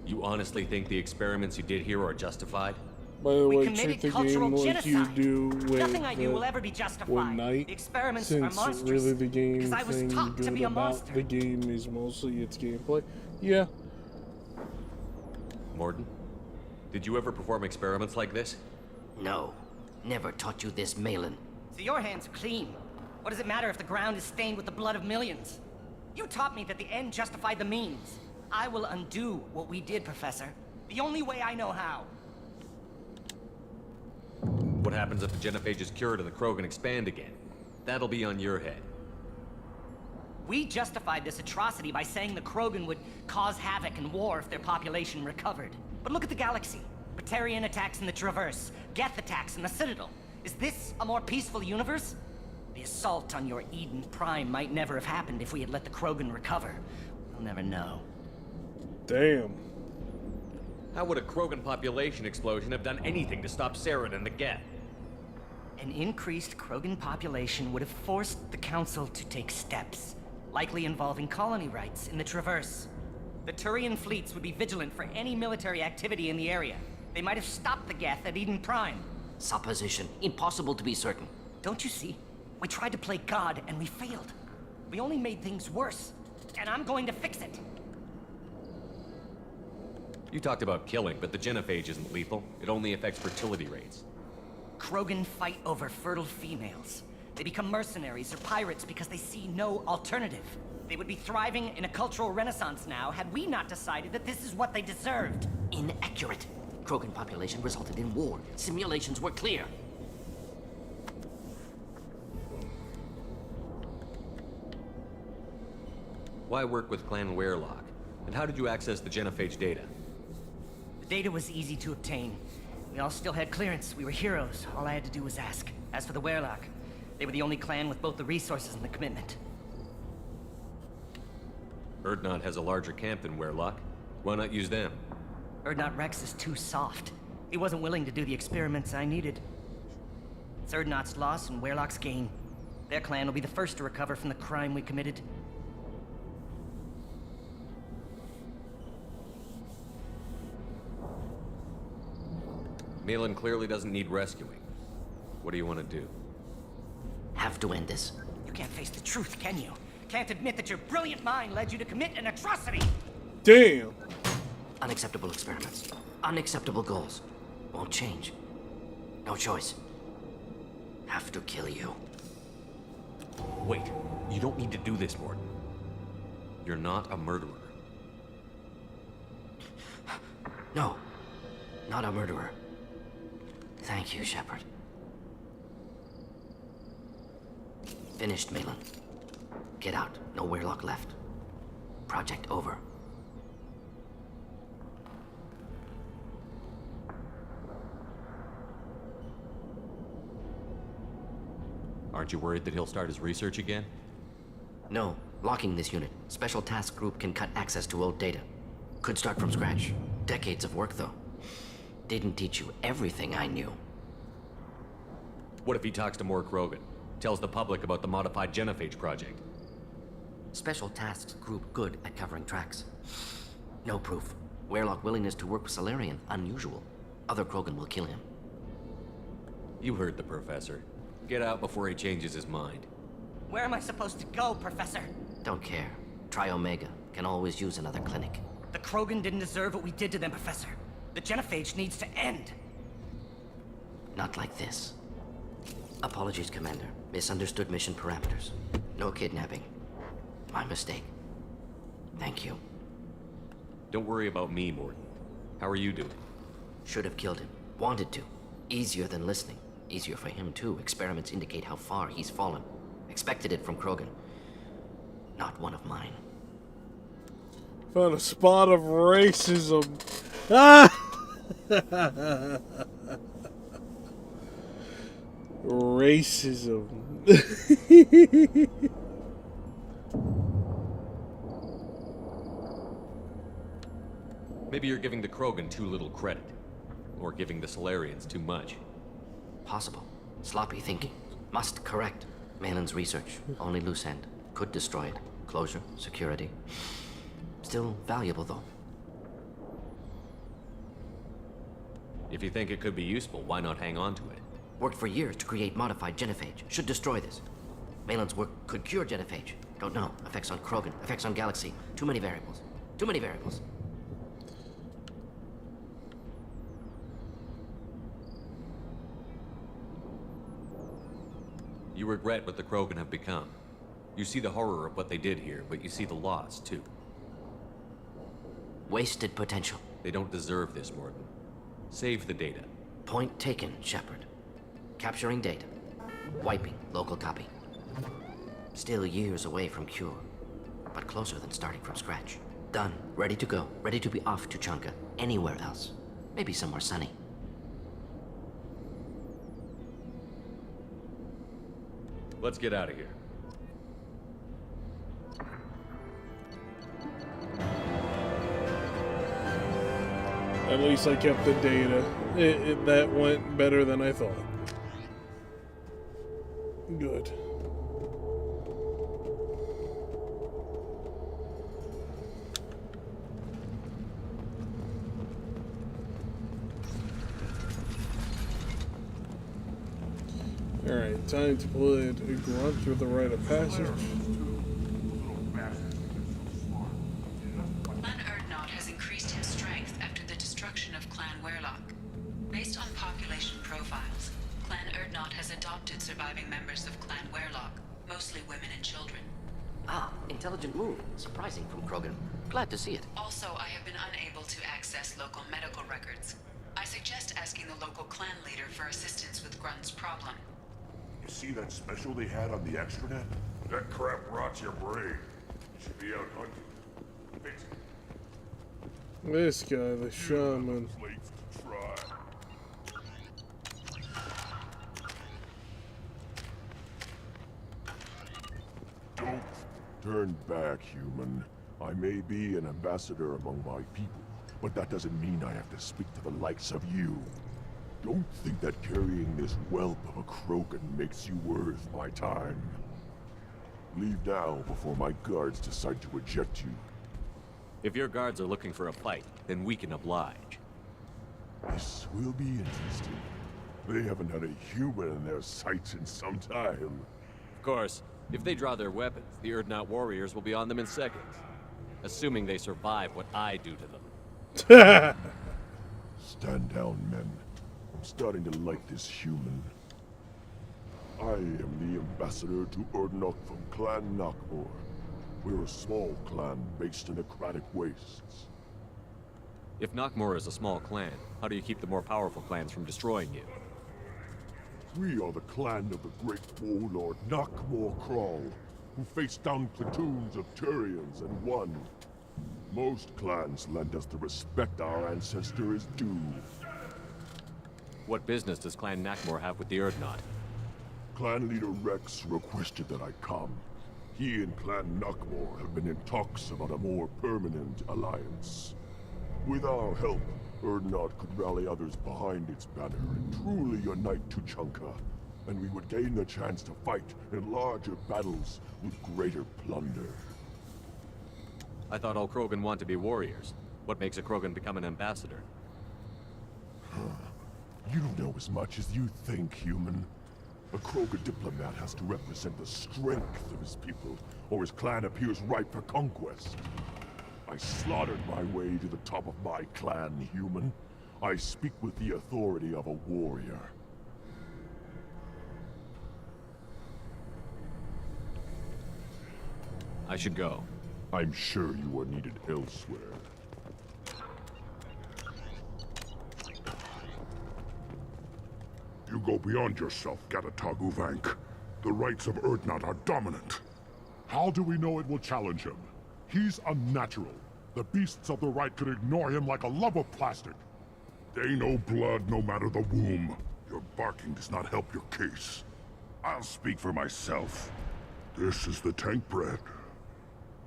You honestly think the experiments you did here are justified? By the We way, committed treat the cultural game like you genocide. do with Nothing I do will ever be justified. Night, The experiments since are monstrous. really the game because I was thing taught to good be a about monster. the game is mostly its gameplay. Yeah. Morden, did you ever perform experiments like this? No. Never taught you this, Malin. So your hands are clean. What does it matter if the ground is stained with the blood of millions? You taught me that the end justified the means. I will undo what we did, Professor. The only way I know how. What happens if the genophage is cured and the Krogan expand again? That'll be on your head. We justified this atrocity by saying the Krogan would cause havoc and war if their population recovered. But look at the galaxy. Batarian attacks in the Traverse, Geth attacks in the Citadel. Is this a more peaceful universe? The assault on your Eden Prime might never have happened if we had let the Krogan recover. We'll never know. Damn. How would a Krogan population explosion have done anything to stop Saren and the Geth? An increased Krogan population would have forced the Council to take steps, likely involving colony rights in the Traverse. The Turian fleets would be vigilant for any military activity in the area. They might have stopped the Geth at Eden Prime. Supposition. Impossible to be certain. Don't you see? We tried to play God and we failed. We only made things worse. And I'm going to fix it. You talked about killing, but the genophage isn't lethal. It only affects fertility rates. Krogan fight over fertile females. They become mercenaries or pirates because they see no alternative. They would be thriving in a cultural renaissance now had we not decided that this is what they deserved. Inaccurate. Krogan population resulted in war. Simulations were clear. Why work with Clan Werelock? And how did you access the genophage data? The data was easy to obtain. We all still had clearance. We were heroes. All I had to do was ask. As for the Werelock, they were the only clan with both the resources and the commitment. Urdnot has a larger camp than Werelock. Why not use them? Urdnot Rex is too soft. He wasn't willing to do the experiments I needed. It's Urdnot's loss and Werelock's gain. Their clan will be the first to recover from the crime we committed. Malin clearly doesn't need rescuing. What do you want to do? Have to end this. You can't face the truth, can you? Can't admit that your brilliant mind led you to commit an atrocity! Damn! Unacceptable experiments. Unacceptable goals. Won't change. No choice. Have to kill you. Wait, you don't need to do this, Morden. You're not a murderer. No. Not a murderer. Thank you, Shepard. Finished, Malin. Get out. No Werelock left. Project over. Aren't you worried that he'll start his research again? No. Locking this unit. Special task group can cut access to old data. Could start from scratch. Decades of work, though. Didn't teach you everything I knew. What if he talks to more Krogan? Tells the public about the modified genophage project? Special tasks group good at covering tracks. No proof. Werelock willingness to work with Salarian, unusual. Other Krogan will kill him. You heard the professor. Get out before he changes his mind. Where am I supposed to go, Professor? Don't care. Try Omega. Can always use another clinic. The Krogan didn't deserve what we did to them, Professor. The genophage needs to end. Not like this. Apologies, Commander. Misunderstood mission parameters. No kidnapping. My mistake. Thank you. Don't worry about me, Morton. How are you doing? Should have killed him. Wanted to. Easier than listening. Easier for him, too. Experiments indicate how far he's fallen. Expected it from Krogan. Not one of mine. Found a spot of racism. Ah! Racism. Maybe you're giving the Krogan too little credit. Or giving the Solarians too much. Possible. Sloppy thinking. Must correct. Malin's research. Only loose end. Could destroy it. Closure. Security. Still valuable, though. If you think it could be useful, why not hang on to it? Worked for years to create modified genophage. Should destroy this. Malin's work could cure genophage. Don't know. Effects on Krogan. Effects on Galaxy. Too many variables. Too many variables. You regret what the Krogan have become. You see the horror of what they did here, but you see the loss, too. Wasted potential. They don't deserve this, Morton. Save the data. Point taken, Shepard. Capturing data. Wiping local copy. Still years away from cure, but closer than starting from scratch. Done. Ready to go. Ready to be off to Chunka. Anywhere else. Maybe somewhere sunny. Let's get out of here. At least I kept the data. That went better than I thought. Good. Alright, time to put a grunt through the rite of passage. Clan Erdnot has increased in strength after the destruction of Clan Werlock. Based on population profiles, Clan Erdnot has adopted surviving members of Clan Werlock, mostly women and children. Ah, intelligent move. Surprising from Krogan. Glad to see it. Also, I have been unable to access local medical records. I suggest asking the local clan leader for assistance with Grunt's problem. You see that special they had on the extranet? That crap rots your brain. You should be out hunting. Fix it. This guy, the shaman. Don't turn back, human. I may be an ambassador among my people, but that doesn't mean I have to speak to the likes of you. Don't think that carrying this whelp of a Krogan makes you worth my time. Leave now before my guards decide to eject you. If your guards are looking for a fight, then we can oblige. This will be interesting. They haven't had a human in their sights in some time. Of course, if they draw their weapons, the Erdnot warriors will be on them in seconds. Assuming they survive what I do to them. Stand down, men. I'm starting to like this human. I am the ambassador to Erdnot from Clan Nakmor. We're a small clan based in Aquatic Wastes. If Nakmor is a small clan, how do you keep the more powerful clans from destroying you? We are the clan of the great warlord Nakmor Krawl, who faced down platoons of Turians and won. Most clans lend us the respect our ancestor is due. What business does Clan Nakmor have with the Erdnot? Clan leader Rex requested that I come. He and Clan Nakmor have been in talks about a more permanent alliance. With our help, Erdnot could rally others behind its banner and truly unite Tuchanka, and we would gain the chance to fight in larger battles with greater plunder. I thought all Krogan want to be warriors. What makes a Krogan become an ambassador? You don't know as much as you think, human. A Krogan diplomat has to represent the strength of his people, or his clan appears ripe for conquest. I slaughtered my way to the top of my clan, human. I speak with the authority of a warrior. I should go. I'm sure you are needed elsewhere. You go beyond yourself, Gatatog Uvank. The rights of Urdnot are dominant. How do we know it will challenge him? He's unnatural. The beasts of the right could ignore him like a lump of plastic. They know blood no matter the womb. Your barking does not help your case. I'll speak for myself. This is the tank bread.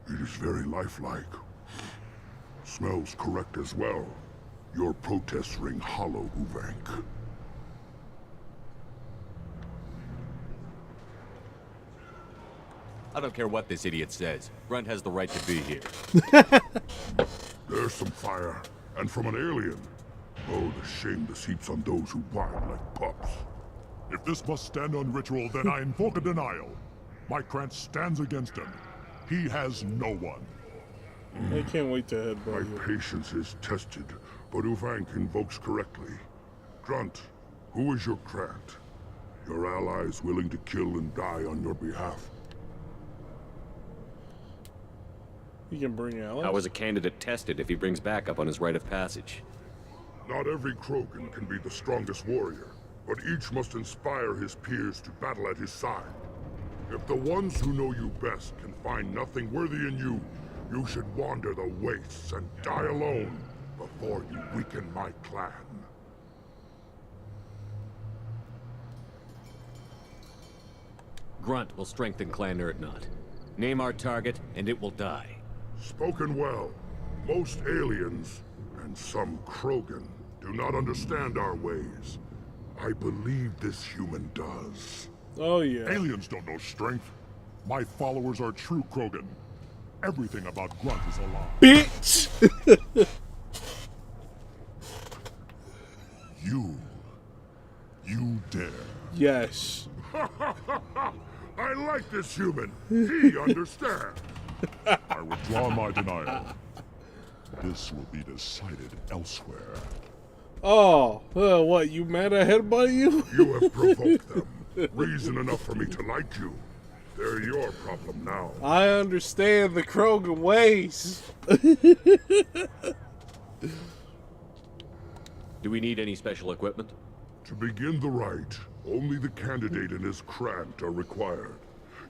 It is very lifelike. Smells correct as well. Your protests ring hollow, Uvank. I don't care what this idiot says. Grunt has the right to be here. There's some fire, and from an alien. Oh, the shame this heaps on those who whine like pups. If this must stand on ritual, then I invoke a denial. My Krantz stands against him. He has no one. I can't wait to headbutt you. My patience is tested, but Uvank invokes correctly. Grunt, who is your Krant? Your allies willing to kill and die on your behalf? You can bring allies? How is a candidate tested if he brings backup on his rite of passage? Not every Krogan can be the strongest warrior, but each must inspire his peers to battle at his side. If the ones who know you best can find nothing worthy in you, you should wander the wastes and die alone before you weaken my clan. Grunt will strengthen Clan Urdnot. Name our target, and it will die. Spoken well. Most aliens, and some Krogan, do not understand our ways. I believe this human does. Oh, yeah. Aliens don't know strength. My followers are true Krogan. Everything about Grunt is a lie. Bitch! You dare. Yes. I like this human. He understands. I withdraw my denial. This will be decided elsewhere. Oh, what, you mad I headbutt you? You have provoked them. Reason enough for me to like you. They're your problem now. I understand the Krogan ways. Do we need any special equipment? To begin the rite, only the candidate and his Krant are required.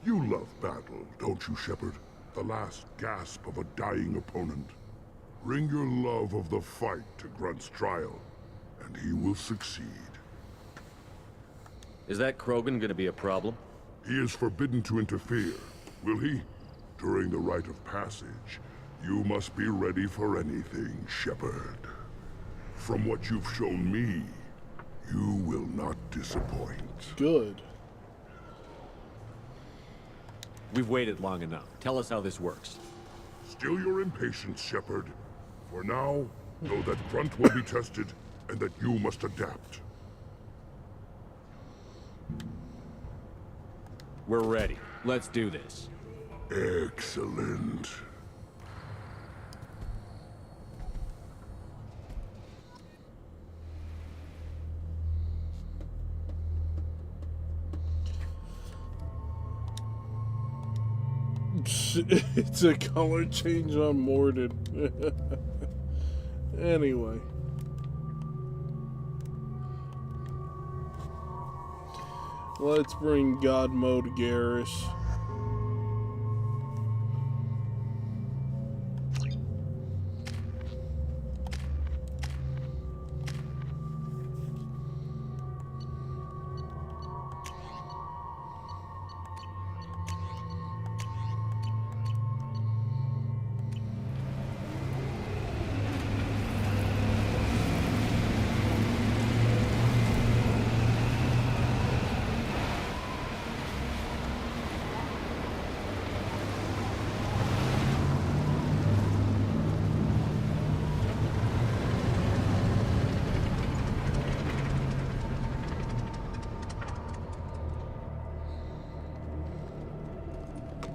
You love battle, don't you, Shepard? The last gasp of a dying opponent. Bring your love of the fight to Grunt's trial, and he will succeed. Is that Krogan gonna be a problem? He is forbidden to interfere, will he? During the rite of passage, you must be ready for anything, Shepard. From what you've shown me, you will not disappoint. Good. We've waited long enough. Tell us how this works. Still your impatience, Shepard. For now, know that Grunt will be tested, and that you must adapt. We're ready. Let's do this. Excellent. It's a color change on Mordred. Anyway. Let's bring God Mode Garrus.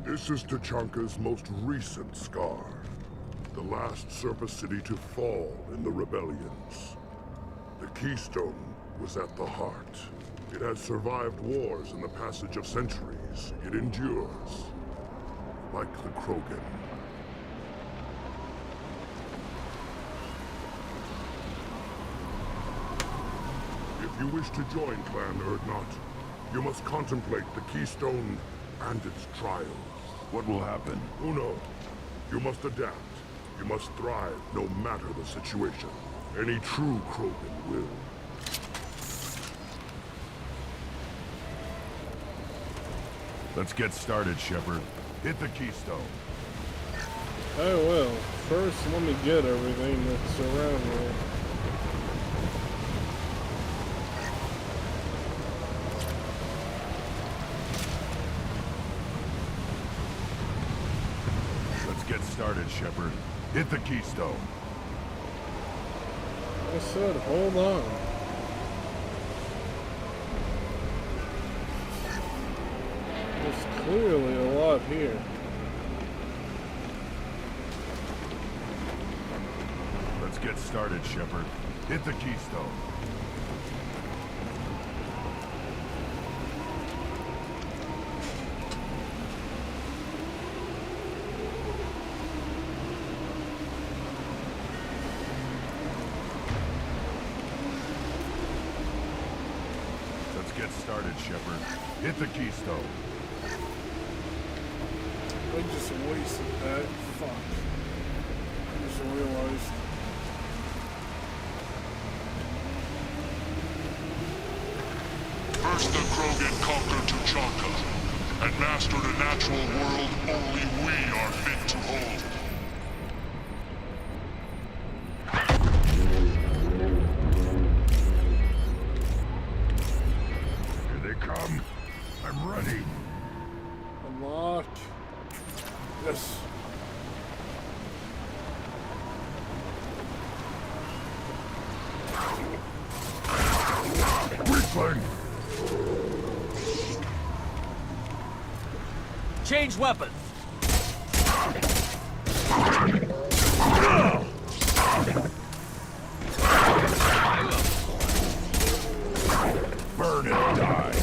This is Tachanka's most recent scar. The last surface city to fall in the rebellions. The keystone was at the heart. It has survived wars and the passage of centuries. It endures. like the Krogan. If you wish to join Clan Urdnot, you must contemplate the Keystone and its trial. What will happen? Who knows? You must adapt. You must thrive, no matter the situation. Any true Krogan will. Let's get started, Shepard. Hit the Keystone. I will. First, let me get everything that's around here. Let's get started, Shepard. Hit the Keystone. I said, hold on. There's clearly a lot here. Let's get started, Shepard. Hit the Keystone. Let's get started, Shepard. Hit the Keystone. I just wasted that. Fuck. I just realized. First the Krogan conquered Tuchanka, and mastered a natural world only we are fit to hold. Here they come. I'm ready. Unlock. Yes. Weakling! Change weapons. Burn and die.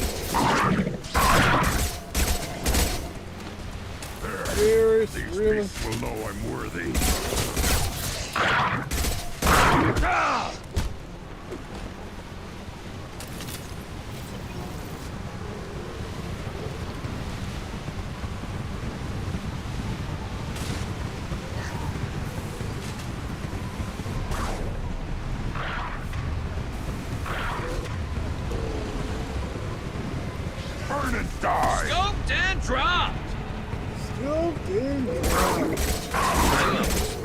There. These Really? beasts will know I'm worthy. Burn and die! Scoped and dropped. Scoped and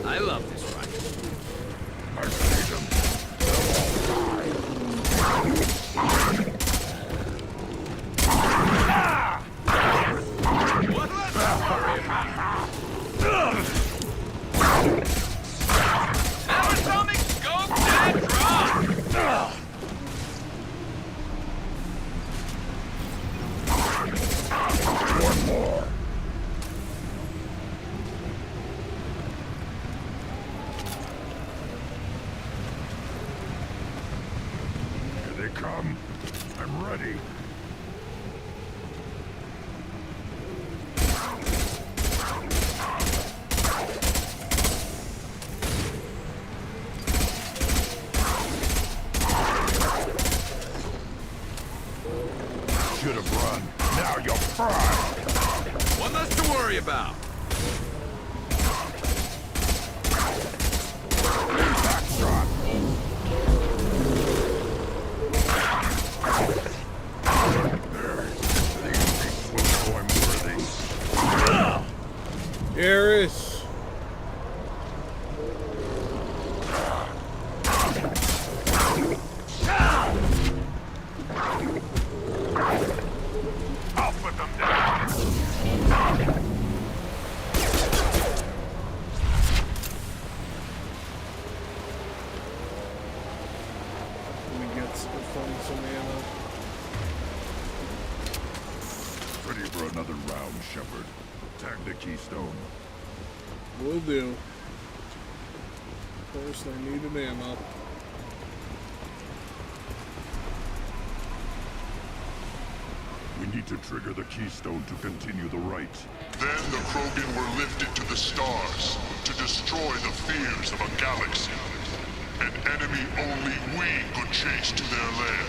I love this ride. I see them. What was Atomic scoped and dropped. One more. Here they come. I'm ready. Should have run. Now you're fried. One less to worry about. Backshot. These beasts will know I'm worthy. Garrus. I'll put them down. Let me find some ammo. Ready for another round, Shepard. Tag the Keystone. Will do. First, I need an ammo. We need to trigger the Keystone to continue the rite. Then the Krogan were lifted to the stars to destroy the fears of a galaxy. An enemy only we could chase to their lair.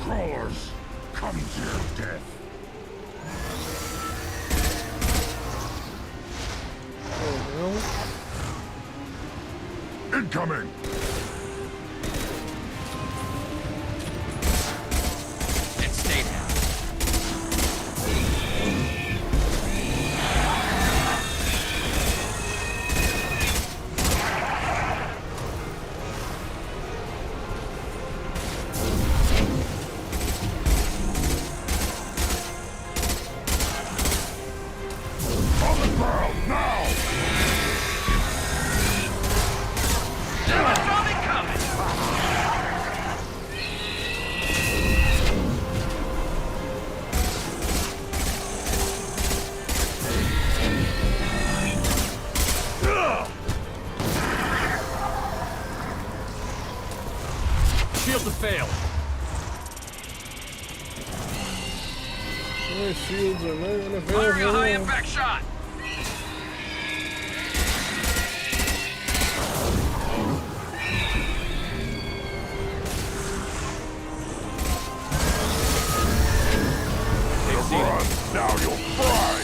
Crawlers, come to your death. Incoming! It stayed down. On the ground, now! Shields have failed. My shields are not gonna fail. Firing a high impact shot. Now you'll fry!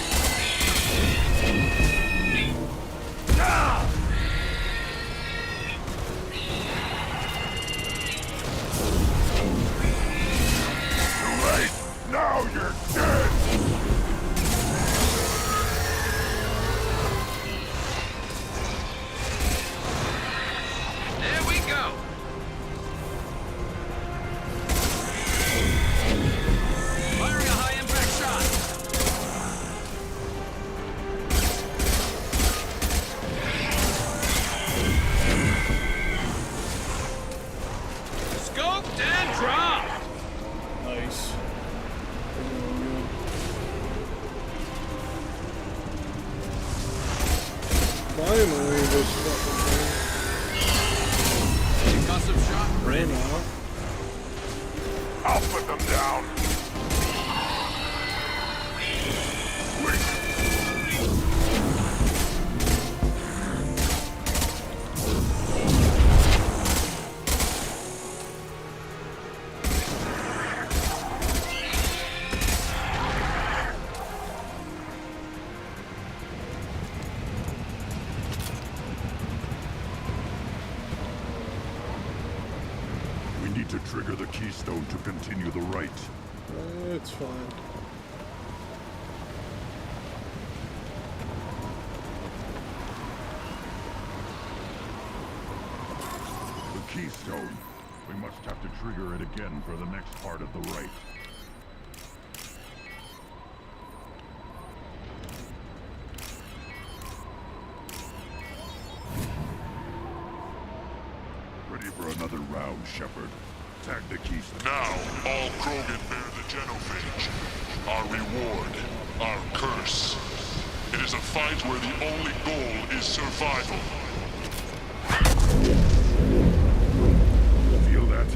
Too late! Now you're dead! There we go. Firing a high impact shot. Scoped and dropped. Nice. Finally, this fucking Concussive shot thing. ready. I'll put them down! We need to trigger the keystone to continue the right. It's fine. The keystone. We must have to trigger it again for the next part of the right. Ready for another round, Shepard. Tag the keystone. Now, all Krogan bear the genophage. Our reward, our curse. It is a fight where the only goal is survival. Feel that?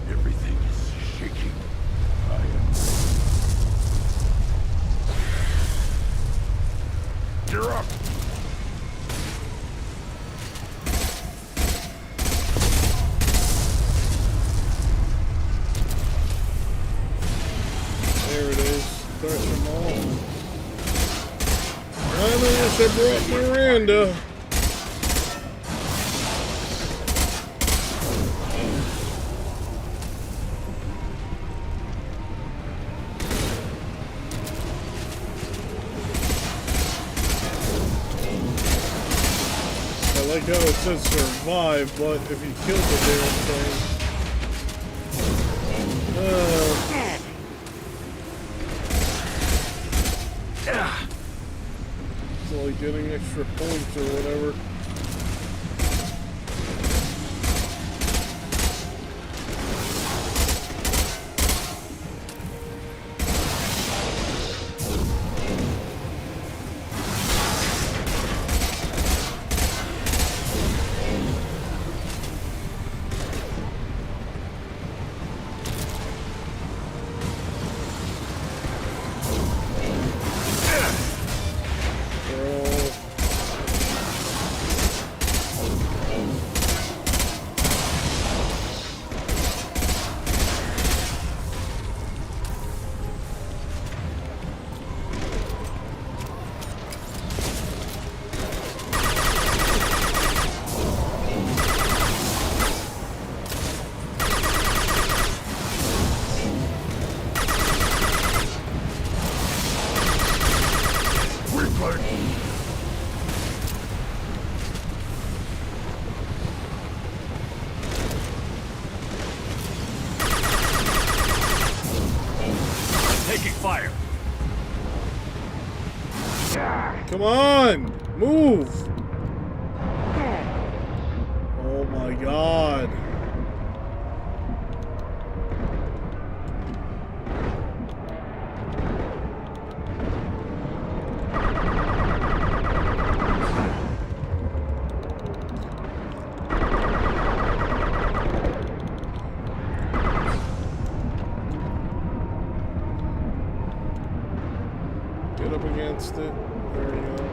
Everything is shaking. Gear up! There it is. Crush them all. I wish I brought Miranda. I like how it says survive, but if you kill the damn thing. It's like getting extra points or whatever. fire. Come on! Move! Oh my god. Get up against it. There you go.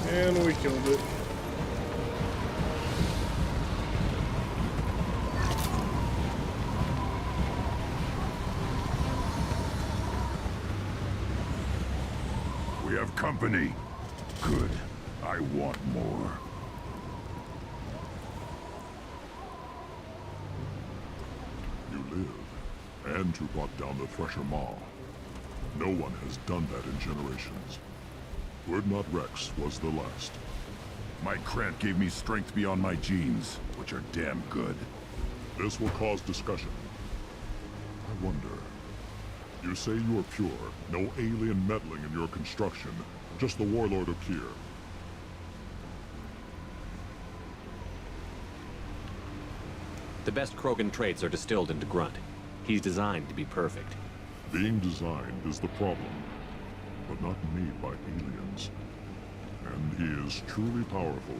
And we killed it. We have company. Good. I want more. You live, and you brought down the Thresher Maw. No one has done that in generations. Urdnot Rex was the last. My Krant gave me strength beyond my genes, which are damn good. This will cause discussion. I wonder. You say you are pure, no alien meddling in your construction, just the warlord of Kier. The best Krogan traits are distilled into Grunt. He's designed to be perfect. Being designed is the problem, but not made by aliens. And he is truly powerful.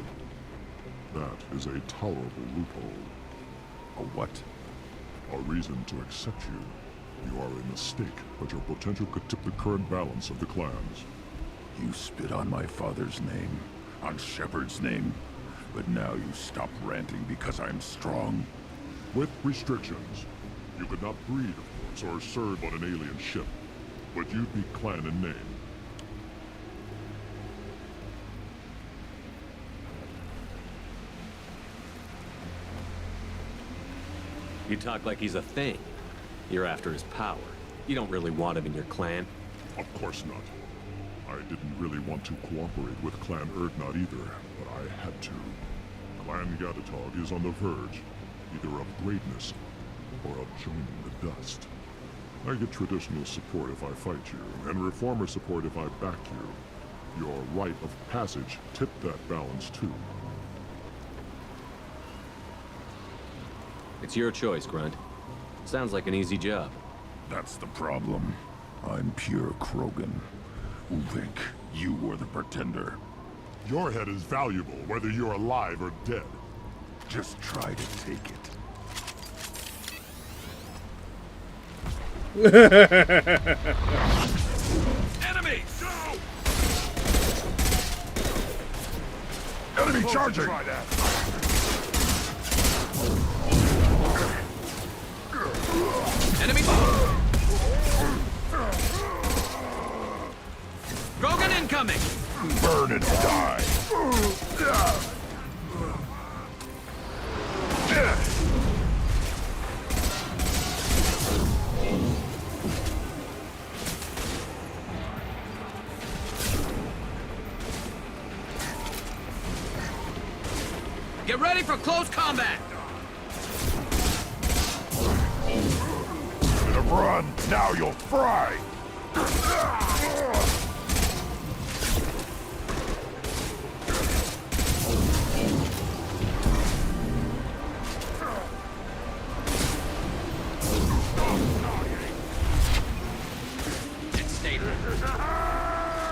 That is a tolerable loophole. A what? A reason to accept you. You are a mistake, but your potential could tip the current balance of the clans. You spit on my father's name, on Shepard's name, but now you stop ranting because I'm strong. With restrictions. You could not breed, of course, or serve on an alien ship, but you'd be clan in name. You talk like he's a thing. You're after his power. You don't really want him in your clan. Of course not. I didn't really want to cooperate with Clan Urdnot either, but I had to. Clan Gatatog is on the verge, either of greatness or of joining the dust. I get traditional support if I fight you, and reformer support if I back you. Your rite of passage tipped that balance too. It's your choice, Grunt. Sounds like an easy job. That's the problem. I'm pure Krogan. Uvik, you were the pretender. Your head is valuable, whether you're alive or dead. Just try to take it. Enemy! Go! Enemy charging! Try that. Enemy! Krogan incoming! Burn and die! Get ready for close combat! Should have run! Now you'll fry!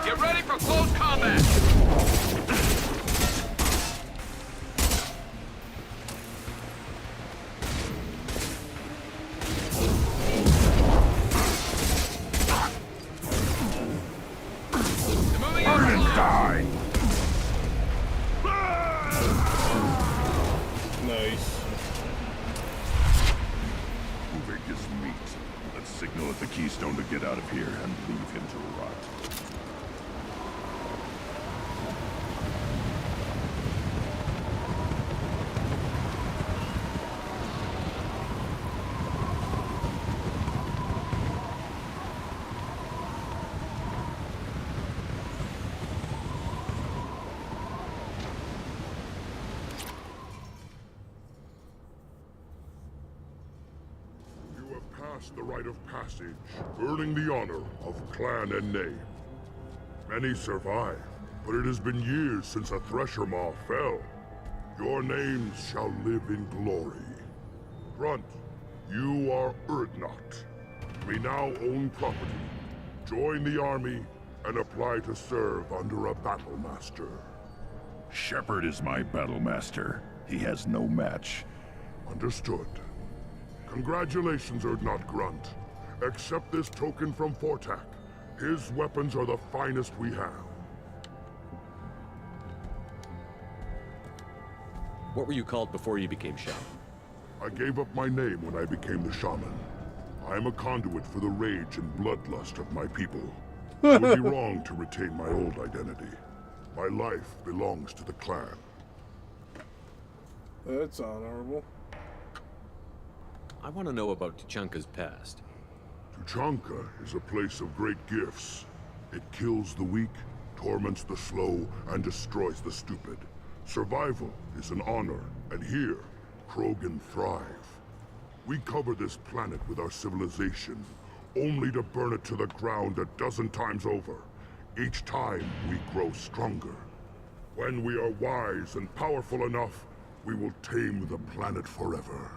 Get ready for close combat! Signal at the Keystone to get out of here and leave him to rot. The rite of passage, earning the honor of clan and name. Many survive, but it has been years since a Thresher Maw fell. Your names shall live in glory. Grunt, you are Urdnot. You may now own property, join the army, and apply to serve under a battle master. Shepard is my battle master. He has no match. Understood. Congratulations, Urdnot Grunt. Accept this token from Fortak. His weapons are the finest we have. What were you called before you became shaman? I gave up my name when I became the shaman. I am a conduit for the rage and bloodlust of my people. It would be wrong to retain my old identity. My life belongs to the clan. That's honorable. I want to know about Tuchanka's past. Tuchanka is a place of great gifts. It kills the weak, torments the slow, and destroys the stupid. Survival is an honor, and here, Krogan thrive. We cover this planet with our civilization, only to burn it to the ground a dozen times over. Each time, we grow stronger. When we are wise and powerful enough, we will tame the planet forever.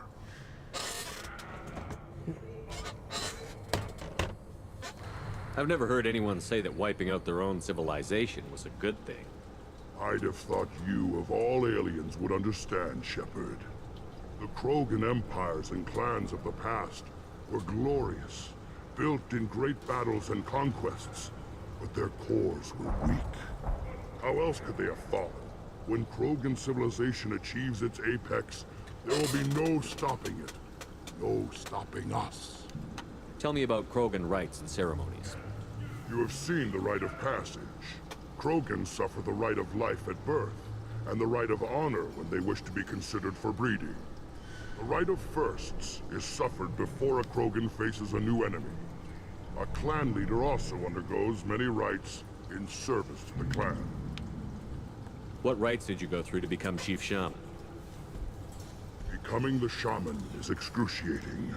I've never heard anyone say that wiping out their own civilization was a good thing. I'd have thought you, of all aliens, would understand, Shepard. The Krogan empires and clans of the past were glorious, built in great battles and conquests, but their cores were weak. How else could they have fallen? When Krogan civilization achieves its apex, there will be no stopping it. No stopping us. Tell me about Krogan rites and ceremonies. You have seen the rite of passage. Krogans suffer the rite of life at birth, and the rite of honor when they wish to be considered for breeding. The rite of firsts is suffered before a Krogan faces a new enemy. A clan leader also undergoes many rites in service to the clan. What rites did you go through to become Chief Shaman? Becoming the shaman is excruciating.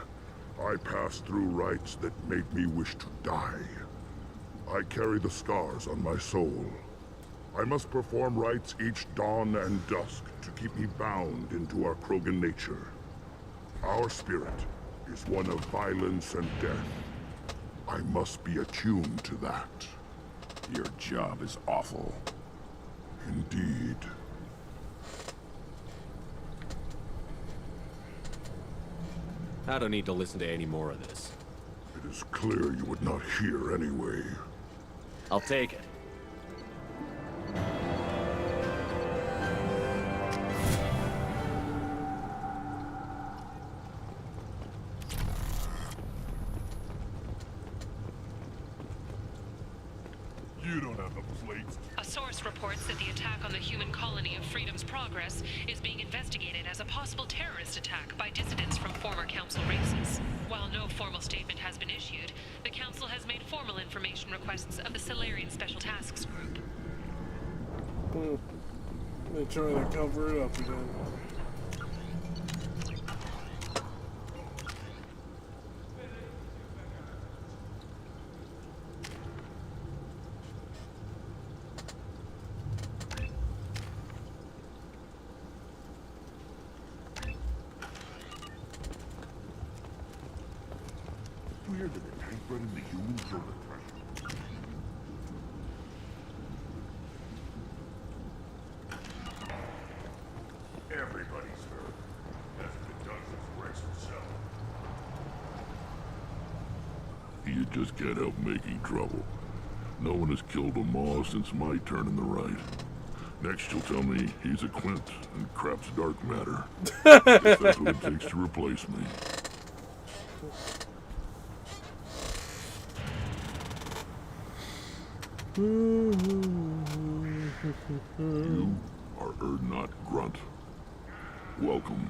I passed through rites that made me wish to die. I carry the scars on my soul. I must perform rites each dawn and dusk to keep me bound into our Krogan nature. Our spirit is one of violence and death. I must be attuned to that. Your job is awful. Indeed. I don't need to listen to any more of this. It is clear you would not hear anyway. I'll take it. You don't have the plates. A source reports that the attack on the human colony of Freedom's Progress is being investigated as a possible terrorist attack by dissidents from former Council races. While no formal statement has been issued, the Council has made formal information requests of the Solarian Special Tasks Group. They're trying to cover it up again. You hear that the tank bred in the humans killed the Thresher? Everybody's hurt. That's what it does is Rex himself. You just can't help making trouble. No one has killed a Maw since my turn in the right. Next you'll tell me he's a Quint and crap's dark matter. Guess that's what it takes to replace me. You are Erdnot Grunt. Welcome.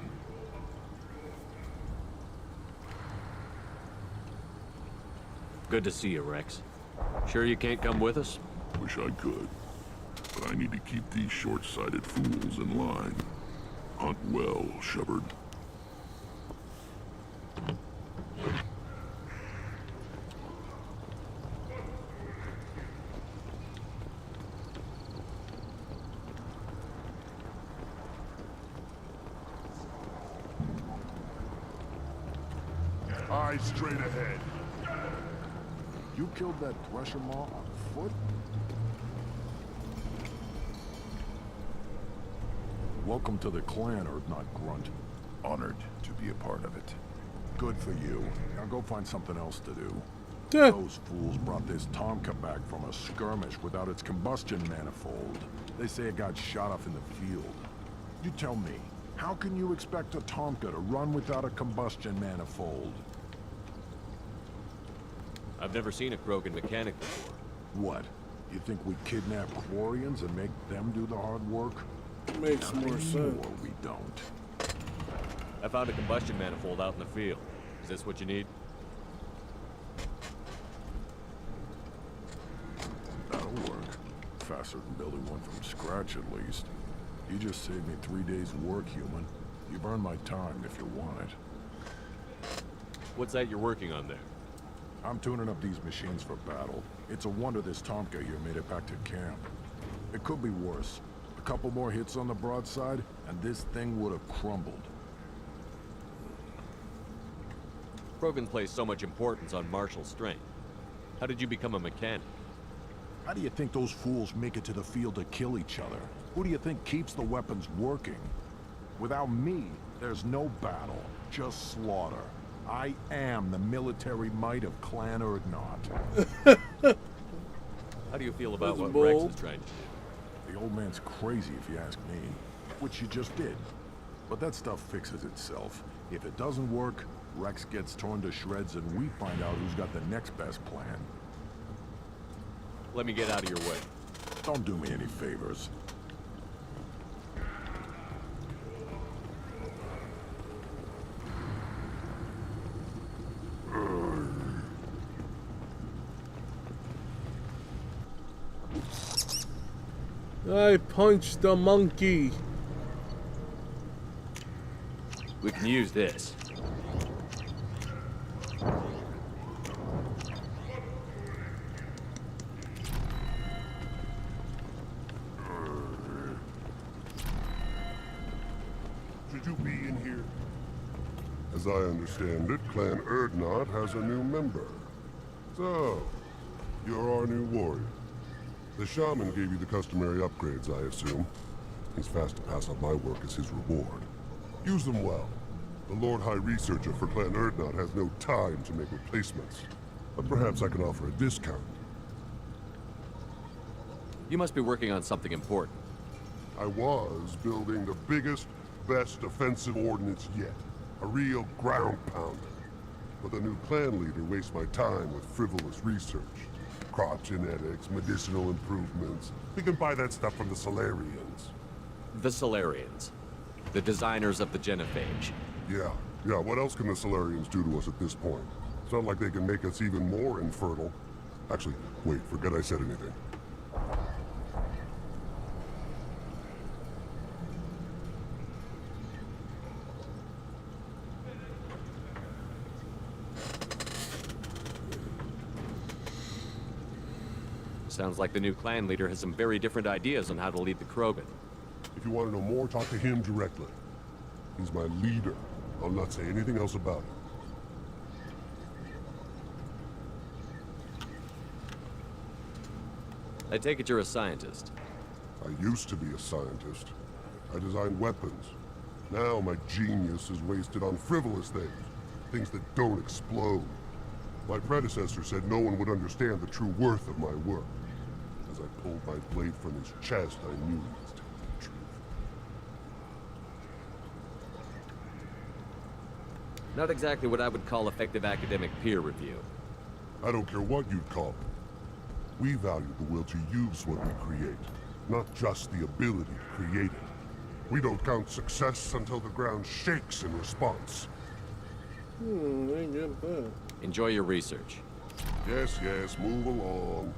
Good to see you, Rex. Sure you can't come with us? Wish I could. But I need to keep these short-sighted fools in line. Hunt well, Shepard. Eyes straight ahead. You killed that Thresher Maw on foot? Welcome to the clan, Erdnot Grunt. Honored to be a part of it. Good for you. Now go find something else to do. Yeah. Those fools brought this Tomka back from a skirmish without its combustion manifold. They say it got shot off in the field. You tell me, how can you expect a Tomka to run without a combustion manifold? I've never seen a Krogan mechanic before. What? You think we kidnap Quarians and make them do the hard work? Makes more sense. Or we don't. I found a combustion manifold out in the field. Is this what you need? That'll work. Faster than building one from scratch, at least. You just saved me 3 days' work, human. You've earned my time if you want it. What's that you're working on there? I'm tuning up these machines for battle. It's a wonder this Tomka here made it back to camp. It could be worse. A couple more hits on the broadside, and this thing would have crumbled. Krogan place so much importance on martial strength. How did you become a mechanic? How do you think those fools make it to the field to kill each other? Who do you think keeps the weapons working? Without me, there's no battle, just slaughter. I am the military might of Clan Erdnot. How do you feel about That's what Rex bold. is trying to do? The old man's crazy if you ask me, which you just did. But that stuff fixes itself. If it doesn't work, Rex gets torn to shreds and we find out who's got the next best plan. Let me get out of your way. Don't do me any favors. I punched the monkey. We can use this. Should you be in here? As I understand it, Clan Erdnot has a new member. So, you're our new warrior. The shaman gave you the customary upgrades, I assume. He's fast to pass on my work as his reward. Use them well. The Lord High Researcher for Clan Erdnot has no time to make replacements. But perhaps I can offer a discount. You must be working on something important. I was building the biggest, best offensive ordnance yet. A real ground pounder. But the new clan leader wastes my time with frivolous research. Crop genetics, medicinal improvements. We can buy that stuff from the Solarians. The Solarians. The designers of the genophage. Yeah. What else can the Solarians do to us at this point? It's not like they can make us even more infertile. Actually, wait, forget I said anything. Sounds like the new clan leader has some very different ideas on how to lead the Krogan. If you want to know more, talk to him directly. He's my leader. I'll not say anything else about it. I take it you're a scientist. I used to be a scientist. I designed weapons. Now my genius is wasted on frivolous things. Things that don't explode. My predecessor said no one would understand the true worth of my work. As I pulled my blade from his chest, I knew he was telling the truth. Not exactly what I would call effective academic peer review. I don't care what you'd call it. We value the will to use what we create, not just the ability to create it. We don't count success until the ground shakes in response. I get that. Enjoy your research. Yes, yes, move along.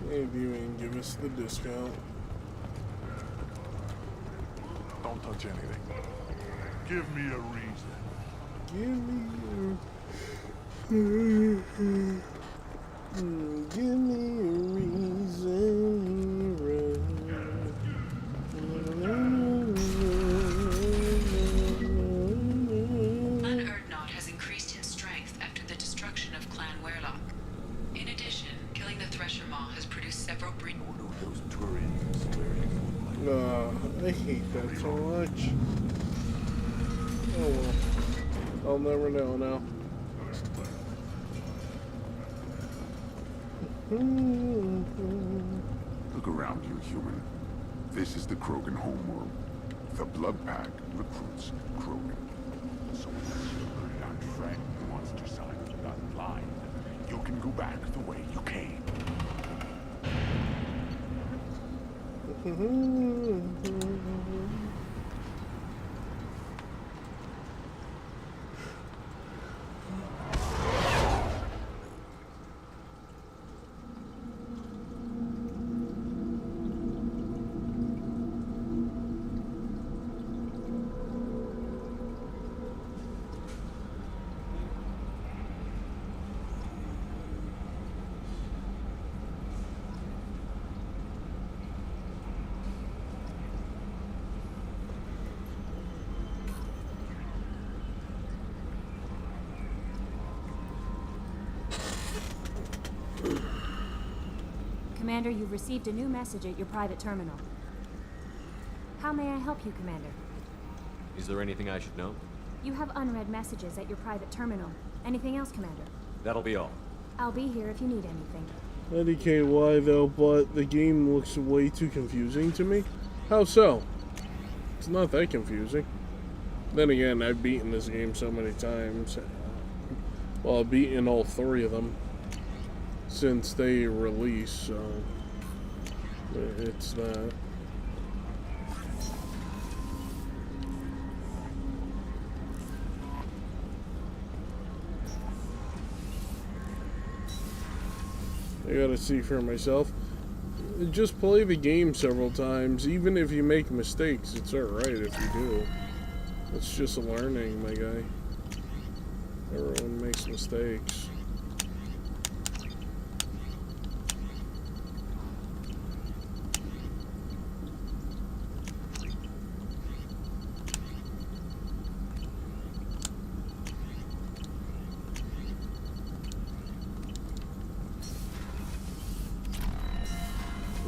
Maybe you ain't give us the discount. Don't touch anything. Give me a reason. Give me a reason to Unearthnot has increased in strength after the destruction of Clan Werlock. In addition, killing the Thresher Maw has produced several breed. I hate that so much. Oh well. I'll never know now. Look around you, human. This is the Krogan homeworld. The Blood Pack recruits Krogan. So unless you're that friend who wants to sign the dotted line, you can go back the way you came. Commander, you've received a new message at your private terminal. How may I help you, Commander? Is there anything I should know? You have unread messages at your private terminal. Anything else, Commander? That'll be all. I'll be here if you need anything. IDKY though, but the game looks way too confusing to me. How so? It's not that confusing. Then again, I've beaten this game so many times. Well, I've beaten all 3 of them since they released, so it's that. I gotta see for myself. Just play the game several times. Even if you make mistakes, it's alright if you do. It's just learning, my guy. Everyone makes mistakes.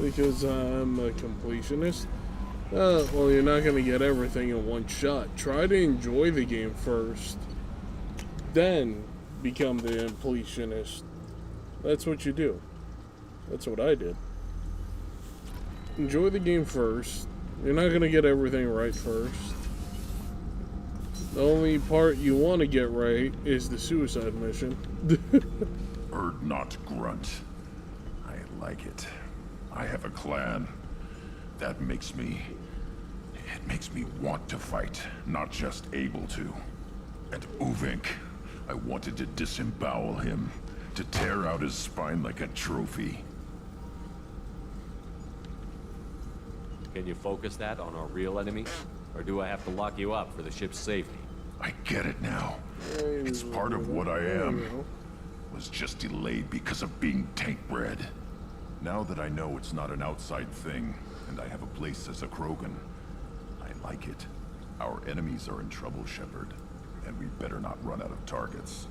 Because I'm a completionist. Well, you're not going to get everything in one shot. Try to enjoy the game first. Then become the completionist. That's what you do. That's what I did. Enjoy the game first. You're not going to get everything right first. The only part you want to get right is the suicide mission. Not grunt. I like it. I have a clan. That makes me... It makes me want to fight, not just able to. And Uvink, I wanted to disembowel him, to tear out his spine like a trophy. Can you focus that on our real enemy? Or do I have to lock you up for the ship's safety? I get it now. It's part of what I am. Was just delayed because of being tank-bred. Now that I know it's not an outside thing, and I have a place as a Krogan, I like it. Our enemies are in trouble, Shepard, and we better not run out of targets.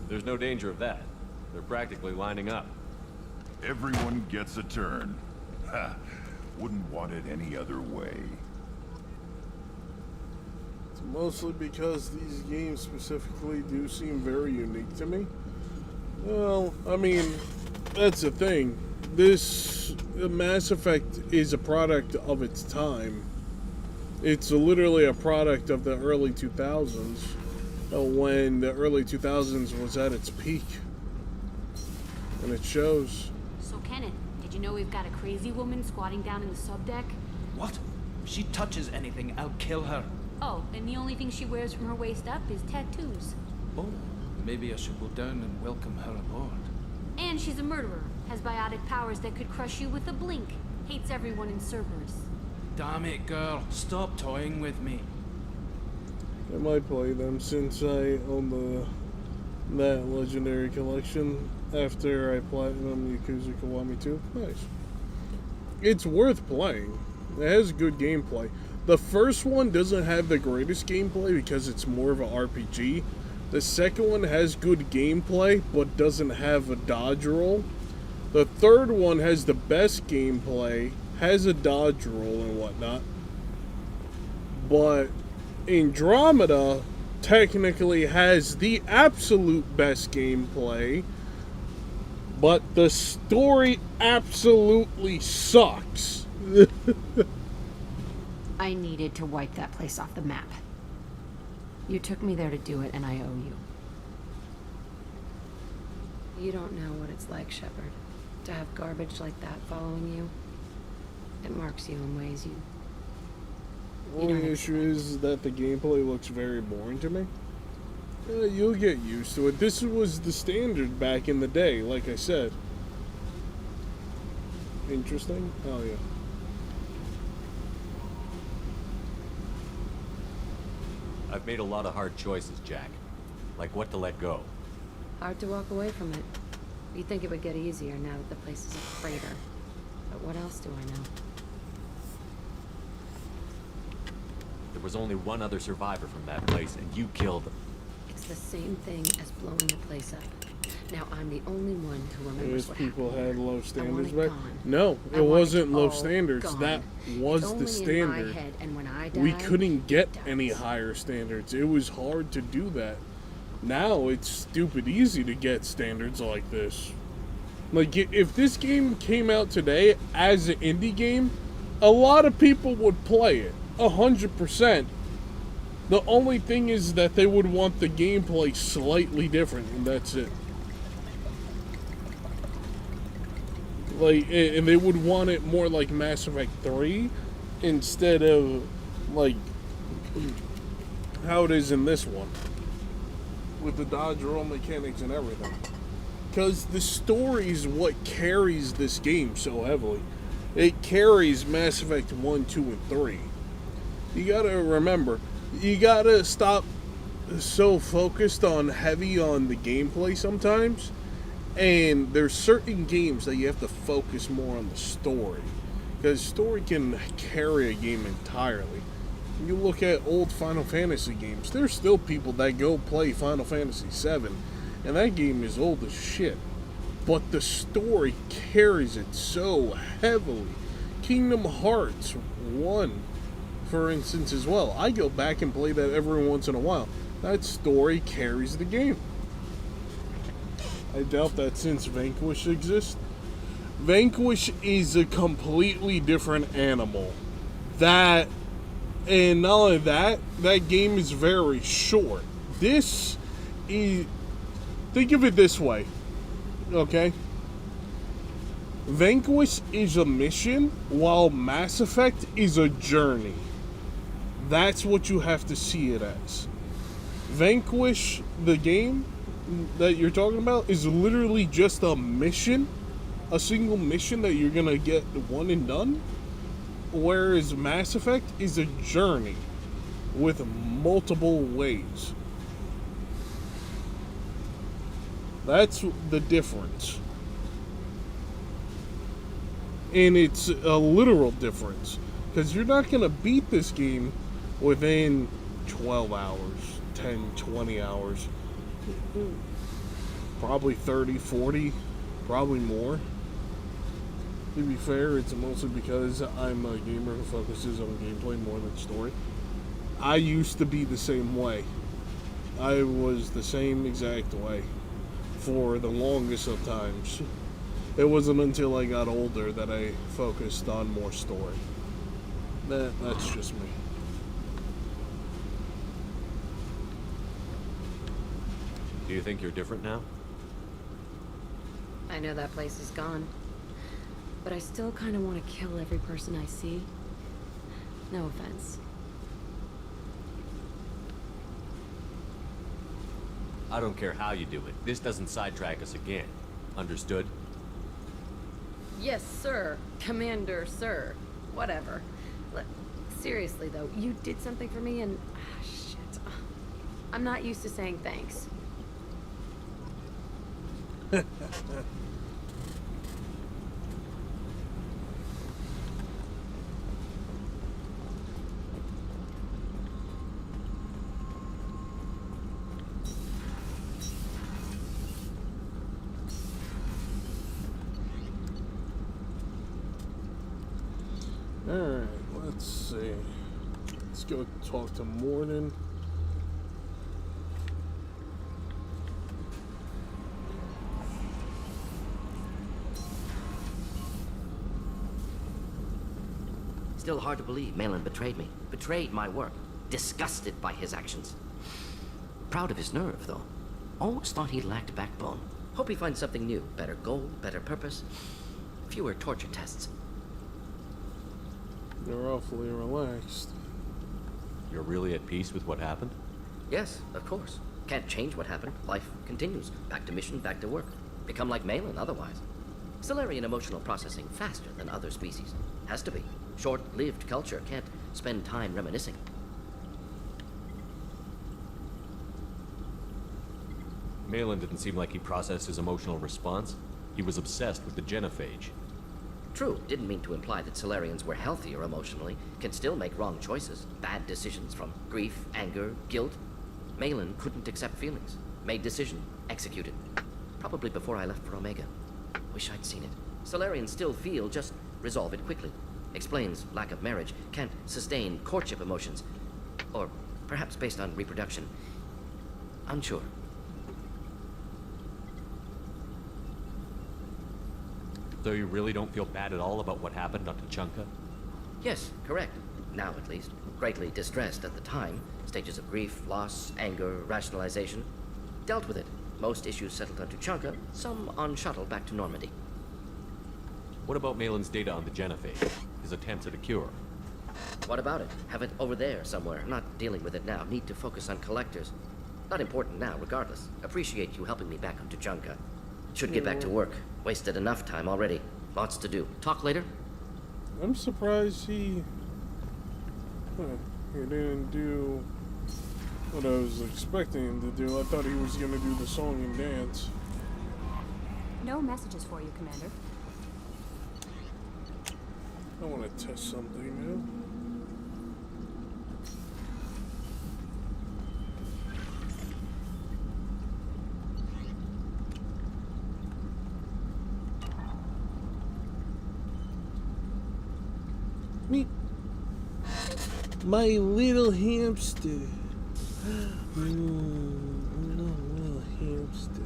There's no danger of that. They're practically lining up. Everyone gets a turn. Ha! Wouldn't want it any other way. Mostly because these games specifically do seem very unique to me. Well, I mean, that's the thing. This Mass Effect is a product of its time. It's literally a product of the early 2000s, when the early 2000s was at its peak. And it shows. So, Kenneth, did you know we've got a crazy woman squatting down in the subdeck? What? If she touches anything, I'll kill her. Oh, and the only thing she wears from her waist up is tattoos. Oh, maybe I should go down and welcome her aboard. And she's a murderer, has biotic powers that could crush you with a blink, hates everyone in Cerberus. Damn it, girl. Stop toying with me. I might play them since I own that legendary collection after I platinum Yakuza Kiwami 2. Nice. It's worth playing. It has good gameplay. The first one doesn't have the greatest gameplay because it's more of an RPG. The second one has good gameplay but doesn't have a dodge roll. The third one has the best gameplay, has a dodge roll and whatnot. But Andromeda technically has the absolute best gameplay, but the story absolutely sucks. I needed to wipe that place off the map. You took me there to do it, and I owe you. You don't know what it's like, Shepard, to have garbage like that following you. It marks you in ways you Only issue is that the gameplay looks very boring to me. You'll get used to it. This was the standard back in the day, like I said. Interesting? Oh, yeah. I've made a lot of hard choices, Jack. Like what to let go. Hard to walk away from it. You'd think it would get easier now that the place is a crater. But what else do I know? There was only one other survivor from that place, and you killed him. It's the same thing as blowing the place up. Now I'm the only one who remembers Those what people happened. had low standards I want it back. gone. No, I it want wasn't low all standards. gone. That was It's the only in my standard. head, and when I We die, couldn't get any higher standards. It was hard to do that. Now it's stupid easy to get standards like this. Like, if this game came out today as an indie game, a lot of people would play it. 100%. The only thing is that they would want the gameplay slightly different, and that's it. Like, and they would want it more like Mass Effect 3 instead of, like, how it is in this one. With the dodge roll mechanics and everything. Because the story is what carries this game so heavily. It carries Mass Effect 1, 2, and 3. You gotta remember, you gotta stop so focused on heavy on the gameplay sometimes. And there's certain games that you have to focus more on the story. Because story can carry a game entirely. You look at old Final Fantasy games, there's still people that go play Final Fantasy VII, and that game is old as shit. But the story carries it so heavily. Kingdom Hearts 1, for instance, as well. I go back and play that every once in a while. That story carries the game. I doubt that since Vanquish exists. Vanquish is a completely different animal. And not only that, that game is very short. This is... Think of it this way, okay? Vanquish is a mission, while Mass Effect is a journey. That's what you have to see it as. Vanquish, the game that you're talking about, is literally just a mission. A single mission that you're gonna get one and done. Whereas Mass Effect is a journey with multiple ways. That's the difference. And it's a literal difference. Because you're not going to beat this game within 12 hours, 10, 20 hours. Probably 30, 40, probably more. To be fair, it's mostly because I'm a gamer who focuses on gameplay more than story. I used to be the same way. I was the same exact way for the longest of times. It wasn't until I got older that I focused on more story. That's just me. Do you think you're different now? I know that place is gone. But I still kind of want to kill every person I see. No offense. I don't care how you do it. This doesn't sidetrack us again. Understood? Yes, sir. Commander, sir. Whatever. Seriously, though, you did something for me and... shit. I'm not used to saying thanks. Alright, let's see. Let's go talk to Morden. Still hard to believe Malin betrayed me. Betrayed my work. Disgusted by his actions. Proud of his nerve, though. Always thought he lacked backbone. Hope he finds something new. Better goal, better purpose. Fewer torture tests. You're awfully relaxed. You're really at peace with what happened? Yes, of course. Can't change what happened. Life continues. Back to mission, back to work. Become like Malin otherwise. Solarian emotional processing faster than other species. Has to be. Short-lived culture can't spend time reminiscing. Malin didn't seem like he processed his emotional response. He was obsessed with the genophage. True, didn't mean to imply that Solarians were healthier emotionally, can still make wrong choices, bad decisions from grief, anger, guilt. Malin couldn't accept feelings. Made decision, executed. Probably before I left for Omega. Wish I'd seen it. Solarians still feel, just resolve it quickly. Explains lack of marriage, can't sustain courtship emotions. Or perhaps based on reproduction. Unsure. So you really don't feel bad at all about what happened on Tuchanka? Yes, correct. Now at least. Greatly distressed at the time. Stages of grief, loss, anger, rationalization. Dealt with it. Most issues settled on Tuchanka, some on shuttle back to Normandy. What about Malin's data on the genophage? His attempts at a cure? What about it? Have it over there somewhere. Not dealing with it now. Need to focus on collectors. Not important now, regardless. Appreciate you helping me back on Tuchanka. Should get back to work. Wasted enough time already. Lots to do. Talk later? I'm surprised he didn't do what I was expecting him to do. I thought he was going to do the song and dance. No messages for you, Commander. I want to test something now. Me, my little hamster. Little hamster.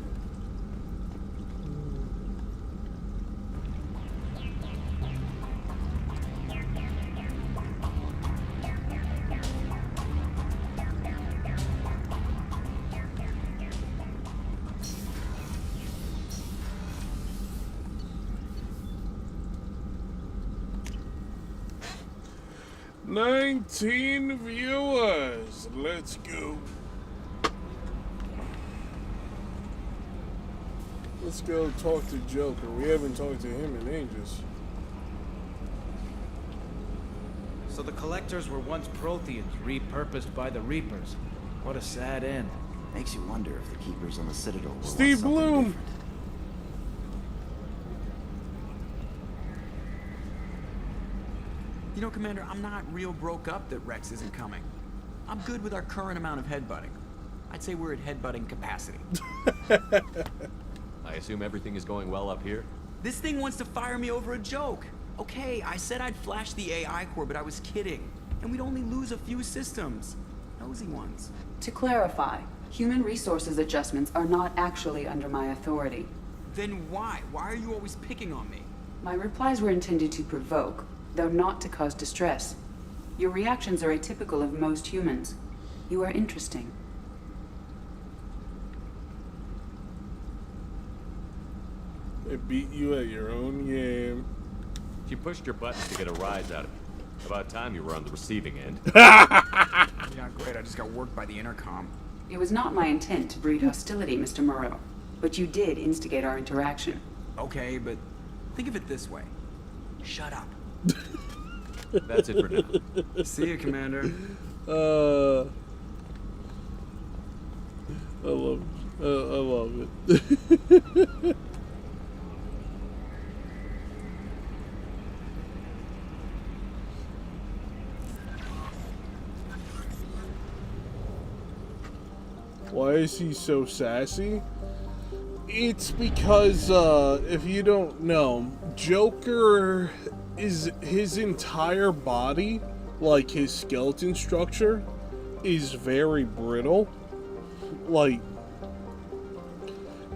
$19 viewers. Let's go. Let's go talk to Joker. We haven't talked to him in ages. So the Collectors were once Protheans, repurposed by the Reapers. What a sad end. Makes you wonder if the Keepers on the Citadel were Steve Bloom. different. You know, Commander, I'm not real broke up that Rex isn't coming. I'm good with our current amount of headbutting. I'd say we're at headbutting capacity. I assume everything is going well up here? This thing wants to fire me over a joke. Okay, I said I'd flash the AI core, but I was kidding. And we'd only lose a few systems. nosy ones. To clarify, human resources adjustments are not actually under my authority. Then why? Why are you always picking on me? My replies were intended to provoke, though not to cause distress. Your reactions are atypical of most humans. You are interesting. It beat you at your own game. You pushed your buttons to get a rise out of me. About time you were on the receiving end. Yeah, great. I just got worked by the intercom. It was not my intent to breed hostility, Mr. Moreau, but you did instigate our interaction. Okay, but think of it this way. Shut up. That's it for now. See you, Commander. I love it. Why is he so sassy? It's because, if you don't know, Joker is his entire body, like his skeleton structure, is very brittle. Like,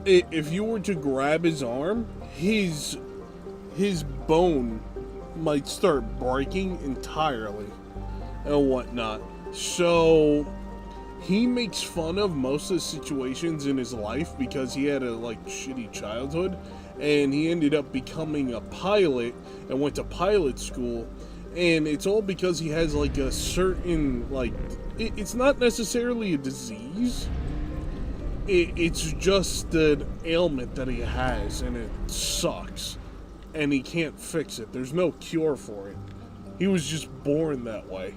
if you were to grab his arm, his bone might start breaking entirely and whatnot. So he makes fun of most of the situations in his life because he had a shitty childhood, and he ended up becoming a pilot and went to pilot school, and it's all because he has a certain it's not necessarily a disease. It's just an ailment that he has, and it sucks, and he can't fix it. There's no cure for it. He was just born that way.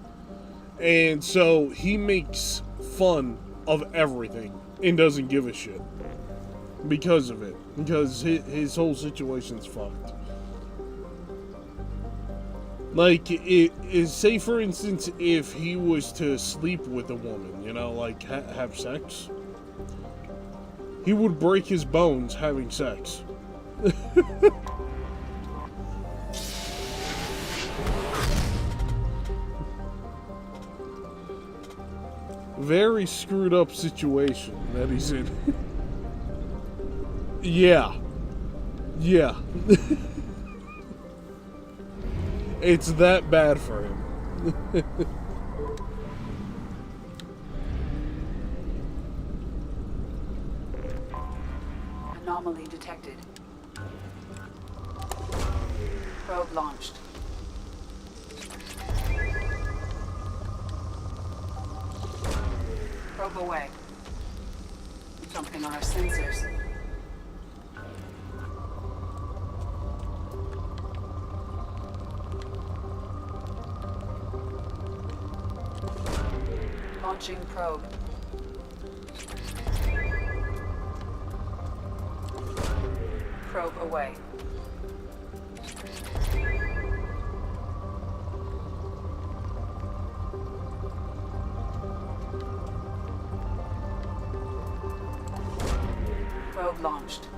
And so he makes fun of everything and doesn't give a shit because of it. Because his whole situation's fucked. Say for instance, if he was to sleep with a woman, have sex, he would break his bones having sex. Very screwed up situation that he's in. Yeah. It's that bad for him. Anomaly detected. Probe launched. Probe away. Something on our sensors. Launching probe. Probe away. Probe launched.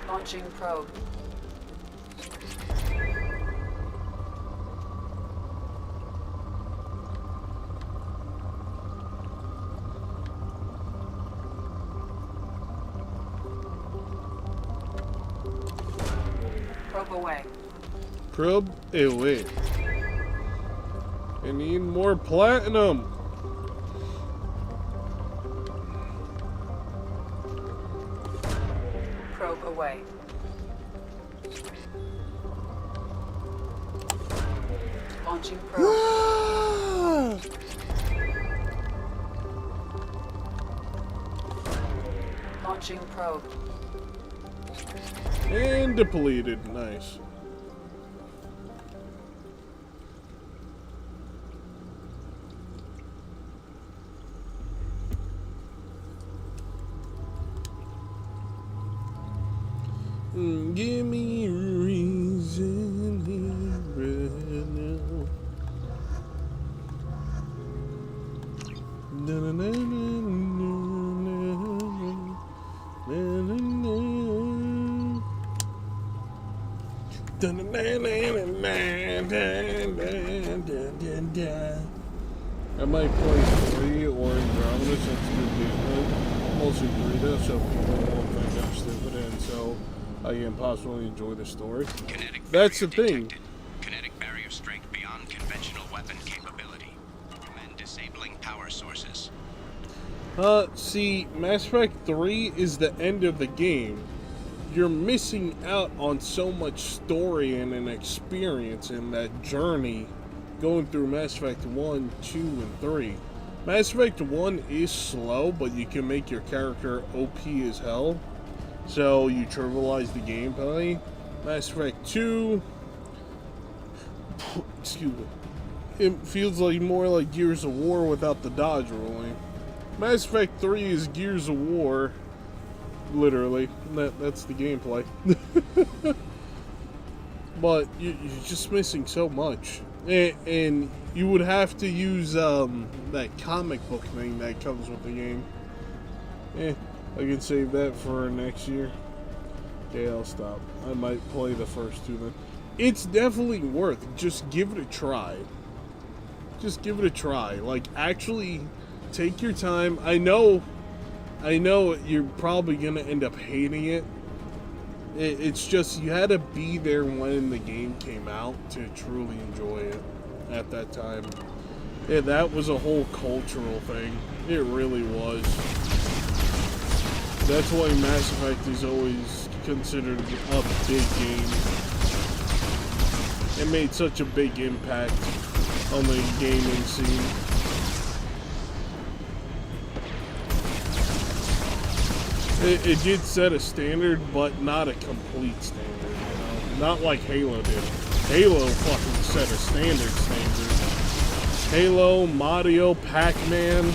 Launching probe. Probe away. Probe away. I need more platinum. Probe away. Launching probe. Launching probe. And depleted. Nice. Give me a reason here right now. Na, na, na, na, na, I might play 3 or Andromeda since good gameplay. Mostly 3 though, so people won't think I'm stupid and so I can possibly enjoy the story. That's the thing. Kinetic barrier strength beyond conventional weapon capability. And disabling power sources. See, Mass Effect 3 is the end of the game. You're missing out on so much story and an experience in that journey going through Mass Effect 1, 2, and 3. Mass Effect 1 is slow, but you can make your character OP as hell. So you trivialize the gameplay. Mass Effect 2, excuse me, it feels like more like Gears of War without the dodge rolling. Mass Effect 3 is Gears of War, literally. That's the gameplay. But you're just missing so much. And you would have to use that comic book thing that comes with the game. I can save that for next year. Okay, I'll stop. I might play the first 2 then. It's definitely worth it. Just give it a try. Just give it a try. Like, actually take your time. I know you're probably going to end up hating it. It's just you had to be there when the game came out to truly enjoy it at that time. Yeah, that was a whole cultural thing. It really was. That's why Mass Effect is always considered a big game. It made such a big impact on the gaming scene. It did set a standard, but not a complete standard, you know? Not like Halo did. Halo fucking set a standard. Halo, Mario, Pac-Man,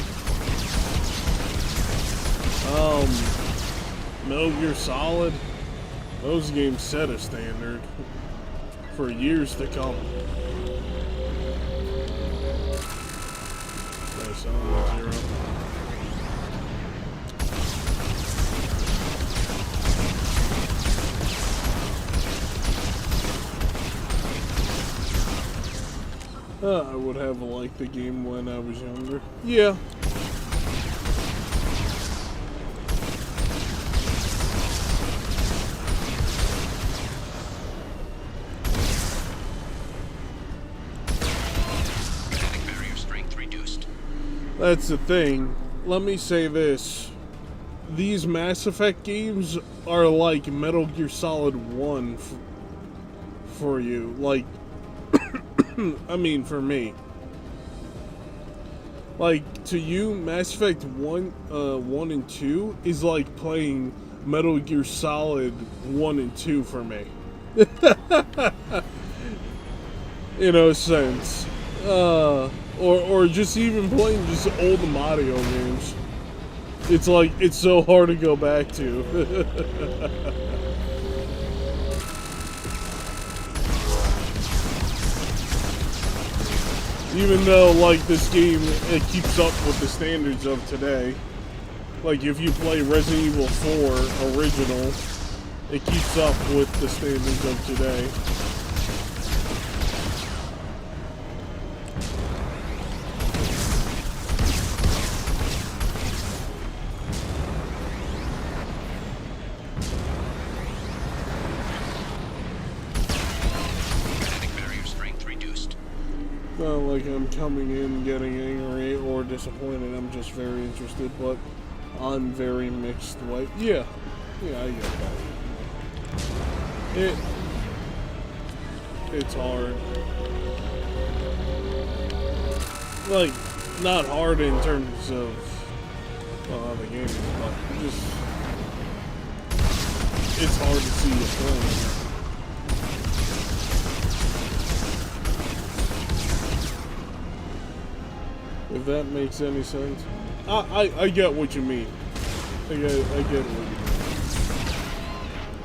Metal Gear Solid, those games set a standard for years to come. Nice, I'm 0. I would have liked the game when I was younger. Yeah. Kinetic barrier strength reduced. That's the thing. Let me say this. These Mass Effect games are like Metal Gear Solid 1 for you. Like, I mean, for me. Like, to you, Mass Effect 1 and 2 is like playing Metal Gear Solid 1 and 2 for me. In a sense. Or just even playing just old Mario games. It's like, it's so hard to go back to. Even though, like, this game, it keeps up with the standards of today. Like, if you play Resident Evil 4 original, it keeps up with the standards of today. Not like I'm coming in getting angry or disappointed, I'm just very interested, but I'm very mixed way. Yeah, I get that. It's hard. Like, not hard in terms of, well, how the game is, but just, it's hard to see you playing. If that makes any sense. I get what you mean. I get what you mean.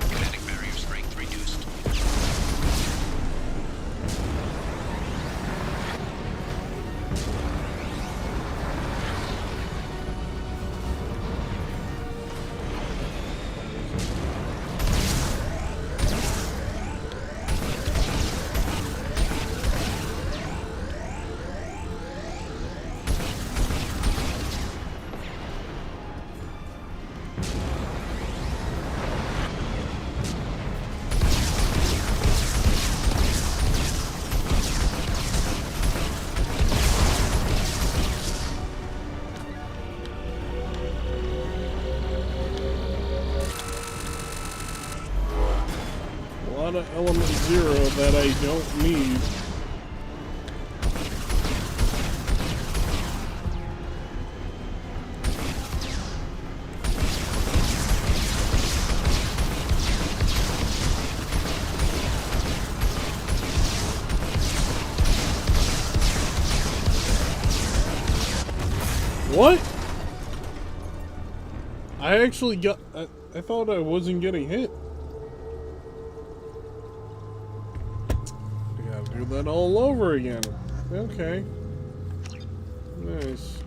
Kinetic barrier strength reduced. lot of element 0 that I don't need. What? I actually got... I thought I wasn't getting hit. I gotta do that all over again. Okay. Nice.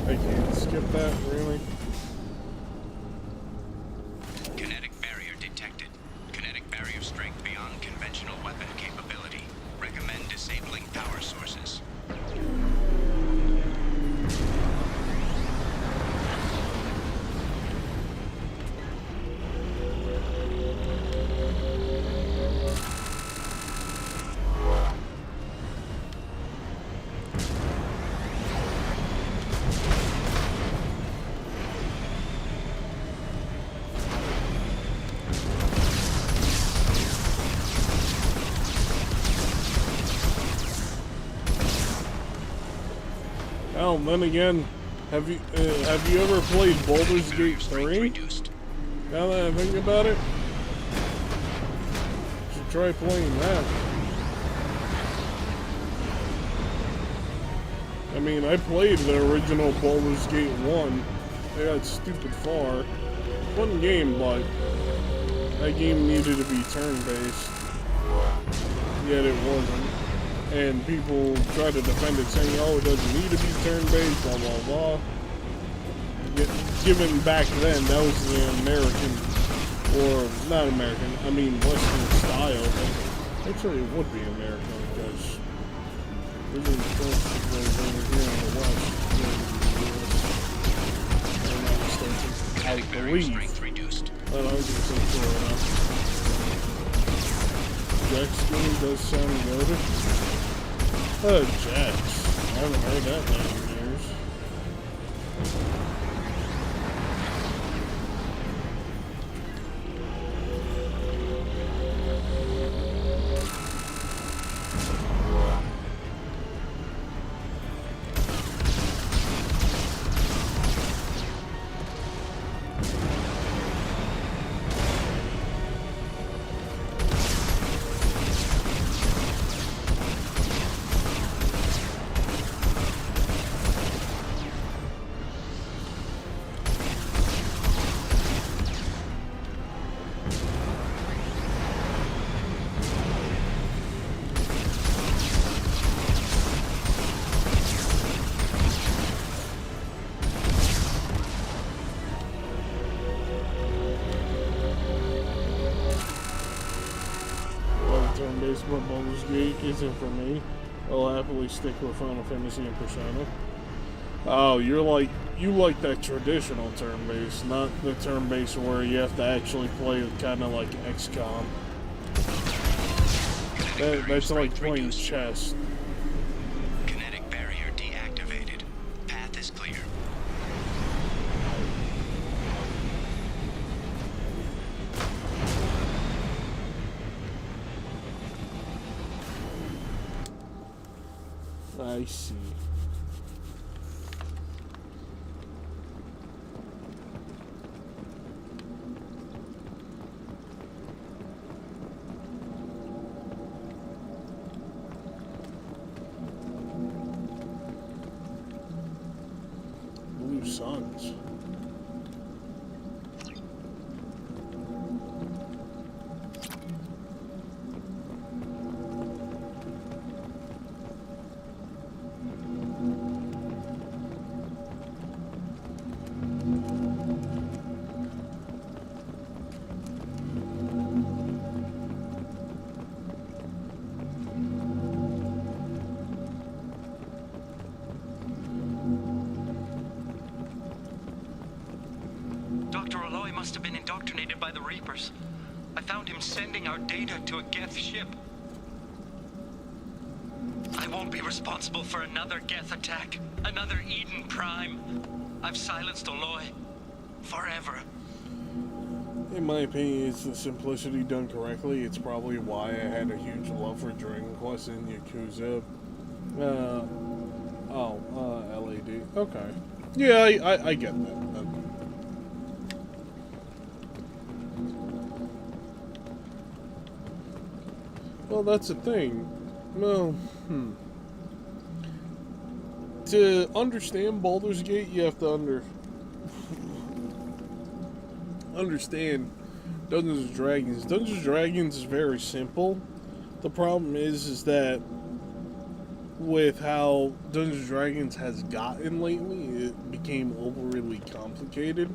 I can't skip that, really. Kinetic barrier detected. Kinetic barrier strength beyond conventional weapon capability. Recommend disabling power sources. Oh, then again, have you ever played Baldur's Gate 3? Now that I think about it, you should try playing that. I mean, I played the original Baldur's Gate 1. I got stupid far. Fun game, but that game needed to be turn-based. Yet it wasn't. And people try to defend it, saying, oh, it doesn't need to be turn-based, blah, blah, blah. Given back then, that was the American, or not American, I mean Western style. But actually, it would be American, because this is over here in the West. I believe. 100% sure enough. Jack's game does sound good. Oh, Jax. I haven't heard that name in years. But Baldur's Gate isn't for me. I'll happily stick with Final Fantasy and Persona. Oh, you like that traditional turn-based, not the turn-based where you have to actually play it kind of like XCOM. That's like playing chess. Kinetic barrier deactivated. Path is clear. I see. Blue Suns. have been indoctrinated by the Reapers. I found him sending our data to a Geth ship. I won't be responsible for another Geth attack, another Eden Prime. I've silenced Aloy. Forever. In my opinion, it's the simplicity done correctly. It's probably why I had a huge love for Dragon Quest and Yakuza. LAD. Okay. Yeah, I get that. Well, that's the thing. Well, To understand Baldur's Gate, you have to understand Dungeons and Dragons. Dungeons and Dragons is very simple. The problem is that with how Dungeons and Dragons has gotten lately, it became overly complicated.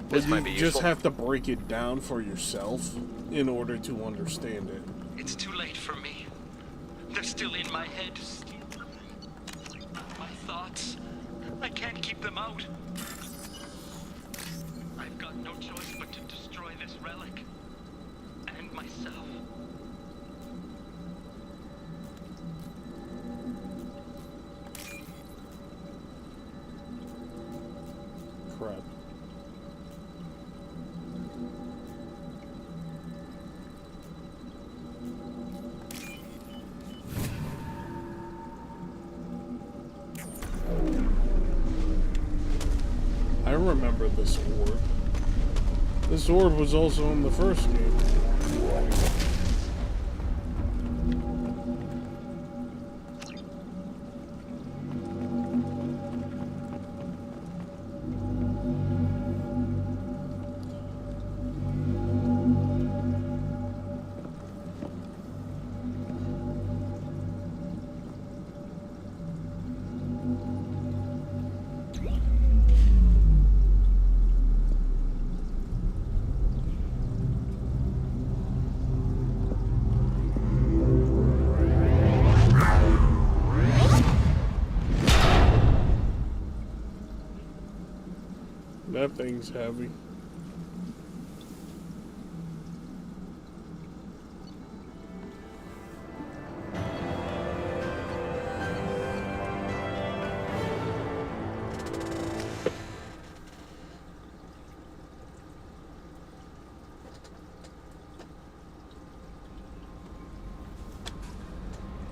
But you just have to break it down for yourself in order to understand it. It's too late for me. They're still in my head. My thoughts. I can't keep them out. I've got no choice but to destroy this relic. And myself. Crap. I remember this orb. This orb was also in the first game. That thing's heavy.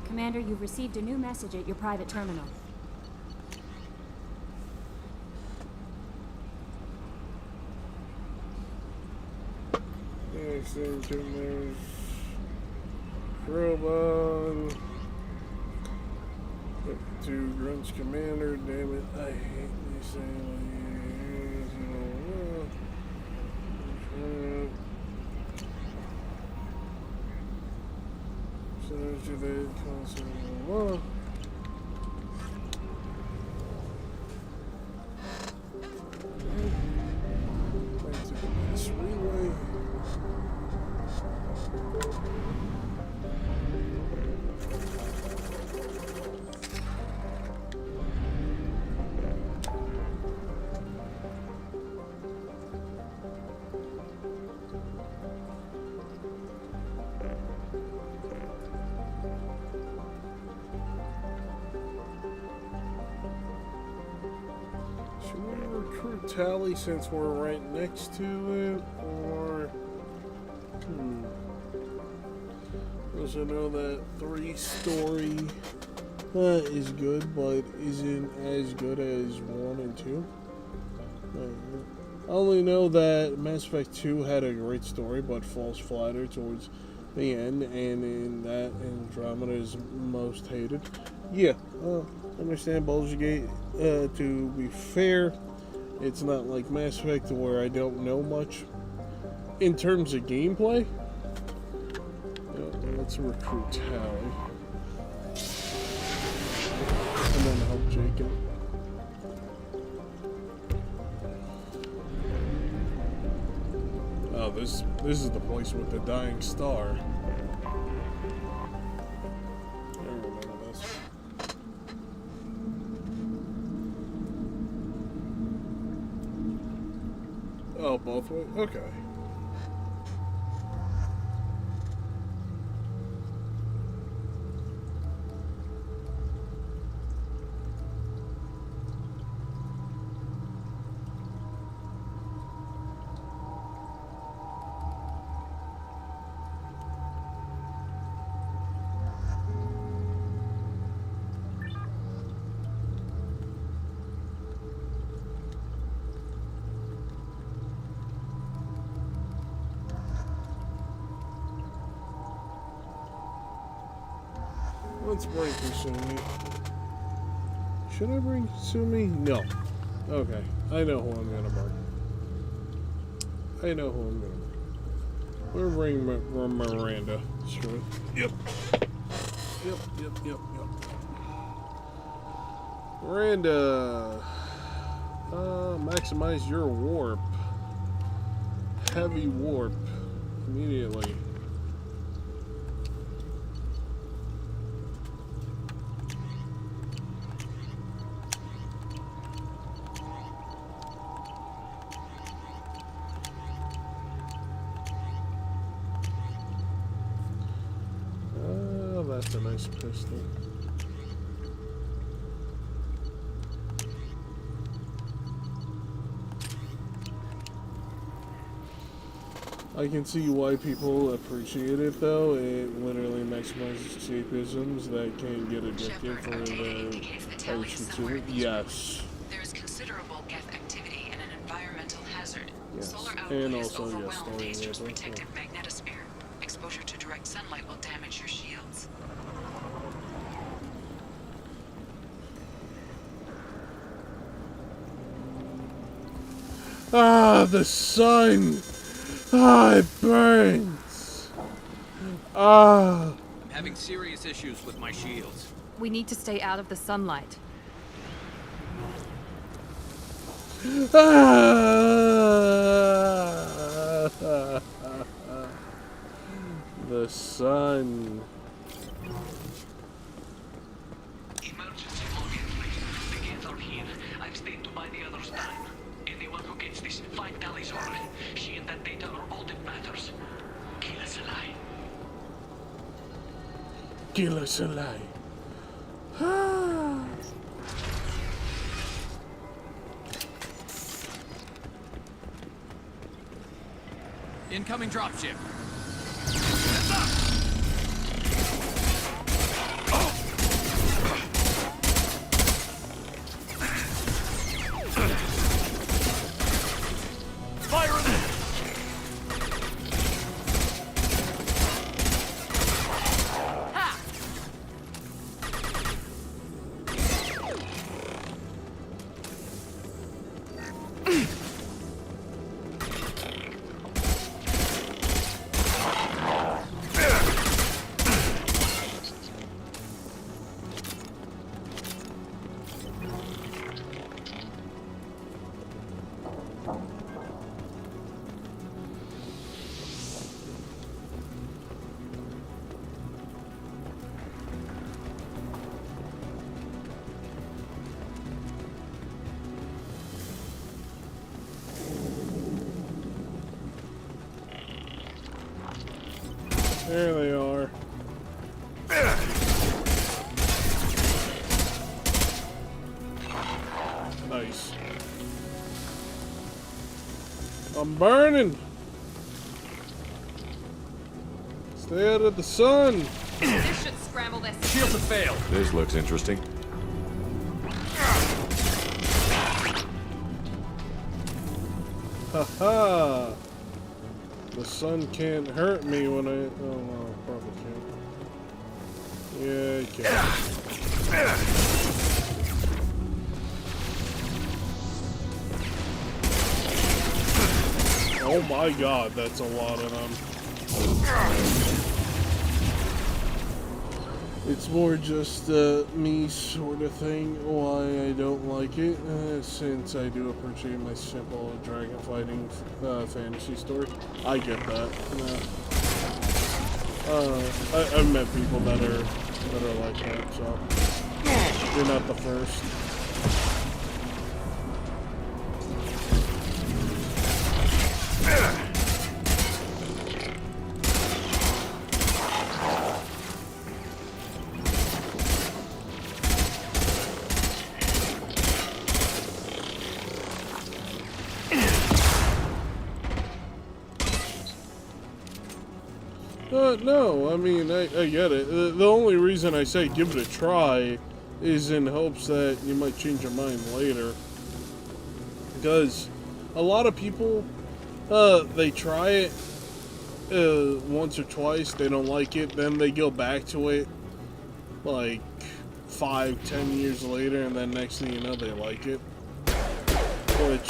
Commander, you've received a new message at your private terminal. There's Robon to Grunt's commander. Damn it, I hate these things. So to the console. Back to this relay. Should we recruit Tally since we're right next to it, or also know that 3-story is good, but isn't as good as 1 and 2. I only know that Mass Effect 2 had a great story, but falls flatter towards the end, and in that Andromeda is most hated. Yeah, understand Baldur's Gate. To be fair, it's not like Mass Effect where I don't know much in terms of gameplay. Let's recruit Tally. And then help Jacob. Oh, this is the place with the dying star. I remember this. Oh, both ways? Okay. Let's bring Kasumi. Should I bring Kasumi? No. Okay. I know who I'm gonna bring. I know who I'm gonna bring. We're bringing Miranda. Screw it. Yep. Yep. Miranda. Maximize your warp. Heavy warp. Immediately. That's a nice pistol. I can see why people appreciate it, though. It literally maximizes escapisms that can get addictive for the harsh consumer. Yes. There is considerable geth activity and an environmental hazard. Yes. Solar output And is also, yes, overwhelmed Astra's story protective magnetosphere. Exposure to direct sunlight will damage your shields. Ah, the sun! Ah, it burns! Ah! I'm having serious issues with my shields. We need to stay out of the sunlight. Ah! The sun. Emergency login. The geth are here. I've stayed to buy the others time. Anyone who gets this, 5 tallies only. She and that data are all that matters. Kill us alive. Kill us alive. Ah! Incoming dropship. There they are. Nice. I'm burning. Stay out of the sun. This should scramble this. Shields have failed. This looks interesting. Haha. The sun can't hurt me when I... Oh no, probably can't. Yeah, it can. Oh my god, that's a lot of them. It's more just me sort of thing why I don't like it, since I do appreciate my simple dragon fighting fantasy story. I get that. I've met people that are like that, so you're not the first. No, I mean, I get it. The only reason I say give it a try is in hopes that you might change your mind later. Because a lot of people, they try it once or twice, they don't like it, then they go back to it like 5-10 years later, and then next thing you know, they like it. Which,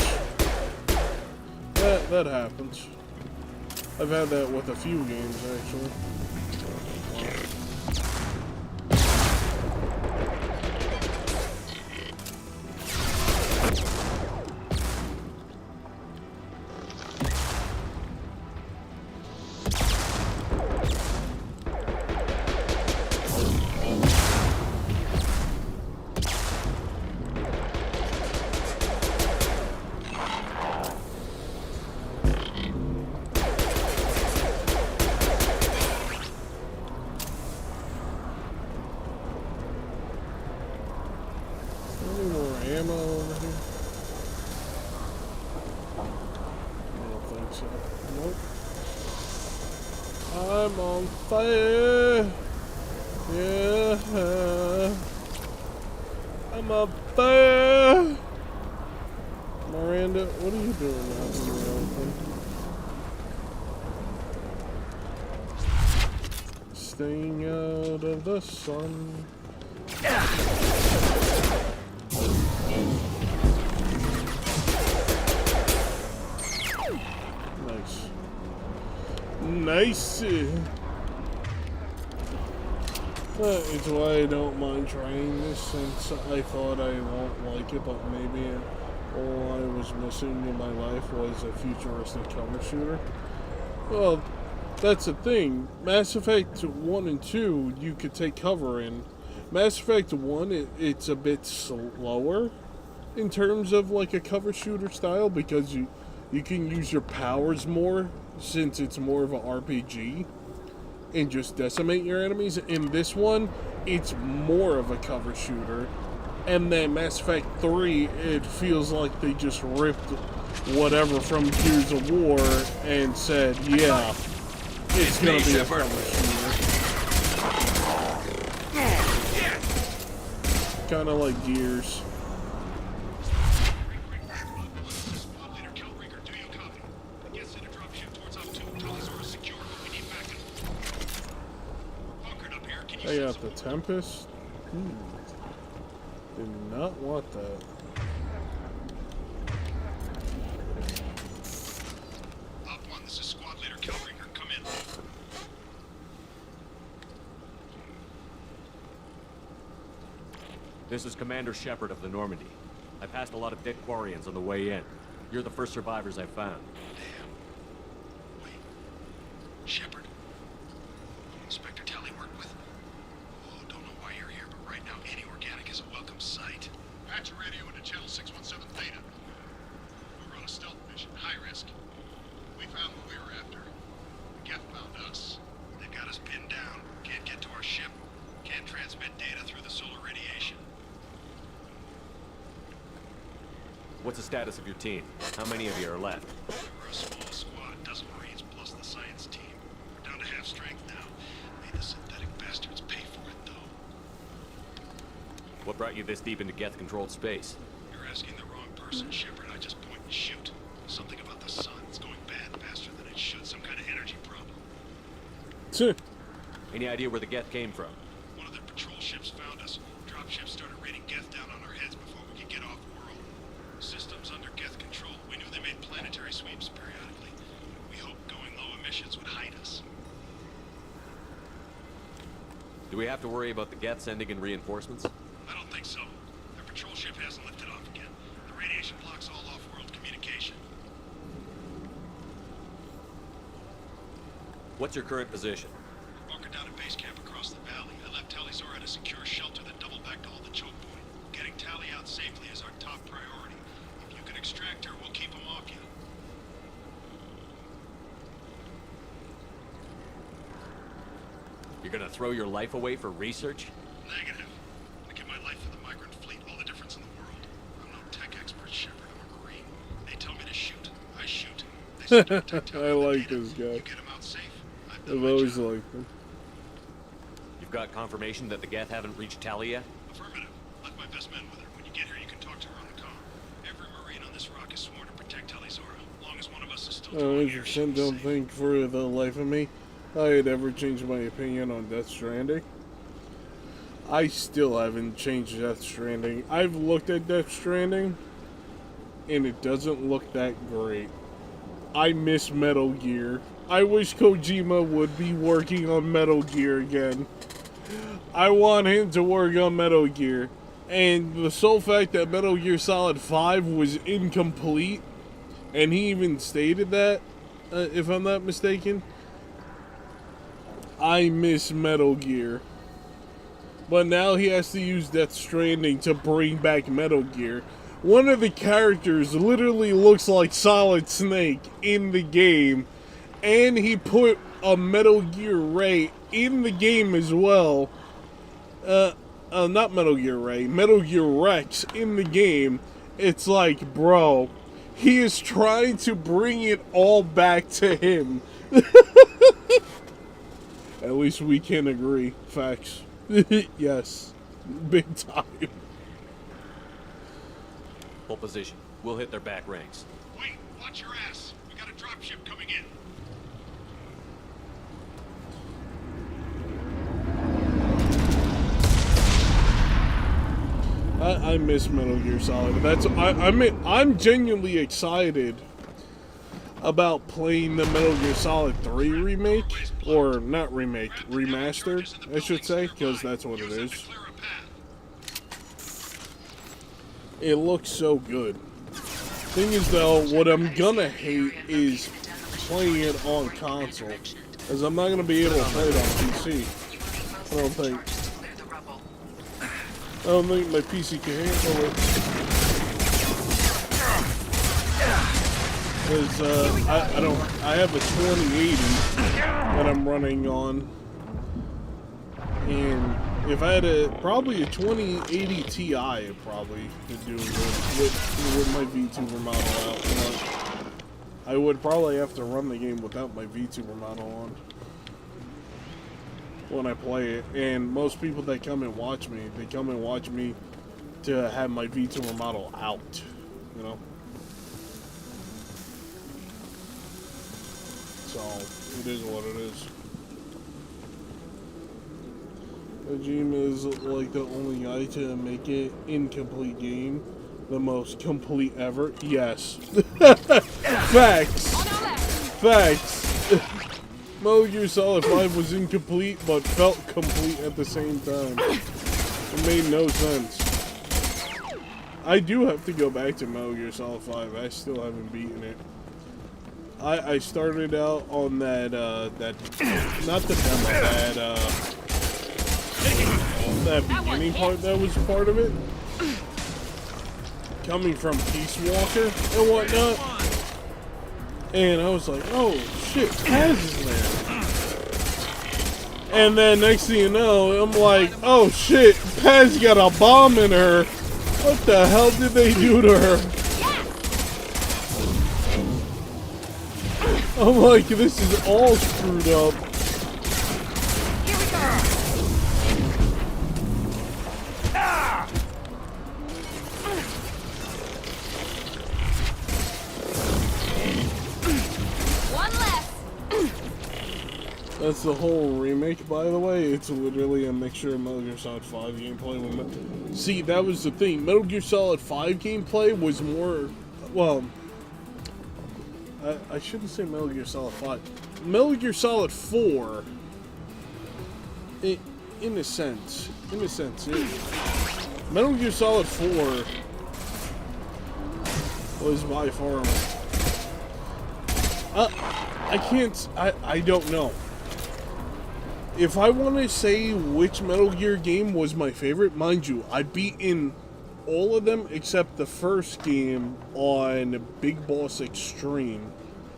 that happens. I've had that with a few games, actually. I'm on fire. Yeah. I'm on fire. Miranda, what are you doing now? Staying out of the sun. Nice. It's why I don't mind trying this, since I thought I won't like it, but maybe all I was missing in my life was a futuristic cover shooter. Well, that's the thing. Mass Effect 1 and 2, you could take cover in. Mass Effect 1, it's a bit slower in terms of like a cover shooter style, because you can use your powers more, since it's more of an RPG, and just decimate your enemies. In this one, it's more of a cover shooter. And then Mass Effect 3, it feels like they just ripped whatever from Gears of War and said, yeah, it's gonna be a cover shooter. Kinda like Gears. I got the Tempest. Did not want that. Op 1, this is Squad Leader Killbringer. Come in. This is Commander Shepard of the Normandy. I passed a lot of dead Quarians on the way in. You're the first survivors I've found. Damn. Wait. Shepard. Inspector Tally worked with. Oh, don't know why you're here, but right now any organic is a welcome sight. Patch your radio into channel 617 Theta. We were on a stealth mission, high risk. We found what we were after. The Geth found us. They've got us pinned down. Can't get to our ship. Can't transmit data through the solar radiation. What's the status of your team? How many of you are left? We're a small squad, a dozen Marines plus the science team. We're down to half strength now. Made the synthetic bastards pay for it, though. What brought you this deep into Geth-controlled space? You're asking the wrong person, Shepard. I just point and shoot. Something about the sun. It's going bad faster than it should. Some kind of energy problem. Any idea where the Geth came from? One of their patrol ships found us. Dropships started raining Geth down on our heads before we could get off world. Systems under Geth control. We knew they made planetary sweeps periodically. We hoped going low emissions would hide us. Do we have to worry about the Geth sending in reinforcements? I don't think so. Their patrol ship hasn't lifted off again. The radiation blocks all off-world communication. What's your current position? We're bunkered down at base camp across the valley. I left Talizor at a secure shelter that doubled back to hold the choke point. Getting Tally out safely is our top priority. If you can extract her, we'll keep him off you. You're gonna throw your life away for research? Negative. I give my life for the migrant fleet, all the difference in the world. I'm no tech expert, Shepard. I'm a Marine. They tell me to shoot. I shoot. They send to protect I like this guy. You get him out safe. I I've always liked them. You've got confirmation that the Geth haven't reached Tali yet? Affirmative. Left my best men with her. When you get here, you can talk to her on the car. Every Marine on this rock is sworn to protect Talizora. As long as one of us is still I 100% don't think for the life of me I had ever changed my opinion on Death Stranding. I still haven't changed Death Stranding. I've looked at Death Stranding, and it doesn't look that great. I miss Metal Gear. I wish Kojima would be working on Metal Gear again. I want him to work on Metal Gear. And the sole fact that Metal Gear Solid 5 was incomplete, and he even stated that, if I'm not mistaken, I miss Metal Gear. But now he has to use Death Stranding to bring back Metal Gear. One of the characters literally looks like Solid Snake in the game, and he put a Metal Gear Ray in the game as well. Not Metal Gear Ray, Metal Gear Rex in the game. It's like, bro, he is trying to bring it all back to him. At least we can agree. Facts. Yes. Big time. Full position. We'll hit their back ranks. Wait, watch your ass. We got a dropship coming in. I miss Metal Gear Solid. I'm genuinely excited about playing the Metal Gear Solid 3 remake, or not remake, remastered, I should say, because that's what it is. It looks so good. Thing is though, what I'm gonna hate is playing it on console, as I'm not gonna be able to play it on PC. I don't think my PC can handle it. Because I have a 2080 that I'm running on, and if I had probably a 2080 Ti, it probably could do with my VTuber model out. But I would probably have to run the game without my VTuber model on when I play it. And most people that come and watch me, they come and watch me to have my VTuber model out, you know? So, it is what it is. Kojima is like the only guy to make it incomplete game the most complete ever. Yes. Facts. Facts. Metal Gear Solid 5 was incomplete but felt complete at the same time. It made no sense. I do have to go back to Metal Gear Solid 5. I still haven't beaten it. I started out on that not the demo, that beginning part that was part of it, coming from Peace Walker and whatnot, and I was like, oh shit, Paz is there. And then next thing you know, I'm like, oh shit, Paz got a bomb in her. What the hell did they do to her? I'm like, this is all screwed up. Here we go. One left. That's the whole remake, by the way. It's literally a mixture of Metal Gear Solid 5 gameplay. See, that was the thing. Metal Gear Solid 5 gameplay was more, well, I shouldn't say Metal Gear Solid 5. Metal Gear Solid 4, in a sense, Metal Gear Solid 4 was by far, I don't know. If I want to say which Metal Gear game was my favorite, mind you, I've beaten all of them except the first game on Big Boss Extreme.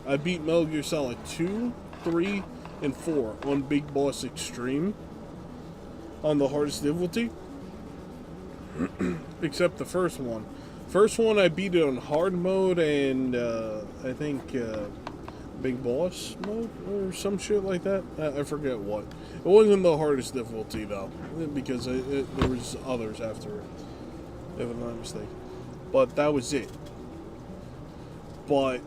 I beat Metal Gear Solid 2, 3, and 4 on Big Boss Extreme on the hardest difficulty. Except the first one. First one I beat it on hard mode, and I think Big Boss mode or some shit like that. I forget what. It wasn't the hardest difficulty though, because there was others after it, if I'm not mistaken. But that was it. But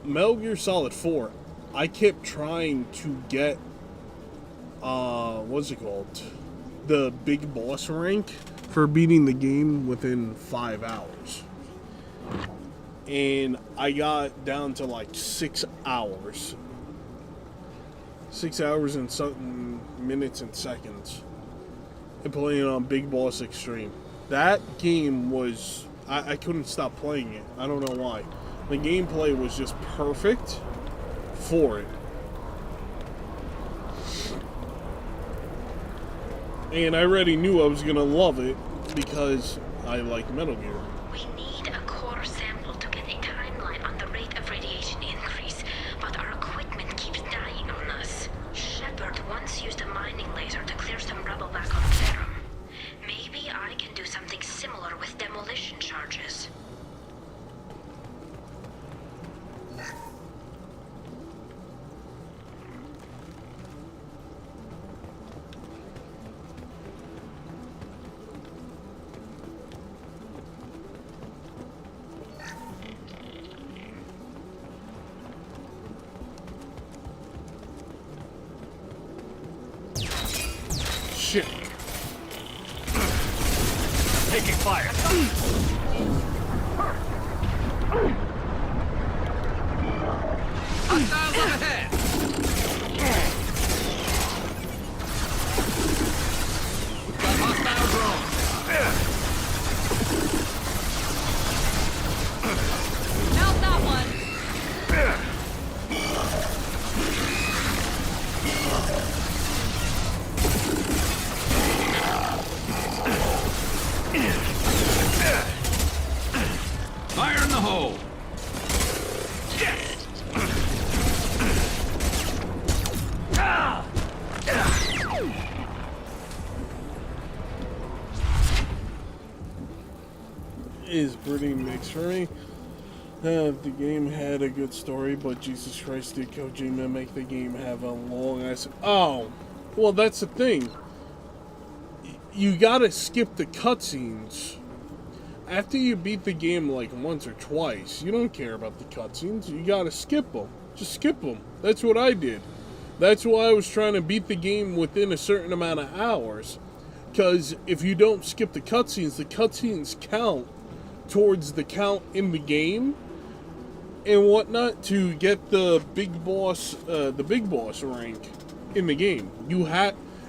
Metal Gear Solid 4, I kept trying to get what's it called? The Big Boss rank for beating the game within 5 hours. And I got down to like 6 hours. 6 hours and something minutes and seconds. And playing on Big Boss Extreme. That game was... I couldn't stop playing it. I don't know why. The gameplay was just perfect for it. And I already knew I was going to love it because I like Metal Gear. We need a core sample to get a timeline on the rate of radiation increase, but our equipment keeps dying on us. Shepard once used a mining laser to clear some rubble back on Ferrum. Maybe I can do something similar with demolition charges. Shit. Taking fire. Hostiles up ahead. Got hostile drone. Mount that one. Fire in the hole. Is pretty mixed for me. The game had a good story, but Jesus Christ, did Kojima make the game have a long ass... Oh! Well, that's the thing. You gotta skip the cutscenes. After you beat the game like once or twice, you don't care about the cutscenes. You gotta skip them. Just skip them. That's what I did. That's why I was trying to beat the game within a certain amount of hours. Because if you don't skip the cutscenes count towards the count in the game and whatnot to get the big boss rank in the game.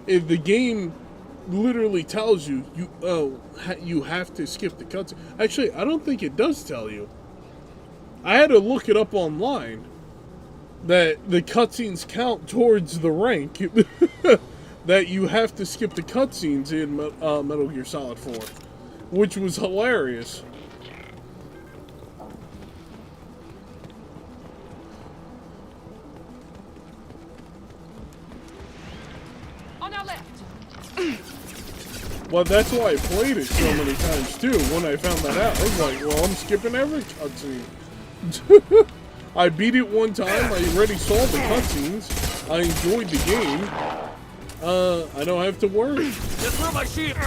If the game literally tells you you have to skip the cutscene. Actually, I don't think it does tell you. I had to look it up online that the cutscenes count towards the rank. That you have to skip the cutscenes in Metal Gear Solid 4, which was hilarious. On our left. Well, that's why I played it so many times too. When I found that out, I was like, "Well, I'm skipping every cutscene." I beat it one time. I already saw the cutscenes. I enjoyed the game. I don't have to worry. Just throw my shield.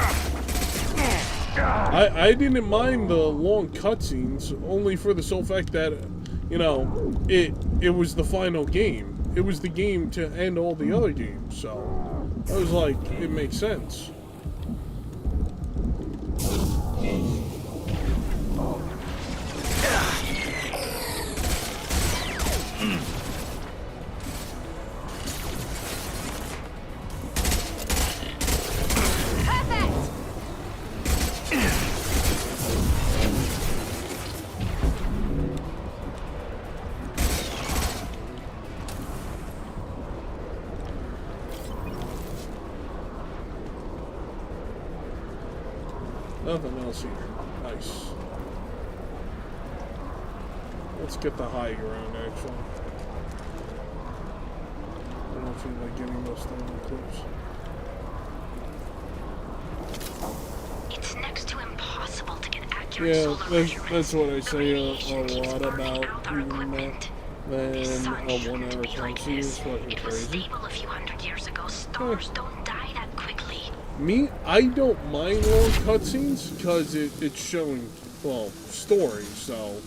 I didn't mind the long cutscenes, only for the sole fact that, you know, it was the final game. It was the game to end all the other games, so I was like, it makes sense. Nothing else here. Nice. Let's get the high ground, actually. I don't feel like getting those thermal clips. It's next to impossible to get accurate solar measurements. That's what I say a lot about reading that. Then This sun a shouldn't 1 hour be like cutscene this. is fucking It was crazy. stable a few hundred years ago. Stars don't die that quickly. Me, I don't mind long cutscenes because it's showing, well, story. So,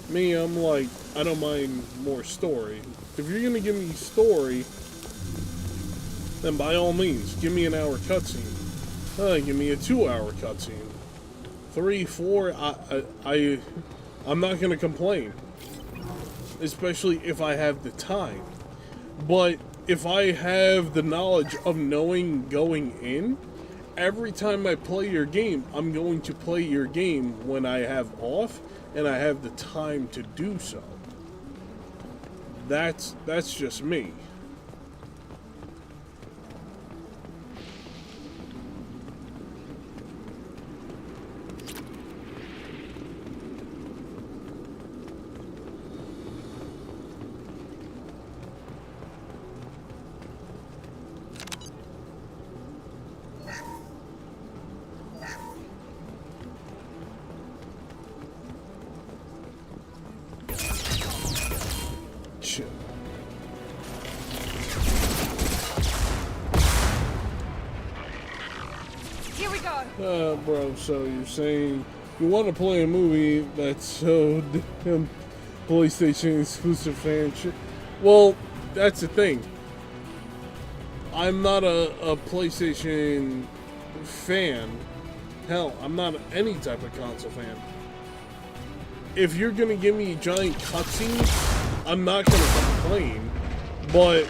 me, I'm like, I don't mind more story. If you're gonna give me story, then by all means, give me an hour cutscene. Give me a 2 hour cutscene. 3, 4, I'm not gonna complain. Especially if I have the time. But if I have the knowledge of knowing going in, every time I play your game, I'm going to play your game when I have off and I have the time to do so. That's just me. Here we go. Bro, so you're saying you want to play a movie that's so damn PlayStation exclusive fan shit? Well, that's the thing. I'm not a PlayStation fan. Hell, I'm not any type of console fan. If you're gonna give me giant cutscenes, I'm not gonna complain. But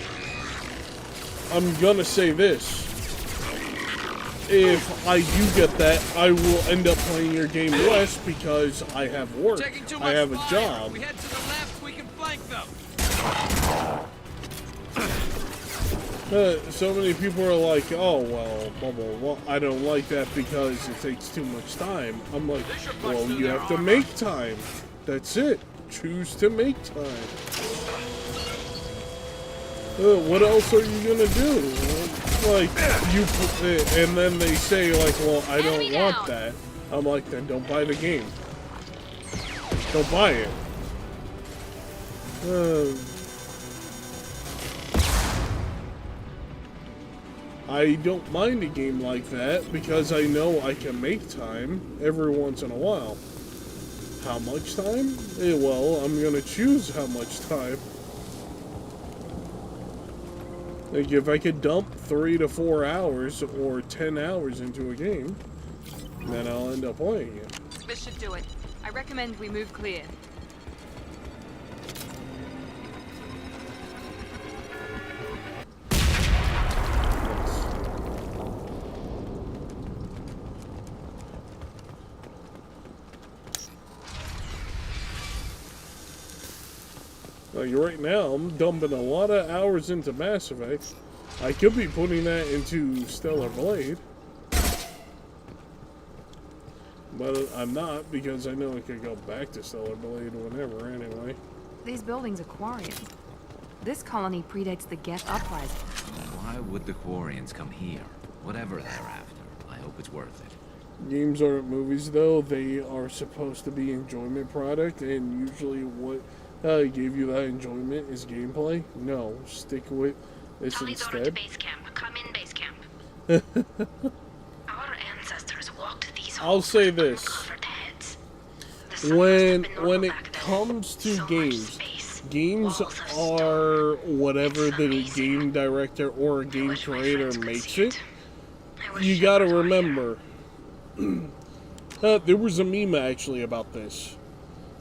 I'm gonna say this. If I do get that, I will end up playing your game less because I have work. I have a job. We head to the left, we can flank them. So many people are like, oh, well, blah, blah, blah. I don't like that because it takes too much time. I'm like, well, you have to make time. That's it. Choose to make time. What else are you gonna do? Like, and then they say, like, well, I don't want that. I'm like, then don't buy the game. Don't buy it. I don't mind a game like that because I know I can make time every once in a while. How much time? Well, I'm gonna choose how much time. Like, if I could dump 3 to 4 hours or 10 hours into a game, then I'll end up playing it. This should do it. I recommend we move clear. Like, right now, I'm dumping a lot of hours into Mass Effect. I could be putting that into Stellar Blade. But I'm not, because I know I could go back to Stellar Blade whenever, anyway. These buildings are Quarian. This colony predates the Geth Uprising. Why would the Quarians come here? Whatever they're after, I hope it's worth it. Games aren't movies, though. They are supposed to be enjoyment product, and usually what gave you that enjoyment is gameplay. No, stick with this instead. To base camp. Come in, base camp. Our ancestors walked these I'll say this. When it comes to games are whatever the game director or game creator makes it. You gotta remember, there was a meme actually about this.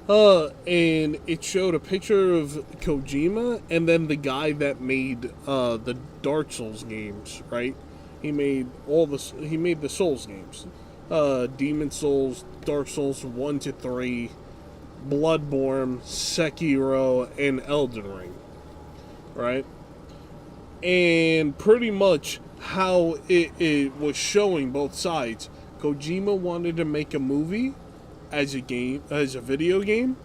And it showed a picture of Kojima and then the guy that made the Dark Souls games, right? He made the Souls games. Demon Souls, Dark Souls 1 to 3, Bloodborne, Sekiro, and Elden Ring. Right? And pretty much how it was showing both sides. Kojima wanted to make a movie as a video game,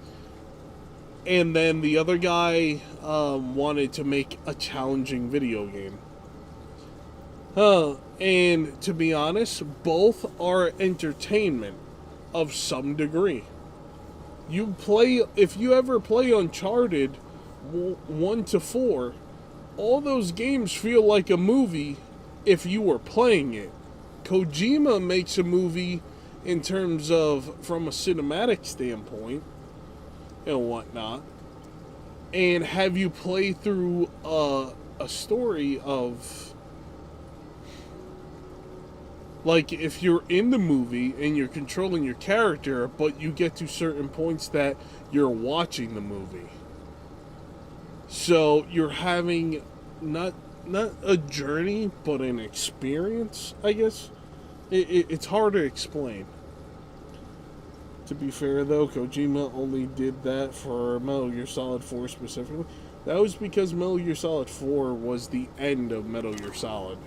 and then the other guy wanted to make a challenging video game. And to be honest, both are entertainment of some degree. If you ever play Uncharted, 1 to 4, all those games feel like a movie if you were playing it. Kojima makes a movie in terms of from a cinematic standpoint and whatnot, and have you play through a story of, like, if you're in the movie and you're controlling your character, but you get to certain points that you're watching the movie. So you're having not a journey, but an experience, I guess. It's hard to explain. To be fair, though, Kojima only did that for Metal Gear Solid 4 specifically. That was because Metal Gear Solid 4 was the end of Metal Gear Solid.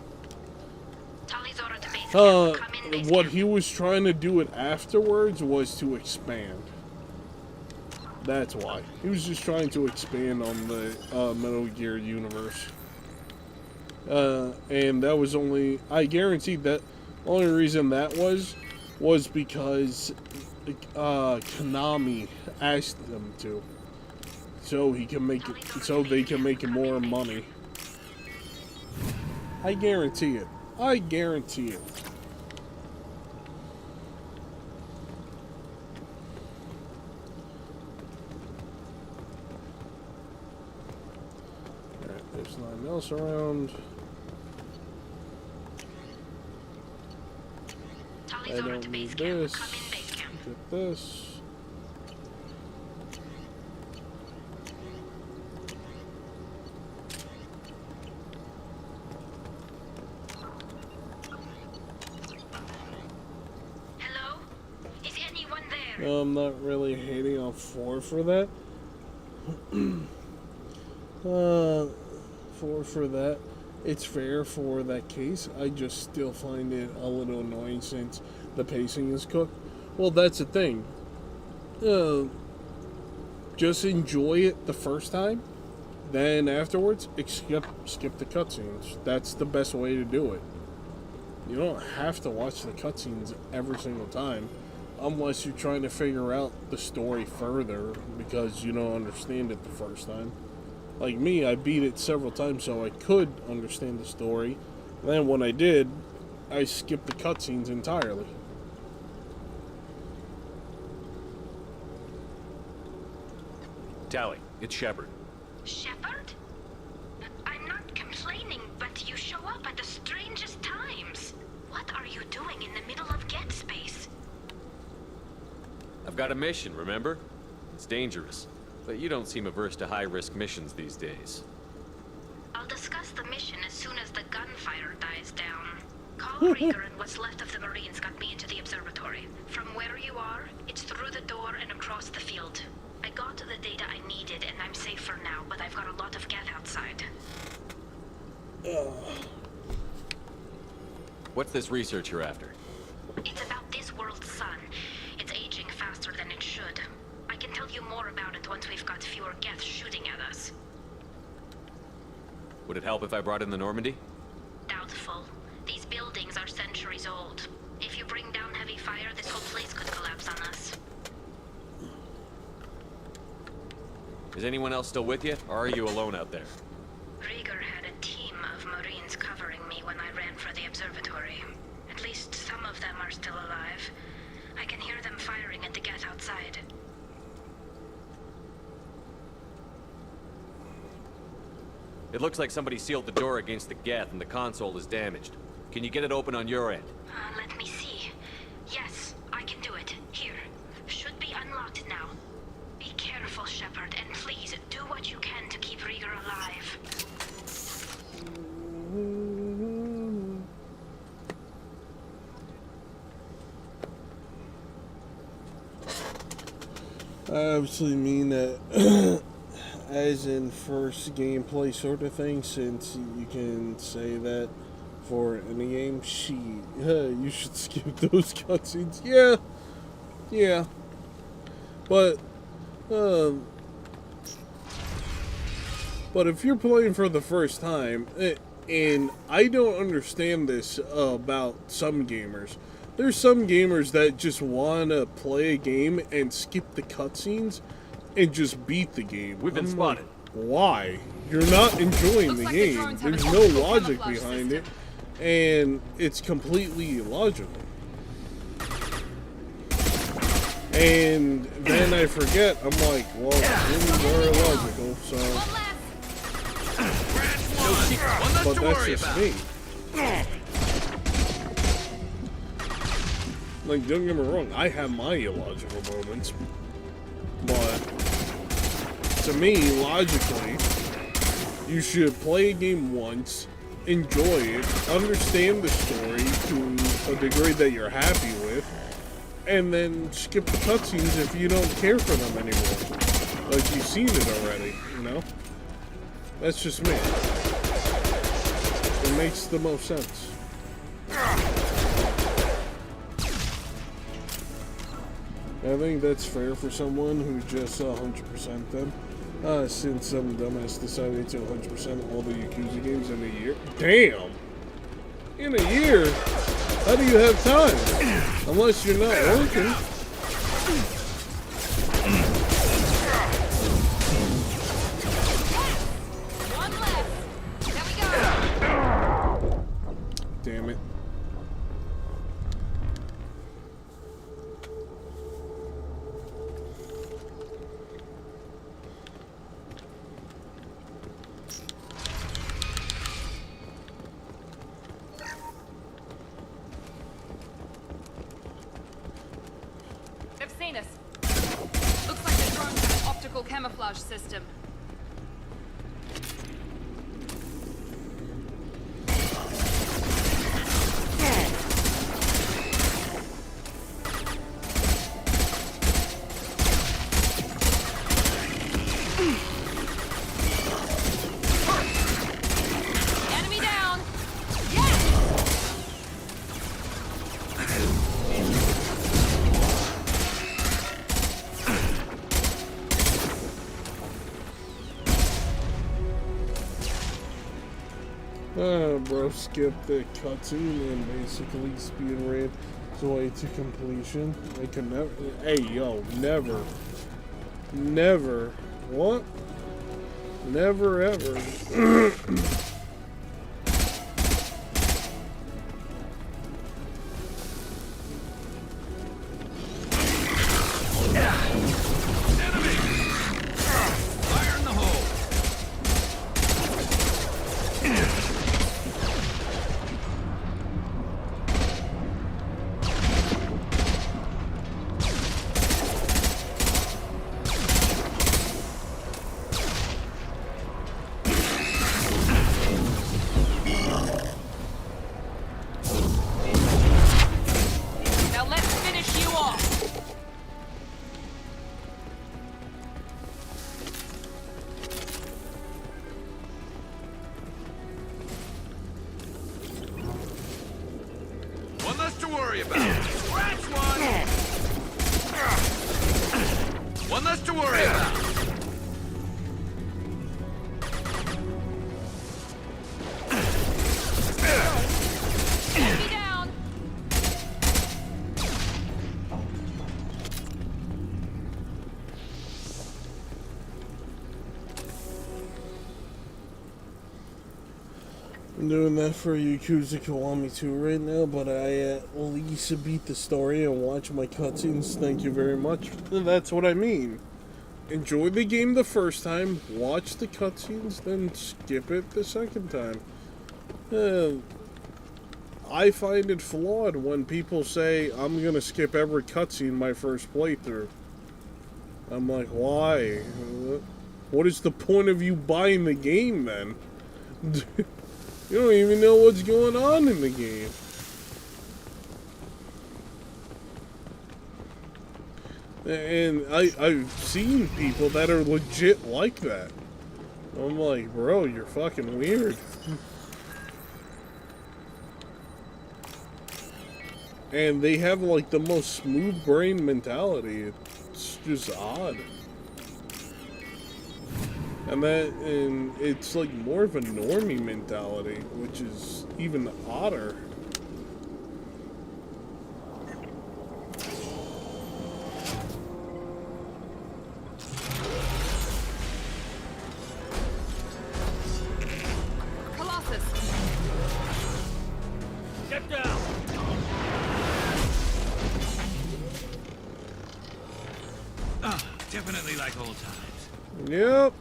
What he was trying to do it afterwards was to expand. That's why. He was just trying to expand on the Metal Gear universe. And that was only... I guarantee that only reason that was because Konami asked them to. So he can make it, so they can make more money. I guarantee it. I guarantee it. Alright, there's nothing else around. I don't need this. Get this. Hello? Is anyone there? I'm not really hating on 4 for that. 4 for that. It's fair for that case. I just still find it a little annoying since the pacing is cooked. Well, that's the thing. Just enjoy it the first time. Then afterwards, skip the cutscenes. That's the best way to do it. You don't have to watch the cutscenes every single time. Unless you're trying to figure out the story further because you don't understand it the first time. Like me, I beat it several times so I could understand the story. And then when I did, I skipped the cutscenes entirely. Tally, it's Shepard. Shepard? I'm not complaining, but you show up at the strangest times. What are you doing in the middle of Get Space? I've got a mission, remember? It's dangerous, but you don't seem averse to high-risk missions these days. I'll discuss the mission as soon as the gunfire dies down. Call Rieger and what's left of the Marines got me into the observatory. From where you are, it's through the door and across the field. I got the data I needed and I'm safe for now, but I've got a lot of geth outside. What's this research you're after? It's about this world's sun. It's aging faster than it should. I can tell you more about it once we've got fewer geth shooting at us. Would it help if I brought in the Normandy? Doubtful. These buildings are centuries old. If you bring down heavy fire, this whole place could collapse on us. Is anyone else still with you, or are you alone out there? Rieger had a team of Marines covering me when I ran for the observatory. At least some of them are still alive. I can hear them firing at the geth outside. It looks like somebody sealed the door against the geth and the console is damaged. Can you get it open on your end? Let me see. Yes, I can do it. Here. Should be unlocked now. Be careful, Shepard, and please do what you can to keep Rieger alive. I obviously mean that as in first gameplay sort of thing, since you can say that for any game. You should skip those cutscenes. Yeah. But if you're playing for the first time, and I don't understand this about some gamers. There's some gamers that just want to play a game and skip the cutscenes and just beat the game. We've been spotted. why? You're not enjoying Looks the like the game. drones have There's an no optical logic camouflage behind system. it, and it's completely illogical. And then I forget, I'm like, well, humans are illogical, so... But that's just me. Like, don't get me wrong, I have my illogical moments, but to me, logically, you should play a game once, enjoy it, understand the story to a degree that you're happy with, and then skip the cutscenes if you don't care for them anymore. Like, you've seen it already, you know? That's just me. It makes the most sense. I think that's fair for someone who just 100% them. Since some dumbass decided to 100% all the Yakuza games in a year. Damn! In a year? How do you have time? Unless you're not working. One left. There we go. Damn it. They've seen us. Looks like the drones have an optical camouflage system. Enemy down. Bro, skip the cutscene and basically speed ran his way to completion. I can never. Hey, yo, never. Never. What? Never ever. Fire in the hole! Now let's finish you off. One less to worry about. Scratch one! One less to worry about. Enemy down. I'm doing that for Yakuza Kiwami 2 right now, but I at least beat the story and watch my cutscenes. Thank you very much. That's what I mean. Enjoy the game the first time, watch the cutscenes, then skip it the second time. I find it flawed when people say, I'm gonna skip every cutscene my first playthrough. I'm like, why? What is the point of you buying the game then? You don't even know what's going on in the game. And I've seen people that are legit like that. I'm like, bro, you're fucking weird. And they have like the most smooth brain mentality. It's just odd. And it's like more of a normie mentality, which is even odder. Definitely like old times. Yep.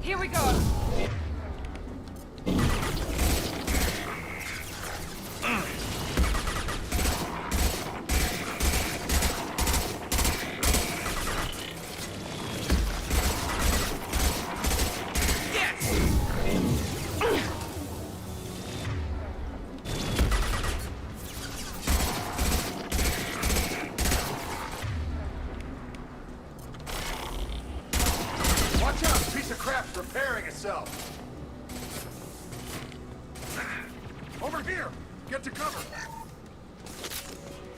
Here we go. Watch out! A piece of crap's repairing itself. Over here! Get to cover!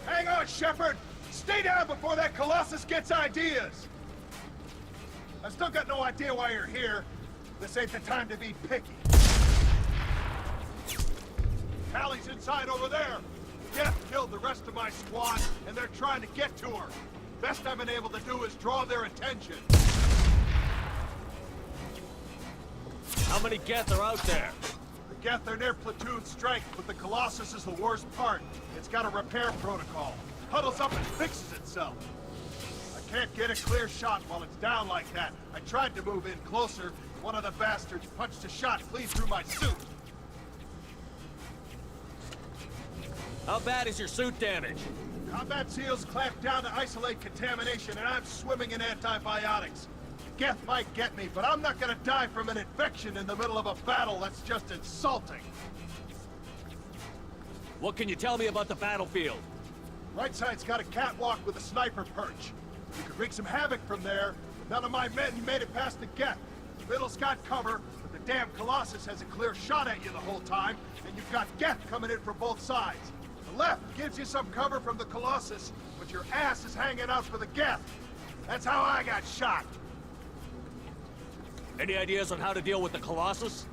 Hang on, Shepard! Stay down before that Colossus gets ideas! I still got no idea why you're here. This ain't the time to be picky. Hallie's inside over there! Death killed the rest of my squad, and they're trying to get to her. Best I've been able to do is draw their attention. How many Geth are out there? The Geth are near platoon strength, but the Colossus is the worst part. It's got a repair protocol. Huddles up and fixes itself. I can't get a clear shot while it's down like that. I tried to move in closer. One of the bastards punched a shot clean through my suit. How bad is your suit damage? Combat SEALs clamp down to isolate contamination, and I'm swimming in antibiotics. Geth might get me, but I'm not gonna die from an infection in the middle of a battle. That's just insulting. What can you tell me about the battlefield? Right side's got a catwalk with a sniper perch. You could wreak some havoc from there, but none of my men made it past the Geth. The middle's got cover, but the damn Colossus has a clear shot at you the whole time, and you've got Geth coming in from both sides. The left gives you some cover from the Colossus, but your ass is hanging out for the Geth. That's how I got shot. Any ideas on how to deal with the Colossus?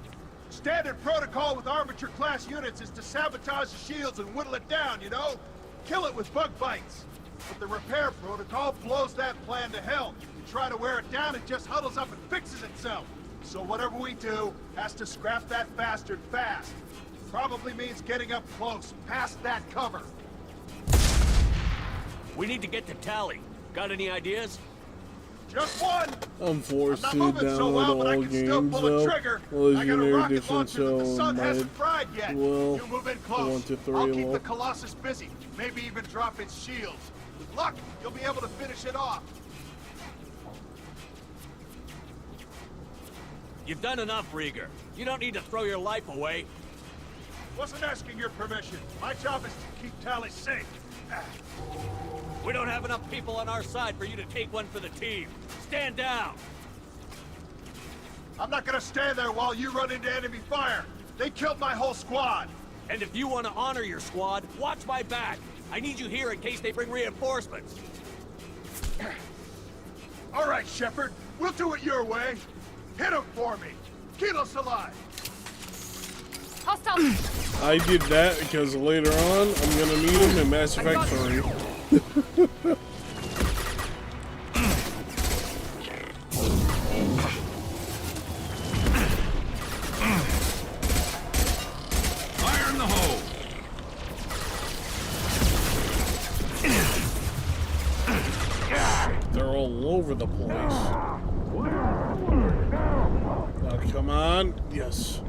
Standard protocol with armature-class units is to sabotage the shields and whittle it down, you know? Kill it with bug bites. But the repair protocol blows that plan to hell. You try to wear it down, it just huddles up and fixes itself. So whatever we do has to scrap that bastard fast. Probably means getting up close, past that cover. We need to get to Tally. Got any ideas? Just one! I'm forced I'm to not moving so download well, but I all can still games pull a though. trigger. I got a Legendary rocket edition, launcher that the so sun might hasn't fried yet. well You move in go on close. to 3 I'll and keep all. the Colossus busy. Maybe even drop its shields. With luck, you'll be able to finish it off. You've done enough, Rieger. You don't need to throw your life away. Wasn't asking your permission. My job is to keep Tally safe. We don't have enough people on our side for you to take one for the team. Stand down! I'm not gonna stand there while you run into enemy fire. They killed my whole squad. And if you want to honor your squad, watch my back. I need you here in case they bring reinforcements. All right, Shepard. We'll do it your way. Hit him for me. Keep us alive. Hostile! I did that because later on I'm gonna need him in Mass Effect 3. Fire in the hole! They're all over the place. Now come on. Yes.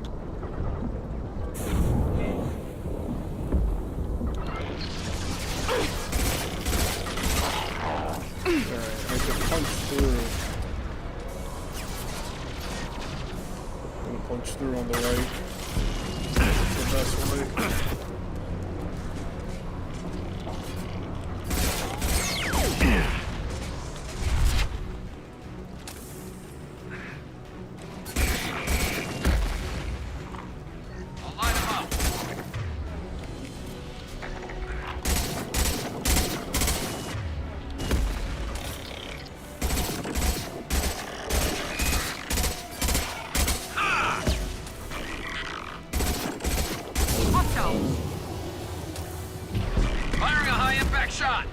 Alright, I can punch through. I'm gonna punch through on the right. The best way. I'll line him up. Hostile! Firing a high-impact shot.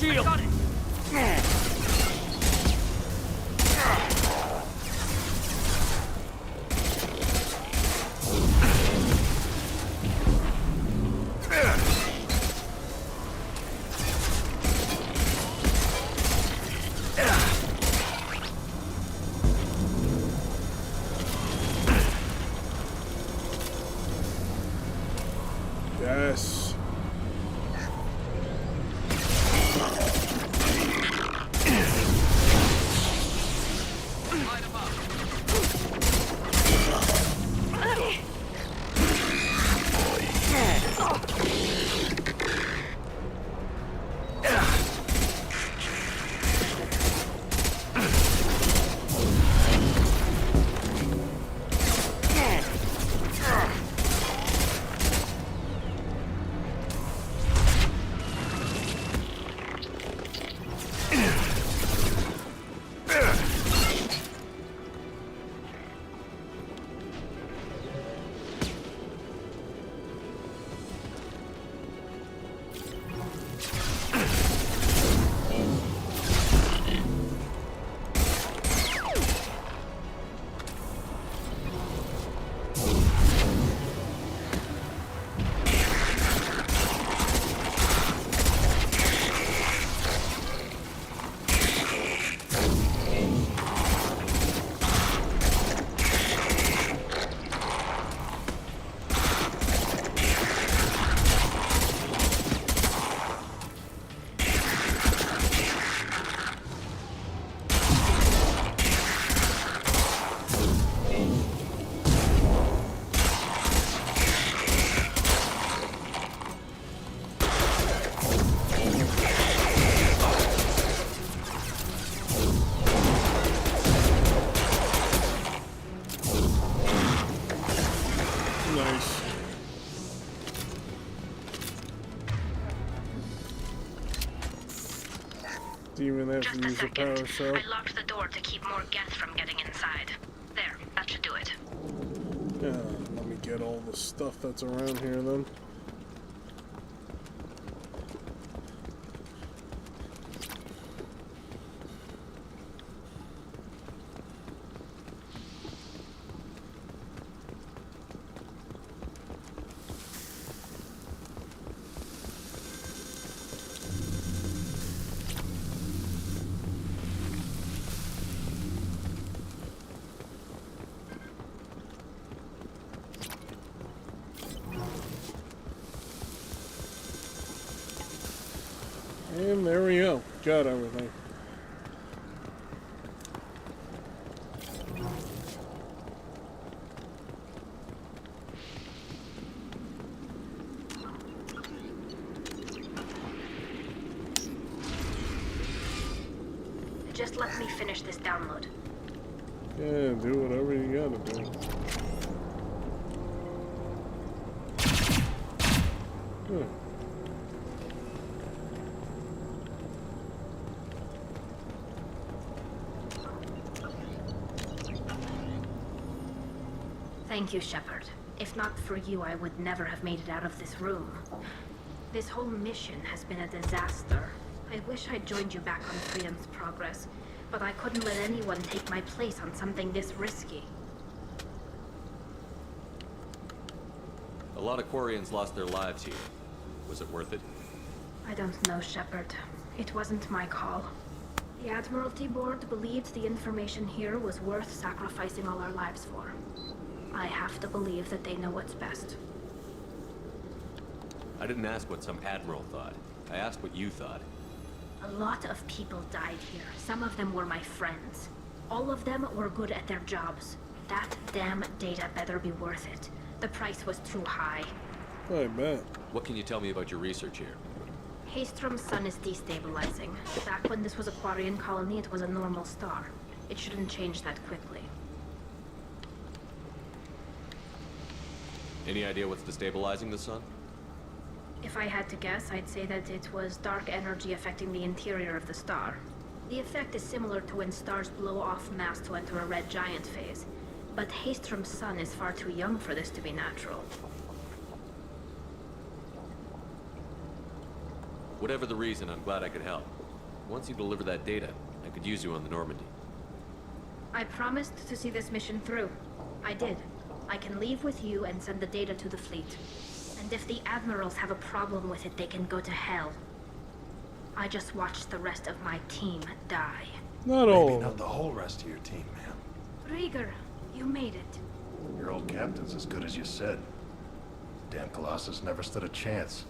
shield! Got it. Yes. Nice. Do you even have to use a power cell? I locked the door to keep more Geth from getting inside. There, that should do it. Yeah, let me get all the stuff that's around here then. And there we go. Got everything. Just let me finish this download. Yeah, do whatever you gotta do. Thank you, Shepard. If not for you, I would never have made it out of this room. This whole mission has been a disaster. I wish I'd joined you back on Freedom's Progress, but I couldn't let anyone take my place on something this risky. A lot of Quarians lost their lives here. Was it worth it? I don't know, Shepard. It wasn't my call. The Admiralty Board believed the information here was worth sacrificing all our lives for. I have to believe that they know what's best. I didn't ask what some admiral thought. I asked what you thought. A lot of people died here. Some of them were my friends. All of them were good at their jobs. That damn data better be worth it. The price was too high. I bet. What can you tell me about your research here? Haystrom's sun is destabilizing. Back when this was a Quarian colony, it was a normal star. It shouldn't change that quickly. Any idea what's destabilizing the sun? If I had to guess, I'd say that it was dark energy affecting the interior of the star. The effect is similar to when stars blow off mass to enter a red giant phase. But Haystrom's sun is far too young for this to be natural. Whatever the reason, I'm glad I could help. Once you deliver that data, I could use you on the Normandy. I promised to see this mission through. I did. I can leave with you and send the data to the fleet. And if the admirals have a problem with it, they can go to hell. I just watched the rest of my team die. Not all. Maybe not the whole rest of your team, man. Rieger, you made it. Your old captain's as good as you said. Damn Colossus never stood a chance.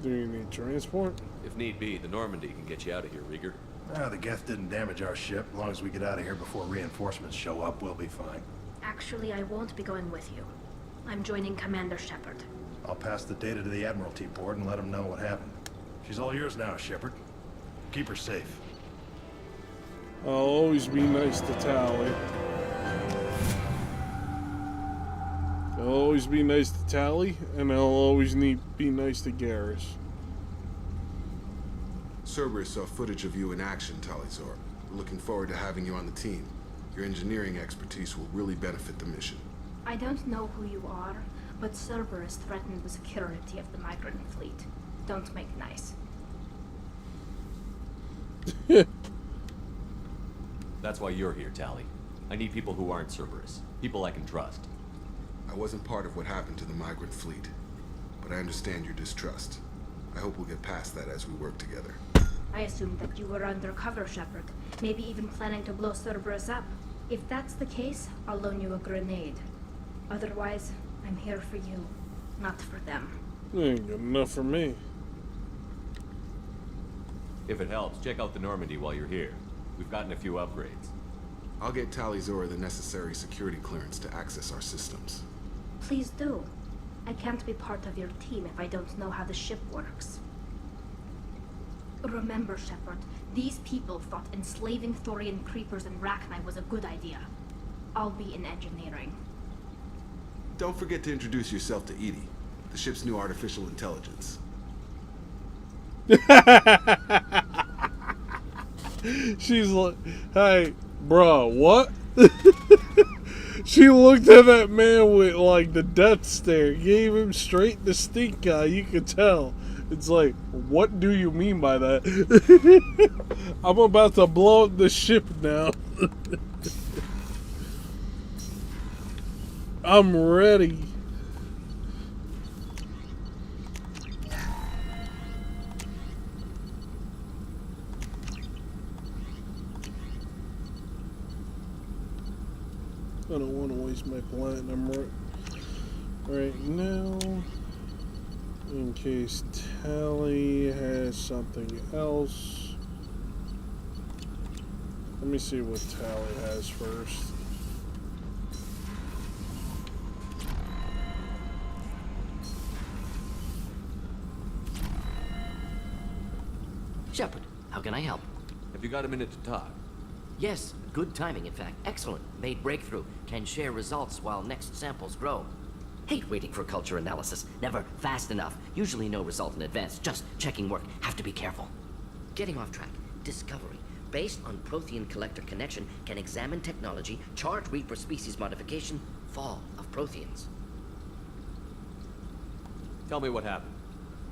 Do you need transport? If need be, the Normandy can get you out of here, Rieger. The Geth didn't damage our ship. As long as we get out of here before reinforcements show up, we'll be fine. Actually, I won't be going with you. I'm joining Commander Shepard. I'll pass the data to the Admiralty board and let them know what happened. She's all yours now, Shepard. Keep her safe. I'll always be nice to Tally. I'll always be nice to Tally, and I'll always be nice to Garrus. Cerberus saw footage of you in action, Talizor. We're looking forward to having you on the team. Your engineering expertise will really benefit the mission. I don't know who you are, but Cerberus threatened the security of the migrant fleet. Don't make nice. That's why you're here, Tally. I need people who aren't Cerberus. People I can trust. I wasn't part of what happened to the migrant fleet, but I understand your distrust. I hope we'll get past that as we work together. I assumed that you were undercover, Shepard. Maybe even planning to blow Cerberus up. If that's the case, I'll loan you a grenade. Otherwise, I'm here for you, not for them. Ain't good enough for me. If it helps, check out the Normandy while you're here. We've gotten a few upgrades. I'll get Talizor the necessary security clearance to access our systems. Please do. I can't be part of your team if I don't know how the ship works. Remember, Shepard, these people thought enslaving Thorian creepers in Rachni was a good idea. I'll be in engineering. Don't forget to introduce yourself to Edie, the ship's new artificial intelligence. She's like, hey, bro, what? She looked at that man with like the death stare, gave him straight the stink eye, you could tell. It's like, what do you mean by that? I'm about to blow up the ship now. I'm ready. I don't want to waste my platinum right now, in case Tally has something else. Let me see what Tally has first. Shepard, how can I help? Have you got a minute to talk? Yes, good timing, in fact. Excellent. Made breakthrough. Can share results while next samples grow. Hate waiting for culture analysis. Never fast enough. Usually no result in advance. Just checking work. Have to be careful. Getting off track. Discovery. Based on Prothean collector connection, can examine technology, chart Reaper species modification, fall of Protheans. Tell me what happened.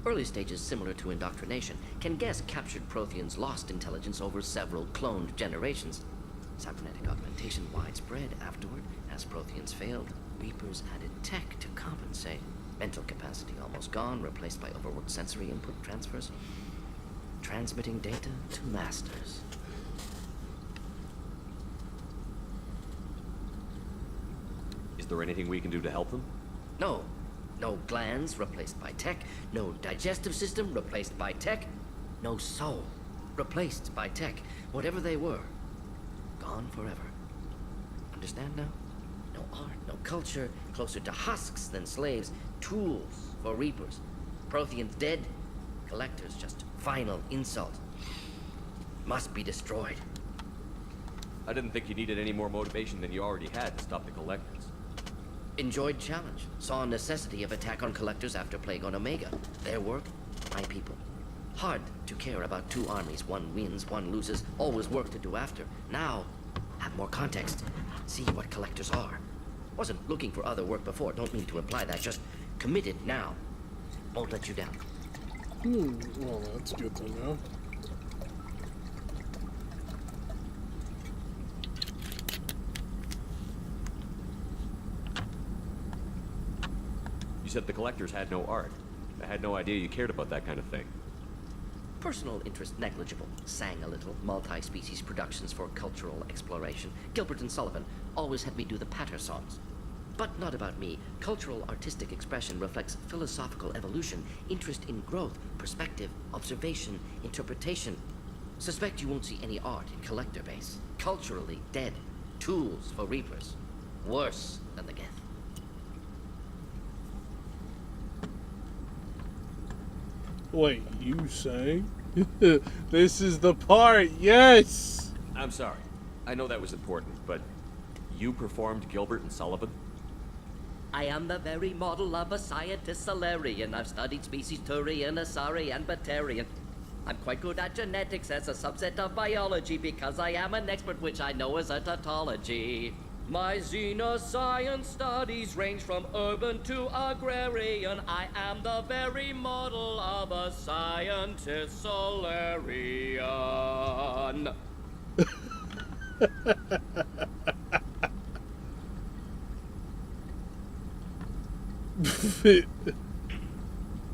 Early stages similar to indoctrination. Can guess captured Protheans lost intelligence over several cloned generations. Cybernetic augmentation widespread afterward. As Protheans failed, Reapers added tech to compensate. Mental capacity almost gone, replaced by overworked sensory input transfers. Transmitting data to masters. Is there anything we can do to help them? No. No glands replaced by tech. No digestive system replaced by tech. No soul replaced by tech. Whatever they were, gone forever. Understand now? No art, no culture, closer to husks than slaves. Tools for Reapers. Protheans dead. Collectors just final insult. Must be destroyed. I didn't think you needed any more motivation than you already had to stop the Collectors. Enjoyed challenge. Saw necessity of attack on Collectors after Plague on Omega. Their work, my people. Hard to care about two armies. One wins, one loses. Always work to do after. Now, have more context. See what Collectors are. Wasn't looking for other work before. Don't mean to imply that. Just committed now. Won't let you down. Well, that's good to know. You said the collectors had no art. I had no idea you cared about that kind of thing. Personal interest negligible. Sang a little. Multi-species productions for cultural exploration. Gilbert and Sullivan always had me do the patter songs. But not about me. Cultural artistic expression reflects philosophical evolution, interest in growth, perspective, observation, interpretation. Suspect you won't see any art in collector base. Culturally dead. Tools for reapers. Worse than the Geth. Wait, you say? This is the part, yes! I'm sorry. I know that was important, but you performed Gilbert and Sullivan? I am the very model of a scientist Solarian. I've studied species Turian, Asari, and Batarian. I'm quite good at genetics as a subset of biology because I am an expert, which I know is a tautology. My xenoscience studies range from urban to agrarian. I am the very model of a scientist Solarian.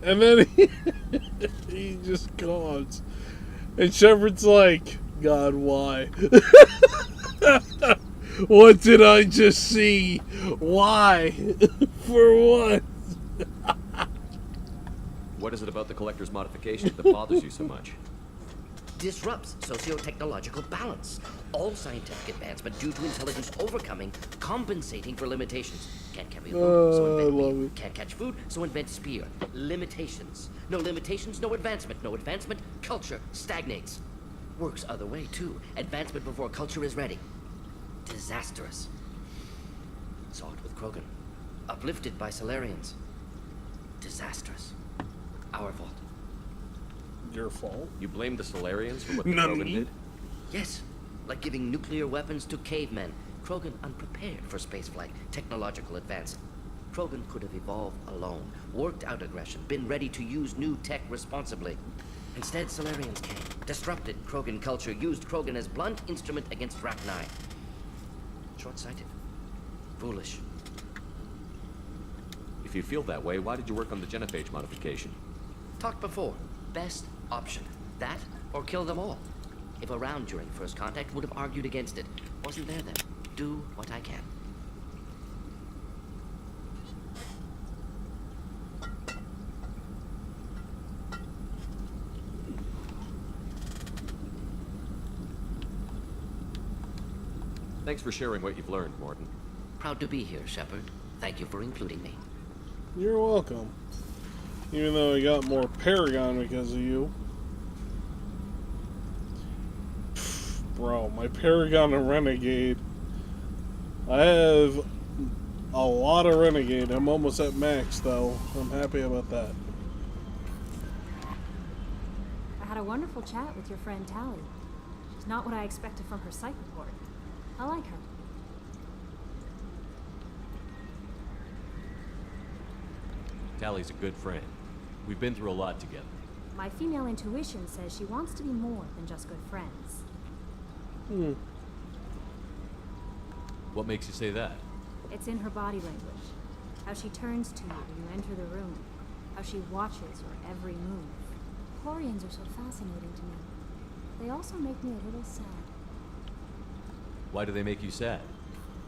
And then he just calls. And Shepard's like, God, why? What did I just see? Why? For what? What is it about the collector's modification that bothers you so much? Disrupts socio-technological balance. All scientific advancement due to intelligence overcoming, compensating for limitations. Can't carry a boat, so invent meat. Can't catch food, so invent spear. Limitations. No limitations, no advancement. No advancement, culture stagnates. Works other way, too. Advancement before culture is ready. Disastrous. Saw it with Krogan. Uplifted by Solarians. Disastrous. Our fault. Your fault? You blame the Solarians for what the Krogan did? Yes. Like giving nuclear weapons to cavemen. Krogan unprepared for spaceflight, technological advance. Krogan could have evolved alone, worked out aggression, been ready to use new tech responsibly. Instead, Solarians came, disrupted Krogan culture, used Krogan as blunt instrument against Rachni. Short-sighted. Foolish. If you feel that way, why did you work on the genophage modification? Talked before. Best option. That, or kill them all. If around during first contact, would have argued against it. Wasn't there then. Do what I can. Thanks for sharing what you've learned, Morton. Proud to be here, Shepard. Thank you for including me. You're welcome. Even though I got more Paragon because of you. Bro, my Paragon and Renegade. I have a lot of Renegade. I'm almost at max, though. I'm happy about that. I had a wonderful chat with your friend Tally. She's not what I expected from her psych report. I like her. Tally's a good friend. We've been through a lot together. My female intuition says she wants to be more than just good friends. What makes you say that? It's in her body language. How she turns to you when you enter the room. How she watches your every move. Quarians are so fascinating to me. They also make me a little sad. Why do they make you sad?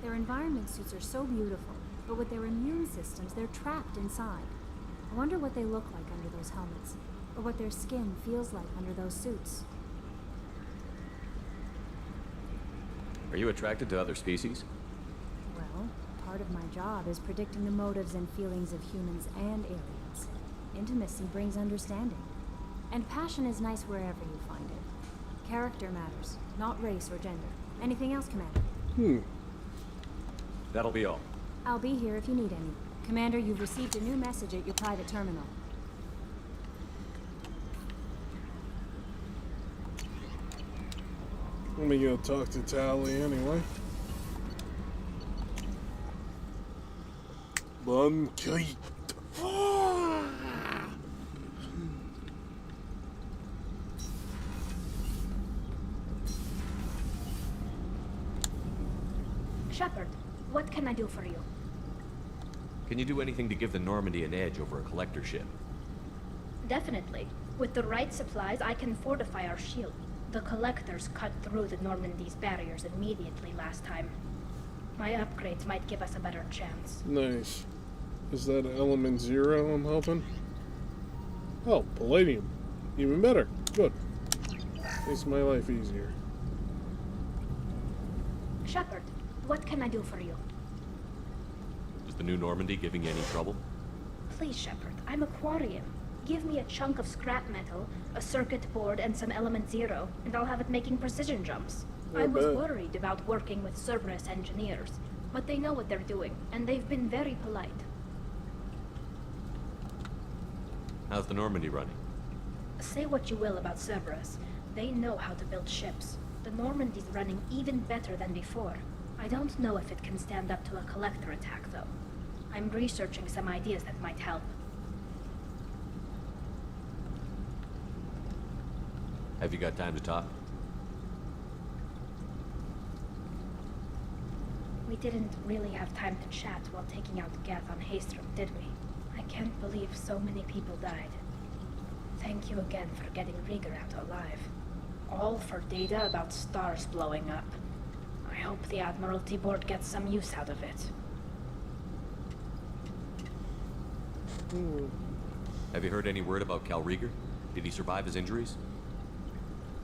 Their environment suits are so beautiful, but with their immune systems, they're trapped inside. I wonder what they look like under those helmets, or what their skin feels like under those suits. Are you attracted to other species? Well, part of my job is predicting the motives and feelings of humans and aliens. Intimacy brings understanding. And passion is nice wherever you find it. Character matters, not race or gender. Anything else, Commander? That'll be all. I'll be here if you need any. Commander, you've received a new message at your private terminal. Let me go talk to Tally anyway. Bunkite. Shepard, what can I do for you? Can you do anything to give the Normandy an edge over a collector ship? Definitely. With the right supplies, I can fortify our shield. The collectors cut through the Normandy's barriers immediately last time. My upgrades might give us a better chance. Nice. Is that element 0 I'm hoping? Oh, palladium. Even better. Good. Makes my life easier. Shepard, what can I do for you? Is the new Normandy giving you any trouble? Please, Shepard, I'm a Quarian. Give me a chunk of scrap metal, a circuit board, and some element 0, and I'll have it making precision jumps. I was worried about working with Cerberus engineers, but they know what they're doing, and they've been very polite. How's the Normandy running? Say what you will about Cerberus, they know how to build ships. The Normandy's running even better than before. I don't know if it can stand up to a collector attack, though. I'm researching some ideas that might help. Have you got time to talk? We didn't really have time to chat while taking out Gath on Haestrom, did we? I can't believe so many people died. Thank you again for getting Rieger out alive. All for data about stars blowing up. I hope the Admiralty Board gets some use out of it. Have you heard any word about Cal Rieger? Did he survive his injuries?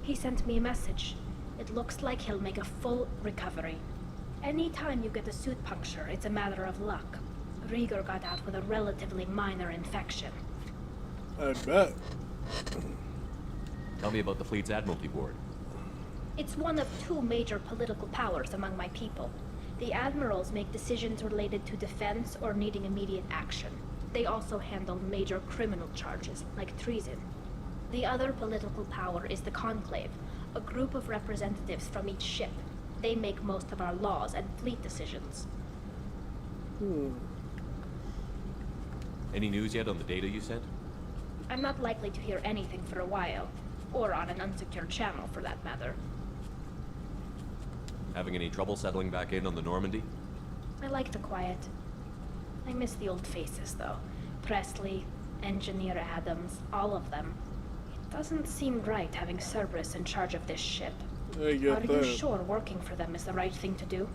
He sent me a message. It looks like he'll make a full recovery. Anytime you get a suit puncture, it's a matter of luck. Rieger got out with a relatively minor infection. I bet. Tell me about the fleet's Admiralty Board. It's one of two major political powers among my people. The admirals make decisions related to defense or needing immediate action. They also handle major criminal charges, like treason. The other political power is the Conclave, a group of representatives from each ship. They make most of our laws and fleet decisions. Any news yet on the data you sent? I'm not likely to hear anything for a while, or on an unsecured channel for that matter. Having any trouble settling back in on the Normandy? I like the quiet. I miss the old faces, though. Presley, Engineer Adams, all of them. It doesn't seem right having Cerberus in charge of this ship. I get Are that. you sure working for them is the right thing to do?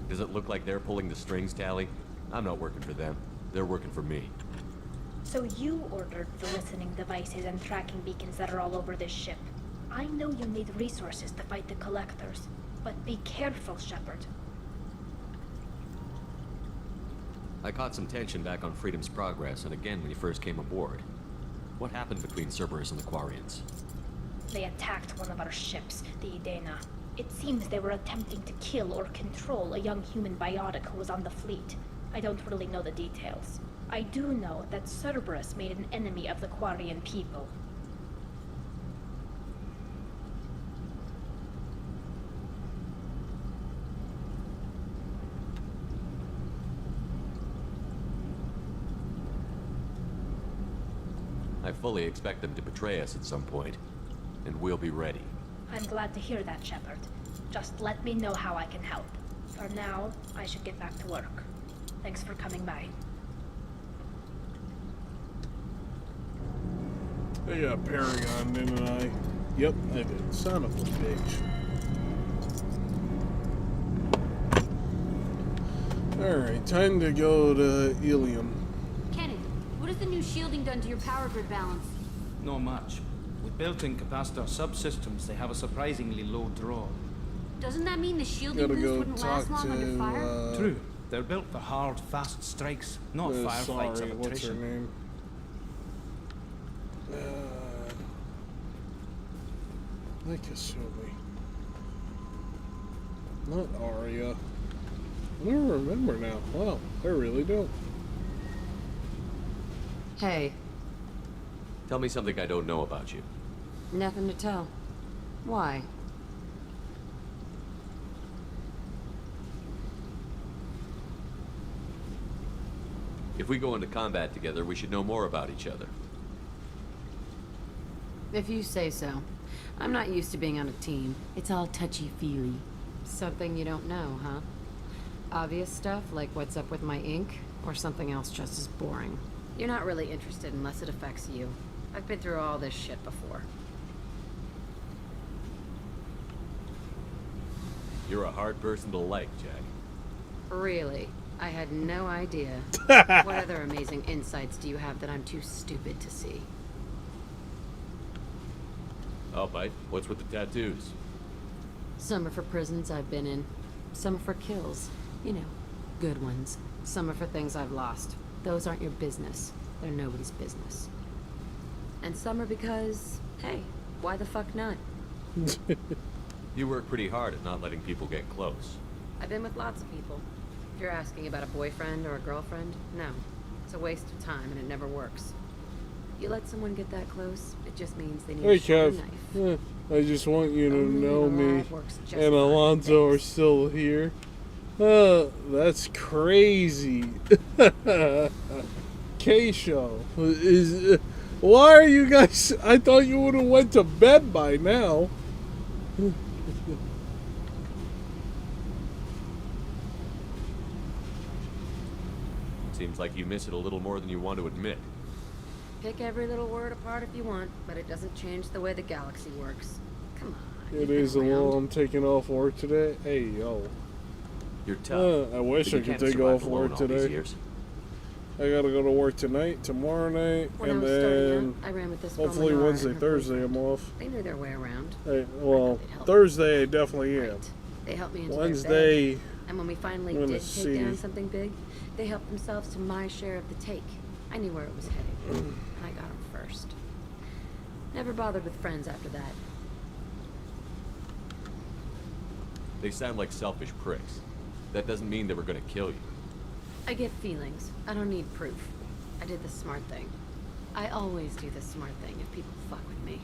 Does it look like they're pulling the strings, Tally? I'm not working for them. They're working for me. So you ordered the listening devices and tracking beacons that are all over this ship. I know you need resources to fight the Collectors, but be careful, Shepard. I caught some tension back on Freedom's Progress, and again when you first came aboard. What happened between Cerberus and the Quarians? They attacked one of our ships, the Idena. It seems they were attempting to kill or control a young human biotic who was on the fleet. I don't really know the details. I do know that Cerberus made an enemy of the Quarian people. I fully expect them to betray us at some point, and we'll be ready. I'm glad to hear that, Shepard. Just let me know how I can help. For now, I should get back to work. Thanks for coming by. I got Paragon, didn't I? Yep, I did. Son of a bitch. Alright, time to go to Ilium. Kenneth, what has the new shielding done to your power grid balance? Not much. With built-in capacitor subsystems, they have a surprisingly low draw. Doesn't that mean the shielding boost wouldn't last long under fire? True. They're built for hard, fast strikes, not firefights sorry, of what's her attrition. name? Like Kasumi. Not Arya. I don't remember now. Wow, I really don't. Hey, Tell me something I don't know about you. nothing to tell. Why? If we go into combat together, we should know more about each other. If you say so. I'm not used to being on a team. It's all touchy-feely. Something you don't know, huh? Obvious stuff, like what's up with my ink, or something else just as boring? You're not really interested unless it affects you. I've been through all this shit before. You're a hard person to like, Jack. Really? I had no idea. What other amazing insights do you have that I'm too stupid to see? I'll bite. What's with the tattoos? Some are for prisons I've been in. Some are for kills. You know, good ones. Some are for things I've lost. Those aren't your business. They're nobody's business. And some are because, hey, why the fuck not? You work pretty hard at not letting people get close. I've been with lots of people. If you're asking about a boyfriend or a girlfriend, no. It's a waste of time and it never works. You let someone get that close, it just means they need Hey, a sharp Kev. knife. I just want you to Only know the me lab works just and fine. Alonzo are still here. That's crazy. K-Show. Why are you guys... I thought you would have went to bed by now. Seems like you miss it a little more than you want to admit. Pick every little word apart if you want, but it doesn't change the way the galaxy works. Come on. It is a little... I'm taking off work today. Hey, yo. You're tough. I wish I could take off work today. I gotta go to work tonight, tomorrow night, When and I was starting then out, I ran with this girl, hopefully Menara, Wednesday, and her Thursday boyfriend. I'm off. They knew their way around. Hey, well, Thursday I definitely am. They helped me into Wednesday, their bed. And when we finally I'm gonna did see. take down something big, they helped themselves to my share of the take. I knew where it was headed, and I got them first. Never bothered with friends after that. They sound like selfish pricks. That doesn't mean they were gonna kill you. I get feelings. I don't need proof. I did the smart thing. I always do the smart thing if people fuck with me.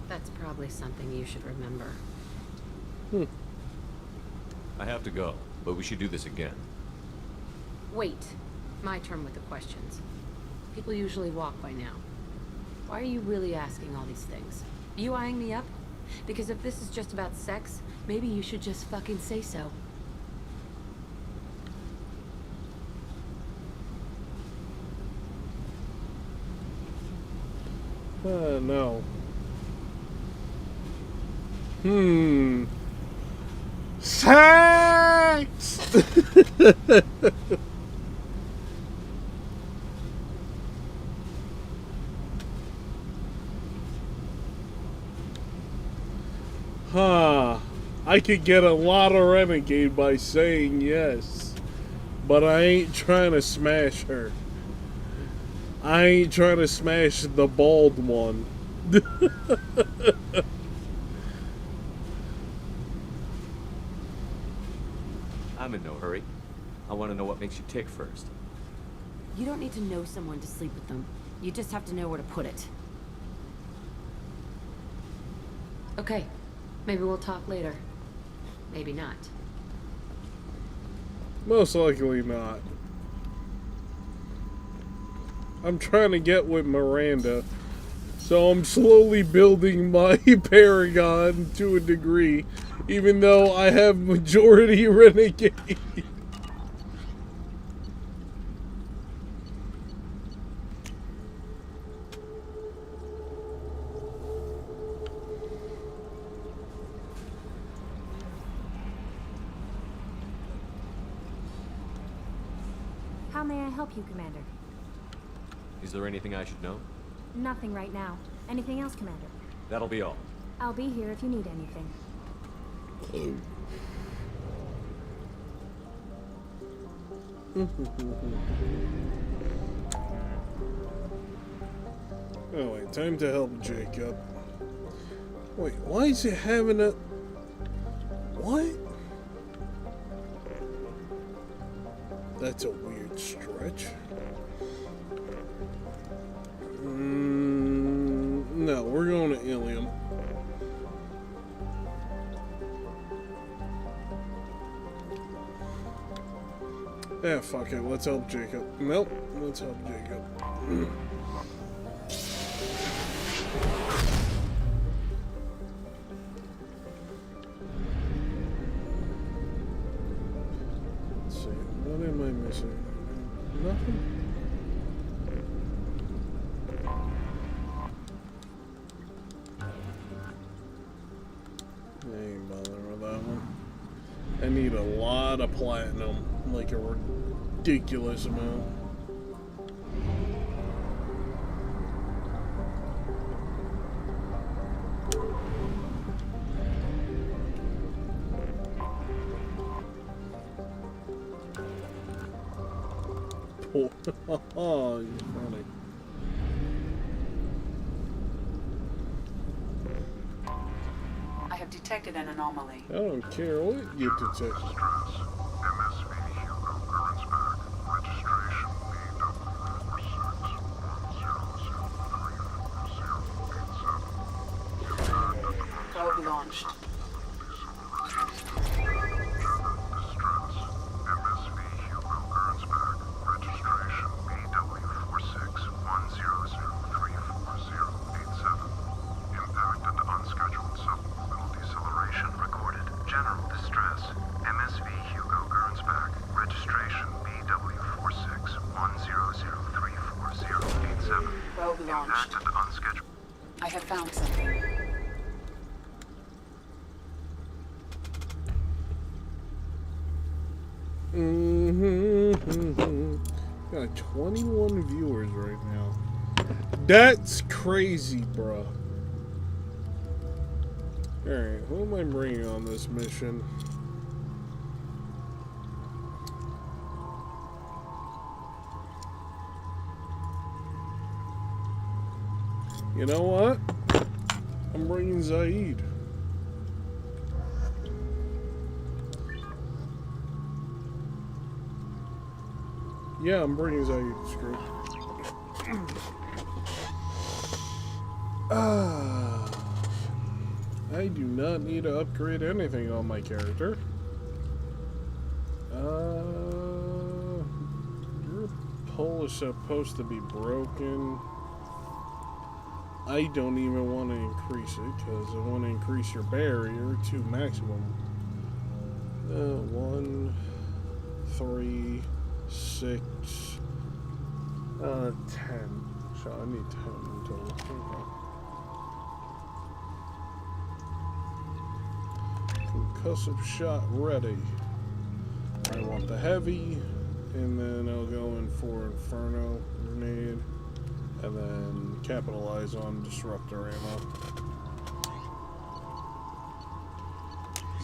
That's probably something you should remember. I have to go, but we should do this again. Wait. My turn with the questions. People usually walk by now. Why are you really asking all these things? You eyeing me up? Because if this is just about sex, maybe you should just fucking say so. No. Sex! I could get a lot of renegade by saying yes, but I ain't trying to smash her. I ain't trying to smash the bald one. I'm in no hurry. I want to know what makes you tick first. You don't need to know someone to sleep with them. You just have to know where to put it. Okay, maybe we'll talk later. Maybe not. Most likely not. I'm trying to get with Miranda, so I'm slowly building my Paragon to a degree, even though I have majority renegade. How may I help you, Commander? Is there anything I should know? Nothing right now. Anything else, Commander? That'll be all. I'll be here if you need anything. Oh wait, time to help Jacob. Wait, why is it having a... What? That's a weird stretch. No, we're going to Ilium. Yeah, fuck it. Let's help Jacob. Nope. Let's help Jacob. Let's see. What am I missing? Nothing? I ain't bothering with that one. I need a lot of platinum. Like a ridiculous amount. Oh, you're funny. I have detected an anomaly. I don't care what you detect. Probe launched. Probe launched. I have found something. Got 21 viewers right now. That's crazy, bruh. Alright, who am I bringing on this mission? You know what? I'm bringing Zaid. Yeah, I'm bringing Zaid. Screw. I do not need to upgrade anything on my character. Your pole is supposed to be broken. I don't even want to increase it because I want to increase your barrier to maximum. 1, 3, 6, 10. So I need 10 in total. Okay. Concussive shot ready. I want the heavy, and then I'll go in for Inferno Grenade, and then capitalize on Disruptor ammo.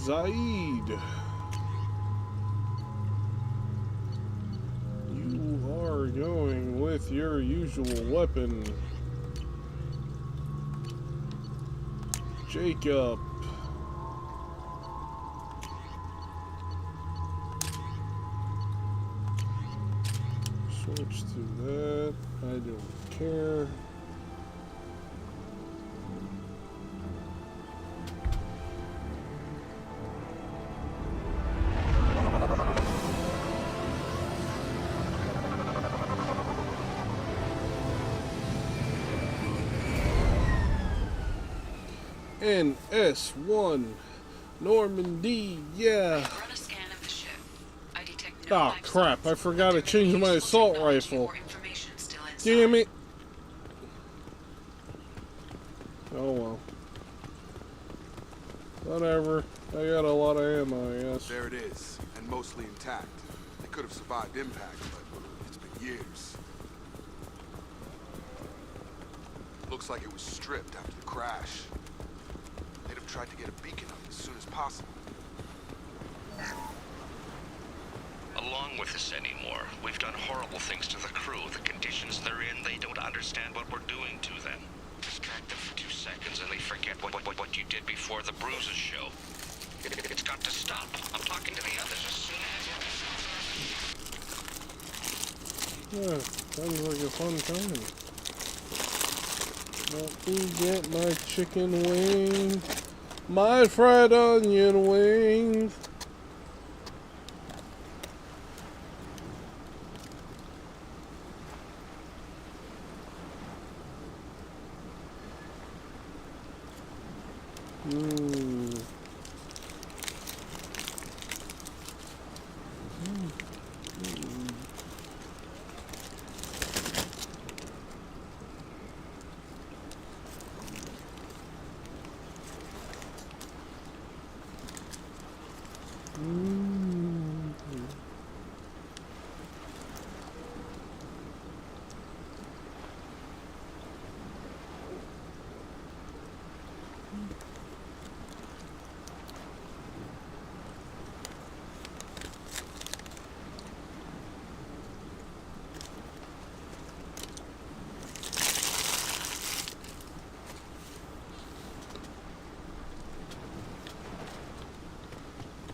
Zaid! You are going with your usual weapon. Jacob. Switch to that. I don't care. NS1 Normandy, yeah. Oh crap, I forgot to change my assault rifle. Damn it. Oh well. Whatever. I got a lot of ammo, I guess. There it is, and mostly intact. It could have survived impact, but it's been years. Looks like it was stripped after the crash. They'd have tried to get a beacon up as soon as possible. Along with this anymore. We've done horrible things to the crew. The conditions they're in, they don't understand what we're doing to them. Distract them for 2 seconds and they forget what you did before the bruises show. It's got to stop. I'm talking to the others as soon as... Yeah, sounds like a fun time. Let me get my chicken wings. My fried onion wings.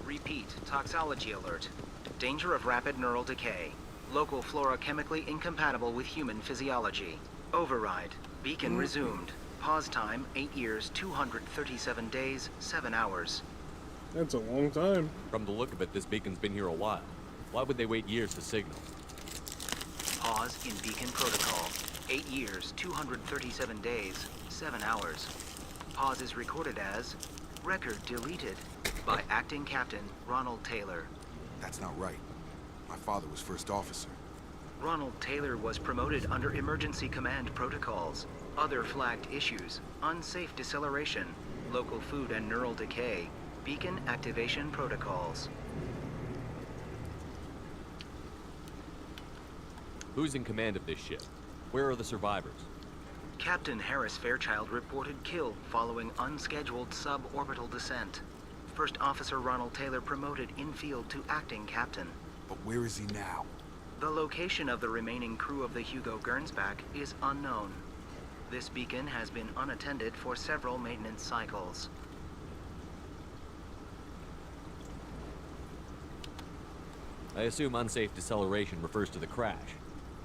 Repeat, toxology alert. Danger of rapid neural decay. Local flora chemically incompatible with human physiology. Override. Beacon resumed. Pause time, 8 years, 237 days, 7 hours. That's a long time. From the look of it, this beacon's been here a while. Why would they wait years to signal? Pause in beacon protocol. 8 years, 237 days, 7 hours. Pause is recorded as record deleted by acting captain Ronald Taylor. That's not right. My father was first officer. Ronald Taylor was promoted under emergency command protocols. Other flagged issues: unsafe deceleration, local food and neural decay, beacon activation protocols. Who's in command of this ship? Where are the survivors? Captain Harris Fairchild reported killed following unscheduled suborbital descent. First Officer Ronald Taylor promoted in-field to acting captain. But where is he now? The location of the remaining crew of the Hugo Gernsback is unknown. This beacon has been unattended for several maintenance cycles. I assume unsafe deceleration refers to the crash.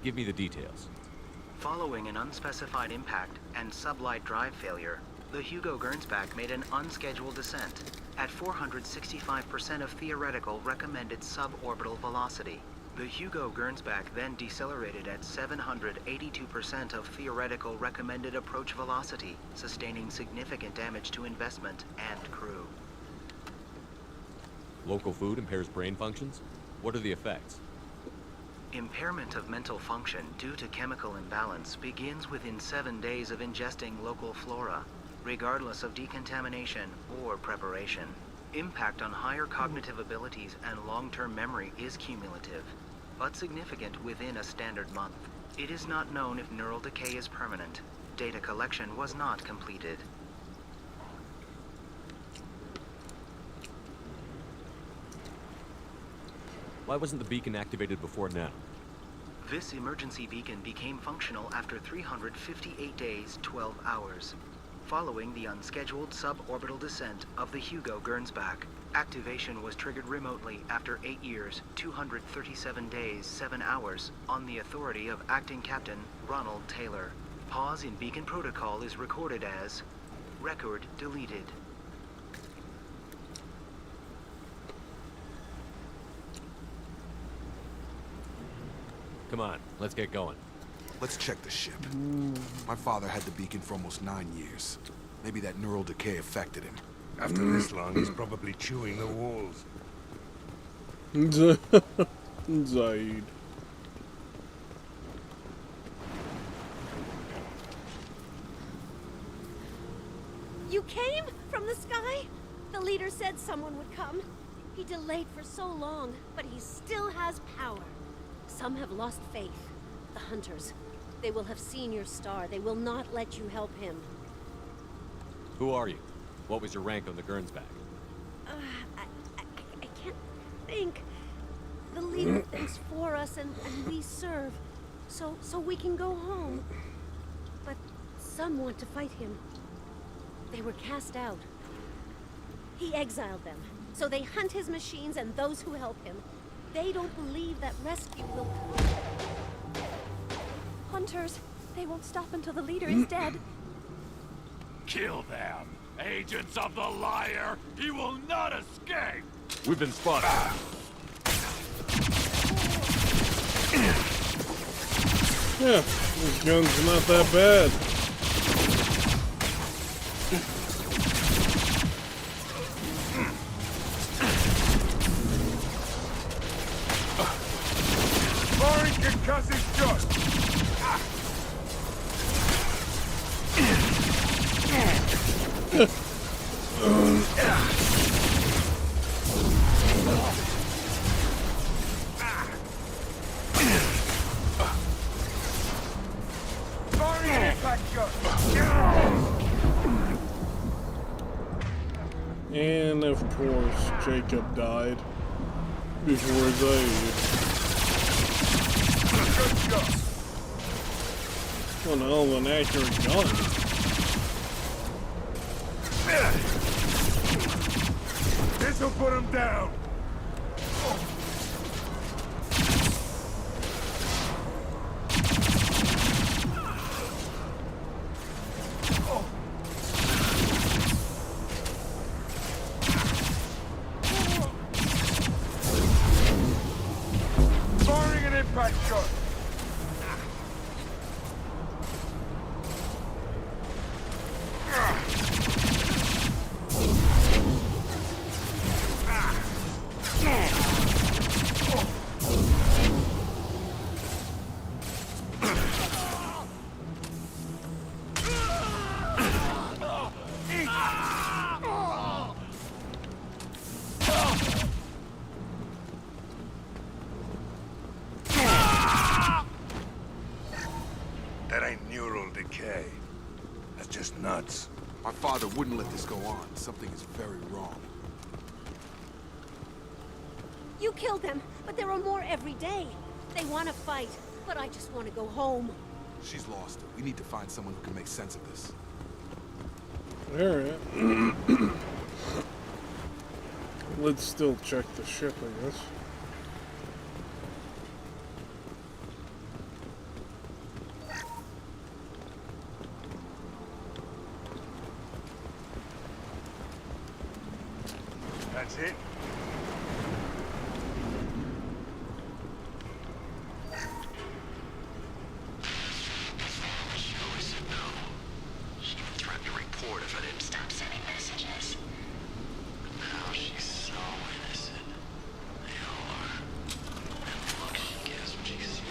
Give me the details. Following an unspecified impact and sublight drive failure, the Hugo Gernsback made an unscheduled descent at 465% of theoretical recommended suborbital velocity. The Hugo Gernsback then decelerated at 782% of theoretical recommended approach velocity, sustaining significant damage to investment and crew. Local food impairs brain functions? What are the effects? Impairment of mental function due to chemical imbalance begins within 7 days of ingesting local flora, regardless of decontamination or preparation. Impact on higher cognitive abilities and long-term memory is cumulative, but significant within a standard month. It is not known if neural decay is permanent. Data collection was not completed. Why wasn't the beacon activated before now? This emergency beacon became functional after 358 days, 12 hours. Following the unscheduled suborbital descent of the Hugo Gernsback, activation was triggered remotely after 8 years, 237 days, 7 hours on the authority of Acting Captain Ronald Taylor. Pause in beacon protocol is recorded as record deleted. Come on, let's get going. Let's check the ship. My father had the beacon for almost 9 years. Maybe that neural decay affected him. After this long, he's probably chewing the walls. Zaid. You came? From the sky? The leader said someone would come. He delayed for so long, but he still has power. Some have lost faith. The hunters. They will have seen your star. They will not let you help him. Who are you? What was your rank on the Gernsback? I can't think. The leader thinks for us and we serve. So we can go home. But some want to fight him. They were cast out. He exiled them. So they hunt his machines and those who help him. They don't believe that rescue will come. Hunters, they won't stop until the leader is dead. Kill them! Agents of the liar! He will not escape! We've been spotted. Yeah, this gun's not that bad. And of course, Jacob died before Zaid. Well, no, an accurate gun. This'll put him down. Firing an impact shot. That ain't neural decay. That's just nuts. My father wouldn't let this go on. Something is very wrong. You killed them, but there are more every day. They want to fight, but I just want to go home. She's lost it. We need to find someone who can make sense of this. Alright. Let's still check the ship, I guess. That's it. She threatened to report if I didn't stop sending messages. But now she's so innocent. They all are. And the look she gives when she sees you.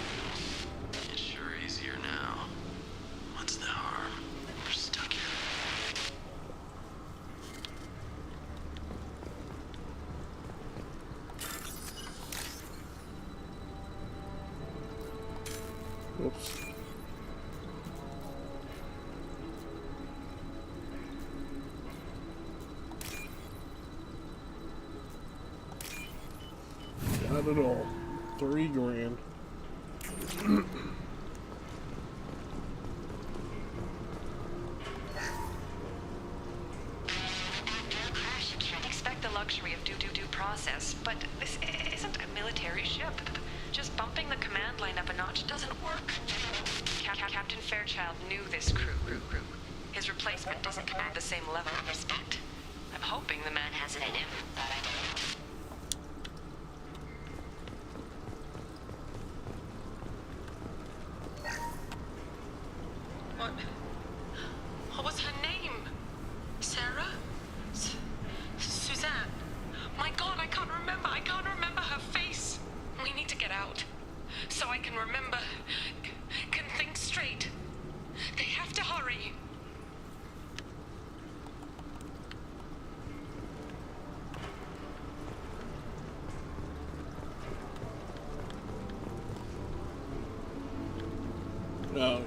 It's sure easier now. What's the harm? We're stuck here. Oops. Got it all. $3 grand. Crash, you can't expect the luxury of due process, but this isn't a military ship. Just bumping the command line up a notch doesn't work. Captain Fairchild knew this crew. His replacement doesn't command the same level of respect. I'm hoping the man has it in him, but I don't. What was her name? Sarah? Suzanne? My God, I can't remember. I can't remember her face. We need to get out. So I can remember. Can think straight. They have to hurry. No.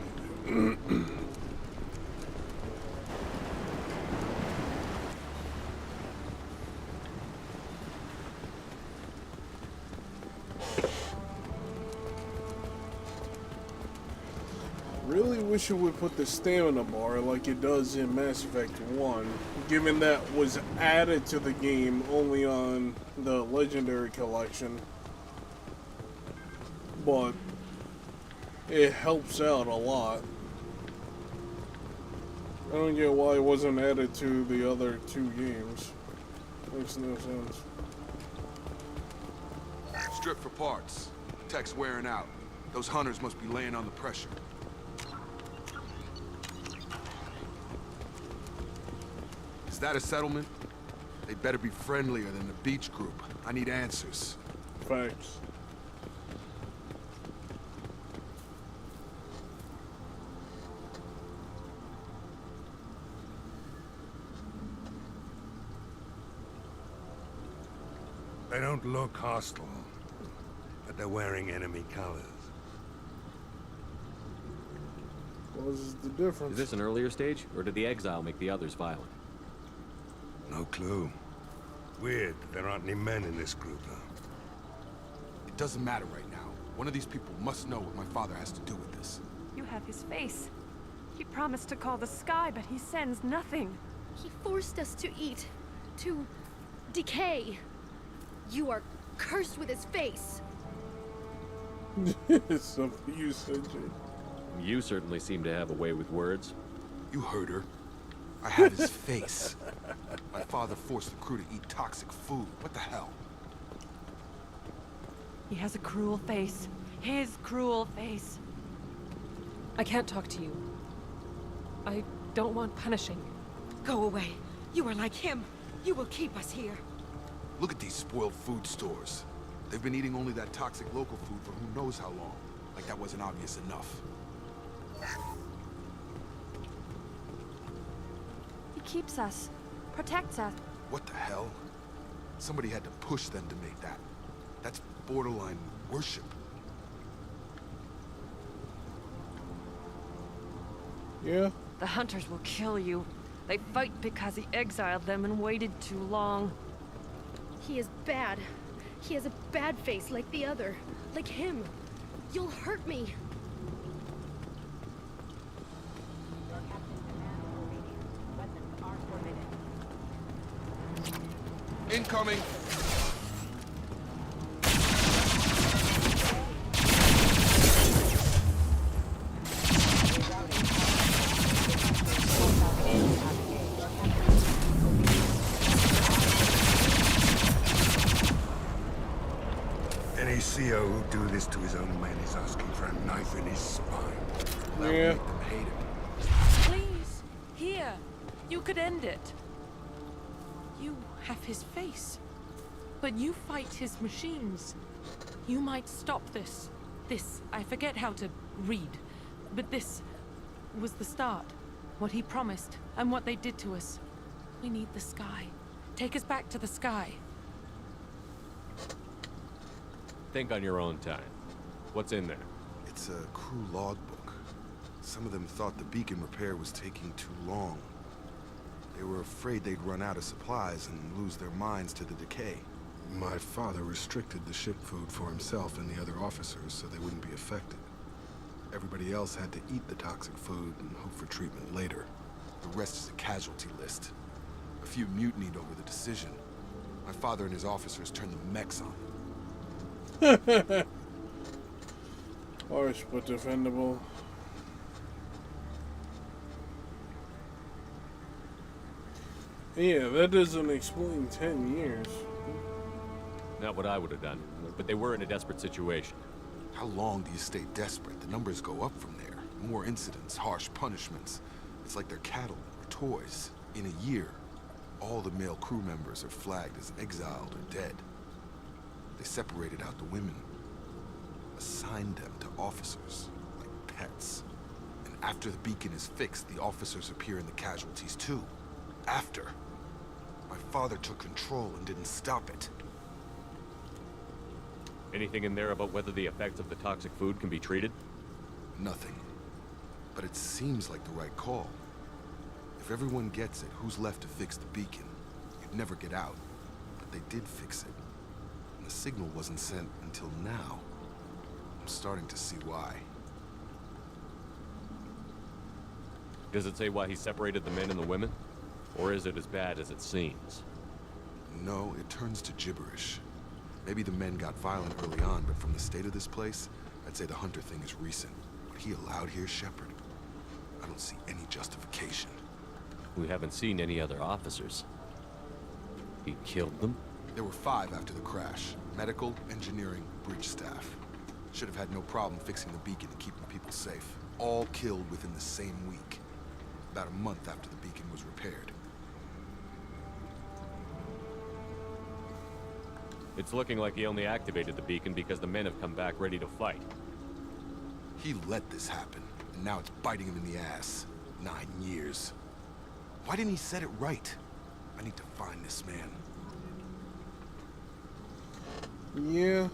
Really wish it would put the stamina bar like it does in Mass Effect 1, given that was added to the game only on the Legendary Collection. But it helps out a lot. I don't get why it wasn't added to the other 2 games. Makes no sense. Strip for parts. Tech's wearing out. Those hunters must be laying on the pressure. Is that a settlement? They'd better be friendlier than the beach group. I need answers. Facts. They don't look hostile, but they're wearing enemy colors. What's the difference? Is this an earlier stage, or did the exile make the others violent? No clue. Weird that there aren't any men in this group, though. It doesn't matter right now. One of these people must know what my father has to do with this. You have his face. He promised to call the sky, but he sends nothing. He forced us to eat, to decay. You are cursed with his face. Something you said, Jay. You certainly seem to have a way with words. You heard her. I had his face. My father forced the crew to eat toxic food. What the hell? He has a cruel face. His cruel face. I can't talk to you. I don't want punishing. Go away. You are like him. You will keep us here. Look at these spoiled food stores. They've been eating only that toxic local food for who knows how long. Like that wasn't obvious enough. He keeps us. Protects us. What the hell? Somebody had to push them to make that. That's borderline worship. Yeah? The hunters will kill you. They fight because he exiled them and waited too long. He is bad. He has a bad face like the other. Like him. You'll hurt me. Incoming! Any CO who do this to his own men is asking for a knife in his spine. That Yeah. will make them hate him. Please, here. You could end it. You have his face. But you fight his machines. You might stop this. This, I forget how to read. But this was the start. What he promised, and what they did to us. We need the sky. Take us back to the sky. Think on your own time. What's in there? It's a crew logbook. Some of them thought the beacon repair was taking too long. They were afraid they'd run out of supplies and lose their minds to the decay. My father restricted the ship food for himself and the other officers so they wouldn't be affected. Everybody else had to eat the toxic food and hope for treatment later. The rest is a casualty list. A few mutinied over the decision. My father and his officers turned the mechs on. Harsh but defendable. Yeah, that doesn't explain 10 years. Not what I would have done, but they were in a desperate situation. How long do you stay desperate? The numbers go up from there. More incidents, harsh punishments. It's like they're cattle or toys. In a year, all the male crew members are flagged as exiled or dead. They separated out the women, assigned them to officers, like pets. And after the beacon is fixed, the officers appear in the casualties too. After. My father took control and didn't stop it. Anything in there about whether the effects of the toxic food can be treated? Nothing. But it seems like the right call. If everyone gets it, who's left to fix the beacon? You'd never get out. But they did fix it. And the signal wasn't sent until now. I'm starting to see why. Does it say why he separated the men and the women? Or is it as bad as it seems? No, it turns to gibberish. Maybe the men got violent early on, but from the state of this place, I'd say the Hunter thing is recent. What he allowed here, Shepard, I don't see any justification. We haven't seen any other officers. He killed them? There were 5 after the crash. Medical, engineering, bridge staff. Should have had no problem fixing the beacon and keeping people safe. All killed within the same week. About a month after the beacon was repaired. It's looking like he only activated the beacon because the men have come back ready to fight. He let this happen, and now it's biting him in the ass. 9 years. Why didn't he set it right? I need to find this man. Yeah.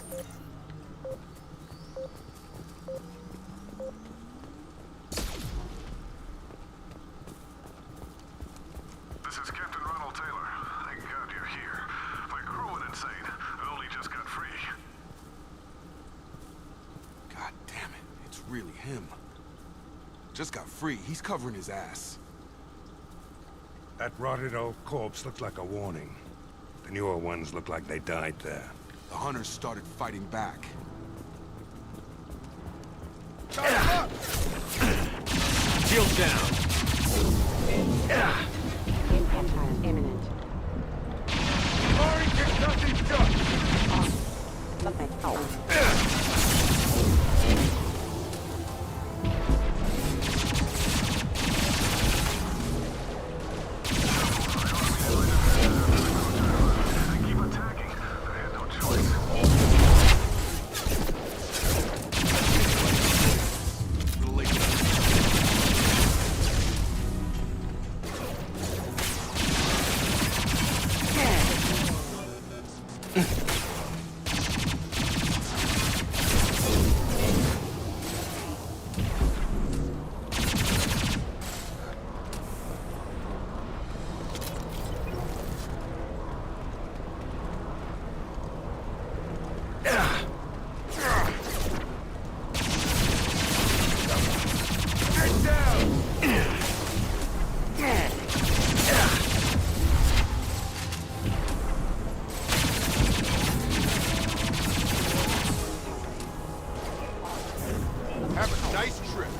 This is Captain Ronald Taylor. Thank God you're here. My crew went insane. I only just got free. God damn it, it's really him. Just got free. He's covering his ass. That rotted old corpse looked like a warning. The newer ones look like they died there. The hunters started fighting back. Shield down. Impact time imminent. Have a nice trip.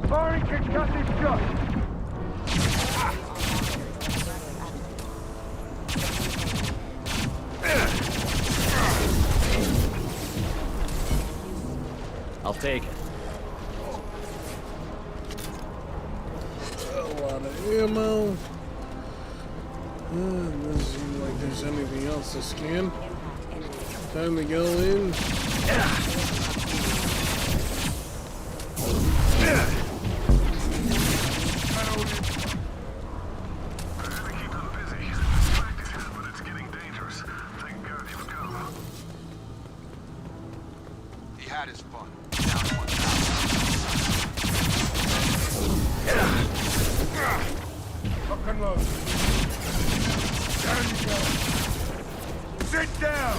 Firing concussive shot. I'll take it. A lot of ammo. Doesn't seem like there's anything else to scan. Time to go in. He had his fun. Lock and load. Down you go. Sit down.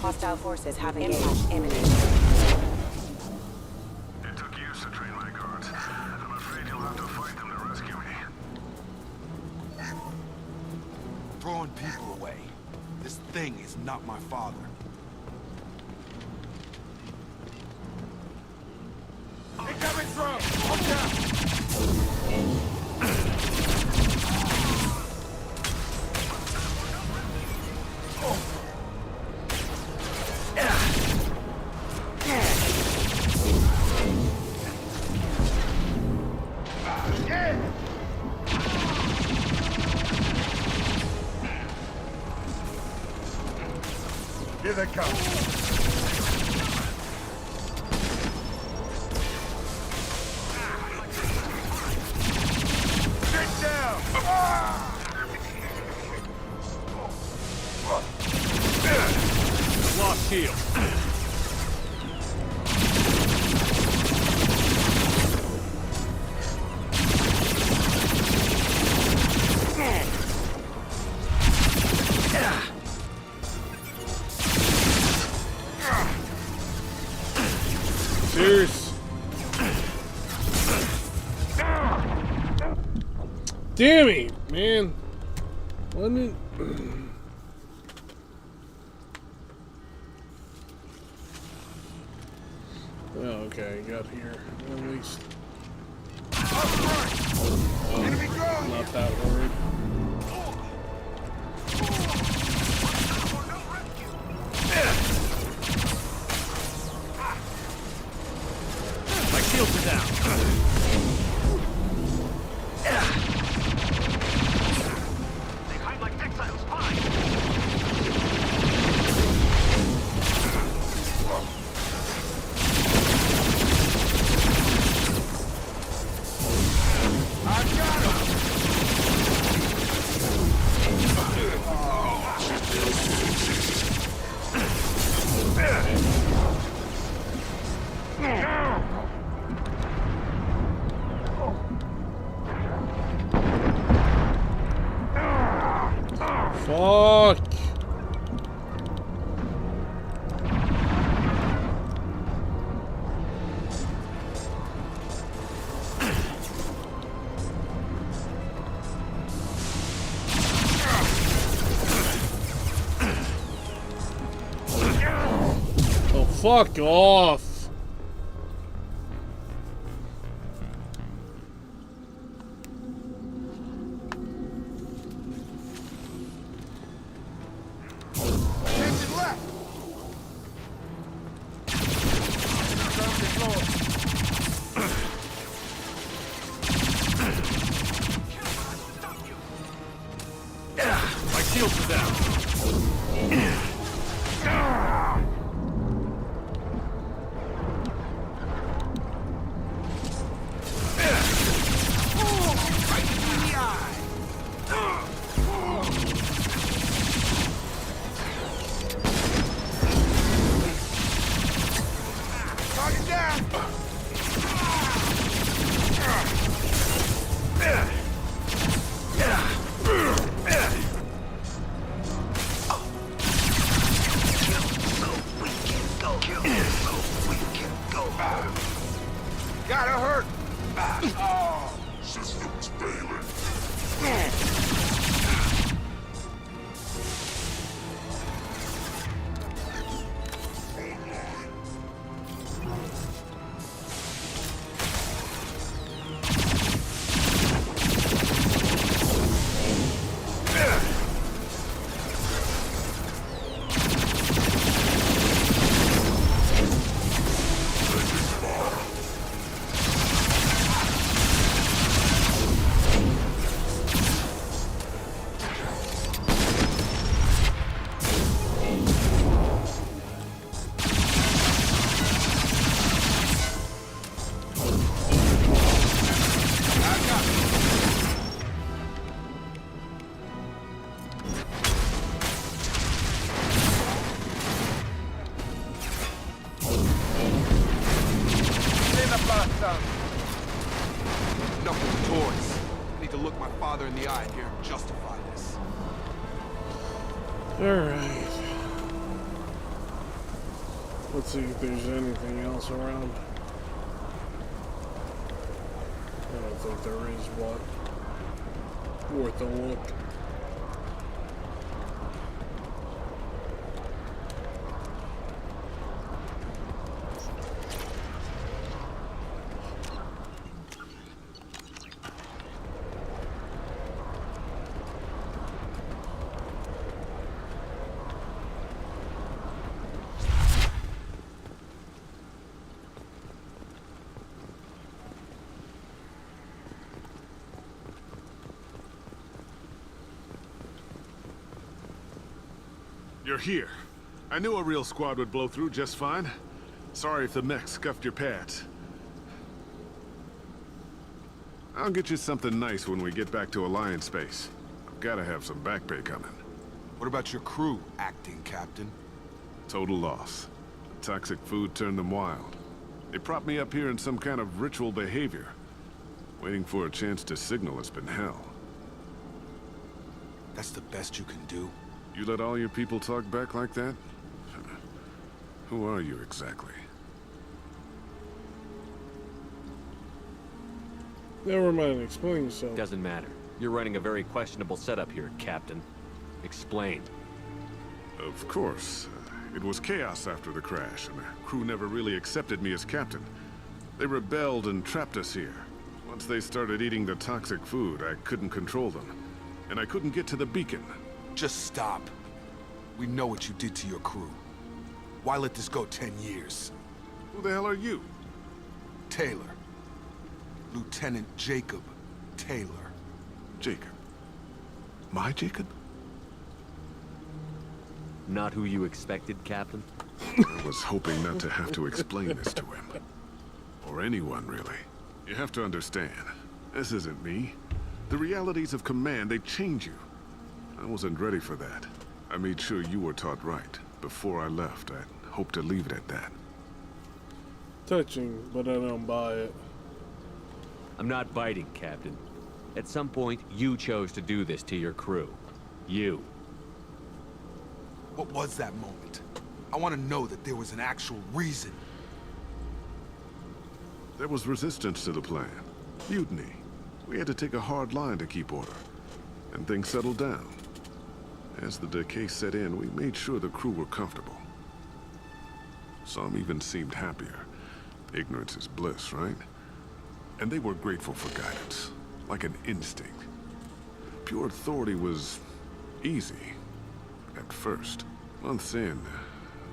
Hostile forces have impact imminent. It took years to train my guards. I'm afraid you'll have to fight them to rescue me. Throwing people away. This thing is not my father. Incoming drone! Watch out! Here they come. Sit down! Lost shield. Cheers. Damn it, man. Wasn't it? Oh, okay, got here at least. Not that worried. My shields are down. They hide like exiles. Fine. Fuck! Oh, fuck off! My shields are down. Target down! Gotta hurt! Oh. Systems failing. Enough with the toys. I need to look my father in the eye here and justify this. Alright. Let's see if there's anything else around. I don't think there is one worth a look. You're here. I knew a real squad would blow through just fine. Sorry if the mech scuffed your pads. I'll get you something nice when we get back to Alliance space. I've gotta have some back pay coming. What about your crew, acting captain? Total loss. The toxic food turned them wild. They propped me up here in some kind of ritual behavior. Waiting for a chance to signal has been hell. That's the best you can do? You let all your people talk back like that? Who are you exactly? Never mind, explain yourself. Doesn't matter. You're running a very questionable setup here, Captain. Explain. Of course. It was chaos after the crash, and the crew never really accepted me as captain. They rebelled and trapped us here. Once they started eating the toxic food, I couldn't control them. And I couldn't get to the beacon. Just stop. We know what you did to your crew. Why let this go 10 years? Who the hell are you? Taylor. Lieutenant Jacob Taylor. Jacob? My Jacob? Not who you expected, Captain? I was hoping not to have to explain this to him. Or anyone, really. You have to understand, this isn't me. The realities of command, they change you. I wasn't ready for that. I made sure you were taught right. Before I left, I hoped to leave it at that. Touching, but I don't buy it. I'm not biting, Captain. At some point, you chose to do this to your crew. You. What was that moment? I want to know that there was an actual reason. There was resistance to the plan. Mutiny. We had to take a hard line to keep order. And things settled down. As the decay set in, we made sure the crew were comfortable. Some even seemed happier. Ignorance is bliss, right? And they were grateful for guidance, like an instinct. Pure authority was easy, at first. Months in,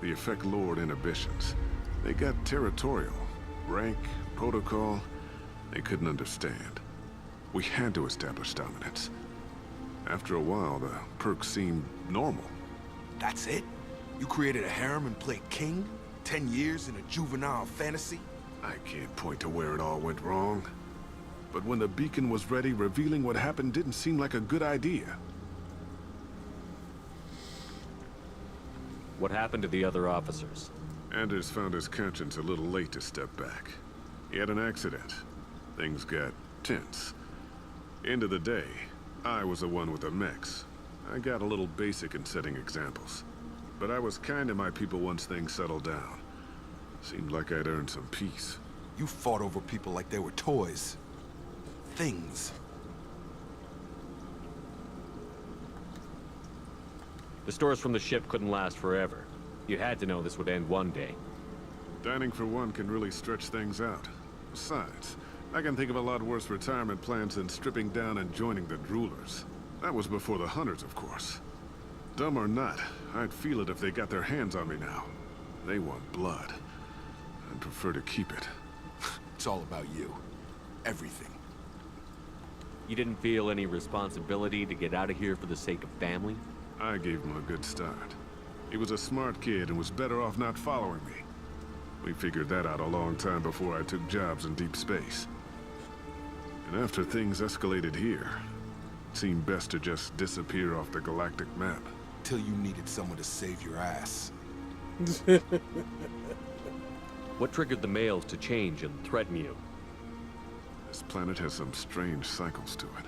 the effect lowered inhibitions. They got territorial. Rank, protocol, they couldn't understand. We had to establish dominance. After a while, the perks seemed normal. That's it? You created a harem and played king? 10 years in a juvenile fantasy? I can't point to where it all went wrong. But when the beacon was ready, revealing what happened didn't seem like a good idea. What happened to the other officers? Anders found his conscience a little late to step back. He had an accident. Things got tense. End of the day, I was the one with the mechs. I got a little basic in setting examples. But I was kind to my people once things settled down. Seemed like I'd earned some peace. You fought over people like they were toys. Things. The stores from the ship couldn't last forever. You had to know this would end one day. Dining for one can really stretch things out. Besides, I can think of a lot worse retirement plans than stripping down and joining the droolers. That was before the hunters, of course. Dumb or not, I'd feel it if they got their hands on me now. They want blood. I'd prefer to keep it. It's all about you. Everything. You didn't feel any responsibility to get out of here for the sake of family? I gave him a good start. He was a smart kid and was better off not following me. We figured that out a long time before I took jobs in deep space. And after things escalated here, it seemed best to just disappear off the galactic map. Till you needed someone to save your ass. What triggered the males to change and threaten you? This planet has some strange cycles to it.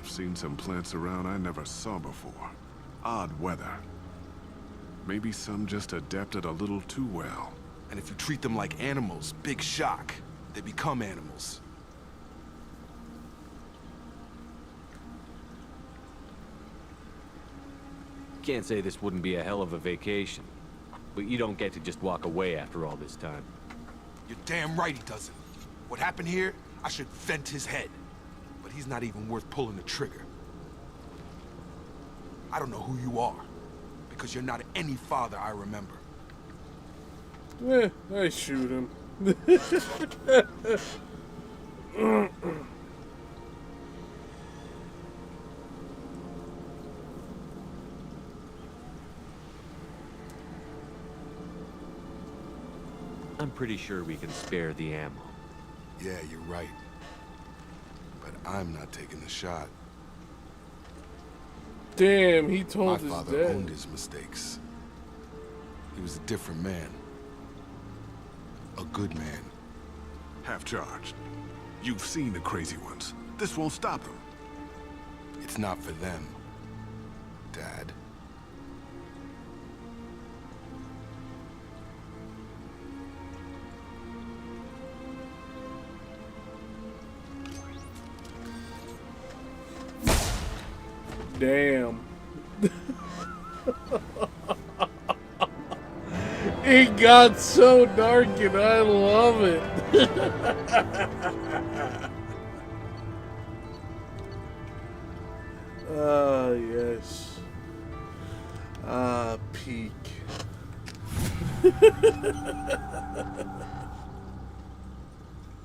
I've seen some plants around I never saw before. Odd weather. Maybe some just adapted a little too well. And if you treat them like animals, big shock. They become animals. Can't say this wouldn't be a hell of a vacation. But you don't get to just walk away after all this time. You're damn right he doesn't. What happened here, I should vent his head. But he's not even worth pulling the trigger. I don't know who you are, because you're not any father I remember. I shoot him. I'm pretty sure we can spare the ammo. Yeah, you're right. But I'm not taking the shot. Damn, he told his My father dad. owned his mistakes. He was a different man. A good man. Half-charged. You've seen the crazy ones. This won't stop them. It's not for them, Dad. Damn. It got so dark and I love it. Ah, yes. Ah, peak.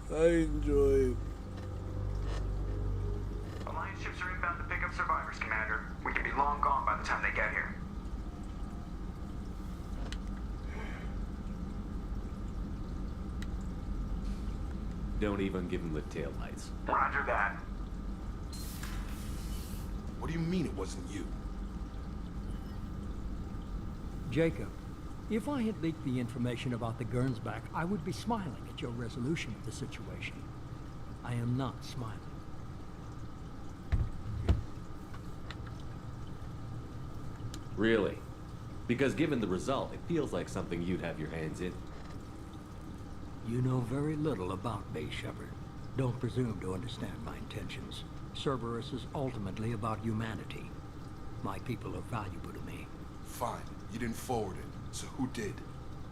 I enjoy it. Alliance ships are inbound to pick up survivors, Commander. We could be long gone by the time they get here. Don't even give him the taillights. Roger that. What do you mean it wasn't you? Jacob, if I had leaked the information about the Gernsback, I would be smiling at your resolution of the situation. I am not smiling. Really? Because given the result, it feels like something you'd have your hands in. You know very little about me, Shepard. Don't presume to understand my intentions. Cerberus is ultimately about humanity. My people are valuable to me. Fine. You didn't forward it. So who did?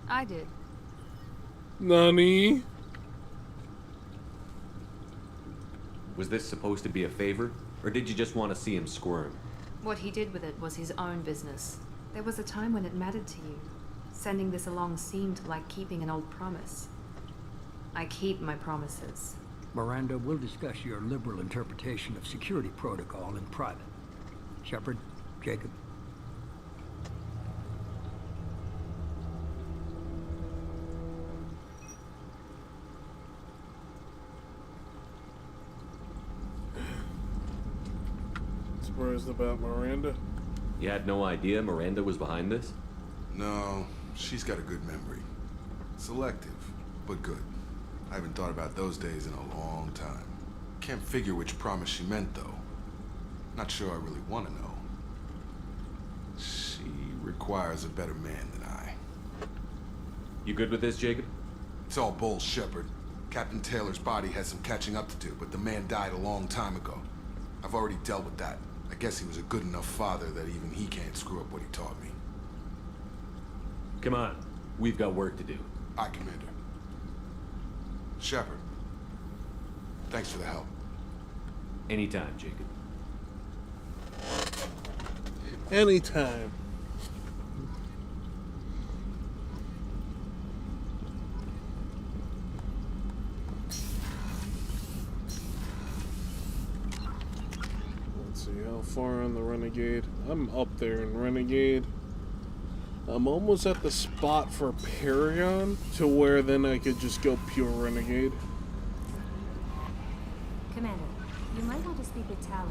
I did. Nani? Was this supposed to be a favor? Or did you just want to see him squirm? What he did with it was his own business. There was a time when it mattered to you. Sending this along seemed like keeping an old promise. I keep my promises. Miranda, we'll discuss your liberal interpretation of security protocol in private. Shepard, Jacob. Surprised about Miranda? You had no idea Miranda was behind this? No, she's got a good memory. Selective, but good. I haven't thought about those days in a long time. Can't figure which promise she meant, though. Not sure I really want to know. She requires a better man than I. You good with this, Jacob? It's all bull, Shepard. Captain Taylor's body has some catching up to do, but the man died a long time ago. I've already dealt with that. I guess he was a good enough father that even he can't screw up what he taught me. Come on. We've got work to do. Aye, Commander. Shepard. Thanks for the help. Anytime, Jacob. Anytime. Let's see how far on the Renegade. I'm up there in Renegade. I'm almost at the spot for Paragon to where then I could just go pure Renegade. Commander, you might want to speak with Tally.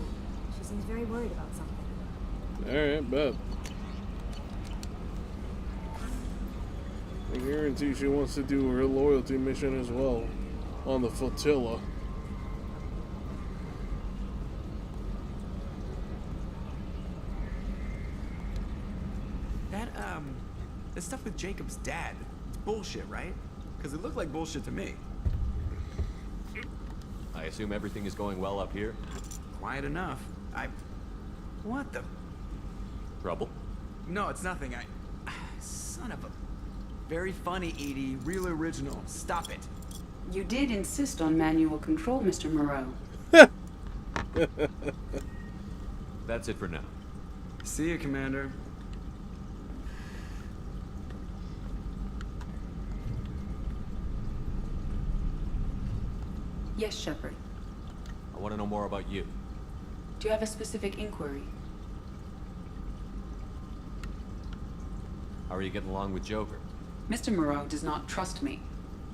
She seems very worried about something. Alright, bet. I guarantee she wants to do her loyalty mission as well on the flotilla. The stuff with Jacob's dad, it's bullshit, right? Because it looked like bullshit to me. I assume everything is going well up here? Quiet enough. What the? Trouble? No, it's nothing. Son of a... Very funny, Edie. Real original. Stop it. You did insist on manual control, Mr. Moreau. That's it for now. See you, Commander. Yes, Shepard. I want to know more about you. Do you have a specific inquiry? How are you getting along with Joker? Mr. Moreau does not trust me.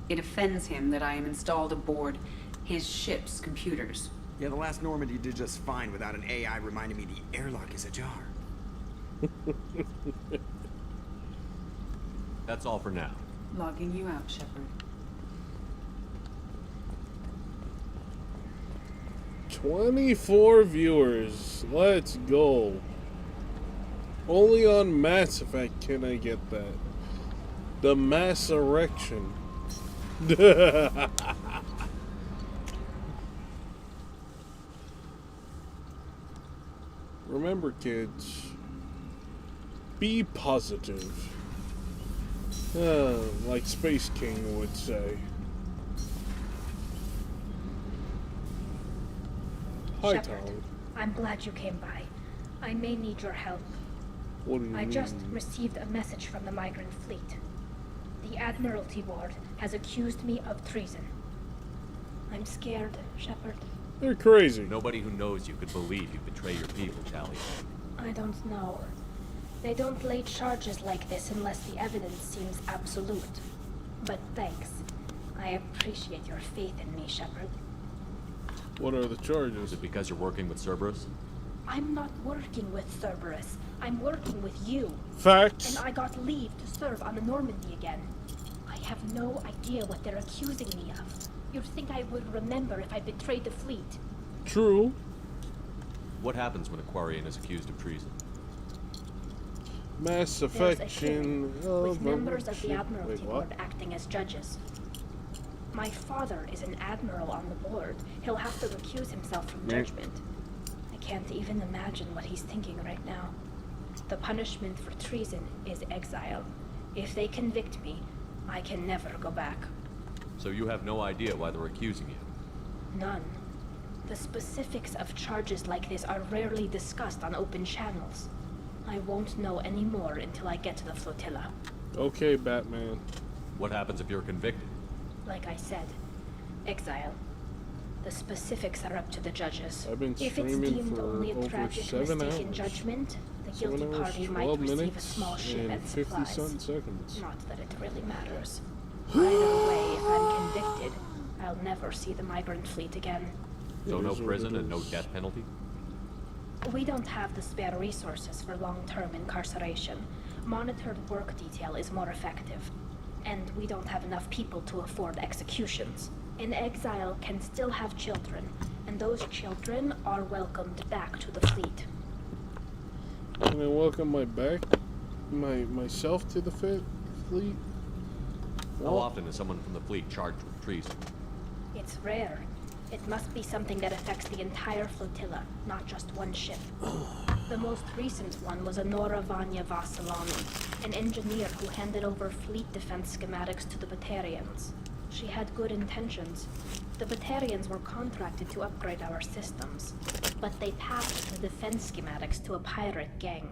It offends him that I am installed aboard his ship's computers. Yeah, the last Normandy did just fine without an AI reminding me the airlock is ajar. That's all for now. Logging you out, Shepard. 24 viewers. Let's go. Only on Mass Effect can I get that. The Mass Erection. Remember, kids, be positive. Like Space King would say. Hi, Shepard, Tom. I'm glad you came by. I may need your help. What do you I mean? just received a message from the migrant fleet. The Admiralty Board has accused me of treason. I'm scared, Shepard. They're crazy. Nobody who knows you could believe you betray your people, Tally. I don't know. They don't lay charges like this unless the evidence seems absolute. But thanks. I appreciate your faith in me, Shepard. What are the charges? Is it because you're working with Cerberus? I'm not working with Cerberus. I'm working with you. Facts. And I got leave to serve on the Normandy again. I have no idea what they're accusing me of. You'd think I would remember if I betrayed the fleet. True. What happens when a Quarian is accused of treason? Mass There's a affection hearing with members of the Wait, Admiralty what? Board acting as judges. My father is an admiral on the board. He'll have to recuse himself from judgment. I can't even imagine what he's thinking right now. The punishment for treason is exile. If they convict me, I can never go back. So you have no idea why they're accusing you? None. The specifics of charges like this are rarely discussed on open channels. I won't know any more until I get to the flotilla. Okay, Batman. What happens if you're convicted? Like I said, exile. The specifics are up to the judges. I've been If it's streaming deemed for only a over tragic 7 mistake in hours. judgment, the 7 guilty hours, party might 12 receive a minutes, small ship and and 50 supplies. something seconds. Not that it really matters. Either way, if I'm convicted, I'll never see the migrant fleet again. So It no is what prison it and no is. death penalty? We don't have the spare resources for long-term incarceration. Monitored work detail is more effective. And we don't have enough people to afford executions. An exile can still have children, and those children are welcomed back to the fleet. Can I welcome myself to the fleet? How often is someone from the fleet charged with treason? It's rare. It must be something that affects the entire flotilla, not just one ship. The most recent one was Honora Vanya Vasilani, an engineer who handed over fleet defense schematics to the Batarians. She had good intentions. The Batarians were contracted to upgrade our systems, but they passed the defense schematics to a pirate gang.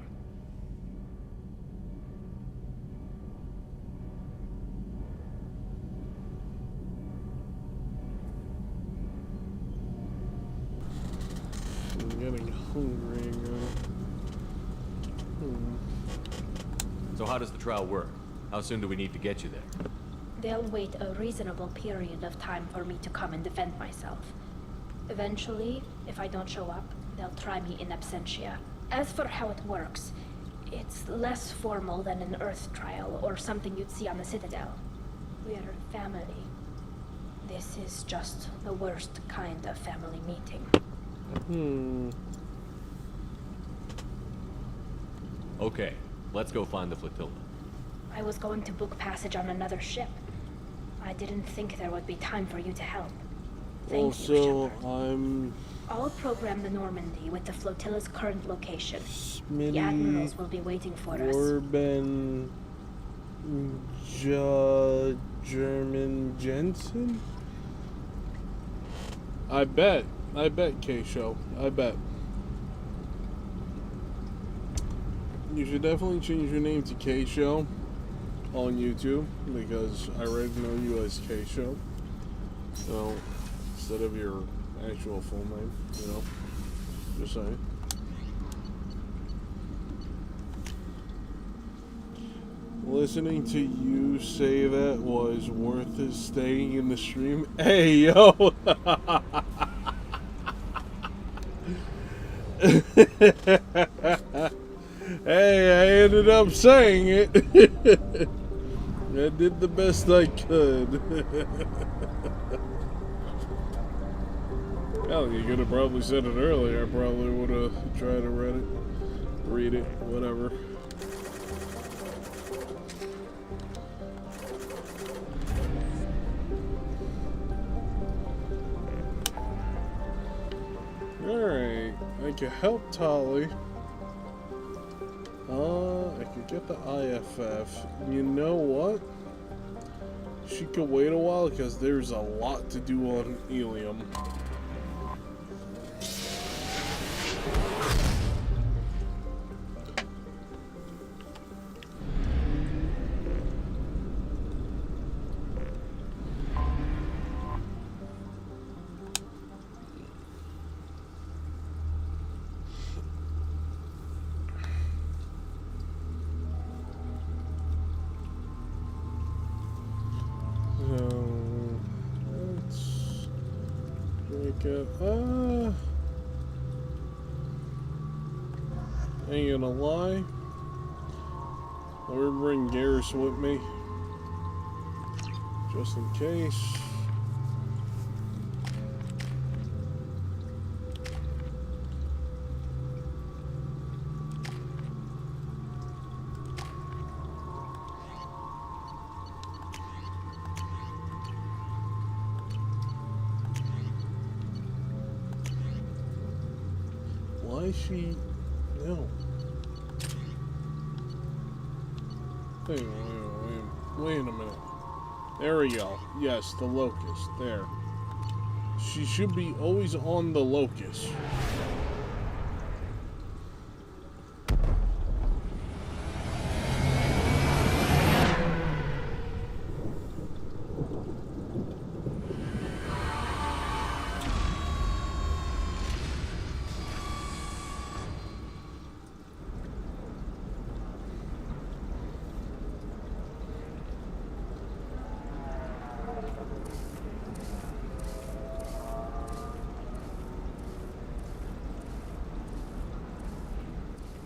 I'm getting hungry again. So how does the trial work? How soon do we need to get you there? They'll wait a reasonable period of time for me to come and defend myself. Eventually, if I don't show up, they'll try me in absentia. As for how it works, it's less formal than an Earth trial or something you'd see on the Citadel. We're family. This is just the worst kind of family meeting. Okay, let's go find the flotilla. I was going to book passage on another ship. I didn't think there would be time for you to help. Thank you, Also, Shepard. I'm I'll program the Normandy with the flotilla's current location. Smitty, The admirals will be waiting for us. Orban German Jensen? I bet, K-Show. I bet. You should definitely change your name to K-Show on YouTube, because I already know you as K-Show. So, instead of your actual full name, you know, just saying. Listening to you say that was worth it staying in the stream. Hey, yo! Hey, I ended up saying it. I did the best I could. Hell, you could have probably said it earlier. I probably would have tried to read it, whatever. Alright, I can help Tali. I could get the IFF. You know what? She could wait a while because there's a lot to do on Ilium. Ain't gonna lie. Let me bring Garrus with me. Just in case. Why is she... No. Wait a minute. There we go. Yes, the locust. There. She should be always on the locust.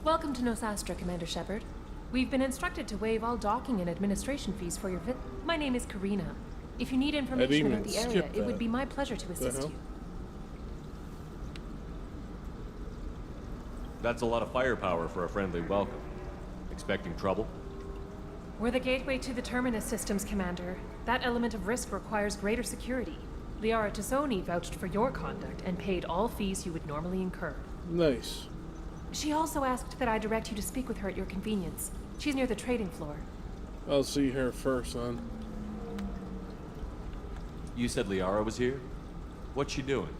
Welcome to Nosastra, Commander Shepard. We've been instructed to waive all docking and administration fees for your My name is Karina. If you need information about the area, it would be my pleasure to assist you. That's a lot of firepower for a friendly welcome. Expecting trouble? We're the gateway to the Terminus systems, Commander. That element of risk requires greater security. Liara Tassoni vouched for your conduct and paid all fees you would normally incur. Nice. She also asked that I direct you to speak with her at your convenience. She's near the trading floor. I'll see her first, then. You said Liara was here? What's she doing?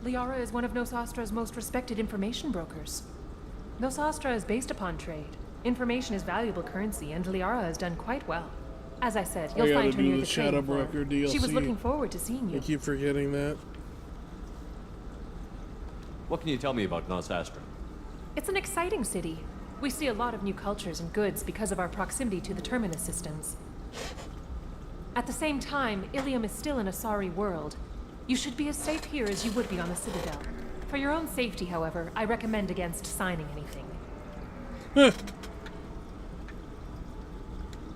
Liara is one of Nosastra's most respected information brokers. Nosastra is based upon trade. Information is valuable currency, and Liara has done quite well. As I said, you'll find her near the trading floor. DLC. She was looking forward to seeing you. I keep forgetting that. What can you tell me about Nosastra? It's an exciting city. We see a lot of new cultures and goods because of our proximity to the Terminus systems. At the same time, Ilium is still an Asari world. You should be as safe here as you would be on the Citadel. For your own safety, however, I recommend against signing anything.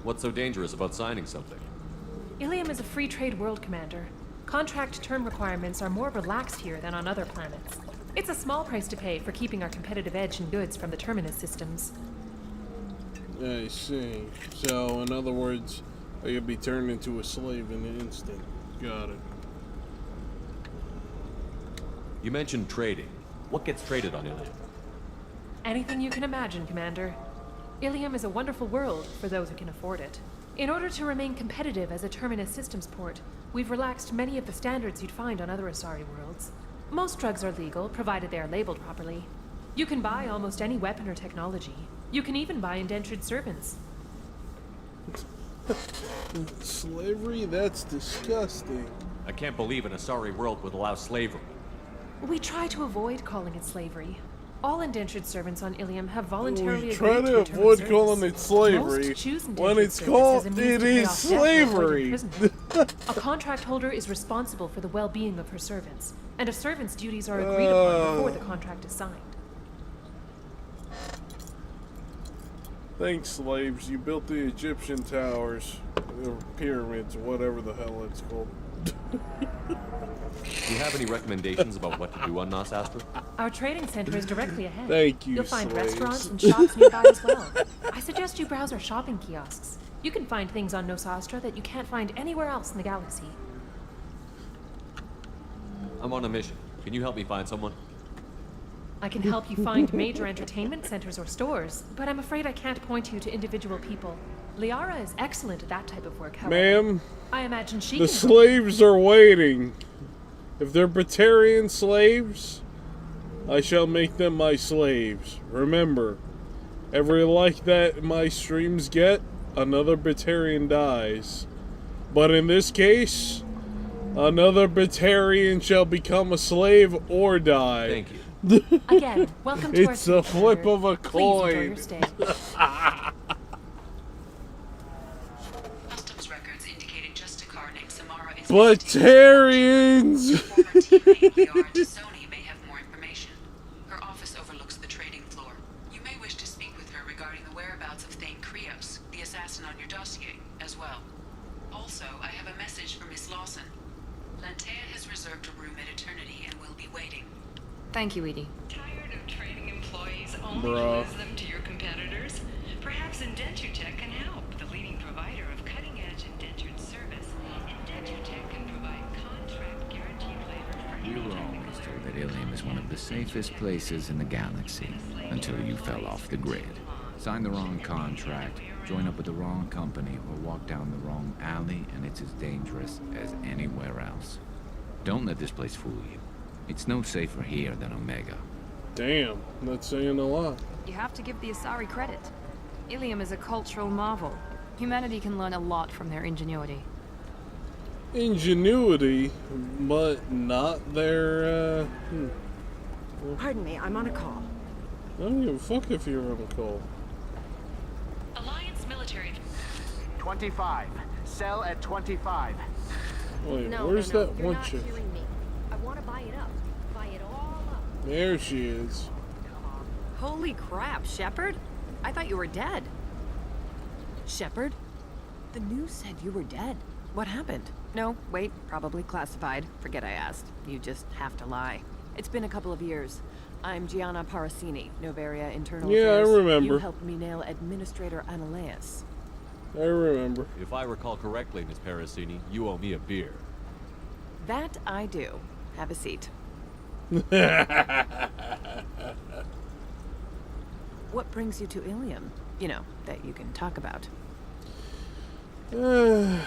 What's so dangerous about signing something? Ilium is a free trade world, Commander. Contract term requirements are more relaxed here than on other planets. It's a small price to pay for keeping our competitive edge in goods from the Terminus systems. I see. So, in other words, I could be turned into a slave in an instant. Got it. You mentioned trading. What gets traded on Ilium? Anything you can imagine, Commander. Ilium is a wonderful world for those who can afford it. In order to remain competitive as a Terminus systems port, we've relaxed many of the standards you'd find on other Asari worlds. Most drugs are legal, provided they are labeled properly. You can buy almost any weapon or technology. You can even buy indentured servants. Slavery? That's disgusting. I can't believe an Asari world would allow slavery. We try to avoid calling it slavery. All indentured servants on Ilium have voluntarily We agreed try to avoid calling it slavery when it's called it is slavery. A contract holder is responsible for the well-being of her servants, and a servant's duties are agreed upon before the contract is signed. Thanks, slaves. You built the Egyptian towers, or pyramids, whatever the hell it's called. Do you have any recommendations about what to do on Nosastra? Our trading center is directly ahead. Thank you, You'll find slaves. restaurants and shops nearby as well. I suggest you browse our shopping kiosks. You can find things on Nosastra that you can't find anywhere else in the galaxy. I'm on a mission. Can you help me find someone? I can help you find major entertainment centers or stores, but I'm afraid I can't point you to individual people. Liara is excellent at that type of work, however. Ma'am, I imagine she the can slaves are waiting. If they're Batarian slaves, I shall make them my slaves. Remember, every like that my streams get, another Batarian dies. But in this case, another Batarian shall become a slave or die. Thank you. Again, welcome to our It's a flip of a Please enjoy coin. your stay. Customs records indicated just a car named Samara is Batarians! former teammate Liara Tassoni may have more information. Her office overlooks the trading floor. You may wish to speak with her regarding the whereabouts of Thane Krios, the assassin on your dossier, as well. Also, I have a message for Miss Lawson. Lantea has reserved a room at Eternity and will be waiting. Thank you, Edie. Tired of trading employees only to Bruh. lose them to your competitors? Perhaps IndentureTech can help. The leading provider of cutting-edge indentured service. IndentureTech can provide contract guaranteed labor for We any were always told that Ilium is one of the safest places in the galaxy, until you fell off the grid. Sign the wrong contract, join up with the wrong company, or walk down the wrong alley, and it's as dangerous as anywhere else. Don't let this place fool you. It's no safer here than Omega. Damn, that's saying a lot. You have to give the Asari credit. Ilium is a cultural marvel. Humanity can learn a lot from their ingenuity. Ingenuity, but not their, Pardon me, I'm on a call. I don't give a fuck if you're on a call. Alliance military. 25. Sell at 25. Wait, No, where's no, no. that You're one not chick? hearing me. I want to buy it up. Buy it all up. There she is. Holy crap, Shepard? I thought you were dead. Shepard? The news said you were dead. What happened? No, wait, probably classified. Forget I asked. You just have to lie. It's been a couple of years. I'm Gianna Parasini, Novaria Internal Yeah, I Affairs. remember. You helped me nail Administrator Analeas. I remember. If I recall correctly, Miss Parasini, you owe me a beer. That I do. Have a seat. What brings you to Ilium? You know, that you can talk about. I'm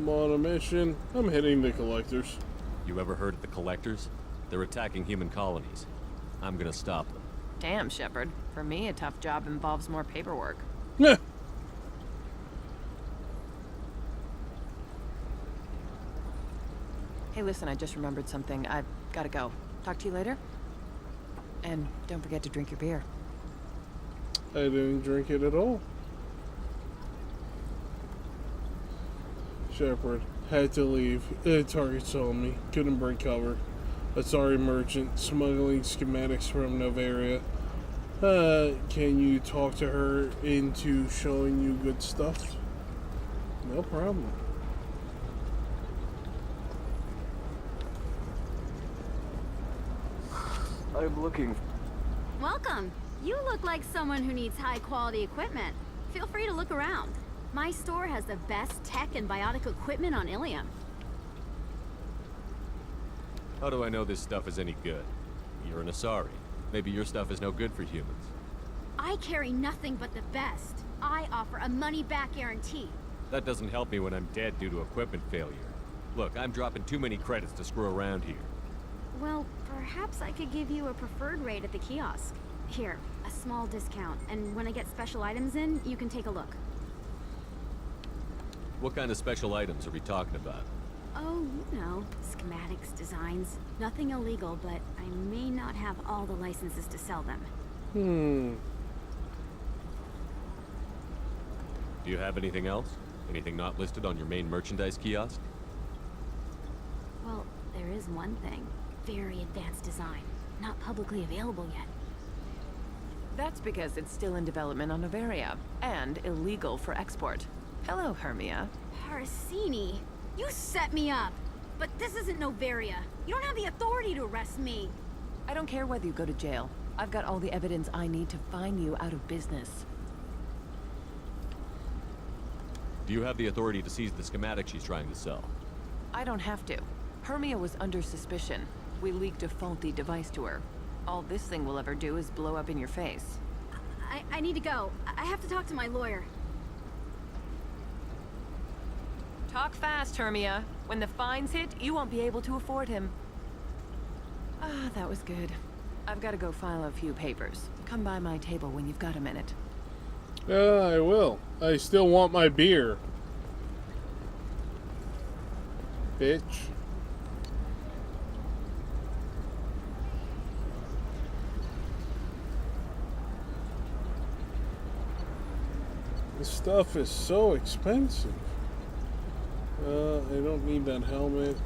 on a mission. I'm hitting the collectors. You ever heard of the Collectors? They're attacking human colonies. I'm gonna stop them. Damn, Shepard. For me, a tough job involves more paperwork. Yeah. Hey, listen, I just remembered something. I've gotta go. Talk to you later? And don't forget to drink your beer. I didn't drink it at all. Shepard had to leave. Target saw me. Couldn't break cover. A sorry merchant smuggling schematics from Novaria. Can you talk to her into showing you good stuff? No problem. I'm looking. Welcome. You look like someone who needs high-quality equipment. Feel free to look around. My store has the best tech and biotic equipment on Ilium. How do I know this stuff is any good? You're an Asari. Maybe your stuff is no good for humans. I carry nothing but the best. I offer a money-back guarantee. That doesn't help me when I'm dead due to equipment failure. Look, I'm dropping too many credits to screw around here. Well, perhaps I could give you a preferred rate at the kiosk. Here, a small discount, and when I get special items in, you can take a look. What kind of special items are we talking about? Oh, you know, schematics, designs. Nothing illegal, but I may not have all the licenses to sell them. Do you have anything else? Anything not listed on your main merchandise kiosk? Well, there is one thing. Very advanced design. Not publicly available yet. That's because it's still in development on Novaria, and illegal for export. Hello, Hermia. Parasini, you set me up! But this isn't Novaria. You don't have the authority to arrest me! I don't care whether you go to jail. I've got all the evidence I need to find you out of business. Do you have the authority to seize the schematic she's trying to sell? I don't have to. Hermia was under suspicion. We leaked a faulty device to her. All this thing will ever do is blow up in your face. I need to go. I have to talk to my lawyer. Talk fast, Hermia. When the fines hit, you won't be able to afford him. Ah, that was good. I've got to go file a few papers. Come by my table when you've got a minute. I will. I still want my beer. Bitch. This stuff is so expensive. I don't need that helmet.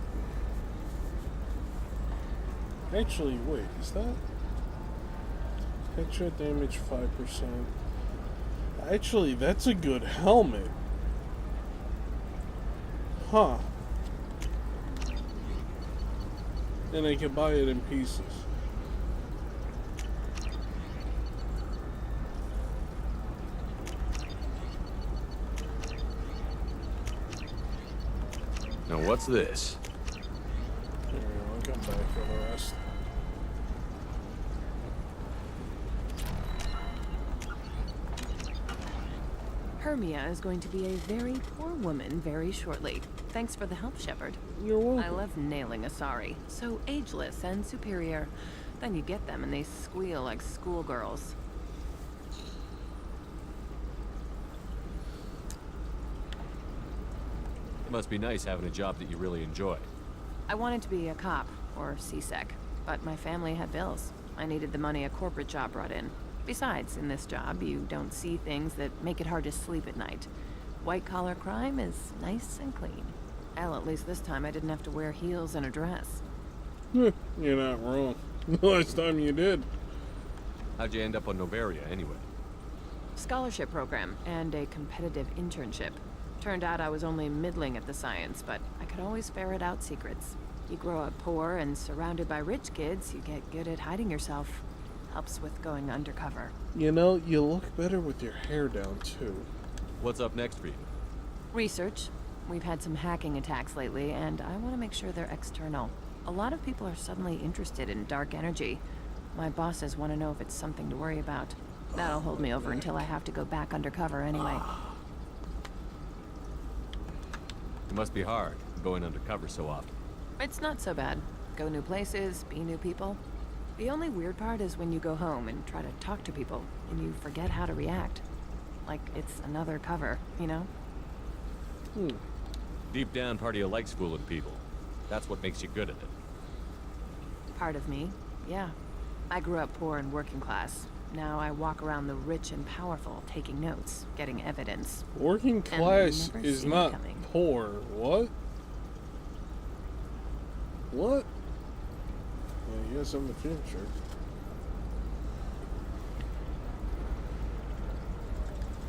Actually, wait, is that? Headshot damage 5%. Actually, that's a good helmet. Huh. And I can buy it in pieces. Now what's this? Here, I'll come back for the rest. Hermia is going to be a very poor woman very shortly. Thanks for the help, Shepard. You're welcome. I love nailing Asari. So ageless and superior. Then you get them and they squeal like schoolgirls. It must be nice having a job that you really enjoy. I wanted to be a cop, or CSEC, but my family had bills. I needed the money a corporate job brought in. Besides, in this job, you don't see things that make it hard to sleep at night. White-collar crime is nice and clean. Hell, at least this time I didn't have to wear heels and a dress. You're not wrong. The last time you did. How'd you end up on Novaria, anyway? Scholarship program and a competitive internship. Turned out I was only middling at the science, but I could always ferret out secrets. You grow up poor and surrounded by rich kids, you get good at hiding yourself. Helps with going undercover. You know, you look better with your hair down, too. What's up next for you? Research. We've had some hacking attacks lately, and I want to make sure they're external. A lot of people are suddenly interested in dark energy. My bosses want to know if it's something to worry about. That'll hold me over until I have to go back undercover anyway. It must be hard, going undercover so often. It's not so bad. Go new places, be new people. The only weird part is when you go home and try to talk to people, and you forget how to react. Like it's another cover, you know? Deep down, part of you likes fooling people. That's what makes you good at it. Part of me, yeah. I grew up poor and working class. Now I walk around the rich and powerful, taking notes, getting evidence. Working class is not poor. What? What? Yeah, yes, I'm the future.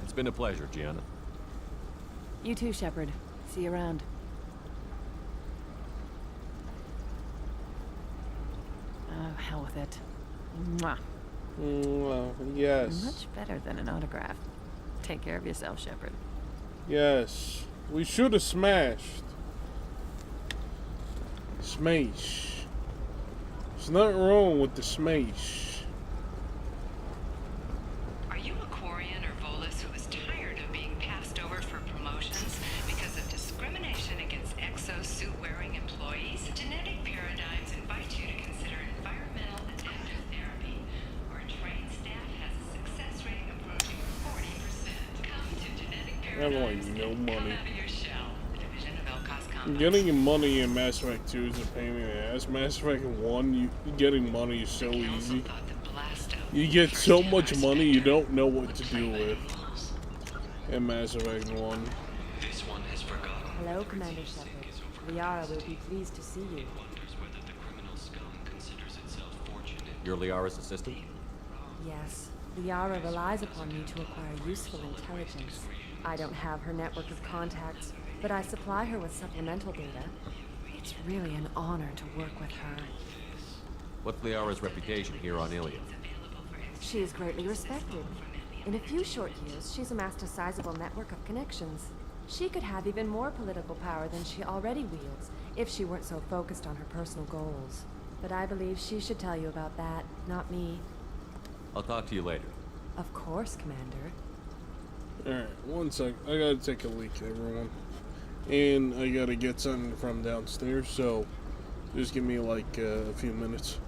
It's been a pleasure, Gianna. You too, Shepard. See you around. Oh, hell with it. Mwah. Yes. Much better than an autograph. Take care of yourself, Shepard. Yes. We should have smashed. Smash. There's nothing wrong with the smash. Are you a Quarian or Volus who is tired of being passed over for promotions because of discrimination against exosuit-wearing employees? Genetic Paradigms invite you to consider environmental adaptive therapy, where trained staff has a success rating approaching 40%. Come to Genetic I have Paradigms. like no money. Out of your shell. Division of Elcos Complex. Getting money in Mass Effect 2 is a pain in the ass. Mass Effect 1, getting money is so easy. You get so much money you don't know what to do with. In Mass Effect 1. Hello, Commander Shepard. Liara will be pleased to see you. You're Liara's assistant? Yes, Liara relies upon me to acquire useful intelligence. I don't have her network of contacts, but I supply her with supplemental data. It's really an honor to work with her. What's Liara's reputation here on Ilium? She is greatly respected. In a few short years, she's amassed a sizable network of connections. She could have even more political power than she already wields if she weren't so focused on her personal goals. But I believe she should tell you about that, not me. I'll talk to you later. Of course, Commander. Alright, one sec. I gotta take a leak, everyone. And I gotta get something from downstairs, so just give me like a few minutes.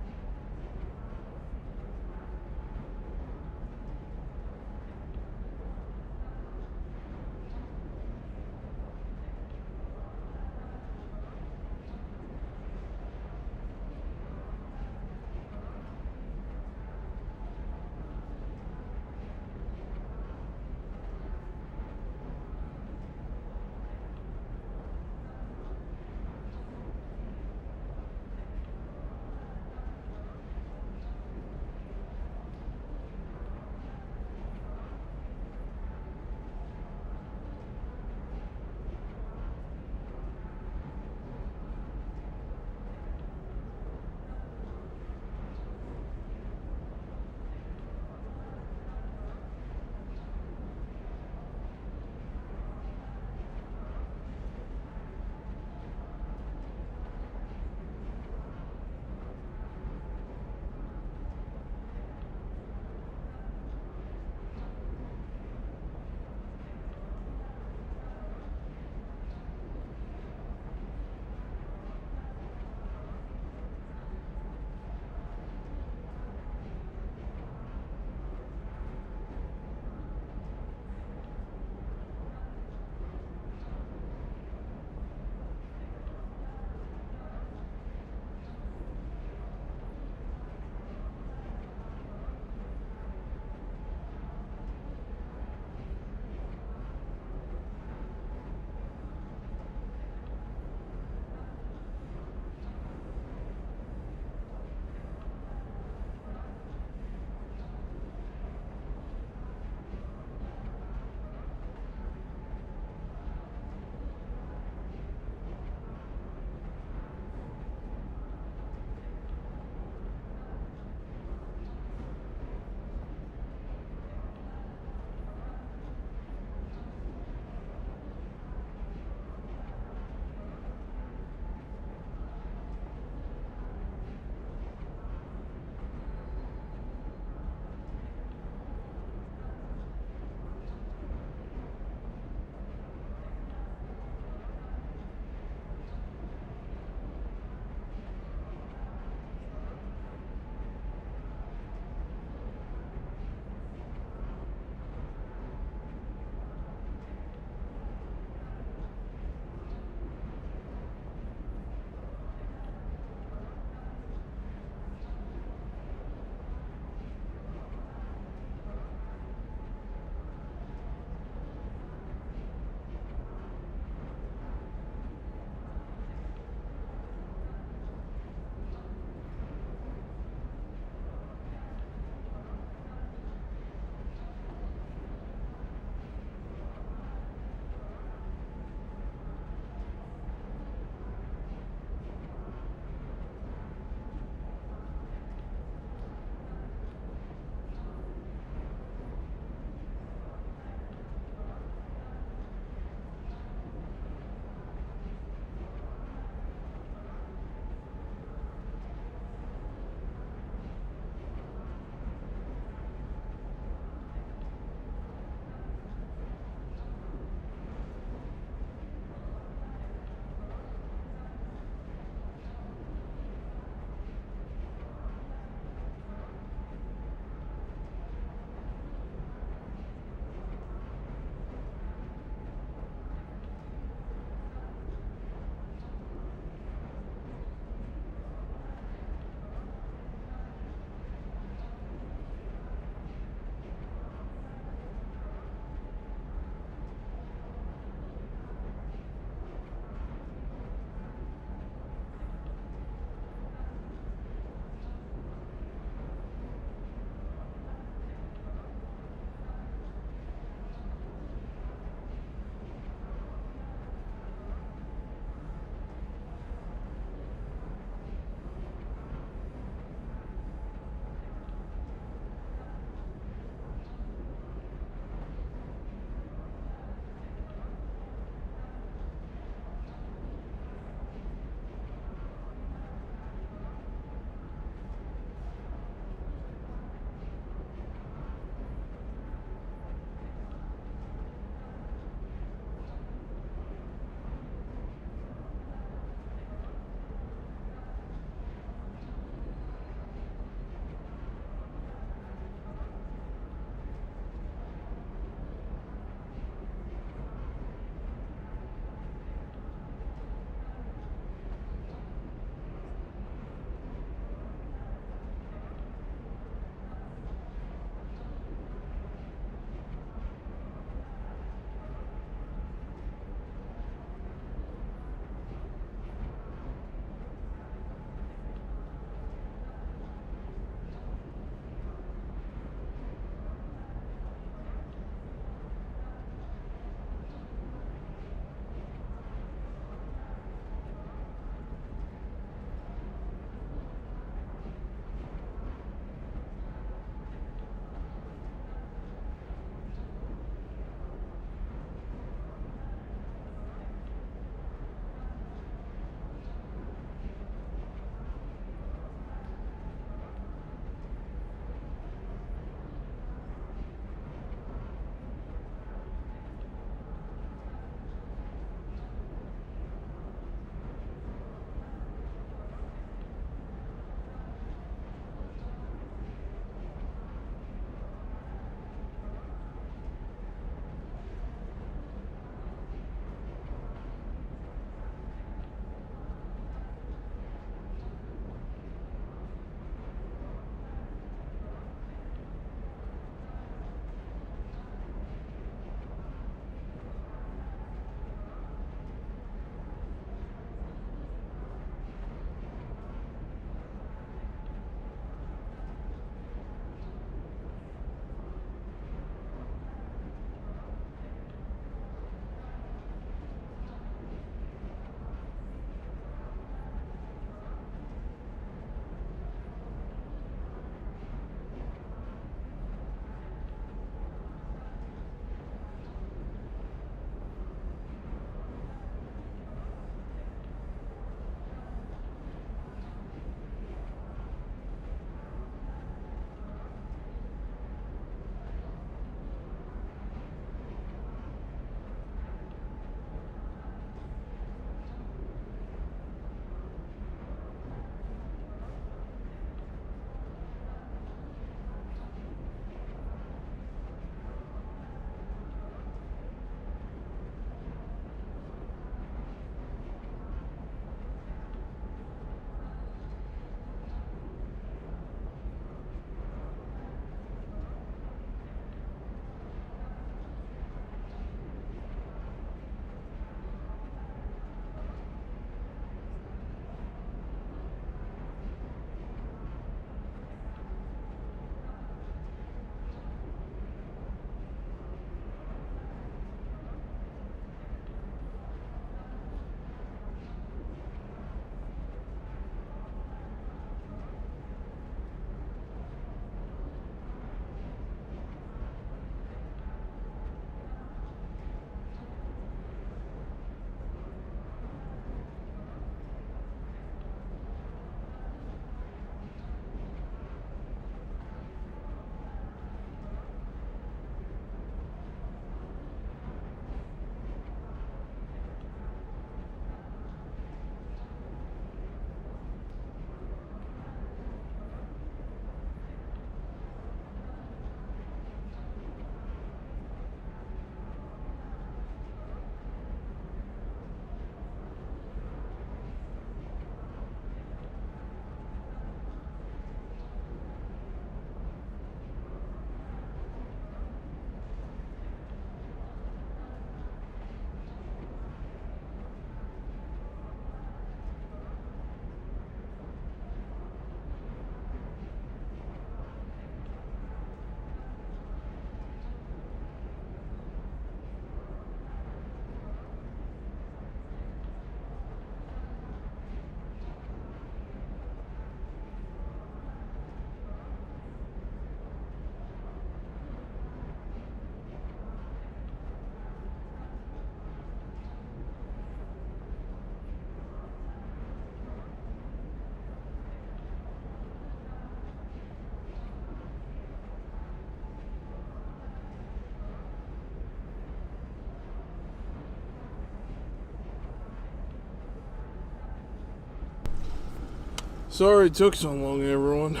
Sorry it took so long, everyone.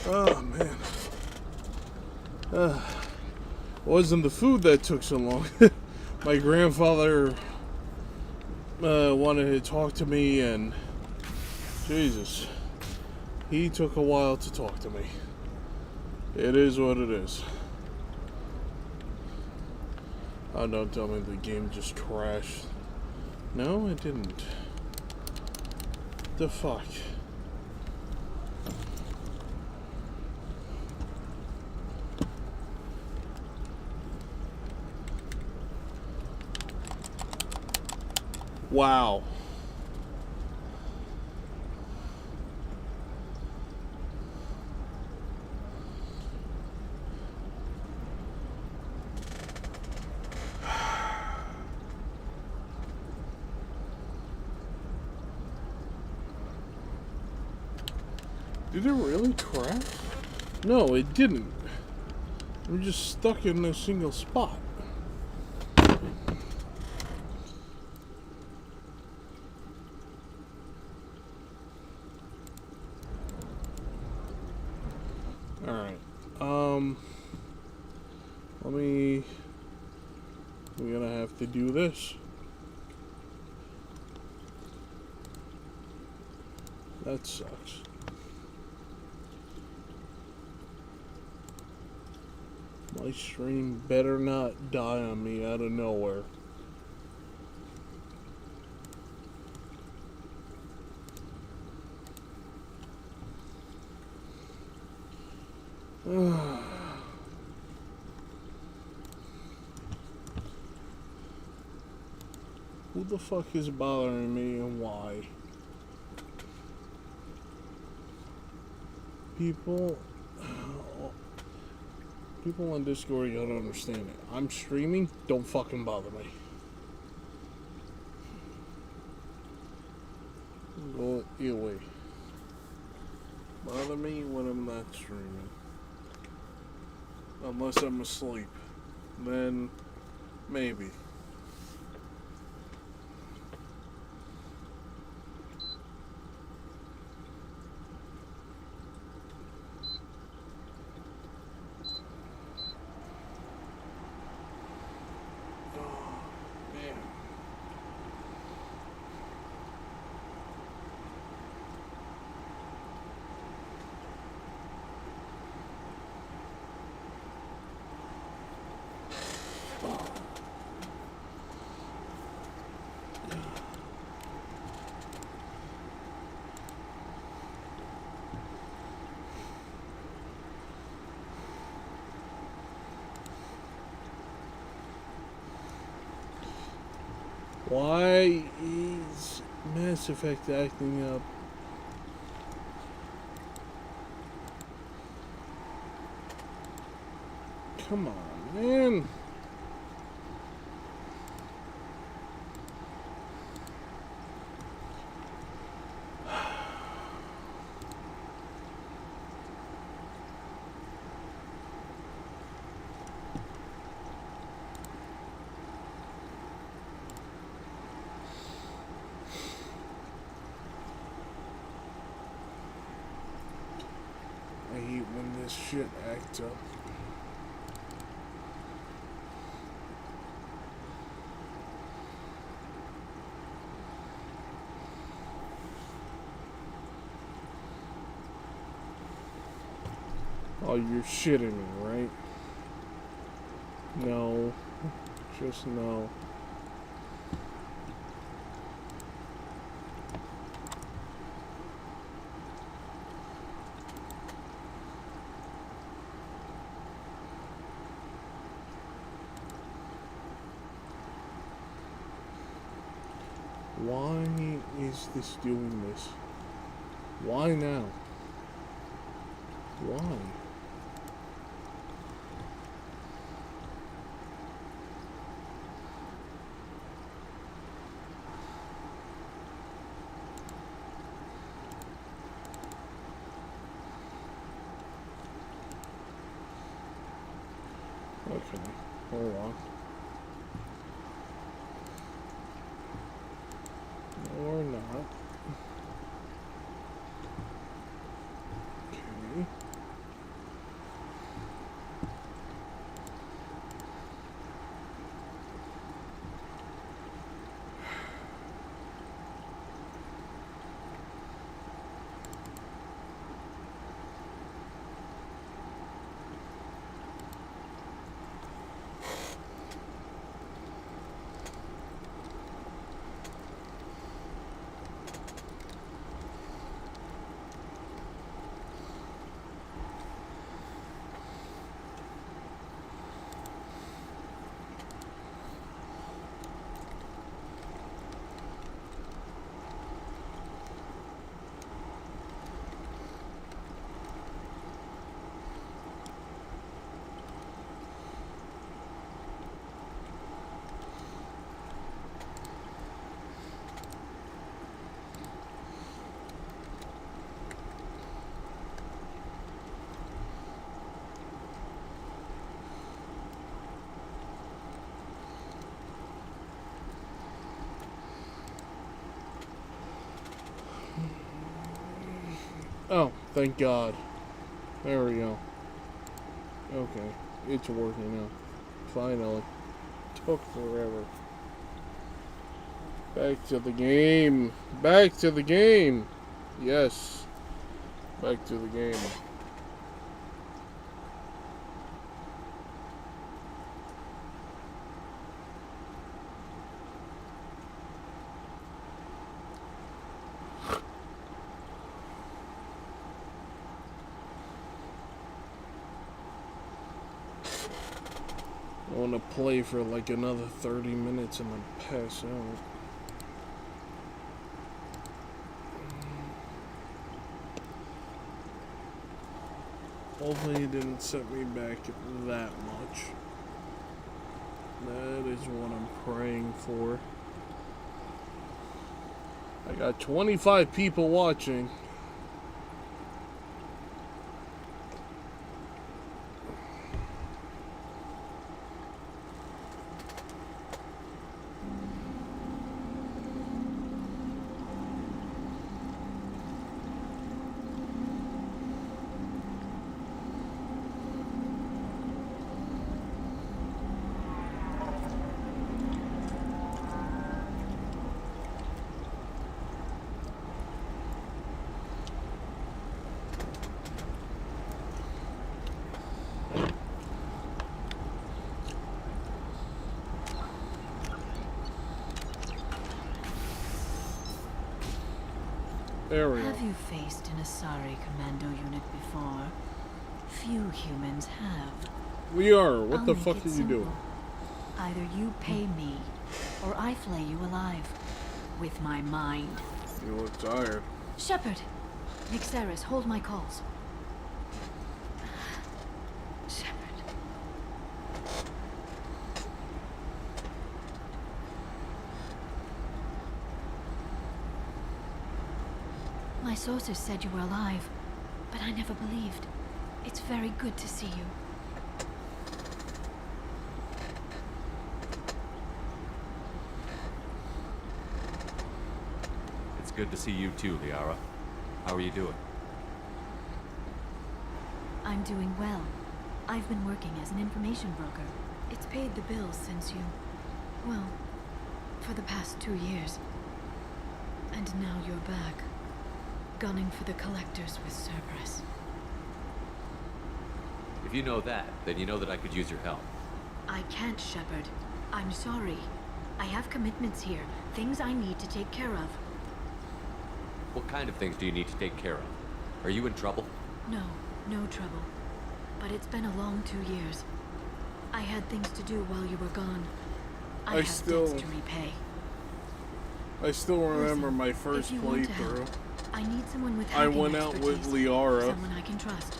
Oh, man. Wasn't the food that took so long. My grandfather wanted to talk to me, and Jesus, he took a while to talk to me. It is what it is. Oh, don't tell me the game just crashed. No, it didn't. The fuck? Wow. Did it really crash? No, it didn't. I'm just stuck in a single spot. Alright. We're gonna have to do this. That sucks. My stream better not die on me out of nowhere. Who the fuck is bothering me and why? People on Discord, you don't understand it. I'm streaming, don't fucking bother me. Go away. Bother me when I'm not streaming. Unless I'm asleep. Then, maybe. Why is Mass Effect acting up? Come on, man. I hate when this shit acts up. Oh, you're shitting me, right? No. Just no. Why is this doing this? Why now? Why? Okay, hold on. No, we're not. Oh, thank God. There we go. Okay, it's working now. Finally. Took forever. Back to the game. Back to the game. Yes. Back to the game. I want to play for like another 30 minutes and then pass out. Hopefully it didn't set me back that much. That is what I'm praying for. I got 25 people watching. There we go. Have you faced an Asari commando unit before? Few humans have. We are. What the I'll fuck make are it you simple. doing? Either you pay me, or I flay you alive. With my mind. You look tired. Shepard! Nixeris, hold my calls. Shepard. My sources said you were alive, but I never believed. It's very good to see you. It's good to see you too, Liara. How are you doing? I'm doing well. I've been working as an information broker. It's paid the bills since you... well, for the past 2 years. And now you're back. Gunning for the collectors with Cerberus. If you know that, then you know that I could use your help. I can't, Shepard. I'm sorry. I have commitments here. Things I need to take care of. What kind of things do you need to take care of? Are you in trouble? No, no trouble. But it's been a long 2 years. I had things to do while you were gone. I have debts to repay. I still remember Listen, my first if you want to help, playthrough. I need someone with I hacking went out with expertise. Liara. Someone I can trust.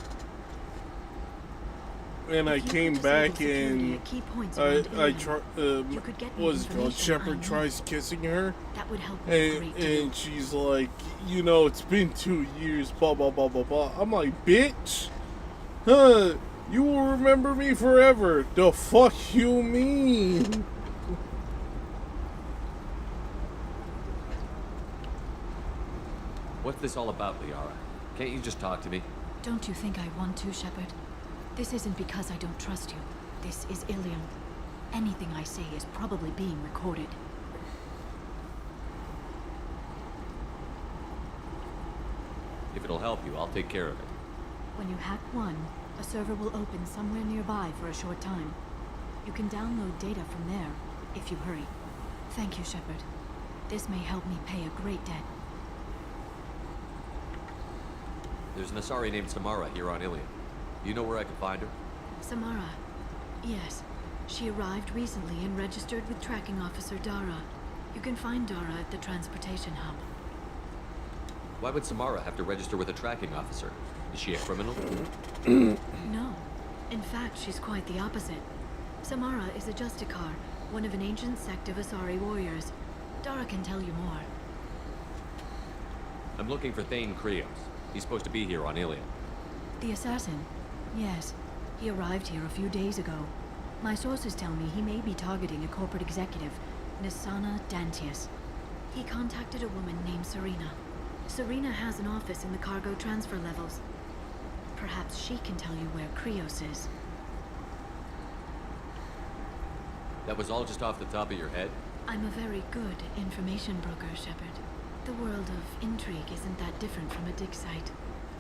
And I came back and I was it called Shepard tries kissing her. That would help me and she's like, you know, it's been 2 years, blah blah blah blah blah. I'm like, bitch, huh? You will remember me forever. The fuck you mean? What's this all about, Liara? Can't you just talk to me? Don't you think I want to, Shepard? This isn't because I don't trust you. This is Ilium. Anything I say is probably being recorded. If it'll help you, I'll take care of it. When you hack one, a server will open somewhere nearby for a short time. You can download data from there, if you hurry. Thank you, Shepard. This may help me pay a great debt. There's an Asari named Samara here on Ilium. You know where I can find her? Samara. Yes. She arrived recently and registered with Tracking Officer Dara. You can find Dara at the transportation hub. Why would Samara have to register with a tracking officer? Is she a criminal? No. In fact, she's quite the opposite. Samara is a Justicar, one of an ancient sect of Asari warriors. Dara can tell you more. I'm looking for Thane Krios. He's supposed to be here on Ilium. The assassin? Yes. He arrived here a few days ago. My sources tell me he may be targeting a corporate executive, Nisana Dantius. He contacted a woman named Serena. Serena has an office in the cargo transfer levels. Perhaps she can tell you where Krios is. That was all just off the top of your head? I'm a very good information broker, Shepard. The world of intrigue isn't that different from a dig site.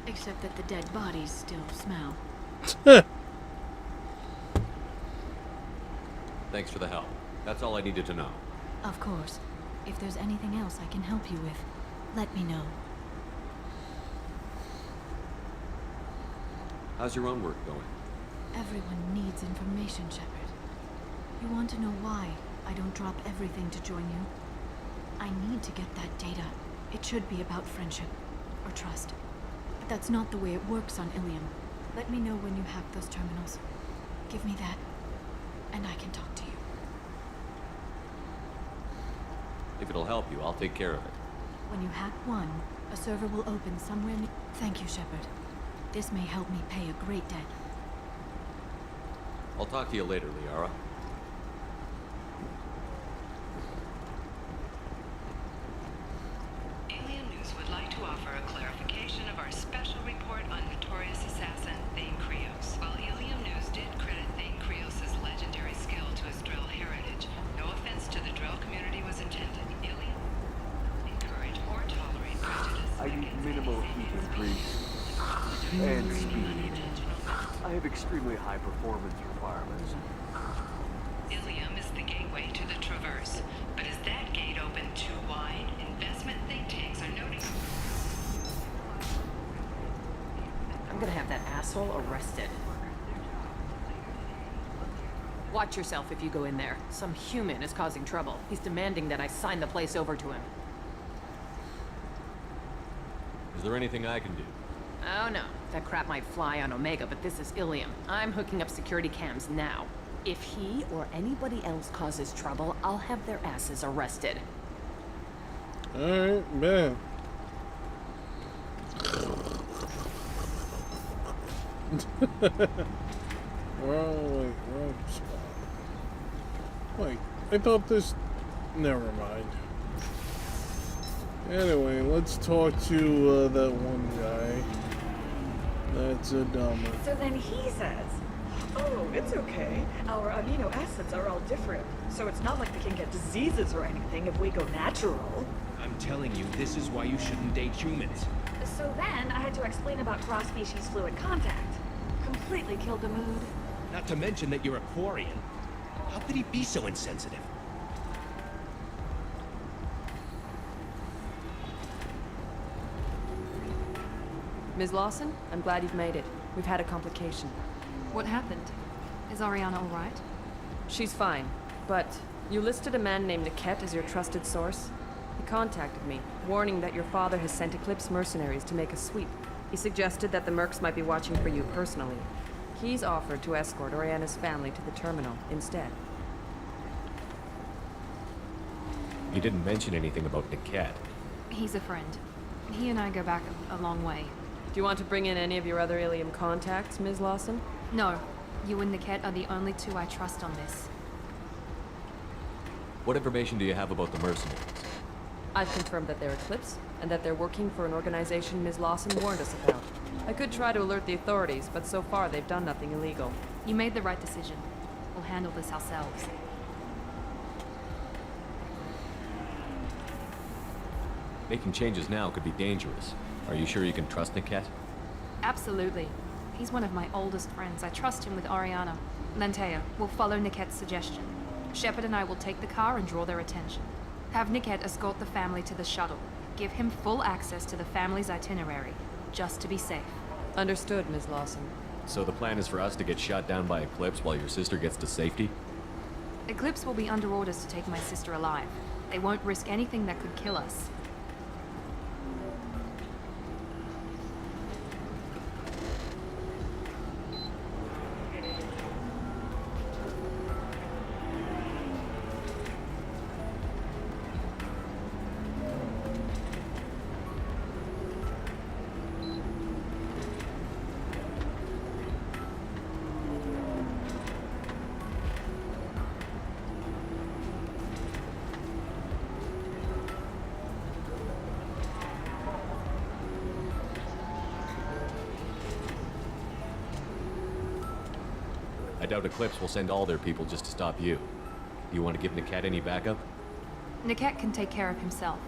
Except that the dead bodies still smell. Thanks for the help. That's all I needed to know. Of course. If there's anything else I can help you with, let me know. How's your own work going? Everyone needs information, Shepard. You want to know why I don't drop everything to join you? I need to get that data. It should be about friendship or trust. But that's not the way it works on Ilium. Let me know when you have those terminals. Give me that, and I can talk to you. If it'll help you, I'll take care of it. When you hack one, a server will open somewhere near... Thank you, Shepard. This may help me pay a great debt. I'll talk to you later, Liara. Alien News would like to offer a clarification of our special report on notorious assassin Thane Krios. While Alien News did credit Thane Krios' legendary skill to his drill heritage, no offense to the drill community was intended. Alien encourage or tolerate prejudice. I need minimal heat and grease. And speed. I have extremely high performance requirements. Ilium is the gateway to the Traverse, but is that gate open too wide? Investment think tanks are noting. I'm gonna have that asshole arrested. Watch yourself if you go in there. Some human is causing trouble. He's demanding that I sign the place over to him. Is there anything I can do? Oh no, that crap might fly on Omega, but this is Ilium. I'm hooking up security cams now. If he or anybody else causes trouble, I'll have their asses arrested. Alright, man. Wrong spot. Wait, I thought this... Never mind. Anyway, let's talk to that one guy. That's a dumber. So then he says, oh, it's okay. Our amino acids are all different. So it's not like we can get diseases or anything if we go natural. I'm telling you, this is why you shouldn't date humans. So then I had to explain about cross-species fluid contact. Completely killed the mood. Not to mention that you're a Quarian. How could he be so insensitive? Ms. Lawson, I'm glad you've made it. We've had a complication. What happened? Is Ariana all right? She's fine, but you listed a man named Niket as your trusted source. He contacted me, warning that your father has sent Eclipse mercenaries to make a sweep. He suggested that the Mercs might be watching for you personally. He's offered to escort Oriana's family to the terminal instead. He didn't mention anything about Niket. He's a friend. He and I go back a long way. Do you want to bring in any of your other Ilium contacts, Ms. Lawson? No. You and Niket are the only two I trust on this. What information do you have about the mercenaries? I've confirmed that they're Eclipse, and that they're working for an organization Ms. Lawson warned us about. I could try to alert the authorities, but so far they've done nothing illegal. You made the right decision. We'll handle this ourselves. Making changes now could be dangerous. Are you sure you can trust Niket? Absolutely. He's one of my oldest friends. I trust him with Ariana. Lantea, we'll follow Niket's suggestion. Shepard and I will take the car and draw their attention. Have Niket escort the family to the shuttle. Give him full access to the family's itinerary, just to be safe. Understood, Ms. Lawson. So the plan is for us to get shot down by Eclipse while your sister gets to safety? Eclipse will be under orders to take my sister alive. They won't risk anything that could kill us. I doubt Eclipse will send all their people just to stop you. You want to give Niket any backup? Niket can take care of himself.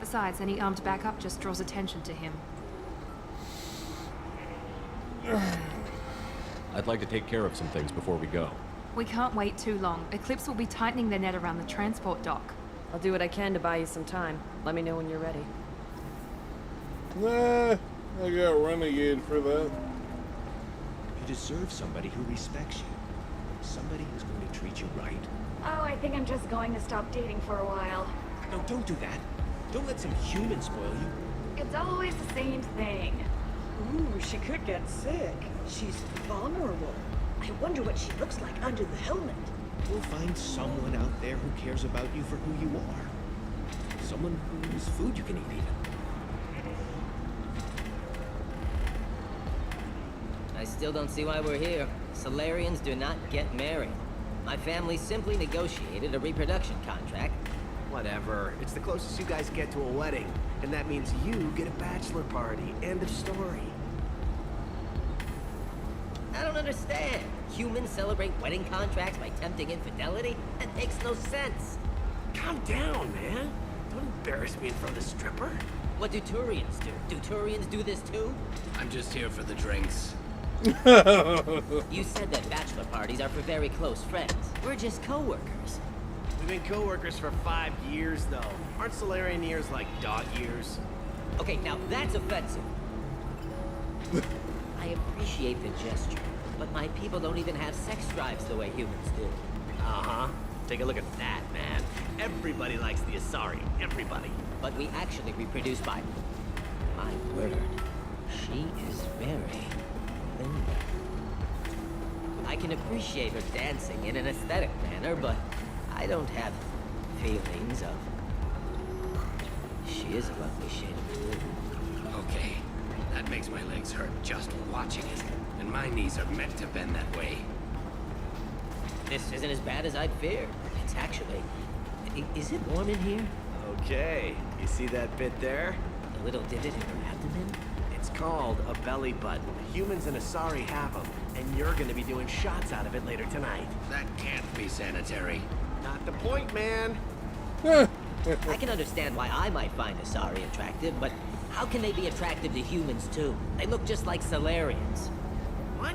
Besides, any armed backup just draws attention to him. I'd like to take care of some things before we go. We can't wait too long. Eclipse will be tightening their net around the transport dock. I'll do what I can to buy you some time. Let me know when you're ready. Nah, I got Renegade for that. You deserve somebody who respects you. Somebody who's going to treat you right. Oh, I think I'm just going to stop dating for a while. No, don't do that. Don't let some human spoil you. It's always the same thing. Ooh, she could get sick. She's vulnerable. I wonder what she looks like under the helmet. We'll find someone out there who cares about you for who you are. Someone whose food you can eat, even. I still don't see why we're here. Solarians do not get married. My family simply negotiated a reproduction contract. Whatever. It's the closest you guys get to a wedding. And that means you get a bachelor party. End of story. I don't understand. Humans celebrate wedding contracts by tempting infidelity? That makes no sense. Calm down, man. Don't embarrass me in front of the stripper. What do Turians do? Do Turians do this too? I'm just here for the drinks. You said that bachelor parties are for very close friends. We're just co-workers. We've been co-workers for 5 years, though. Aren't Solarian years like dog years? Okay, now that's offensive. I appreciate the gesture, but my people don't even have sex drives the way humans do. Uh-huh. Take a look at that, man. Everybody likes the Asari. Everybody. But we actually reproduce by... My word. She is very... Linda. I can appreciate her dancing in an aesthetic manner, but I don't have feelings of... She is a lovely shade of blue. Okay, that makes my legs hurt just watching it. And my knees are meant to bend that way. This isn't as bad as I'd feared. It's actually... Is it warm in here? Okay. You see that bit there? The little divot in her abdomen? It's called a belly button. Humans and Asari have them, and you're gonna be doing shots out of it later tonight. That can't be sanitary. Not the point, man. I can understand why I might find Asari attractive, but how can they be attractive to humans too? They look just like Solarians. What?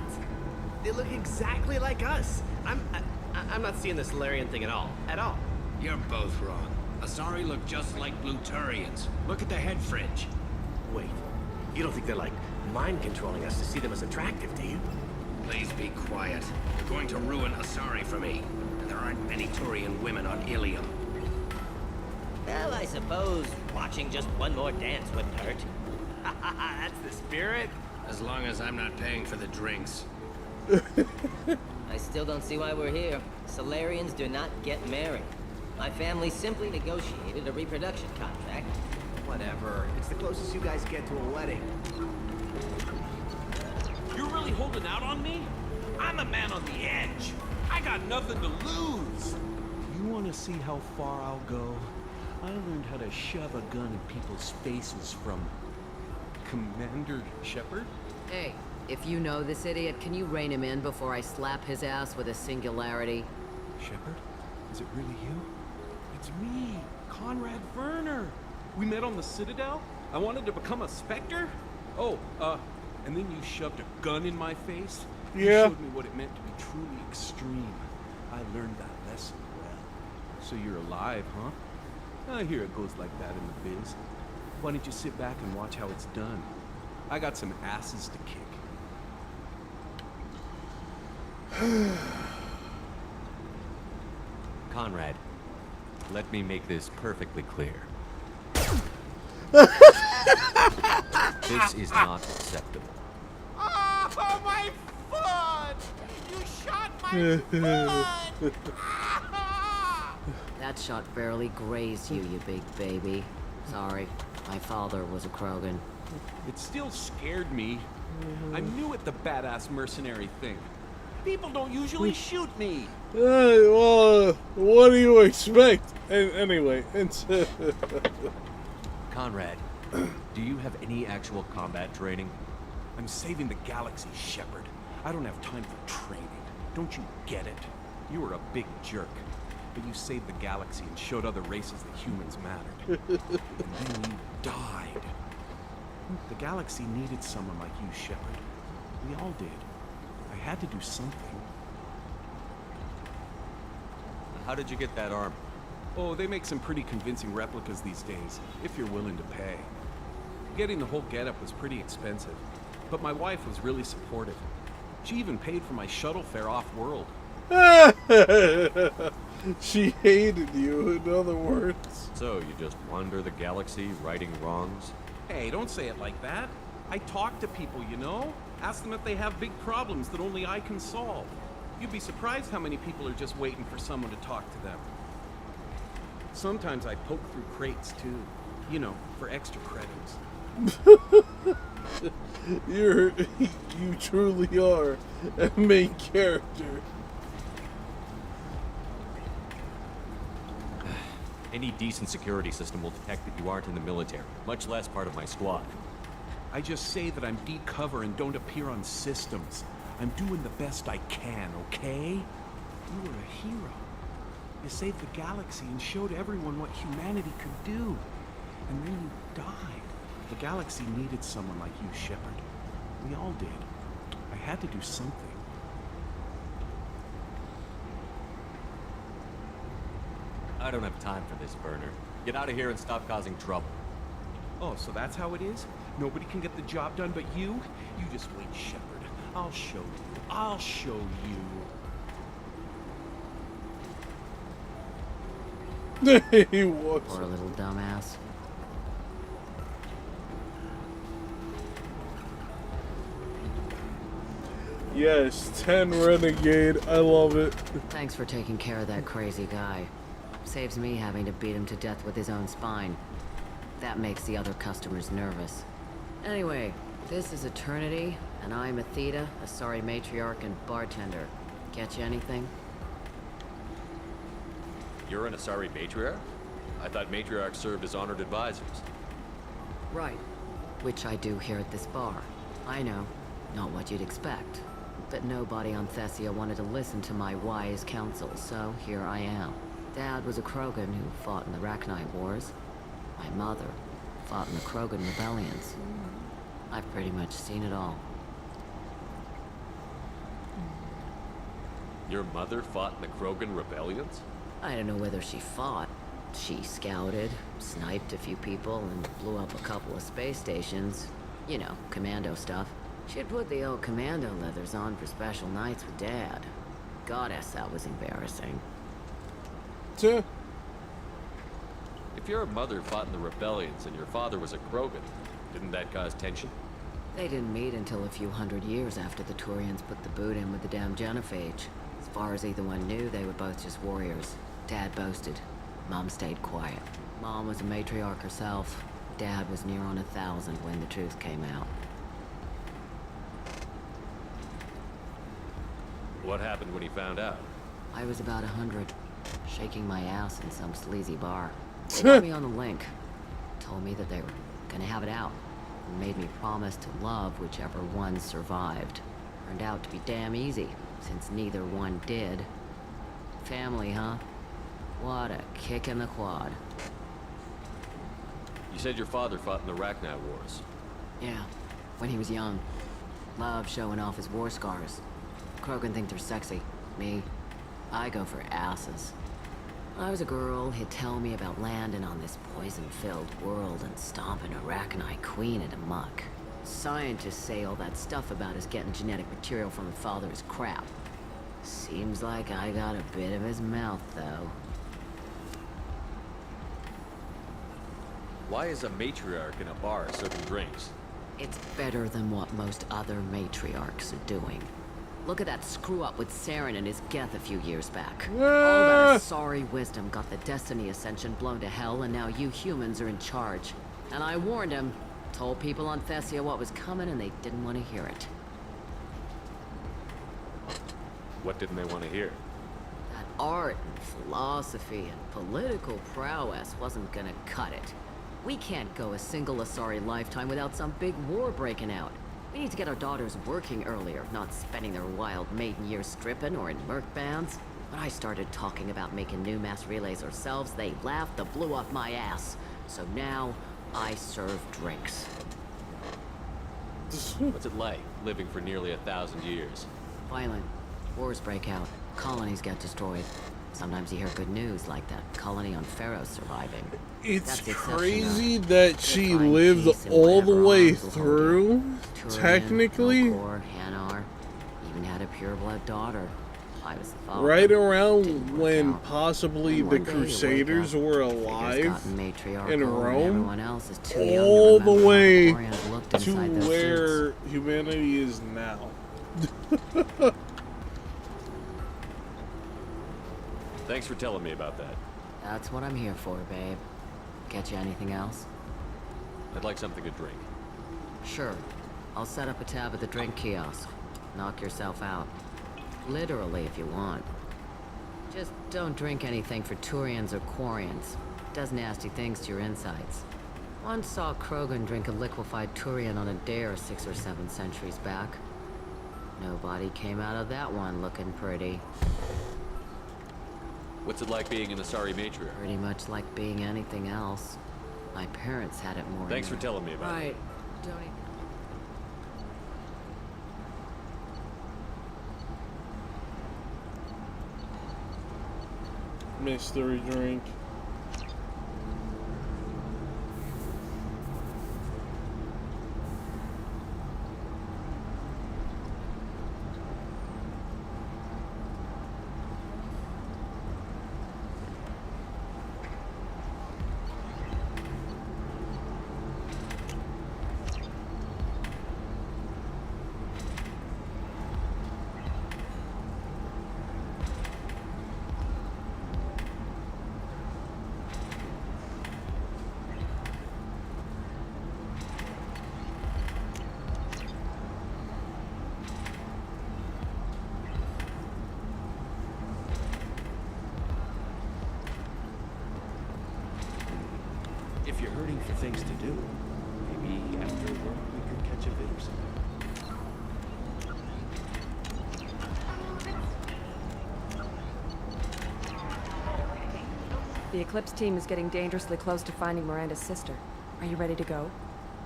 They look exactly like us. I'm not seeing the Solarian thing at all. At all. You're both wrong. Asari look just like Blue Turians. Look at the head fringe. Wait. You don't think they're like mind controlling us to see them as attractive, do you? Please be quiet. You're going to ruin Asari for me. And there aren't many Turian women on Ilium. Well, I suppose watching just one more dance wouldn't hurt. That's the spirit. As long as I'm not paying for the drinks. I still don't see why we're here. Solarians do not get married. My family simply negotiated a reproduction contract. Whatever. It's the closest you guys get to a wedding. You're really holding out on me? I'm a man on the edge. I got nothing to lose. You want to see how far I'll go? I learned how to shove a gun in people's faces from Commander Shepard. Hey, if you know this idiot, can you rein him in before I slap his ass with a singularity? Shepard? Is it really you? It's me, Conrad Werner. We met on the Citadel. I wanted to become a Spectre. Oh, and then you shoved a gun in my face. You showed me what it meant to be truly extreme. I learned that lesson well. So you're alive, huh? I hear it goes like that in the biz. Why don't you sit back and watch how it's done? I got some asses to kick. Conrad, let me make this perfectly clear. This is not acceptable. Oh, my foot! You shot my foot! That shot barely grazed you, you big baby. Sorry, my father was a Krogan. It still scared me. I'm new at the badass mercenary thing. People don't usually shoot me. Well, what do you expect? Anyway, it's... Conrad, do you have any actual combat training? I'm saving the galaxy, Shepard. I don't have time for training. Don't you get it? You were a big jerk. But you saved the galaxy and showed other races that humans mattered. And then you died. The galaxy needed someone like you, Shepard. We all did. I had to do something. How did you get that armor? Oh, they make some pretty convincing replicas these days, if you're willing to pay. Getting the whole getup was pretty expensive, but my wife was really supportive. She even paid for my shuttle fare off-world. She hated you, in other words. So, you just wander the galaxy, righting wrongs? Hey, don't say it like that. I talk to people, you know? Ask them if they have big problems that only I can solve. You'd be surprised how many people are just waiting for someone to talk to them. Sometimes I poke through crates, too. You know, for extra credits. You truly are a main character. Any decent security system will detect that you aren't in the military, much less part of my squad. I just say that I'm deep cover and don't appear on systems. I'm doing the best I can, okay? You were a hero. You saved the galaxy and showed everyone what humanity could do. And then you died. The galaxy needed someone like you, Shepard. We all did. I had to do something. I don't have time for this, Werner. Get out of here and stop causing trouble. Oh, so that's how it is? Nobody can get the job done but you? You just wait, Shepard. I'll show you. I'll show you. He walks. Poor little dumbass. Yes, 10 Renegade. I love it. Thanks for taking care of that crazy guy. Saves me having to beat him to death with his own spine. That makes the other customers nervous. Anyway, this is Eternity, and I'm Athena, a sorry matriarch and bartender. Get you anything? You're an Asari matriarch? I thought matriarchs served as honored advisors. Right. Which I do here at this bar. I know. Not what you'd expect. But nobody on Thessia wanted to listen to my wise counsel, so here I am. Dad was a Krogan who fought in the Rachni Wars. My mother fought in the Krogan rebellions. I've pretty much seen it all. Your mother fought in the Krogan rebellions? I don't know whether she fought. She scouted, sniped a few people, and blew up a couple of space stations. You know, commando stuff. She'd put the old commando leathers on for special nights with Dad. Goddess, that was embarrassing. Tuh. If your mother fought in the rebellions and your father was a Krogan, didn't that cause tension? They didn't meet until a few hundred years after the Turians put the boot in with the damn genophage. As far as either one knew, they were both just warriors. Dad boasted. Mom stayed quiet. Mom was a matriarch herself. Dad was near on 1,000 when the truth came out. What happened when he found out? I was about 100, shaking my ass in some sleazy bar. They got me on the link. Told me that they were gonna have it out. And made me promise to love whichever one survived. Turned out to be damn easy, since neither one did. Family, huh? What a kick in the quad. You said your father fought in the Rachni Wars. Yeah, when he was young. Loved showing off his war scars. Krogan think they're sexy. Me, I go for asses. When I was a girl, he'd tell me about landing on this poison-filled world and stomping a Rachni queen into muck. Scientists say all that stuff about us getting genetic material from the father is crap. Seems like I got a bit of his mouth, though. Why is a matriarch in a bar serving drinks? It's better than what most other matriarchs are doing. Look at that screw-up with Saren and his Geth a few years back. All that Asari wisdom got the Destiny Ascension blown to hell, and now you humans are in charge. And I warned him, told people on Thessia what was coming, and they didn't want to hear it. What didn't they want to hear? That art and philosophy and political prowess wasn't gonna cut it. We can't go a single Asari lifetime without some big war breaking out. We need to get our daughters working earlier, not spending their wild maiden years stripping or in merc bands. When I started talking about making new mass relays ourselves, they laughed the blue off my ass. So now, I serve drinks. What's it like, living for nearly 1,000 years? Violent. Wars break out. Colonies get destroyed. Sometimes you hear good news, like that colony on Pharaoh surviving. It's That's the exception, crazy though. that she You'll find lived peace in all the whatever way arms will hold through, you. Turian, technically, Melkor, Hanar, even had a pureblood daughter. I was the father. right around when possibly And the one day you wake Crusaders up, were figure's alive gotten matriarchal, in and Rome, everyone else is too young to all the remember how way Victorians looked to inside those where suits. humanity is now. Thanks for telling me about that. That's what I'm here for, babe. Get you anything else? I'd like something to drink. Sure. I'll set up a tab at the drink kiosk. Knock yourself out. Literally, if you want. Just don't drink anything for Turians or Quarians. Does nasty things to your insides. Once saw Krogan drink a liquefied Turian on a dare 6 or 7 centuries back. Nobody came out of that one looking pretty. What's it like being an Asari matriarch? Pretty much like being anything else. My parents had it more. Thanks for telling me about it. Right. Don't even... Mystery drink. If you're hurting for things to do, maybe after work we could catch a bit or something. The Eclipse team is getting dangerously close to finding Miranda's sister. Are you ready to go?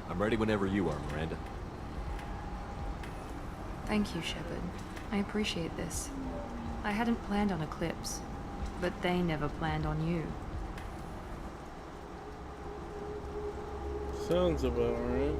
I'm ready whenever you are, Miranda. Thank you, Shepard. I appreciate this. I hadn't planned on Eclipse, but they never planned on you. Sounds about right.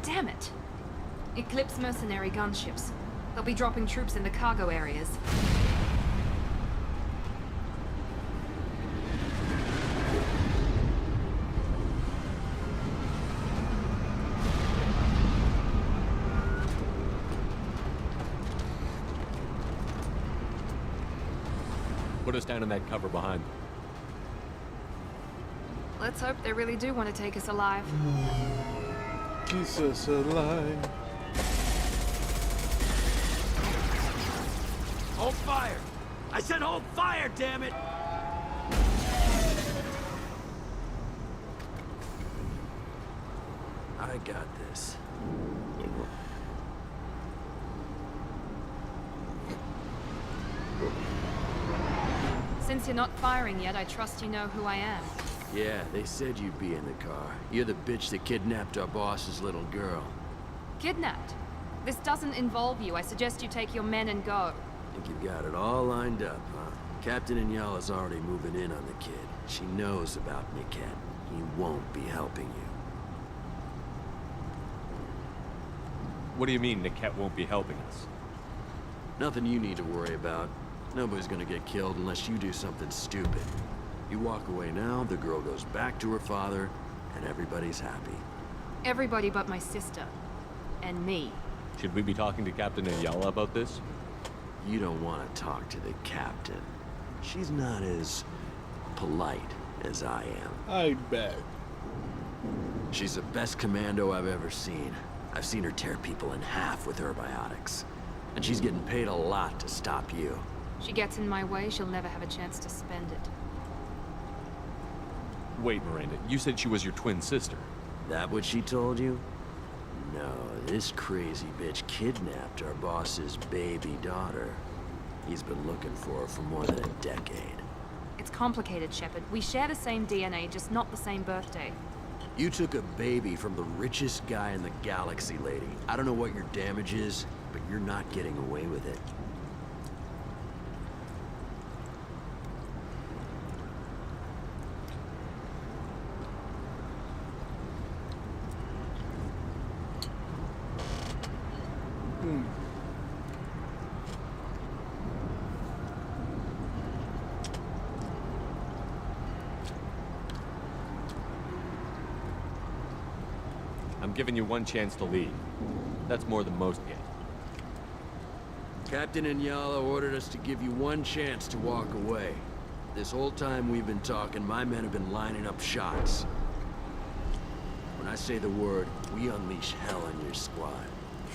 Damn it! Eclipse mercenary gunships. They'll be dropping troops in the cargo areas. put us down in that cover behind them. Let's hope they really do want to take us alive. Keep us alive. Hold fire! I said hold fire, damn it! I got this. Since you're not firing yet, I trust you know who I am. Yeah, they said you'd be in the car. You're the bitch that kidnapped our boss's little girl. Kidnapped? This doesn't involve you. I suggest you take your men and go. Think you've got it all lined up, huh? Captain Inyala's already moving in on the kid. She knows about Niket. He won't be helping you. What do you mean Niket won't be helping us? Nothing you need to worry about. Nobody's gonna get killed unless you do something stupid. You walk away now, the girl goes back to her father, and everybody's happy. Everybody but my sister. And me. Should we be talking to Captain Inyala about this? You don't want to talk to the captain. She's not as polite as I am. I bet. She's the best commando I've ever seen. I've seen her tear people in half with her biotics. And she's getting paid a lot to stop you. She gets in my way, she'll never have a chance to spend it. Wait, Miranda, you said she was your twin sister. That what she told you? No, this crazy bitch kidnapped our boss's baby daughter. He's been looking for her for more than a decade. It's complicated, Shepard. We share the same DNA, just not the same birthday. You took a baby from the richest guy in the galaxy, lady. I don't know what your damage is, but you're not getting away with it. I'm giving you one chance to leave. That's more than most get. Captain Inyala ordered us to give you one chance to walk away. This whole time we've been talking, my men have been lining up shots. When I say the word, we unleash hell on your squad.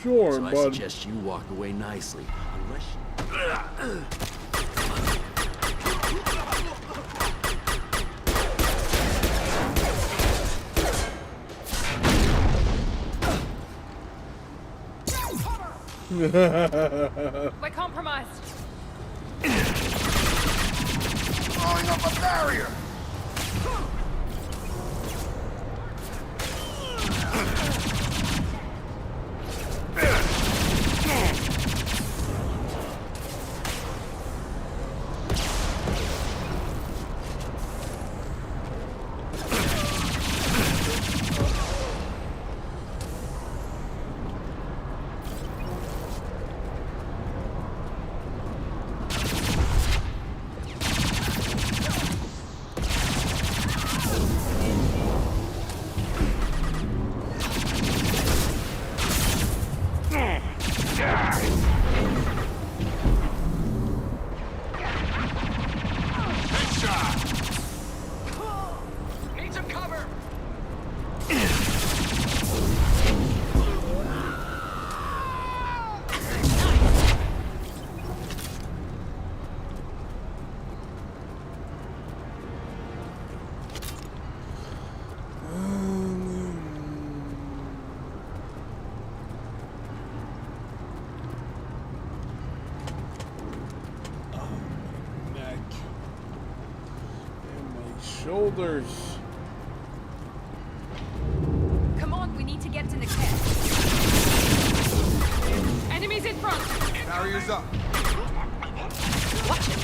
Sure, so bud. I suggest you walk away nicely, unless you... We're compromised. Throwing up a barrier. Shoulders. Come on, we need to get to the camp. Enemies in front. Barriers up. Watch it.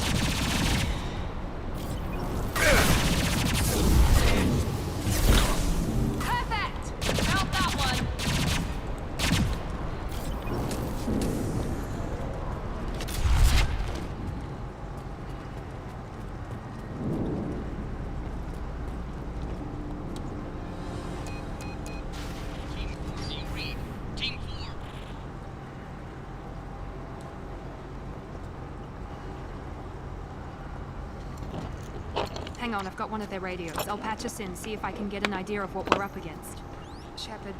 Perfect. Found that one. Hang on, I've got one of their radios. I'll patch us in, see if I can get an idea of what we're up against. Shepard,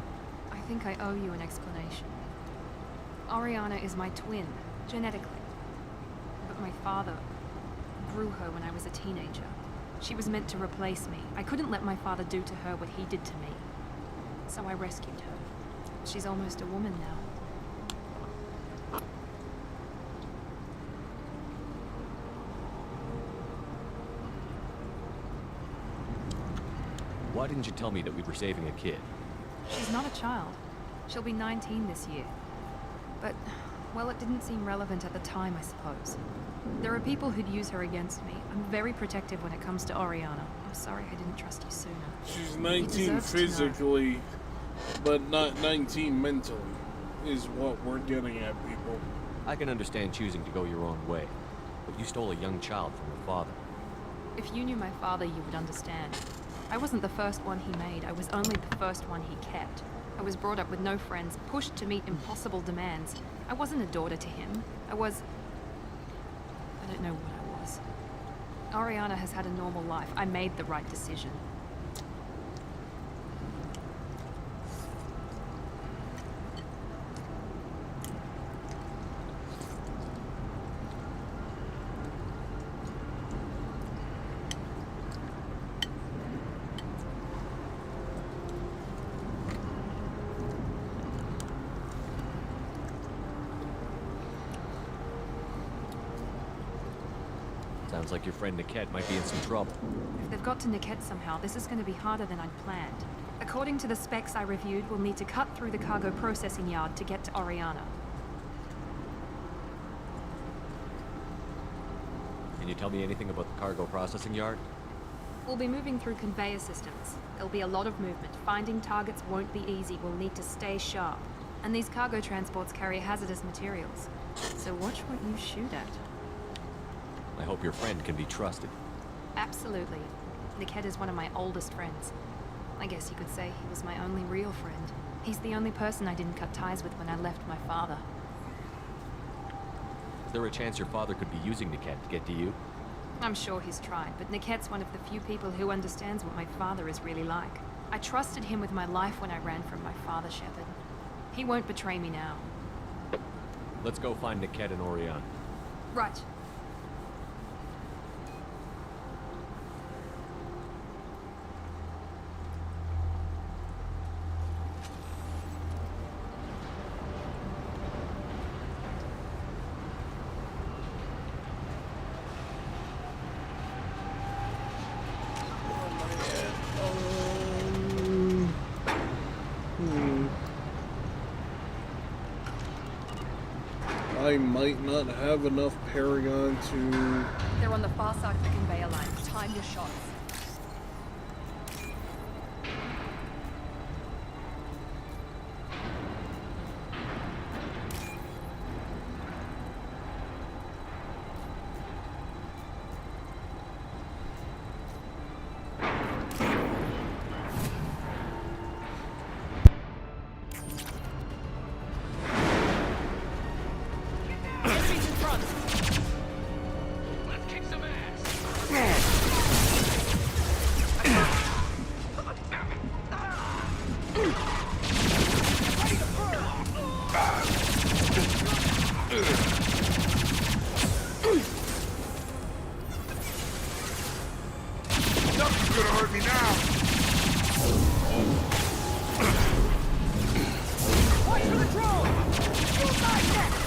I think I owe you an explanation. Oriana is my twin, genetically. But my father grew her when I was a teenager. She was meant to replace me. I couldn't let my father do to her what he did to me. So I rescued her. She's almost a woman now. Why didn't you tell me that we were saving a kid? She's not a child. She'll be 19 this year. But, well, it didn't seem relevant at the time, I suppose. There are people who'd use her against me. I'm very protective when it comes to Oriana. I'm sorry I didn't trust you sooner. She's 19 physically, but not 19 mentally, is what we're getting at, people. I can understand choosing to go your own way, but you stole a young child from her father. If you knew my father, you would understand. I wasn't the first one he made. I was only the first one he kept. I was brought up with no friends, pushed to meet impossible demands. I wasn't a daughter to him. I don't know what I was. Oriana has had a normal life. I made the right decision. Sounds like your friend Niket might be in some trouble. If they've got to Niket somehow, this is going to be harder than I'd planned. According to the specs I reviewed, we'll need to cut through the cargo processing yard to get to Oriana. Can you tell me anything about the cargo processing yard? We'll be moving through conveyor systems. There'll be a lot of movement. Finding targets won't be easy. We'll need to stay sharp. And these cargo transports carry hazardous materials. So watch what you shoot at. I hope your friend can be trusted. Absolutely. Niket is one of my oldest friends. I guess you could say he was my only real friend. He's the only person I didn't cut ties with when I left my father. Is there a chance your father could be using Niket to get to you? I'm sure he's tried, but Niket's one of the few people who understands what my father is really like. I trusted him with my life when I ran from my father, Shepard. He won't betray me now. Let's go find Niket and Oriana. Right. I might not have enough Paragon to... They're on the far side of the conveyor line. Time your shots. Nothing's gonna hurt me now. Watch for the drone! Suicide next!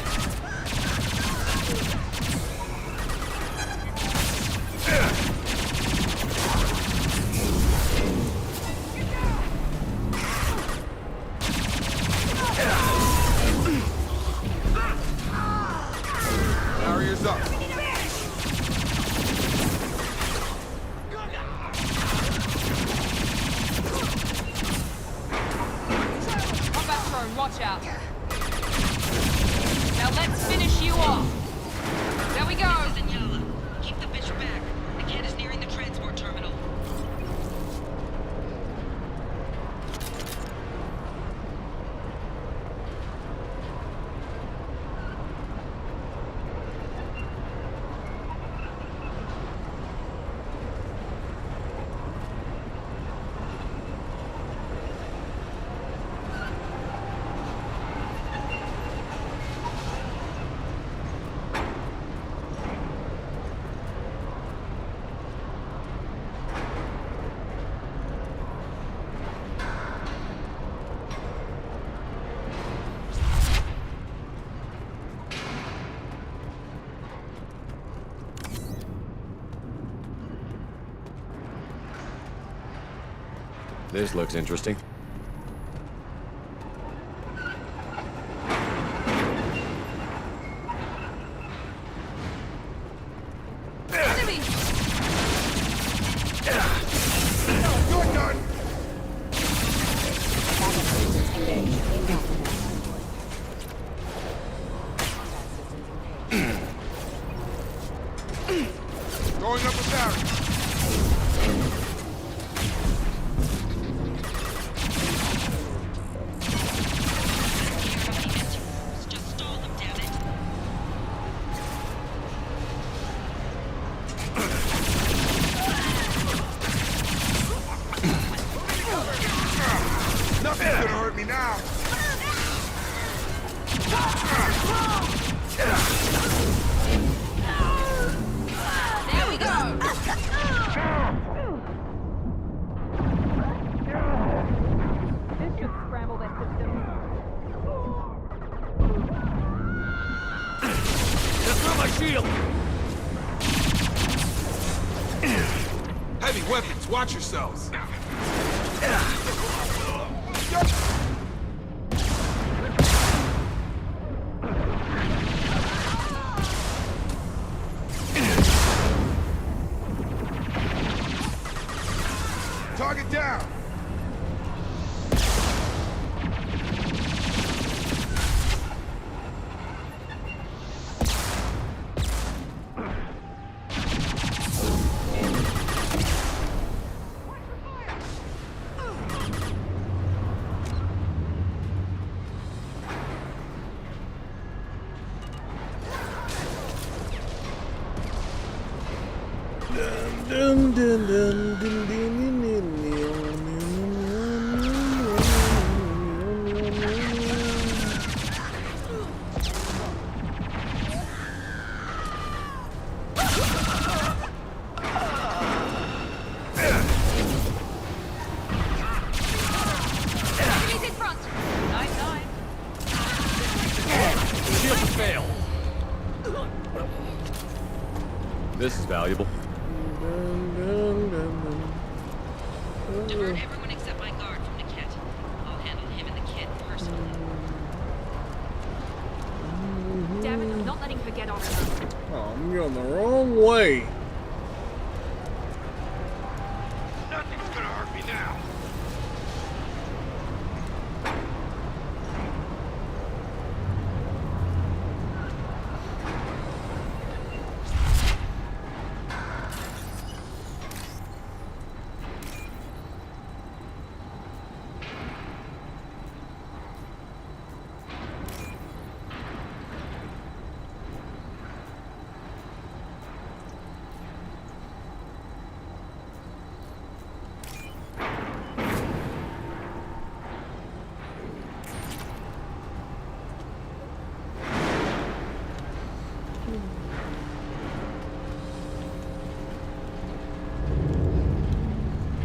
Barriers up. Combat drone, watch out. This looks interesting. Enemy! You're done! Going up a barrel. Nothing's gonna hurt me now. There we go! This should scramble that system. That's not my shield! Heavy weapons, watch yourselves! Target down! Dun, dun, dun, dun, dun, dun, dun, Enemies in front! Nice eye. Shield to fail. This is valuable. Divert everyone except my guard from the kit. I'll handle him and the kid personally. Damn it, I'm not letting her get off now. Oh, I'm going the wrong way. Nothing's gonna hurt me now.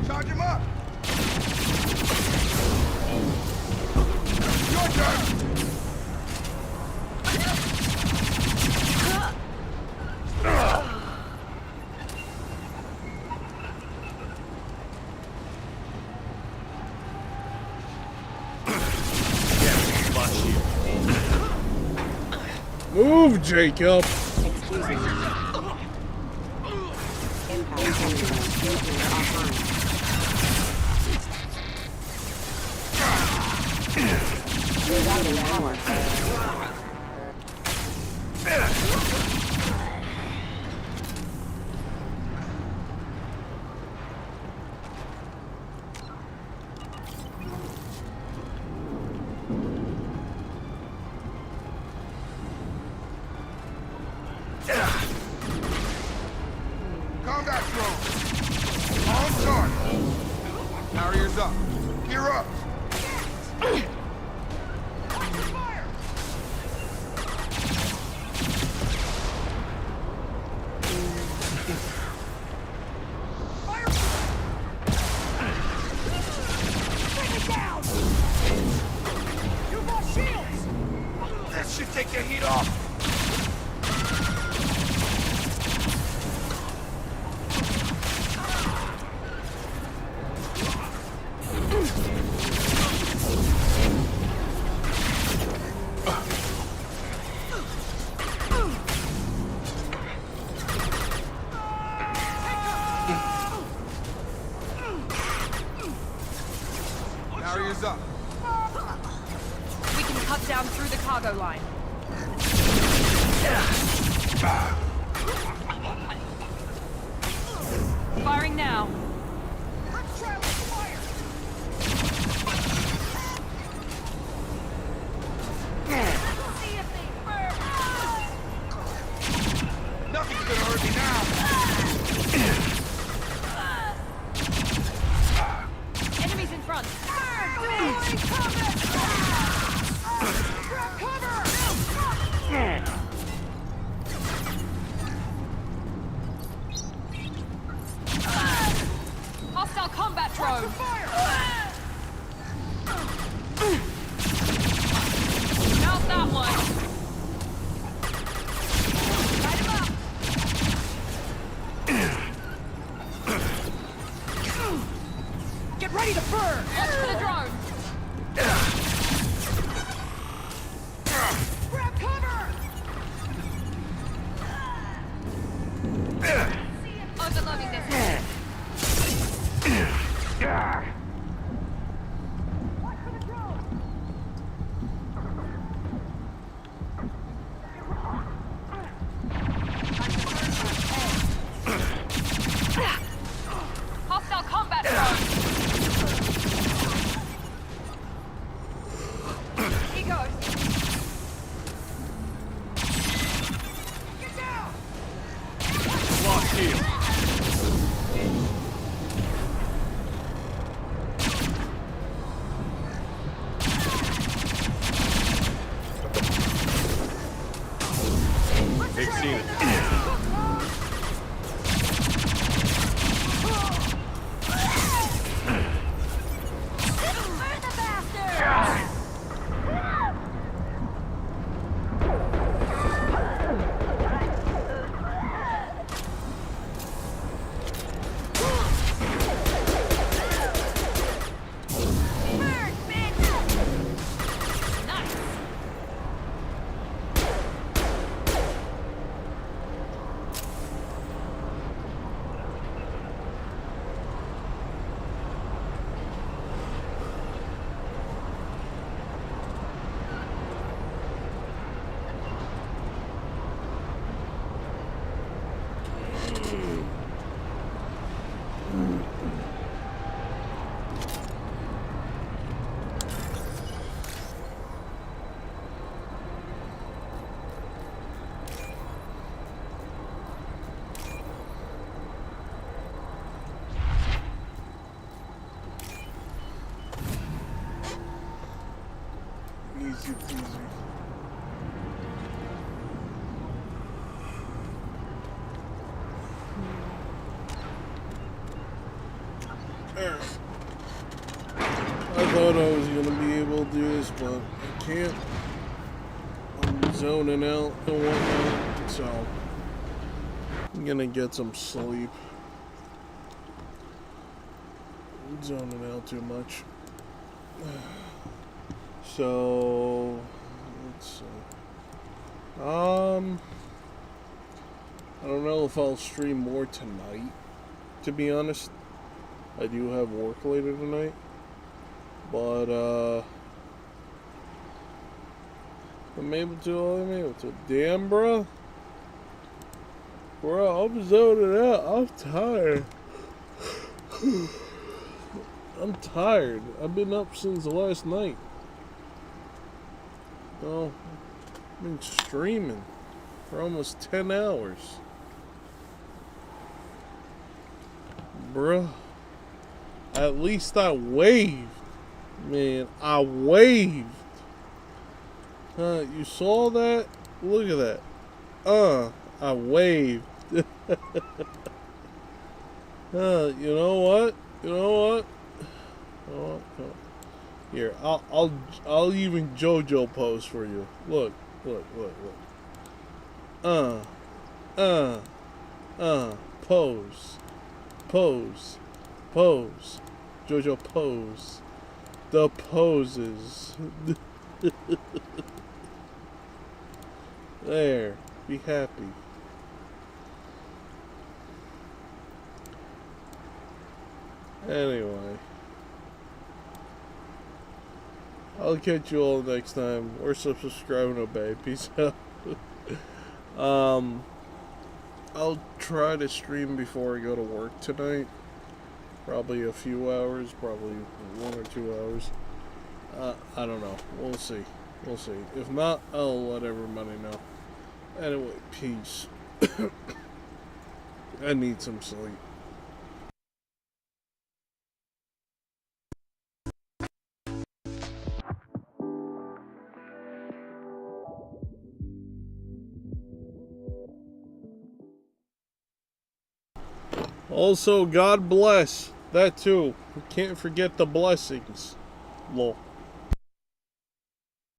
Charge him up! Your turn! Move, Jacob. Combat drone! On target! Barriers up! Gear up! That should take the heat off! Barriers up. We can cut down through the cargo line. Firing now. Nothing's gonna hurt me now. Enemies in front. Hostile combat drone. Not that one. Light him up. Get ready to burn. Watch for the drone. Grab cover. Overloading this. Hostile combat drone. He goes. Get down. Lock heel. They've seen it. Easy peasy. I thought I was gonna be able to do this, but I can't. I'm zoning out and whatnot, so I'm gonna get some sleep. I'm zoning out too much. So let's see. I don't know if I'll stream more tonight, to be honest. I do have work later tonight. But I'm able to. Damn, bro. Bro, I'm zoning out. I'm tired. I'm tired. I've been up since last night. Oh, I've been streaming for almost 10 hours. Bruh. At least I waved. Man, I waved. You saw that? Look at that. I waved. You know what? You know what? Oh, oh. Here, I'll even JoJo pose for you. Look. Pose. JoJo pose. The poses. There. Be happy. Anyway. I'll catch you all next time. Or subscribe and obey. Peace out. I'll try to stream before I go to work tonight. Probably a few hours, probably 1 or 2 hours. I don't know. We'll see. We'll see. If not, I'll let everybody know. Anyway, peace. I need some sleep. Also, God bless. That too. We can't forget the blessings. Lol.